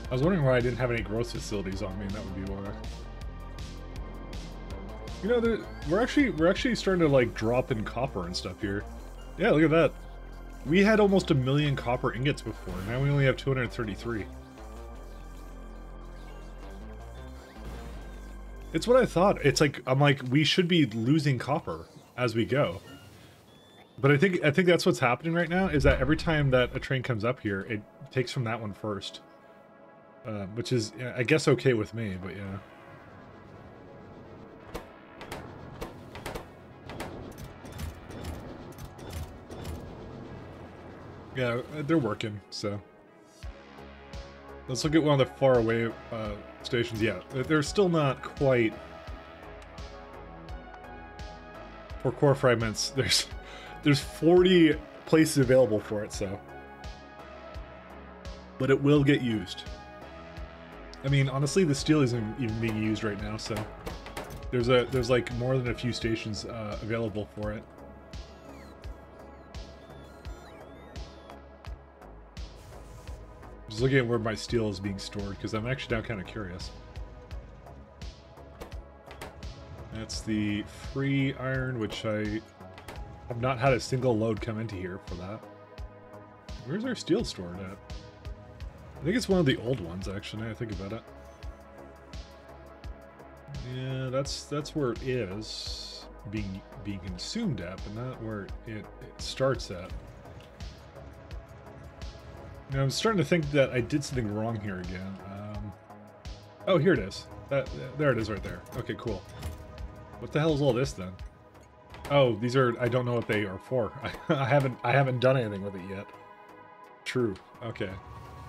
I was wondering why I didn't have any growth facilities on me, and that would be why. You know, we're actually starting to like drop in copper and stuff here. Yeah, look at that. We had almost 1 million copper ingots before, now we only have 233. It's what I thought. It's like, I'm like, we should be losing copper as we go. But I think that's what's happening right now, is that every time that a train comes up here, it takes from that one first. Which is, I guess, okay with me, but yeah. Yeah, they're working, so. Let's look at one of the far away stations. Yeah, they're still not quite... For core fragments, there's 40 places available for it, so. But it will get used. I mean, honestly, the steel isn't even being used right now, so. There's like more than a few stations available for it. Just looking at where my steel is being stored, because I'm actually now kind of curious. That's the free iron, which I have not had a single load come into here for that. Where's our steel stored at? I think it's one of the old ones, actually, now I think about it. Yeah, that's where it is being consumed at, but not where it starts at. Now, I'm starting to think that I did something wrong here again. Oh, here it is. There it is right there. Okay, cool. What the hell is all this then? Oh, these are, I don't know what they are for. I haven't done anything with it yet. True. Okay.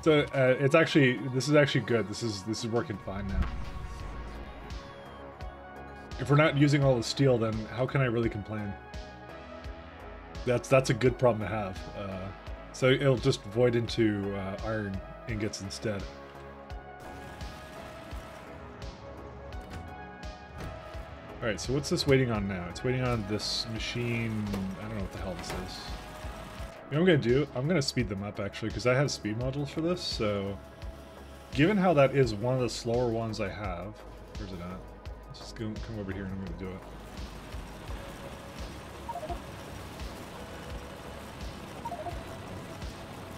So it's actually, this is actually good. This is working fine now. If we're not using all the steel, then how can I really complain? That's a good problem to have. So it'll just void into iron ingots instead. Alright, so what's this waiting on now? It's waiting on this machine. I don't know what the hell this is. You know what I'm going to do? I'm going to speed them up, actually, because I have speed modules for this, so... Given how that is one of the slower ones I have... Where's it at? Let's just come over here and I'm going to do it.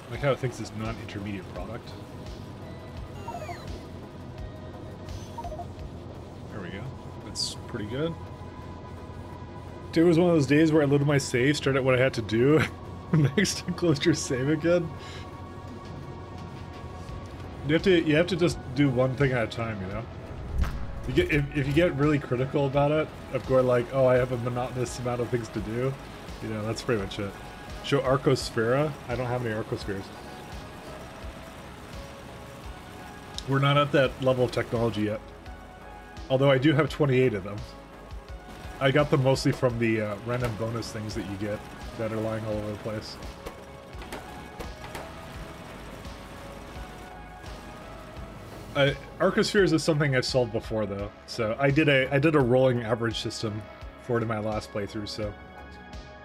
I like how it thinks it's non-intermediate product. There we go. That's pretty good. Today was one of those days where I loaded my save, started what I had to do, next I closed your save again. You have to just do one thing at a time, you know? You get, if you get really critical about it, of going like, oh, I have a monotonous amount of things to do, you know, that's pretty much it. Show Arcosphere. I don't have any Arcospheres. We're not at that level of technology yet. Although I do have 28 of them. I got them mostly from the random bonus things that you get that are lying all over the place. Arcospheres is something I've solved before though, so I did a rolling average system for it in my last playthrough. So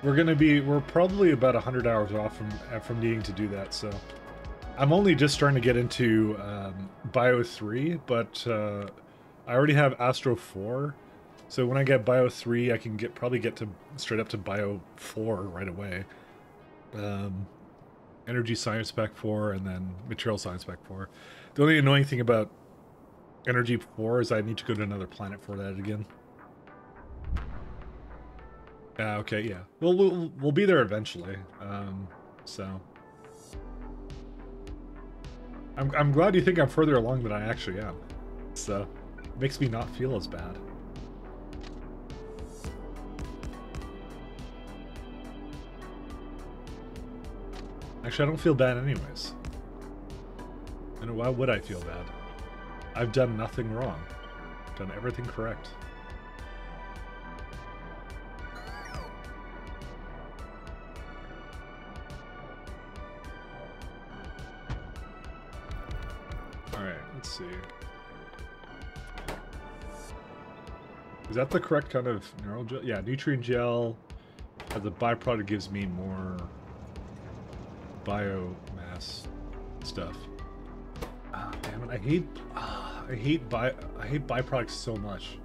we're probably about 100 hours off from needing to do that. So I'm only just starting to get into Bio 3, but I already have Astro 4. So when I get Bio 3, I can probably get to straight up to Bio 4 right away. Energy Science Spec 4 and then Material Science Spec 4. The only annoying thing about Energy 4 is I need to go to another planet for that again. Okay, yeah. We'll be there eventually. So I'm glad you think I'm further along than I actually am. So it makes me not feel as bad. Actually, I don't feel bad anyways. And why would I feel bad? I've done nothing wrong. I've done everything correct. Alright, let's see. Is that the correct kind of neural gel? Yeah, nutrient gel as a byproduct gives me more biomass stuff. Ah, damn it! I hate byproducts so much.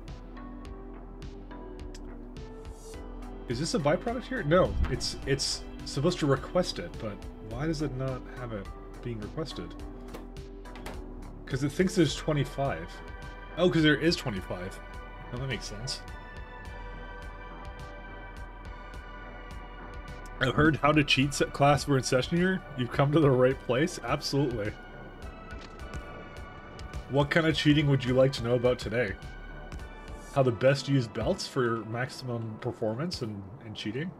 Is this a byproduct here? No, it's supposed to request it, but why does it not have it being requested? Because it thinks there's 25. Oh, because there is 25. Oh, that makes sense. I've heard how to cheat class we're in session here. You've come to the right place. Absolutely. What kind of cheating would you like to know about today? How to best use belts for maximum performance and cheating?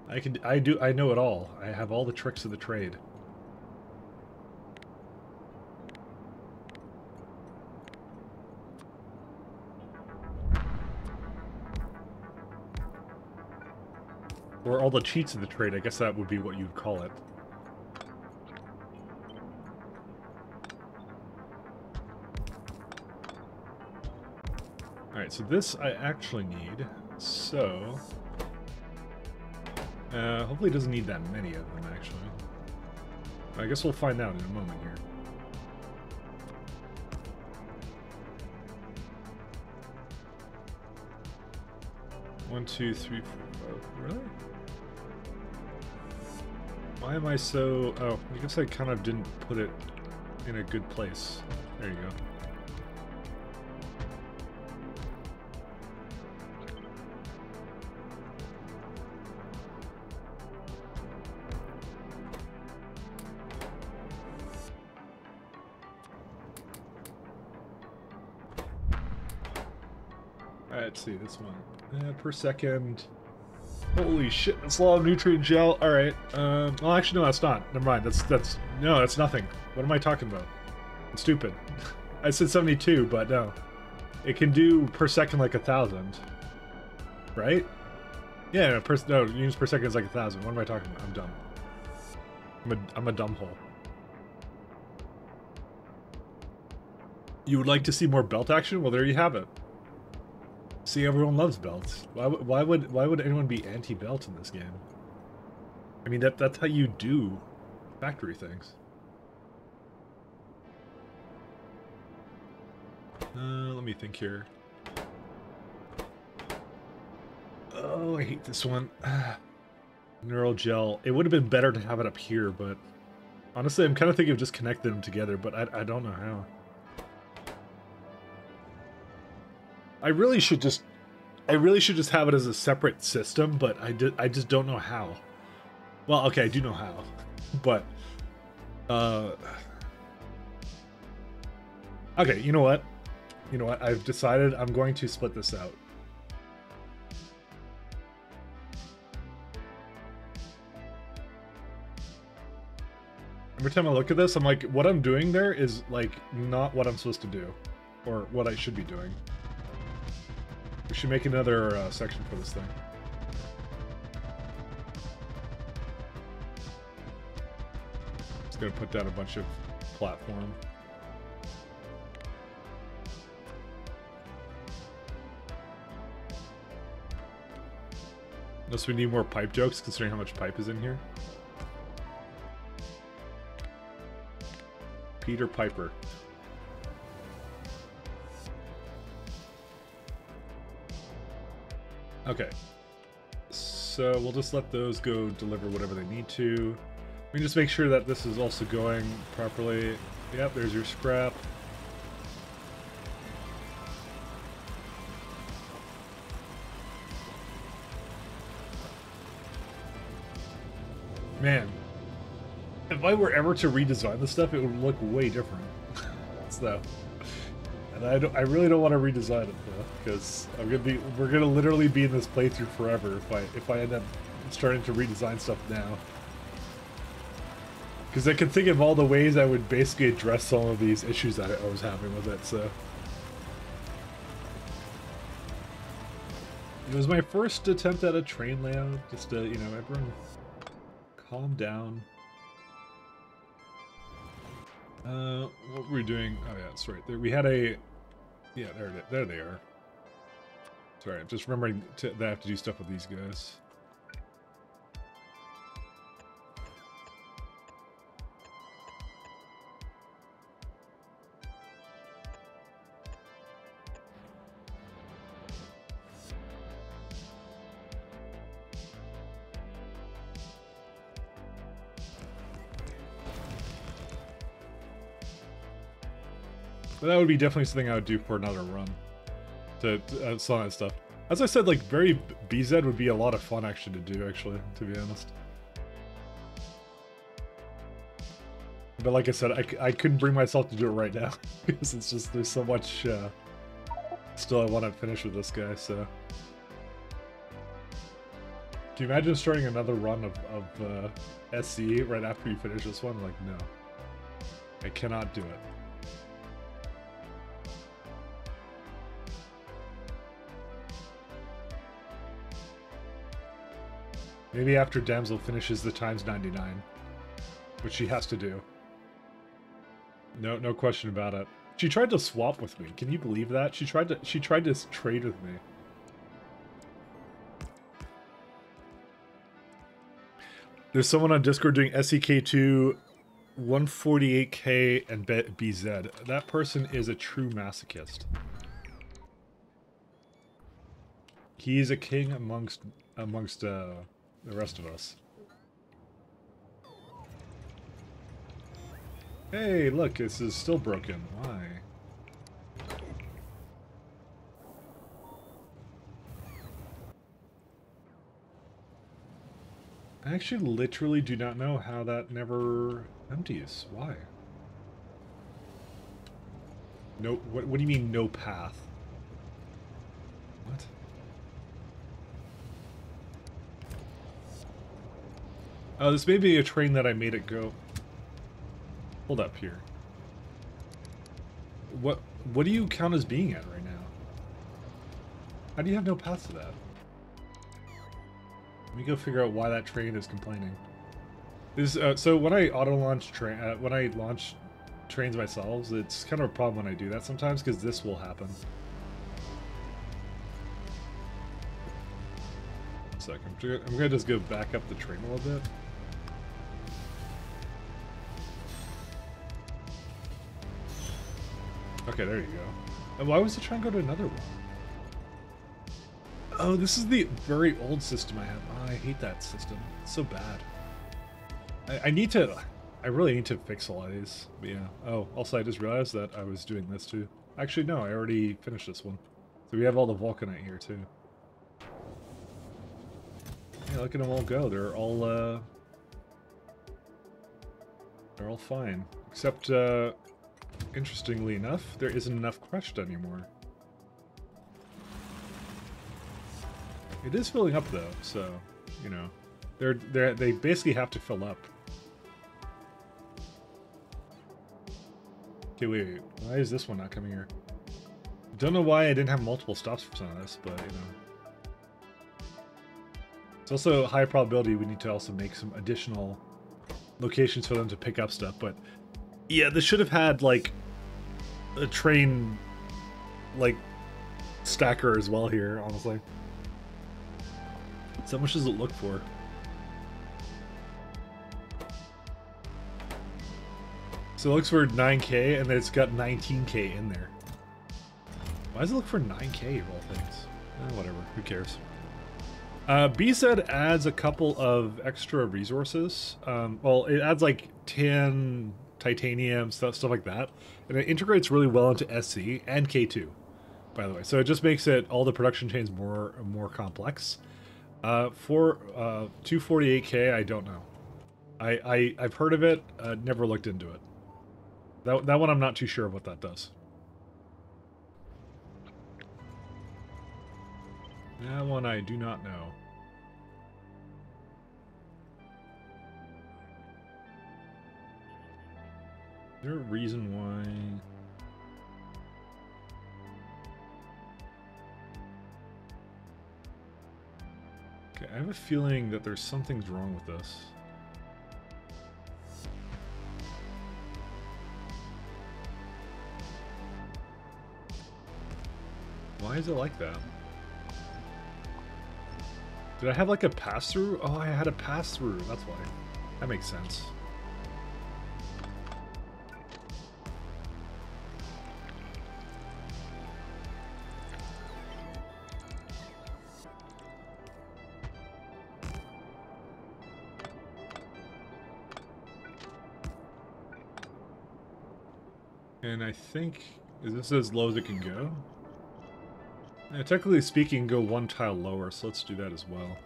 I know it all. I have all the tricks of the trade. Or all the cheats of the trade, I guess that would be what you'd call it. Alright, so this I actually need, so... hopefully it doesn't need that many of them, actually. I guess we'll find out in a moment here. One, two, three, four, five. Really? Why am I so... Oh, I guess I kind of didn't put it in a good place. There you go. Alright, let's see, this one. Per second. Holy shit, that's a lot of nutrient gel. Alright, well actually no, that's not. Never mind, no, that's nothing. What am I talking about? I'm stupid. I said 72, but no. It can do per second like 1,000. Right? Yeah, no, units per second is like 1,000. What am I talking about? I'm dumb. I'm a dumb hole. You would like to see more belt action? Well, there you have it. See, everyone loves belts. Why would anyone be anti-belt in this game? I mean, that's how you do factory things. Let me think here. Oh, I hate this one. Neural gel. It would have been better to have it up here, but honestly, I'm kind of thinking of just connecting them together, but I don't know how. I really should just have it as a separate system, but I just don't know how. Well, okay, I do know how, but okay, you know what? I've decided I'm going to split this out. Every time I look at this, I'm like, what I'm doing there is like not what I'm supposed to do, or what I should be doing. We should make another section for this thing. Just gonna put down a bunch of platform. Unless we need more pipe jokes, considering how much pipe is in here. Peter Piper. Okay. So we'll just let those go deliver whatever they need to. We can just make sure that this is also going properly. Yep, there's your scrap. Man, if I were ever to redesign this stuff, it would look way different. So, and I really don't want to redesign it though, because we're gonna literally be in this playthrough forever if I end up starting to redesign stuff now. Because I can think of all the ways I would basically address some of these issues that I was having with it. So, it was my first attempt at a train layout. Just to, you know, everyone calm down. What were we doing? Oh yeah, that's right. There we had a, yeah, there they are. Sorry, I'm just remembering that I have to do stuff with these guys. But that would be definitely something I would do for another run. To some of that stuff. As I said, like, very BZ would be a lot of fun actually to do, actually, to be honest. But like I said, I couldn't bring myself to do it right now. Because it's just, there's so much still I want to finish with this guy, so. Can you imagine starting another run of SC right after you finish this one? Like, no. I cannot do it. Maybe after Damsel finishes the times 99, which she has to do. No question about it. She tried to swap with me. Can you believe that? She tried to trade with me. There's someone on Discord doing SEK2, 148k, and BZ. That person is a true masochist. He's a king amongst the rest of us. Hey, look, this is still broken. Why? I actually literally do not know how that never empties. Why? No, what do you mean no path? What? Oh, this may be a train that I made it go. Hold up here. What do you count as being at right now? How do you have no path to that? Let me go figure out why that train is complaining. This so when I auto launch when I launch trains myself, it's kind of a problem when I do that sometimes because this will happen. 1 second. I'm gonna just go back up the train a little bit. Okay, there you go. And why was it trying to go to another one? Oh, this is the very old system I have. Oh, I hate that system. It's so bad. I really need to fix a lot of these. But yeah. Oh, also I just realized that I was doing this too. Actually, no, I already finished this one. So we have all the Vulcanite here too. Yeah, look at them all go. They're all fine. Except, interestingly enough, there isn't enough crushed anymore. It is filling up though, so, you know, they basically have to fill up. Okay, wait, why is this one not coming here? Don't know why I didn't have multiple stops for some of this, but, you know. It's also high probability we need to also make some additional locations for them to pick up stuff, but yeah, this should have had, like, a train, like, stacker as well here, honestly. So how much does it look for? So it looks for 9K, and then it's got 19K in there. Why does it look for 9K of all things? Whatever, who cares? BZ adds a couple of extra resources. Well, it adds like tin, titanium, stuff like that. And it integrates really well into SC and K2, by the way. So it just makes it all the production chains more complex. For 248K, I don't know. I've heard of it, never looked into it. That one I'm not too sure of what that does. That one I do not know. Is there a reason why? Okay, I have a feeling that there's something's wrong with this. Why is it like that? Did I have like a pass-through? Oh, I had a pass-through. That's why. That makes sense. And I think, is this as low as it can go? Yeah, technically speaking, go one tile lower, so let's do that as well.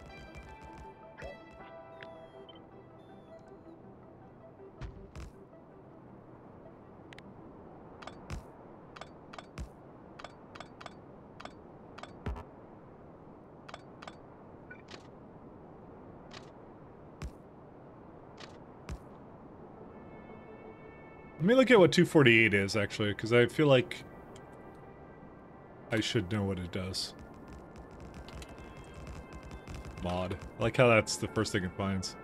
Let me look at what 248 is, actually, because I feel like I should know what it does. Mod. I like how that's the first thing it finds.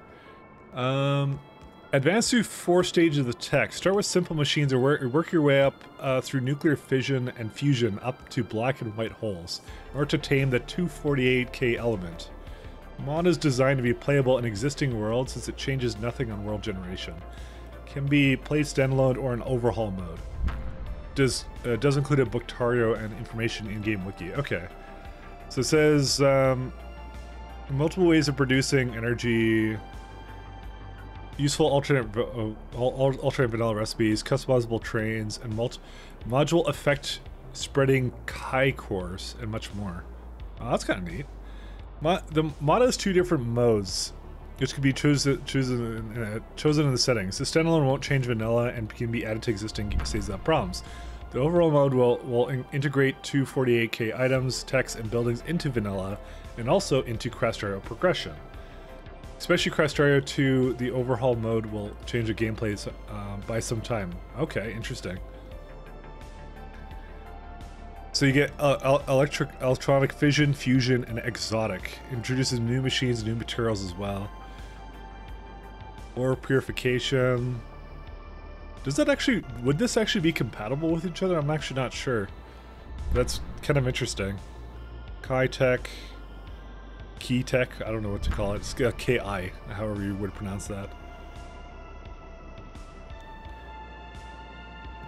Advance through 4 stages of the tech. Start with simple machines or work your way up through nuclear fission and fusion up to black and white holes in order to tame the 248K element. Mod is designed to be playable in existing worlds since it changes nothing on world generation. Can be played standalone or in overhaul mode. Does include a Booktario and information in-game wiki. Okay. So it says multiple ways of producing energy, useful alternate vanilla recipes, customizable trains, and module effect spreading Kai cores, and much more. Oh, that's kind of neat. The mod has 2 different modes, which can be chosen in the settings. The standalone won't change vanilla and can be added to existing states without problems. The overall mode will integrate 248K items, text, and buildings into vanilla, and also into Crastario progression. Especially Crastario 2, the overhaul mode will change the gameplay by some time. Okay, interesting. So you get electronic fission, fusion, and exotic. Introduces new machines, new materials as well. Ore purification. Does that actually, would this actually be compatible with each other? I'm actually not sure. That's kind of interesting. Kai Tech, Key Tech, I don't know what to call it. It's KI, however you would pronounce that.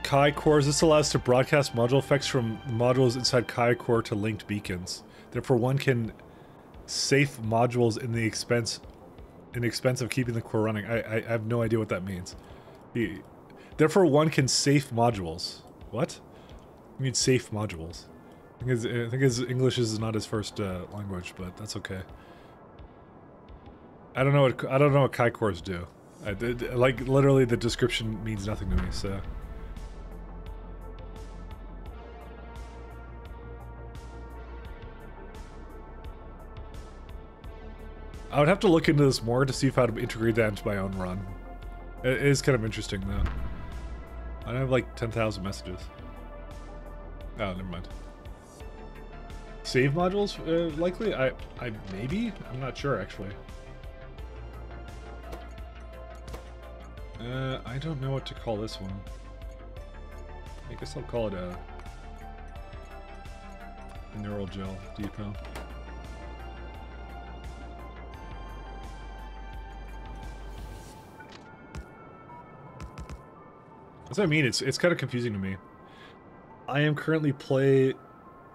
Kai cores, this allows to broadcast module effects from modules inside Kai core to linked beacons. Therefore, one can safe modules in the expense of keeping the core running. I have no idea what that means. Therefore, one can safe modules. What? You mean safe modules? I think his English is not his first language, but that's okay. I don't know what Kai cores do. Like literally, the description means nothing to me. So. I would have to look into this more to see if I'd integrate that into my own run. It is kind of interesting, though. I have like 10,000 messages. Oh, never mind. Save modules, likely? I maybe? I'm not sure, actually. I don't know what to call this one. I guess I'll call it a neural gel depot. That's what I mean. It's kind of confusing to me. I am currently play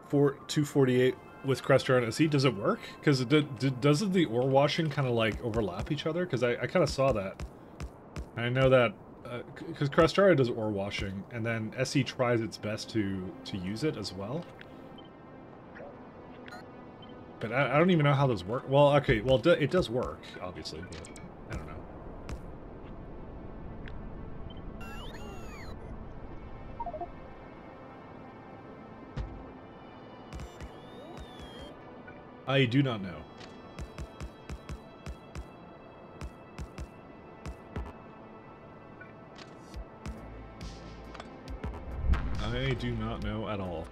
248 with Crestron and SE. Does it work? Because doesn't the ore washing kind of like overlap each other? Because I kind of saw that. And I know that because Crestron does ore washing, and then SE tries its best to use it as well. But I don't even know how those work. Well, okay, well it does work, obviously, but I don't know. I do not know. I do not know at all.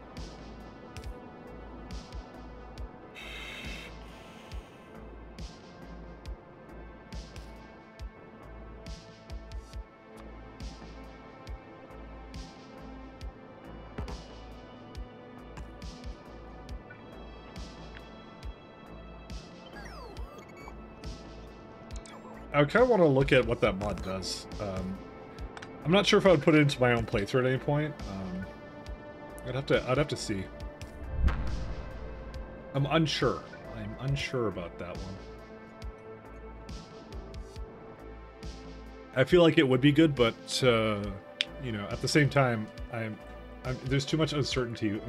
I kind of want to look at what that mod does. I'm not sure if I would put it into my own playthrough at any point. I'd have to see. I'm unsure about that one. I feel like it would be good, but you know, at the same time, there's too much uncertainty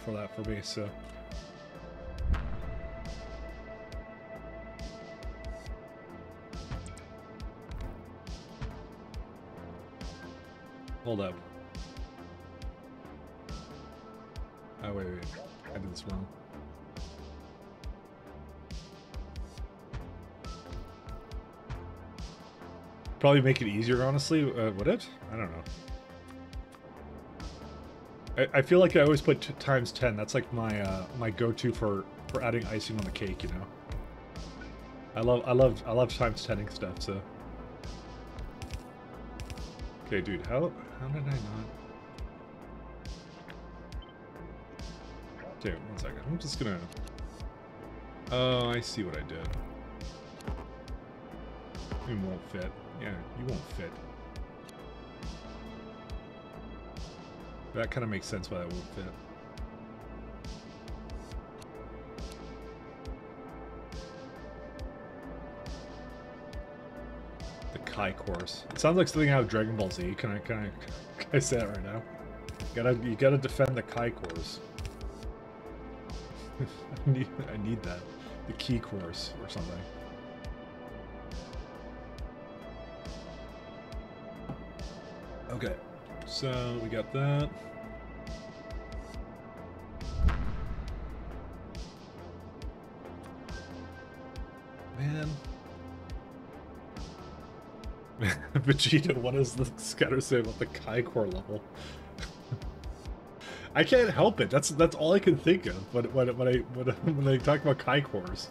for that for me. So. Hold up. Oh, wait. I did this wrong. Probably make it easier, honestly. Would it? I don't know. I feel like I always put times 10. That's like my my go-to for adding icing on the cake, you know. I love times 10ing stuff, so. Okay, dude, how did I not? Okay, 1 second. I'm just gonna... Oh, I see what I did. It won't fit. Yeah, you won't fit. That kind of makes sense why that won't fit. Kai course. It sounds like something out of Dragon Ball Z. Can I say that right now? You gotta defend the Kai course. I need that. The key course or something. Okay, so we got that. Man. Vegeta, what does the scatter say about the Kai core level? I can't help it. That's all I can think of when I talk about Kai cores.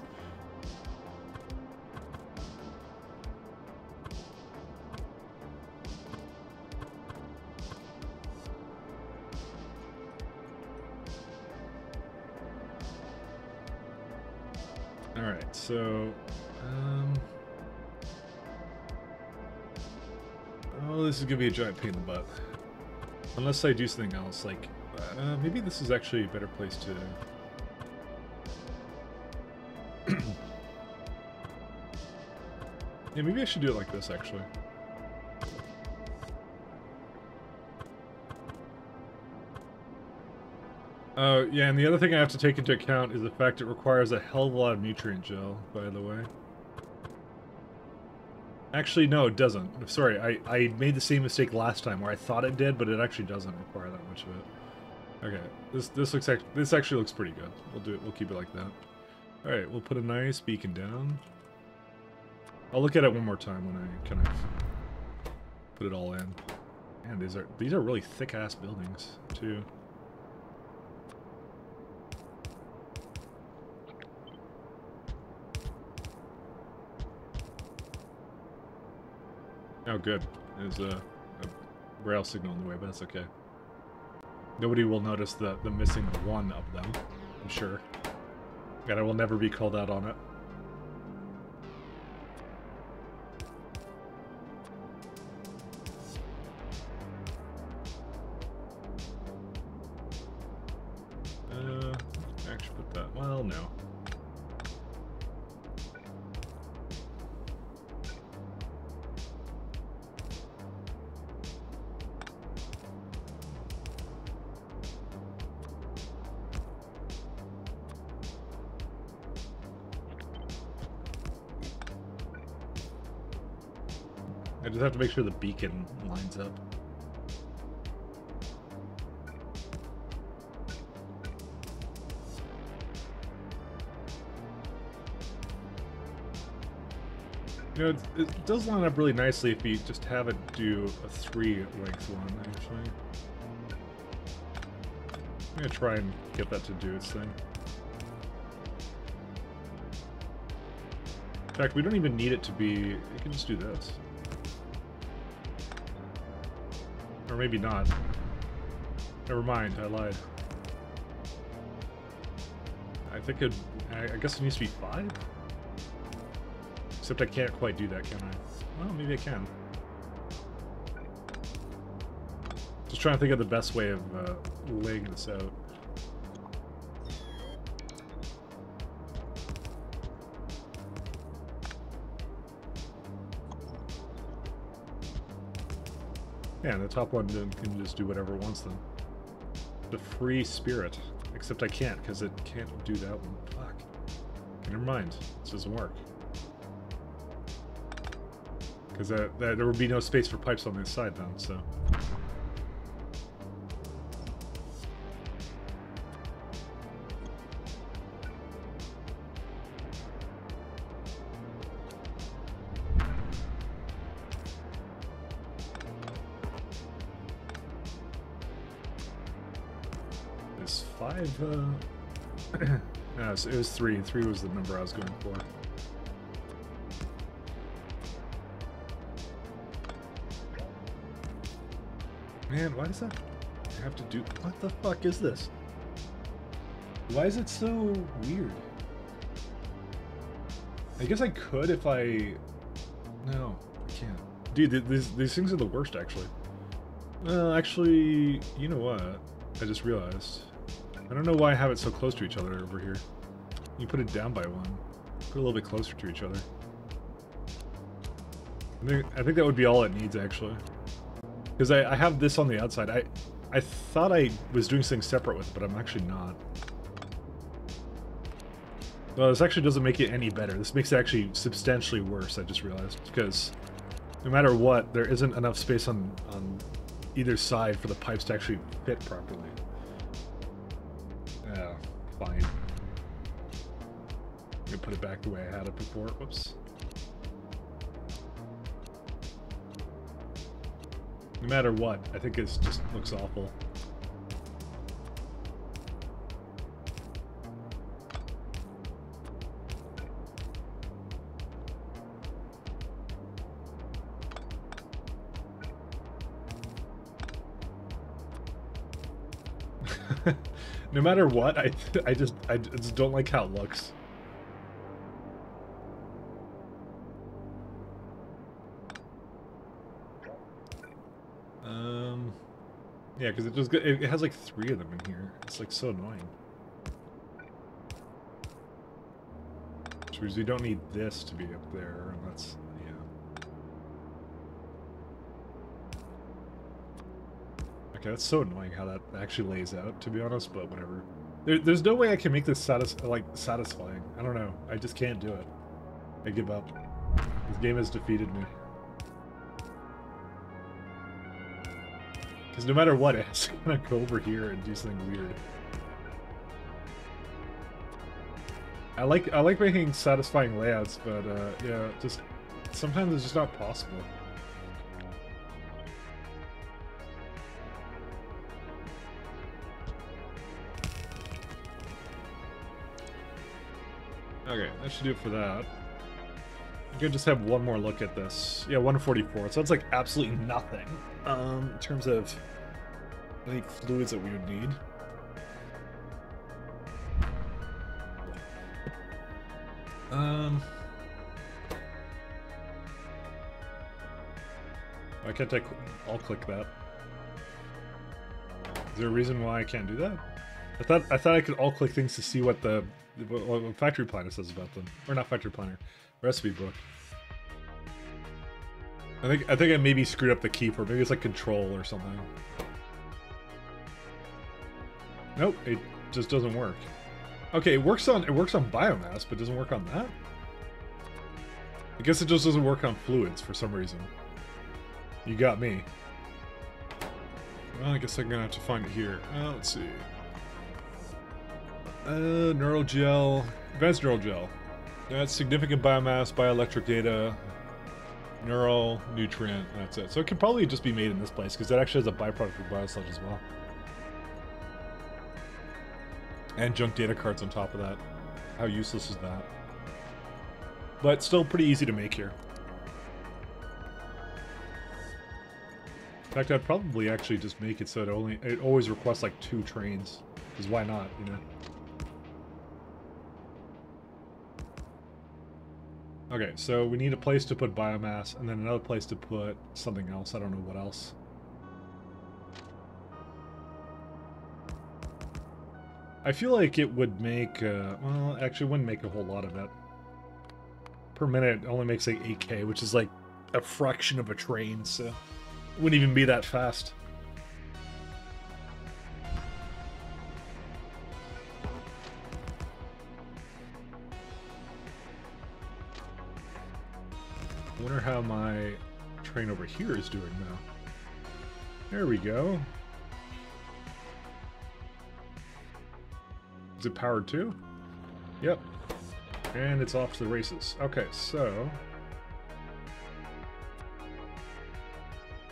All right, so. Oh, this is gonna be a giant pain in the butt. Unless I do something else, like, maybe this is actually a better place to... Yeah, maybe I should do it like this, actually. Yeah, and the other thing I have to take into account is the fact it requires a hell of a lot of nutrient gel, by the way. Actually, no, it doesn't. Sorry, I made the same mistake last time where I thought it did, but it actually doesn't require that much of it. Okay, this actually looks pretty good. We'll do it. We'll keep it like that. All right, we'll put a nice beacon down. I'll look at it one more time when I kind of put it all in. Man, these are really thick ass buildings too. Oh, good. There's a rail signal in the way, but that's okay. Nobody will notice the missing one of them, I'm sure. And I will never be called out on it. Actually put that, well, no. I just have to make sure the beacon lines up. You know, it does line up really nicely if you just have it do a 3-length one, actually. I'm gonna try and get that to do its thing. In fact, we don't even need it to be... You can just do this. Or maybe not. Never mind, I lied. I think it... I guess it needs to be 5? Except I can't quite do that, can I? Well, maybe I can. Just trying to think of the best way of laying this out. Yeah, and the top one can just do whatever it wants then. The free spirit. Except I can't, because it can't do that one. Fuck. Never mind. This doesn't work. Because there would be no space for pipes on this side then, so... Is 5, no, it was 3. 3 was the number I was going for. Man, why does that have to do... What the fuck is this? Why is it so weird? I guess I could if I... No, I can't. Dude, these things are the worst, actually. Actually, you know what? I just realized. I don't know why I have it so close to each other over here. You put it down by 1. Put it a little bit closer to each other. I think that would be all it needs, actually. Because I have this on the outside. I thought I was doing things separate with it, but I'm actually not. Well, this actually doesn't make it any better. This makes it actually substantially worse, I just realized. Because no matter what, there isn't enough space on either side for the pipes to actually fit properly. Yeah, fine. I'm gonna put it back the way I had it before. Whoops. No matter what, I think it just looks awful. No matter what, I just don't like how it looks. Yeah, because it has like 3 of them in here. It's like so annoying. Which means we don't need this to be up there, and that's, yeah. Okay, that's so annoying how that actually lays out, to be honest, but whatever. There's no way I can make this satisfying. I don't know. I just can't do it. I give up. This game has defeated me. Because no matter what, it's gonna go over here and do something weird. I like making satisfying layouts, but yeah, just sometimes it's just not possible. Okay, that should do it for that. I could just have one more look at this. Yeah, 144. So that's like absolutely nothing in terms of any fluids that we would need. Why can't I'll click that. Is there a reason why I can't do that? I thought I could all click things to see what what Factory Planner says about them. Or not Factory Planner. Recipe book. I think I maybe screwed up the key for maybe it's like control or something. Nope, it just doesn't work. Okay, it works on biomass, but doesn't work on that? I guess it just doesn't work on fluids for some reason. You got me. Well, I guess I'm gonna have to find it here. Let's see. Neural gel. Advanced neural gel. That's significant biomass, bioelectric data, neural, nutrient, that's it. So it could probably just be made in this place, because that actually has a byproduct of biosludge as well. And junk data cards on top of that. How useless is that? But still pretty easy to make here. In fact, I'd probably actually just make it so it always requests like 2 trains. Because why not, you know? Okay, so we need a place to put biomass, and then another place to put something else. I don't know what else. I feel like it would make, well, actually it wouldn't make a whole lot of it. Per minute, it only makes like 8K, which is like a fraction of a train, so it wouldn't even be that fast. I wonder how my train over here is doing now. There we go. Is it powered too? Yep. And it's off to the races. Okay, so...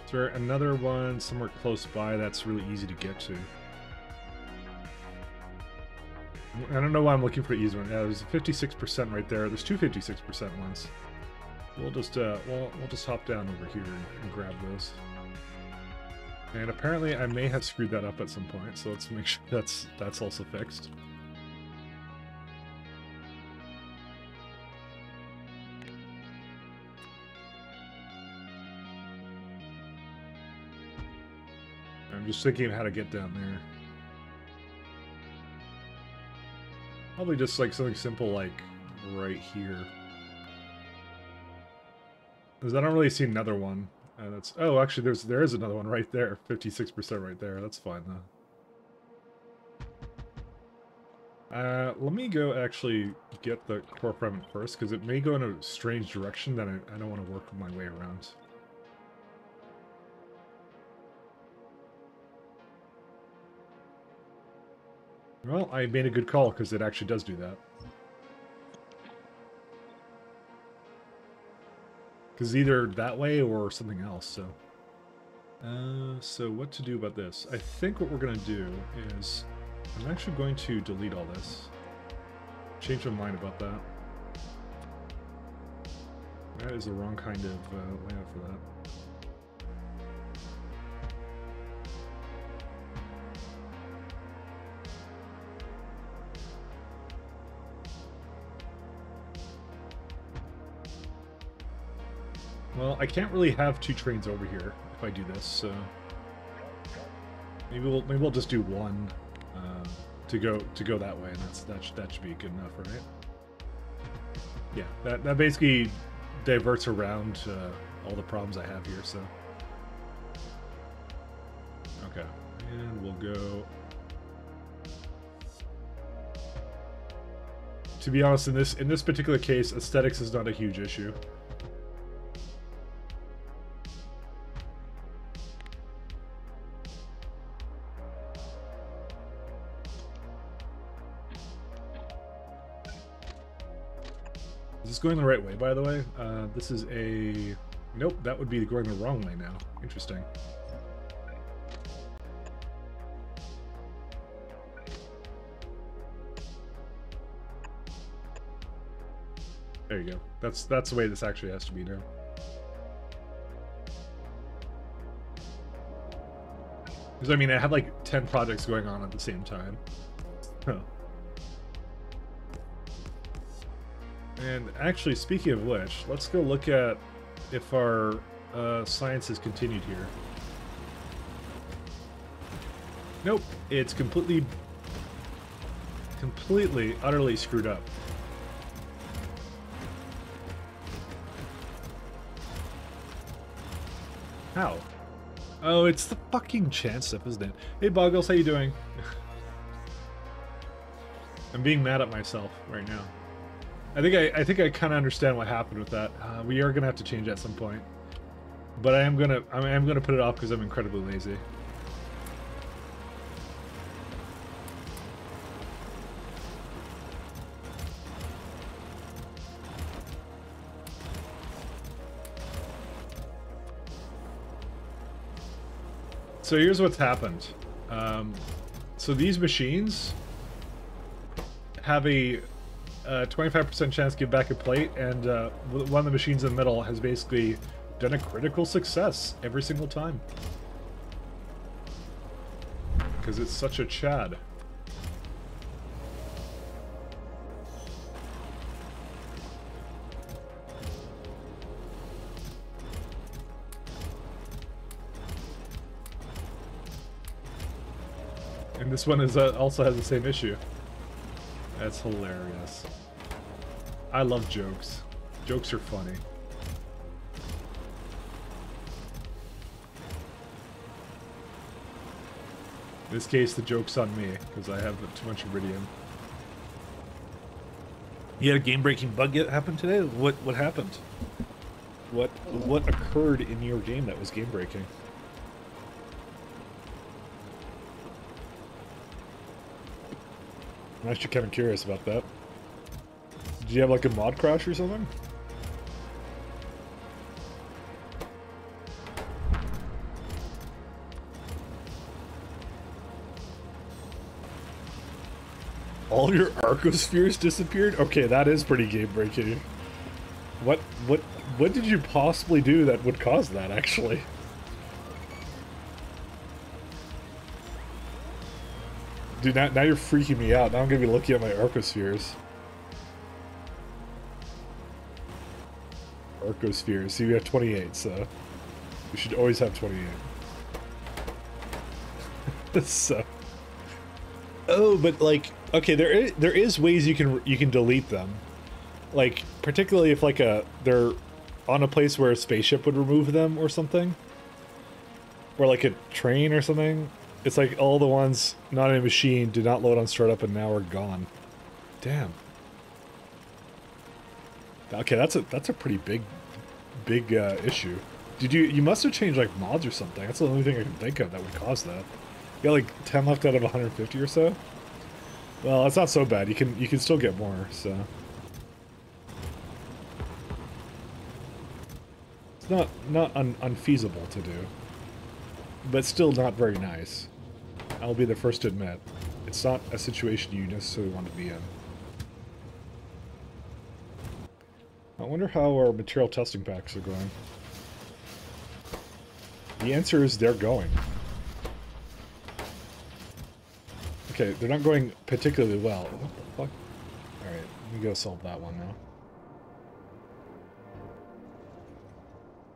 is there another one somewhere close by that's really easy to get to? I don't know why I'm looking for an easy one. Yeah, there's a 56% right there. There's two 56% ones. We'll just hop down over here and grab those. And apparently I may have screwed that up at some point, so let's make sure that's also fixed. I'm just thinking of how to get down there. Probably just like something simple like right here. Because I don't really see another one. That's actually there is another one right there. 56% right there. That's fine though. Let me go actually get the core fragment first, because it may go in a strange direction that I don't want to work my way around. Well, I made a good call, because it actually does do that. Because either that way or something else, so... so what to do about this? I think what we're going to do is... I'm actually going to delete all this. Change my mind about that. That is the wrong kind of layout for that. Well, I can't really have 2 trains over here if I do this, so maybe we'll just do one to go that way, and that should be good enough, right? Yeah, that basically diverts around all the problems I have here. So okay. And we'll go... To be honest, in this particular case, aesthetics is not a huge issue. Is this going the right way, by the way? This is a... Nope, that would be going the wrong way now. Interesting. There you go. That's the way this actually has to be now. Because, I mean, I had like 10 projects going on at the same time. Huh. And actually, speaking of which, let's go look at if our science has continued here. Nope, it's completely, utterly screwed up. How? Oh, it's the fucking chance stuff, isn't it? Hey, Boggles, how you doing? I'm being mad at myself right now. I think I kind of understand what happened with that. We are gonna have to change at some point, but I am gonna put it off because I'm incredibly lazy. So here's what's happened. So these machines have a 25% chance to give back a plate, and one of the machines in the middle has basically done a critical success every single time. Because it's such a Chad. And this one is also has the same issue. That's hilarious. I love jokes. Jokes are funny. In this case, the joke's on me, because I have too much iridium. You had a game-breaking bug happen today? What happened? What occurred in your game that was game-breaking? I'm actually kind of curious about that. Did you have like a mod crash or something? All your Arcospheres disappeared? Okay, that is pretty game-breaking. What did you possibly do that would cause that, actually? Dude, now you're freaking me out. Now I'm gonna be looking at my Arcospheres. Arcospheres. See, we have 28, so we should always have 28. So, oh, but like, okay, there is ways you can delete them, like particularly if like they're on a place where a spaceship would remove them or something, or like a train or something. It's like all the ones not in a machine did not load on startup and now are gone. Damn. Okay, that's a pretty big issue. You must have changed like mods or something. That's the only thing I can think of that would cause that. You got like 10 left out of 150 or so. Well, it's not so bad. You can still get more. So it's not unfeasible to do, but still not very nice. I'll be the first to admit, it's not a situation you necessarily want to be in. I wonder how our material testing packs are going. The answer is they're going. Okay, they're not going particularly well. What the fuck? Alright, let me go solve that one now.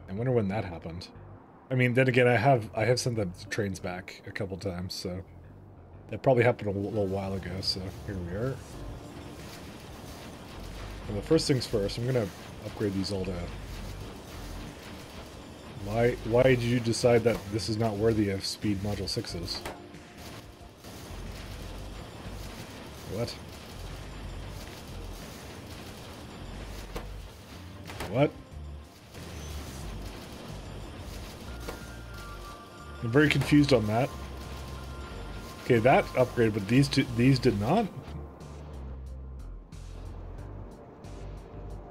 I wonder when that happened. I mean, then again, I have sent the trains back a couple times, so that probably happened a little while ago. So here we are. Well, the first things first, I'm gonna upgrade these all to. Why did you decide that this is not worthy of speed module 6s? What? What? I'm very confused on that. Okay, that upgraded, but these did not.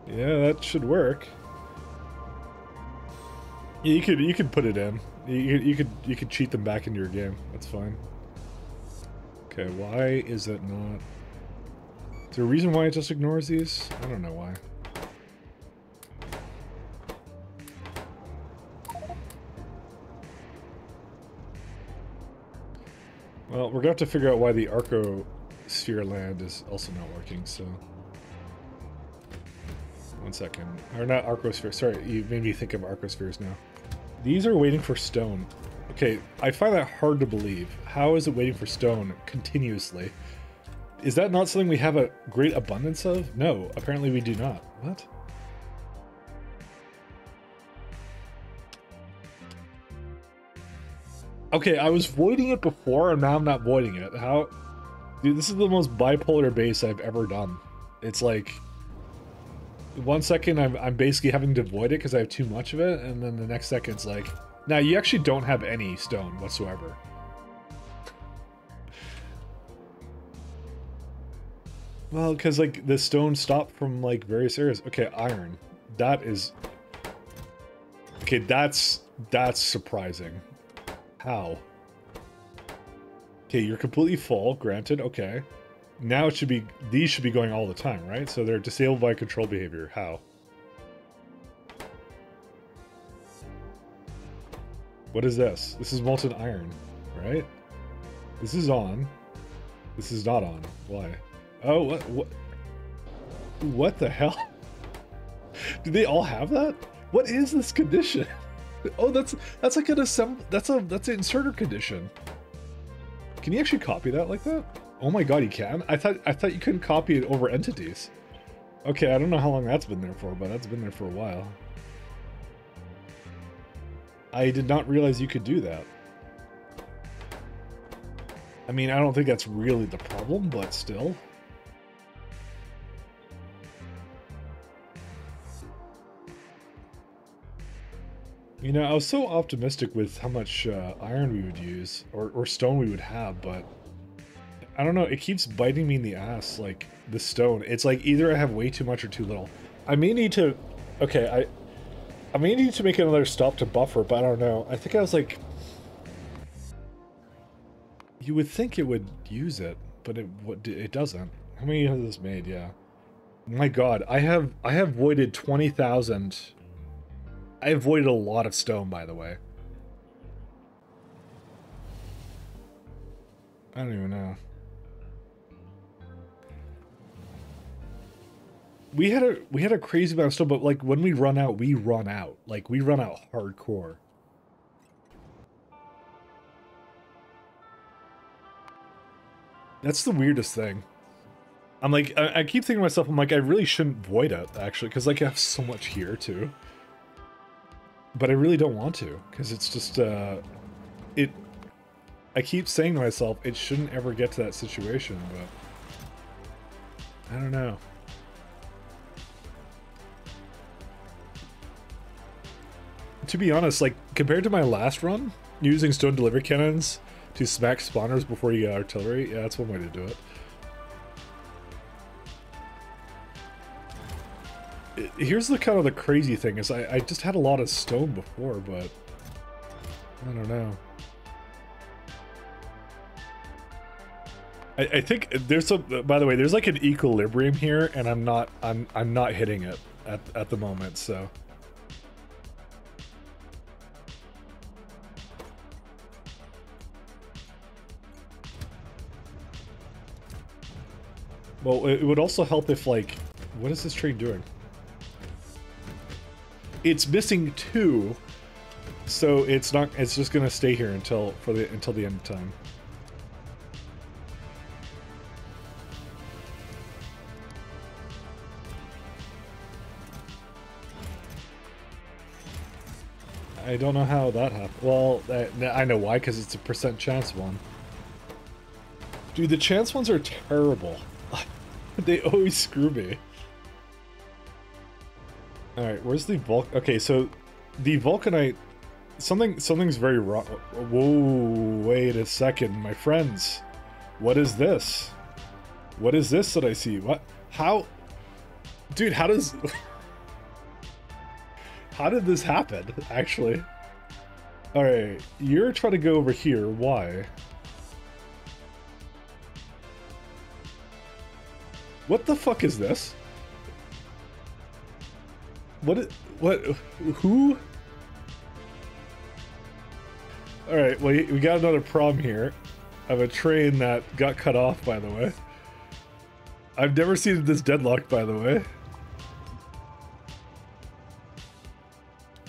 Yeah, that should work. Yeah, you could put it in. You could cheat them back into your game. That's fine. Okay, why is it not? Is there a reason why it just ignores these? I don't know why. Well, we're gonna have to figure out why the Arco Sphere land is also not working, so... 1 second. Or not Arcosphere, sorry, you made me think of Arcospheres now. These are waiting for stone. Okay, I find that hard to believe. How is it waiting for stone continuously? Is that not something we have a great abundance of? No, apparently we do not. What? Okay, I was voiding it before, and now I'm not voiding it. How? Dude, this is the most bipolar base I've ever done. It's like... 1 second, I'm basically having to void it because I have too much of it, and then the next second it's like... Now, you actually don't have any stone whatsoever. Well, because, like, the stone stopped from, like, various areas. Okay, iron. That is... Okay, that's surprising. How? Okay, you're completely full, granted, okay. Now it should be... These should be going all the time, right? So they're disabled by control behavior. How? What is this? This is molten iron, right? This is on. This is not on. Why? Oh, what the hell? Do they all have that? What is this condition? Oh, that's like an that's an inserter condition. Can you actually copy that like that? Oh my god, you can? I thought you couldn't copy it over entities. Okay, I don't know how long that's been there for, but that's been there for a while. I did not realize you could do that. I mean, I don't think that's really the problem, but still. You know, I was so optimistic with how much iron we would use, or stone we would have, but I don't know, it keeps biting me in the ass, like, the stone. It's like either I have way too much or too little. I may need to... Okay, I may need to make another stop to buffer, but I don't know. I think I was like... You would think it would use it, but it doesn't. How many has this made? Yeah. My god, I have voided 20,000... I have voided a lot of stone, by the way. I don't even know. We had a crazy amount of stone, but like when we run out, we run out. Like we run out hardcore. That's the weirdest thing. I'm like, I keep thinking to myself, I'm like, I really shouldn't void it, actually, because like I have so much here too. But I really don't want to, because it's just, I keep saying to myself, it shouldn't ever get to that situation, but I don't know. To be honest, like, compared to my last run, using stone delivery cannons to smack spawners before you get artillery, yeah, that's one way to do it. Here's the kind of the crazy thing is I just had a lot of stone before, but I don't know. I think there's a, by the way, there's like an equilibrium here, and I'm not hitting it at the moment, so. Well, it would also help if, like, what is this train doing? It's missing 2, so it's not. It's just gonna stay here until the end of time. I don't know how that happened. Well, I know why, because it's a % chance one. Dude, the chance ones are terrible. They always screw me. Alright, where's the Okay, so the Vulcanite... Something's very wrong. Whoa, wait a second, my friends. What is this? What is this that I see? What? How? Dude, how does... How did this happen, actually? Alright, you're trying to go over here. Why? What the fuck is this? What? Who? Alright, well, we got another problem here. Of a train that got cut off, by the way. I've never seen this deadlocked, by the way.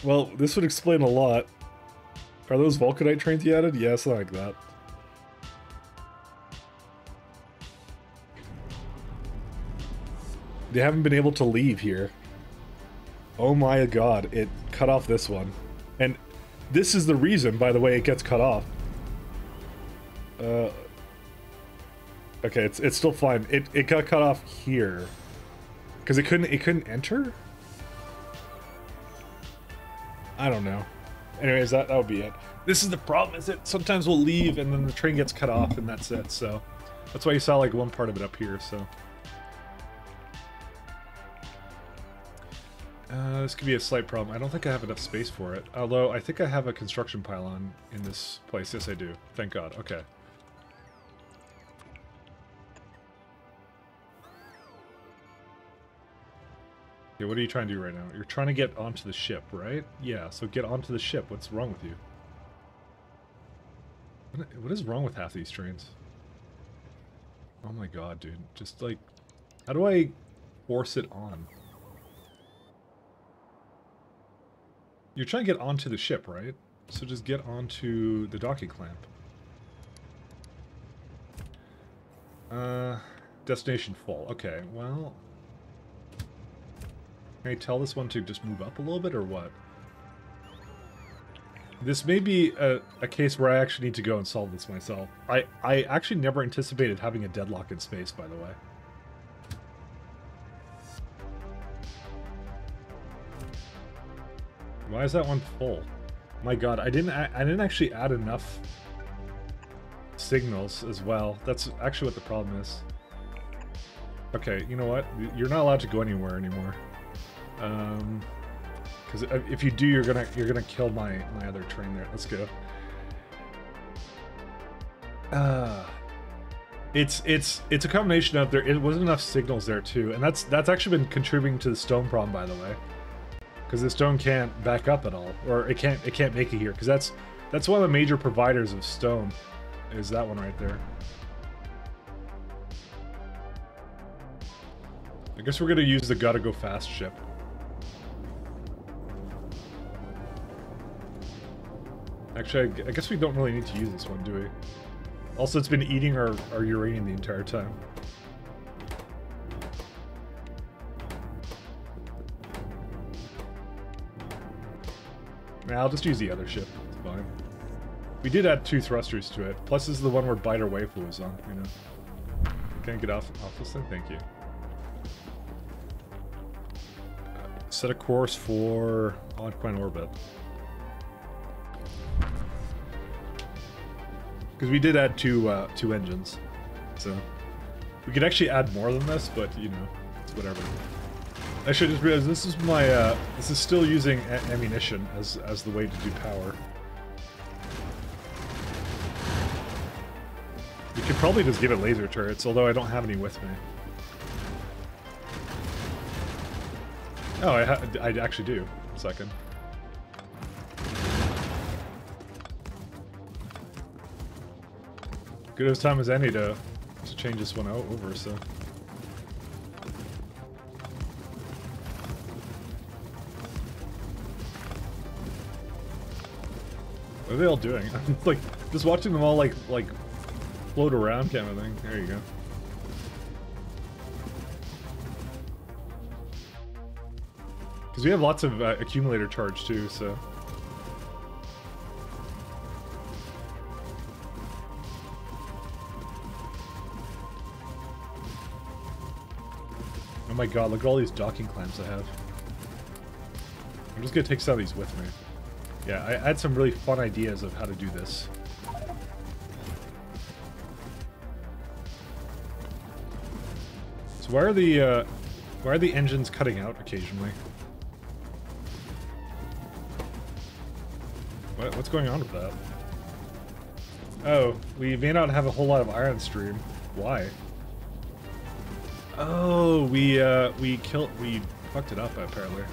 Well, this would explain a lot. Are those Vulcanite trains you added? Yeah, something like that. They haven't been able to leave here. Oh my god, it cut off this one. And this is the reason, by the way, it gets cut off. Okay, it's still fine. It got cut off here. Because it couldn't enter? I don't know. Anyways, that would be it. This is the problem, is that sometimes we'll leave and then the train gets cut off and that's it, so... That's why you saw like one part of it up here, so... This could be a slight problem. I don't think I have enough space for it. Although, I think I have a construction pylon in this place. Yes, I do. Thank God. Okay. Okay, what are you trying to do right now? You're trying to get onto the ship, right? Yeah, so get onto the ship. What's wrong with you? What is wrong with half these trains? Oh my god, dude. Just, like... How do I force it on? You're trying to get onto the ship, right? So just get onto the docking clamp. Destination full. Okay, well... Can I tell this one to just move up a little bit, or what? This may be a case where I actually need to go and solve this myself. I actually never anticipated having a deadlock in space, by the way. Why is that one full? My god, I didn't actually add enough signals as well. That's actually what the problem is. Okay, you know what? You're not allowed to go anywhere anymore. Because if you do, you're gonna kill my other train there. Let's go. It's a combination of it wasn't enough signals there too, and that's actually been contributing to the stone problem, by the way. Because the stone can't back up at all, or it can't make it here. Because that's one of the major providers of stone, is that one right there. I guess we're gonna use the gotta go fast ship. Actually, I guess we don't really need to use this one, do we? Also, it's been eating our uranium the entire time. Nah, I'll just use the other ship. It's fine. We did add 2 thrusters to it. Plus, this is the one where Biter Wayful was on, you know. Can I get off this thing? Thank you. Set a course for Alpine Orbit. Because we did add two engines. So, we could actually add more than this, but, you know, it's whatever. Actually, I just realized this is my, this is still using ammunition as the way to do power. We could probably just give it laser turrets, although I don't have any with me. Oh, I actually do. A second. Good as time as any to change this one over, so... What are they all doing? Like, just watching them all, like, float around kind of thing. There you go. Because we have lots of accumulator charge, too, so... my god, look at all these docking clamps I have. I'm just gonna take some of these with me. Yeah, I had some really fun ideas of how to do this. So why are the engines cutting out occasionally? What's going on with that? Oh, we may not have a whole lot of iron stream. Why? Oh, we fucked it up apparently.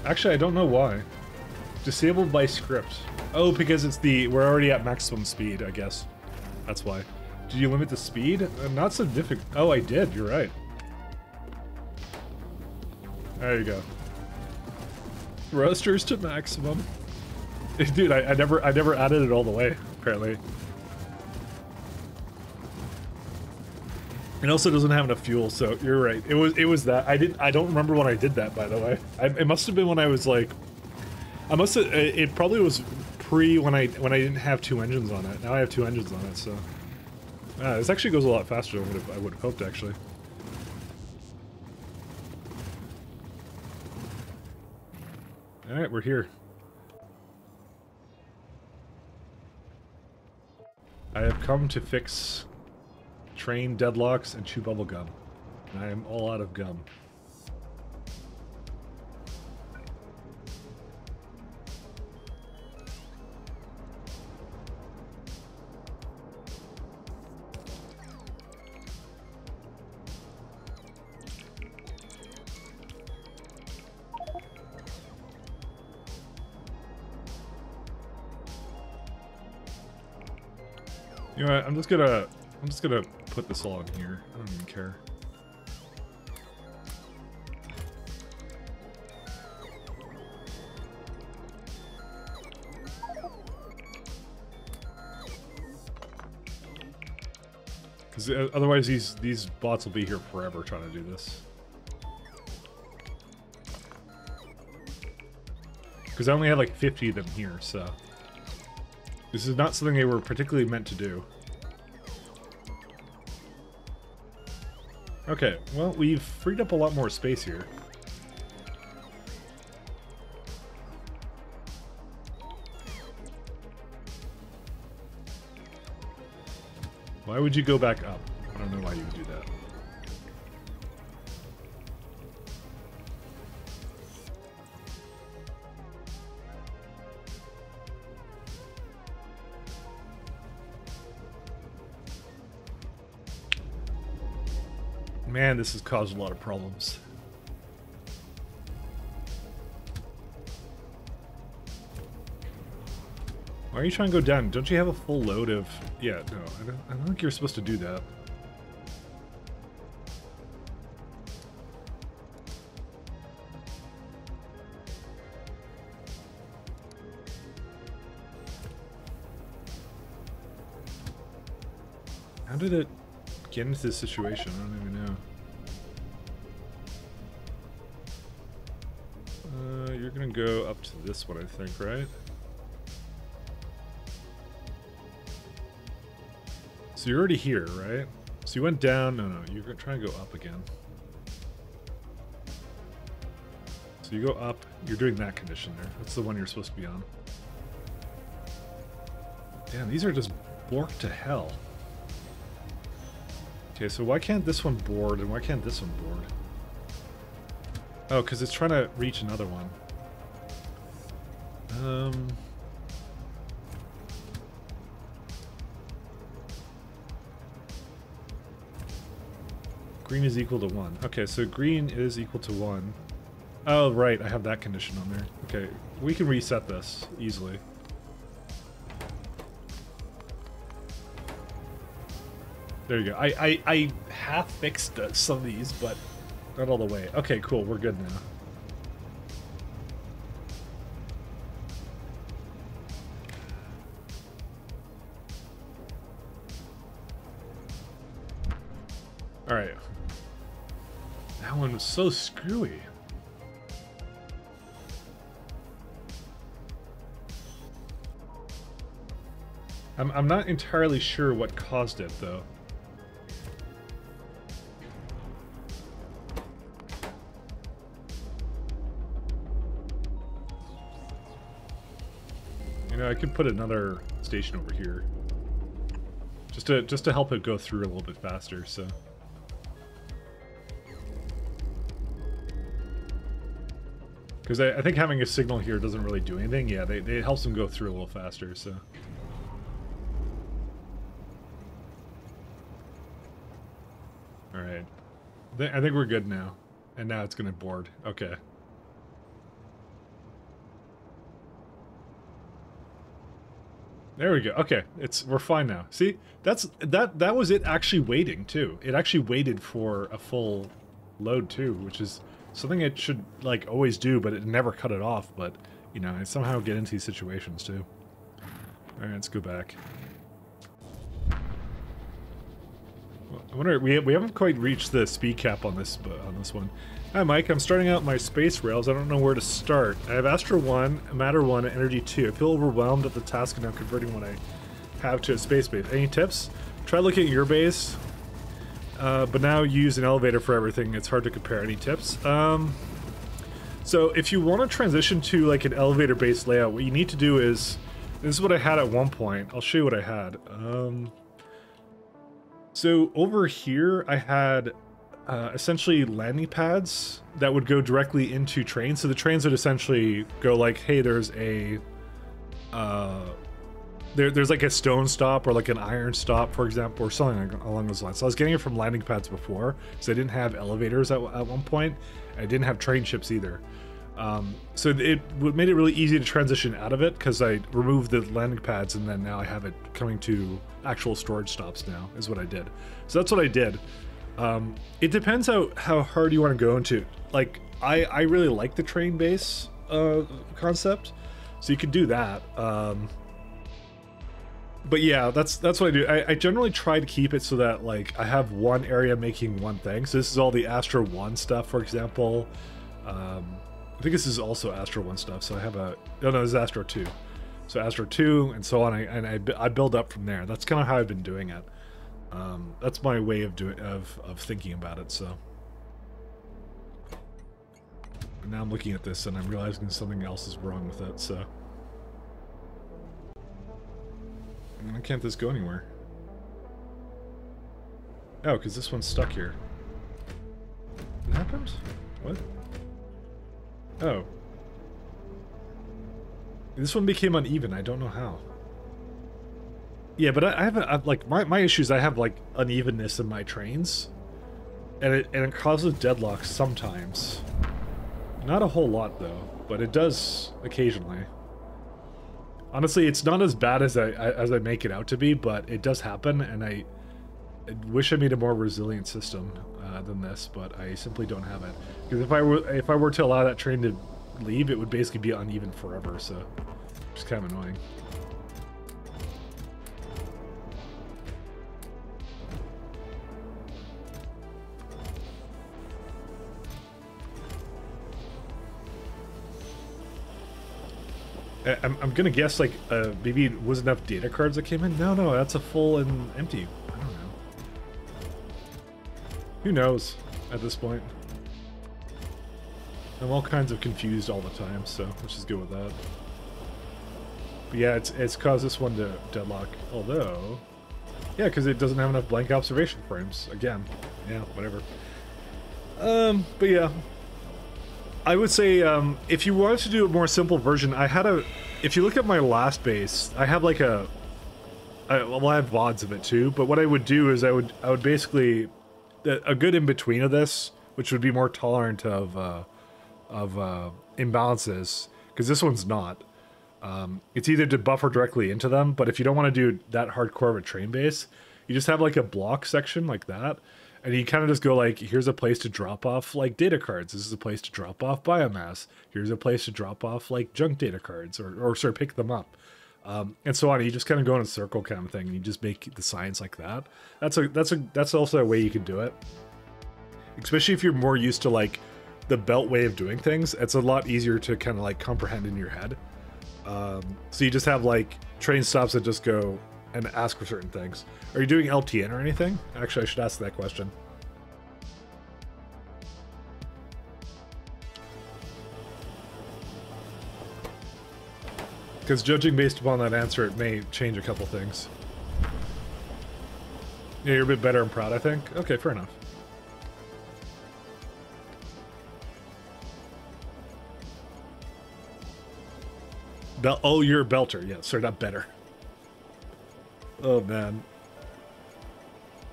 Actually, I don't know why. Disabled by script. Oh, because we're already at maximum speed, I guess. That's why. Did you limit the speed? Not significant. Oh, I did. You're right. There you go. Roasters to maximum. Dude, I never added it all the way, apparently. It also doesn't have enough fuel, so you're right. It was that. I don't remember when I did that, by the way. It must have been when I was like, it probably was pre when I didn't have 2 engines on it. Now I have 2 engines on it, so this actually goes a lot faster than I would have hoped, actually. All right, we're here. I have come to fix train deadlocks and chew bubble gum. I am all out of gum. You know what, I'm just gonna put this all in here. I don't even care. Because otherwise these bots will be here forever trying to do this. Because I only had like 50 of them here, so this is not something they were particularly meant to do. Okay, well, we've freed up a lot more space here. Why would you go back up? I don't know why you would do that. Man, this has caused a lot of problems. Why are you trying to go down? Don't you have a full load of... Yeah, no, I don't think you're supposed to do that. How did it get into this situation? I don't even know. You're gonna go up to this one, I think, right? So you're already here, right? So you went down. No, you're gonna try and go up again. So you go up. You're doing that condition there. That's the one you're supposed to be on. Damn, these are just borked to hell. Okay, so why can't this one board and why can't this one board? Oh, because it's trying to reach another one. Green is equal to 1. Okay, so green is equal to 1. Oh, right, I have that condition on there. Okay, we can reset this easily. There you go. I half fixed some of these, but not all the way. Okay, cool, we're good now. Alright. That one was so screwy. I'm not entirely sure what caused it, though. You know, I could put another station over here. Just to help it go through a little bit faster, so. Because I think having a signal here doesn't really do anything. Yeah, it helps them go through a little faster, so. Alright. I think we're good now. And now it's going to board. Okay. There we go. Okay, we're fine now. See, that was it actually waiting too. It actually waited for a full load too, which is something it should like always do, but it never cut it off. But you know, I somehow get into these situations too. All right, let's go back. Well, I wonder we haven't quite reached the speed cap on this one. Hi Mike, I'm starting out my space rails. I don't know where to start. I have Astra 1, Matter 1, and Energy 2. I feel overwhelmed at the task of now converting what I have to a space base. Any tips? Try looking at your base, but now you use an elevator for everything. It's hard to compare. Any tips? So if you want to transition to like an elevator-based layout, what you need to do is, this is what I had at one point. I'll show you what I had. So over here, I had essentially landing pads that would go directly into trains. So the trains would essentially go like, hey, there's a there's like a stone stop or like an iron stop, for example, or something along those lines. So I was getting it from landing pads before, so I didn't have elevators at one point. I didn't have train ships either. So it made it really easy to transition out of it because I removed the landing pads and then now I have it coming to actual storage stops now, is what I did. So that's what I did. It depends how hard you want to go into. Like, I really like the train base concept, so you could do that. But yeah, that's what I do. I generally try to keep it so that like I have one area making one thing. So this is all the Astra 1 stuff, for example. I think this is also Astra 1 stuff. So I have no, this is Astra 2. So Astra 2 and so on, and I build up from there. That's kind of how I've been doing it. That's my way of thinking about it. So and now I'm looking at this and I'm realizing something else is wrong with it. So why can't this go anywhere? Oh, because this one's stuck here. What happened? What? Oh, this one became uneven. I don't know how. Yeah, but I have like my issues. I have like unevenness in my trains, and it causes deadlocks sometimes. Not a whole lot though, but it does occasionally. Honestly, it's not as bad as I make it out to be, but it does happen, and I wish I made a more resilient system than this, but I simply don't have it. Because if I were to allow that train to leave, it would basically be uneven forever. So, it's kind of annoying. I'm gonna guess like maybe it was enough data cards that came in. No, that's a full and empty. I don't know. Who knows at this point? I'm all kinds of confused all the time, so let's just go with that. But yeah, it's caused this one to deadlock. Although, yeah, because it doesn't have enough blank observation frames. Again, yeah, whatever. But yeah. I would say, if you wanted to do a more simple version, if you look at my last base, I have like well, I have VODs of it too, but what I would do is I would basically, a good in-between of this, which would be more tolerant of imbalances, because this one's not. It's either to buffer directly into them, but if you don't want to do that hardcore of a train base, you just have like a block section like that. And you kind of just go like, here's a place to drop off like data cards. This is a place to drop off biomass. Here's a place to drop off like junk data cards or sort of pick them up. And so on. You just kind of go in a circle kind of thing. And you just make the signs like that. That's also a way you can do it. Especially if you're more used to like the belt way of doing things. It's a lot easier to kind of like comprehend in your head. So you just have like train stops that just go and ask for certain things. Are you doing LTN or anything? Actually, I should ask that question. Because judging based upon that answer, it may change a couple things. Yeah, you're a bit better and proud, I think. Okay, fair enough. Oh, you're a belter. Yeah, sorry, not better. Oh man.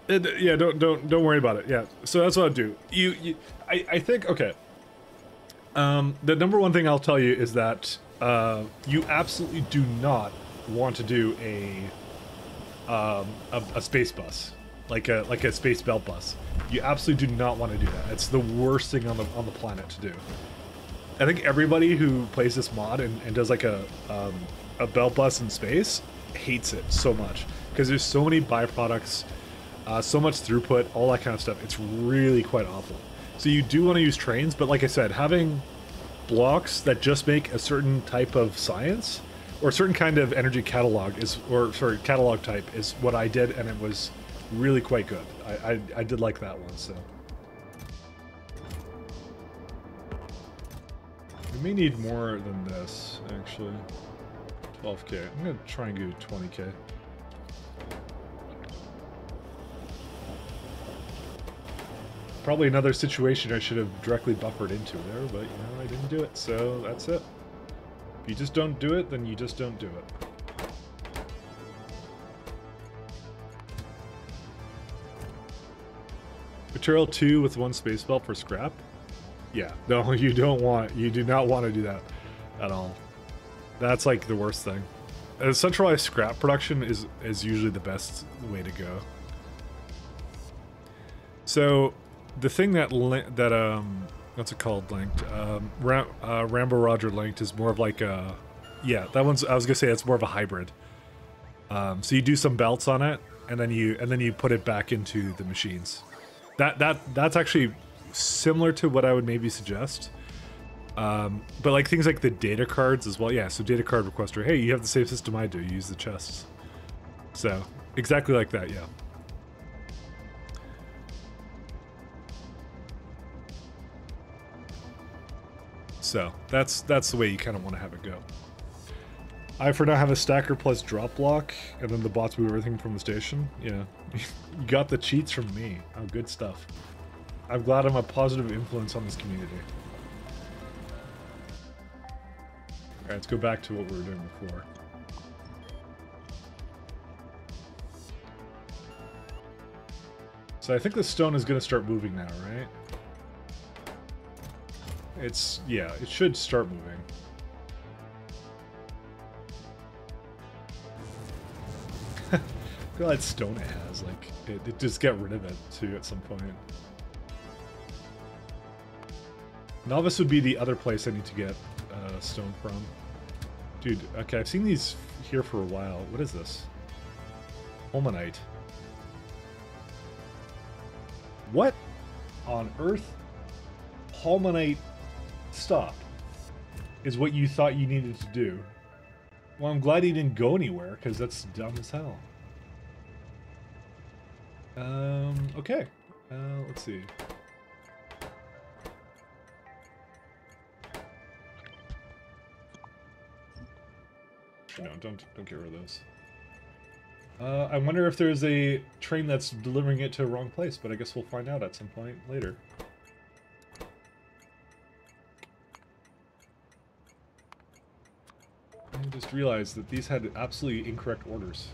Yeah, don't worry about it. Yeah, so that's what I'll do. I think okay. The number one thing I'll tell you is that you absolutely do not want to do a space bus, like a space belt bus. You absolutely do not want to do that. It's the worst thing on the planet to do. I think everybody who plays this mod and does like a belt bus in space hates it so much because there's so many byproducts, so much throughput, all that kind of stuff. It's really quite awful. So you do want to use trains, but like I said, having blocks that just make a certain type of science or a certain kind of energy catalog catalog type is what I did, and it was really quite good. I did like that one, so. We may need more than this, actually. 12k. I'm gonna try and do 20k. Probably another situation I should have directly buffered into there, but you know, I didn't do it, so that's it. If you just don't do it, then you just don't do it. Material 2 with 1 space belt for scrap? Yeah, no, you do not want to do that at all. That's like the worst thing. Centralized scrap production is usually the best way to go. So the thing that what's it called, linked? Rambo Roger linked is more of like a, yeah, that one's, I was gonna say it's more of a hybrid. So you do some belts on it, and then you put it back into the machines. That's actually similar to what I would maybe suggest. But like things like the data cards as well. Yeah, so data card requester. Hey, you have the same system I do. You use the chests. So exactly like that, yeah. So that's the way you kind of want to have it go. I for now have a stacker plus drop block, and then the bots move everything from the station. Yeah, you got the cheats from me. Oh, good stuff. I'm glad I'm a positive influence on this community. Alright, let's go back to what we were doing before. So I think the stone is going to start moving now, right? Yeah, it should start moving. Look at all that stone it has, like, it just get rid of it, too, at some point. Novice would be the other place I need to get stone from. Dude, okay, I've seen these here for a while. What is this? Holmanite. What on earth? Holmanite stop is what you thought you needed to do. Well, I'm glad he didn't go anywhere, because that's dumb as hell. Okay. Let's see. No, don't get rid of those. I wonder if there's a train that's delivering it to a wrong place, but I guess we'll find out at some point later. I just realized that these had absolutely incorrect orders.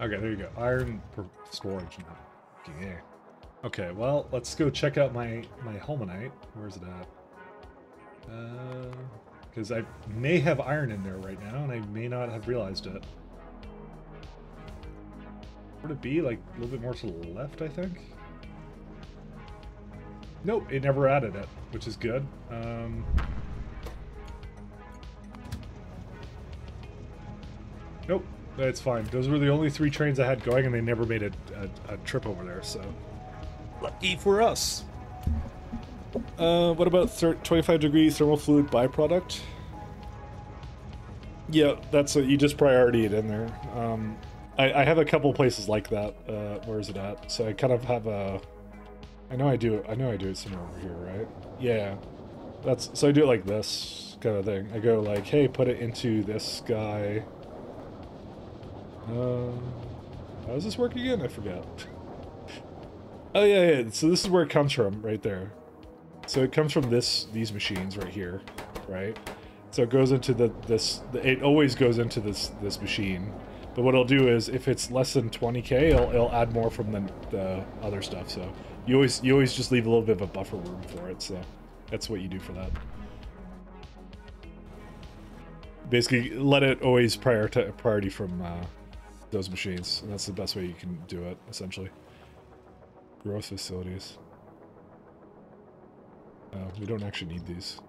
Okay, there you go. Iron storage now. Yeah. Okay, well, let's go check out my Holmanite. Where's it at? Because I may have iron in there right now, and I may not have realized it. Would it be, like, a little bit more to the left, I think? Nope, it never added it, which is good. Nope. It's fine. Those were the only 3 trains I had going, and they never made a trip over there, so... Lucky for us! What about 25 degree thermal fluid byproduct? Yeah, that's you just priority it in there. I have a couple places like that. Where is it at? So I kind of have a. I know I do it somewhere over here, right? Yeah, that's so I do it like this kind of thing. I go like, hey, put it into this guy. How does this work again? I forgot. Oh yeah. So this is where it comes from, right there. So it comes from these machines right here, right? So it goes into it always goes into this machine. But what it'll do is, if it's less than 20k, it'll add more from the other stuff. So you always just leave a little bit of a buffer room for it. So that's what you do for that. Basically, let it always priority from those machines, and that's the best way you can do it, essentially. Growth facilities. We don't actually need these.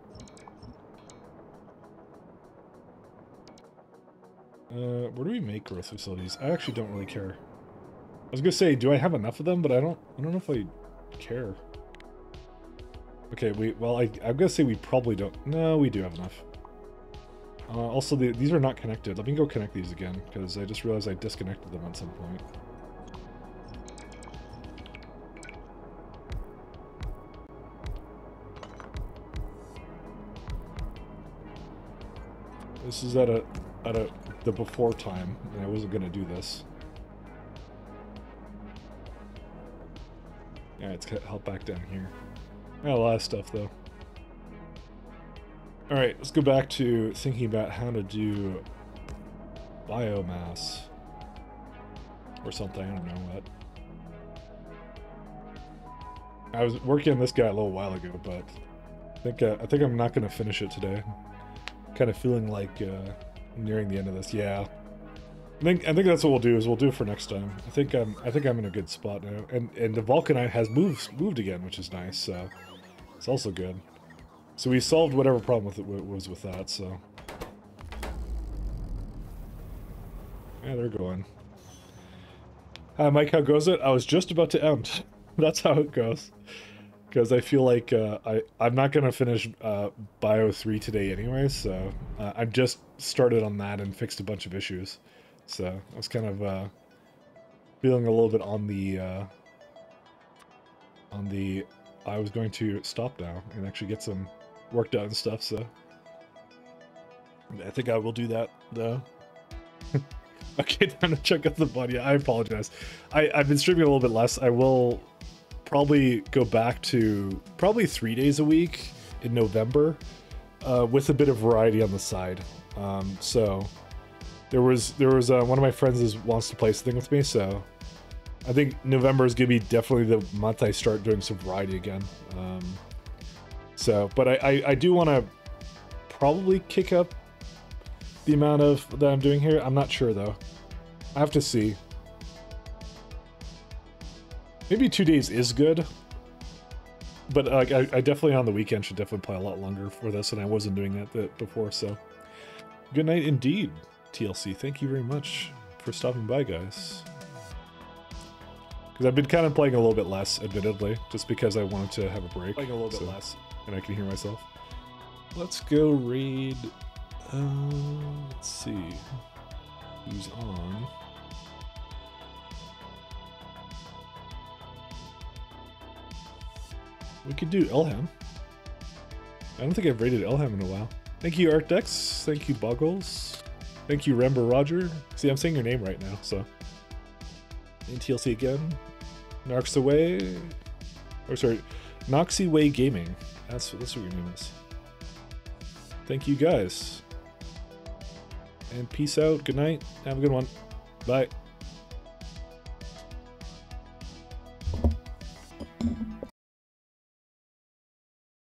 Where do we make growth facilities? I actually don't really care. I was gonna say, do I have enough of them? But I don't know if I care. Okay, I'm gonna say we probably don't. No, we do have enough. Also, these are not connected. Let me go connect these again, because I just realized I disconnected them at some point. This is at the before time, and I wasn't gonna do this. Yeah, it's help back down here. Got a lot of stuff though. All right, let's go back to thinking about how to do biomass or something. I don't know what. I was working on this guy a little while ago, but I think I'm not gonna finish it today. Kind of feeling like nearing the end of this. Yeah, I think that's what we'll do. Is we'll do it for next time. I think I'm in a good spot now, and the Vulcanite has moved again, which is nice. So it's also good. So we solved whatever problem was with that. So yeah, they're going. Hi, Mike. How goes it? I was just about to end. That's how it goes. Because I feel like I'm not going to finish Bio 3 today anyway, so I've just started on that and fixed a bunch of issues. So I was kind of feeling a little bit on the I was going to stop now and actually get some work done and stuff, so I think I will do that though. Okay, time to check out the body. I apologize. I've been streaming a little bit less. I will probably go back to probably 3 days a week in November, with a bit of variety on the side. So there was one of my friends wants to play something with me, so I think November is gonna be definitely the month I start doing some variety again. But I do want to probably kick up the amount that I'm doing here. I'm not sure though. I have to see. Maybe 2 days is good, but I definitely on the weekend should definitely play a lot longer for this, and I wasn't doing that before. So good night indeed, TLC. Thank you very much for stopping by, guys. Because I've been kind of playing a little bit less, admittedly, just because I wanted to have a break. Playing a little bit less, and I can hear myself. Let's go raid. Let's see who's on. We could do Elham. I don't think I've rated Elham in a while. Thank you, Arcdex. Thank you, Boggles. Thank you, Rember Roger. See, I'm saying your name right now, so. And TLC again. Narcs Away. Oh, sorry. Noxy Way Gaming. That's what your name is. Thank you, guys. And peace out. Good night. Have a good one. Bye.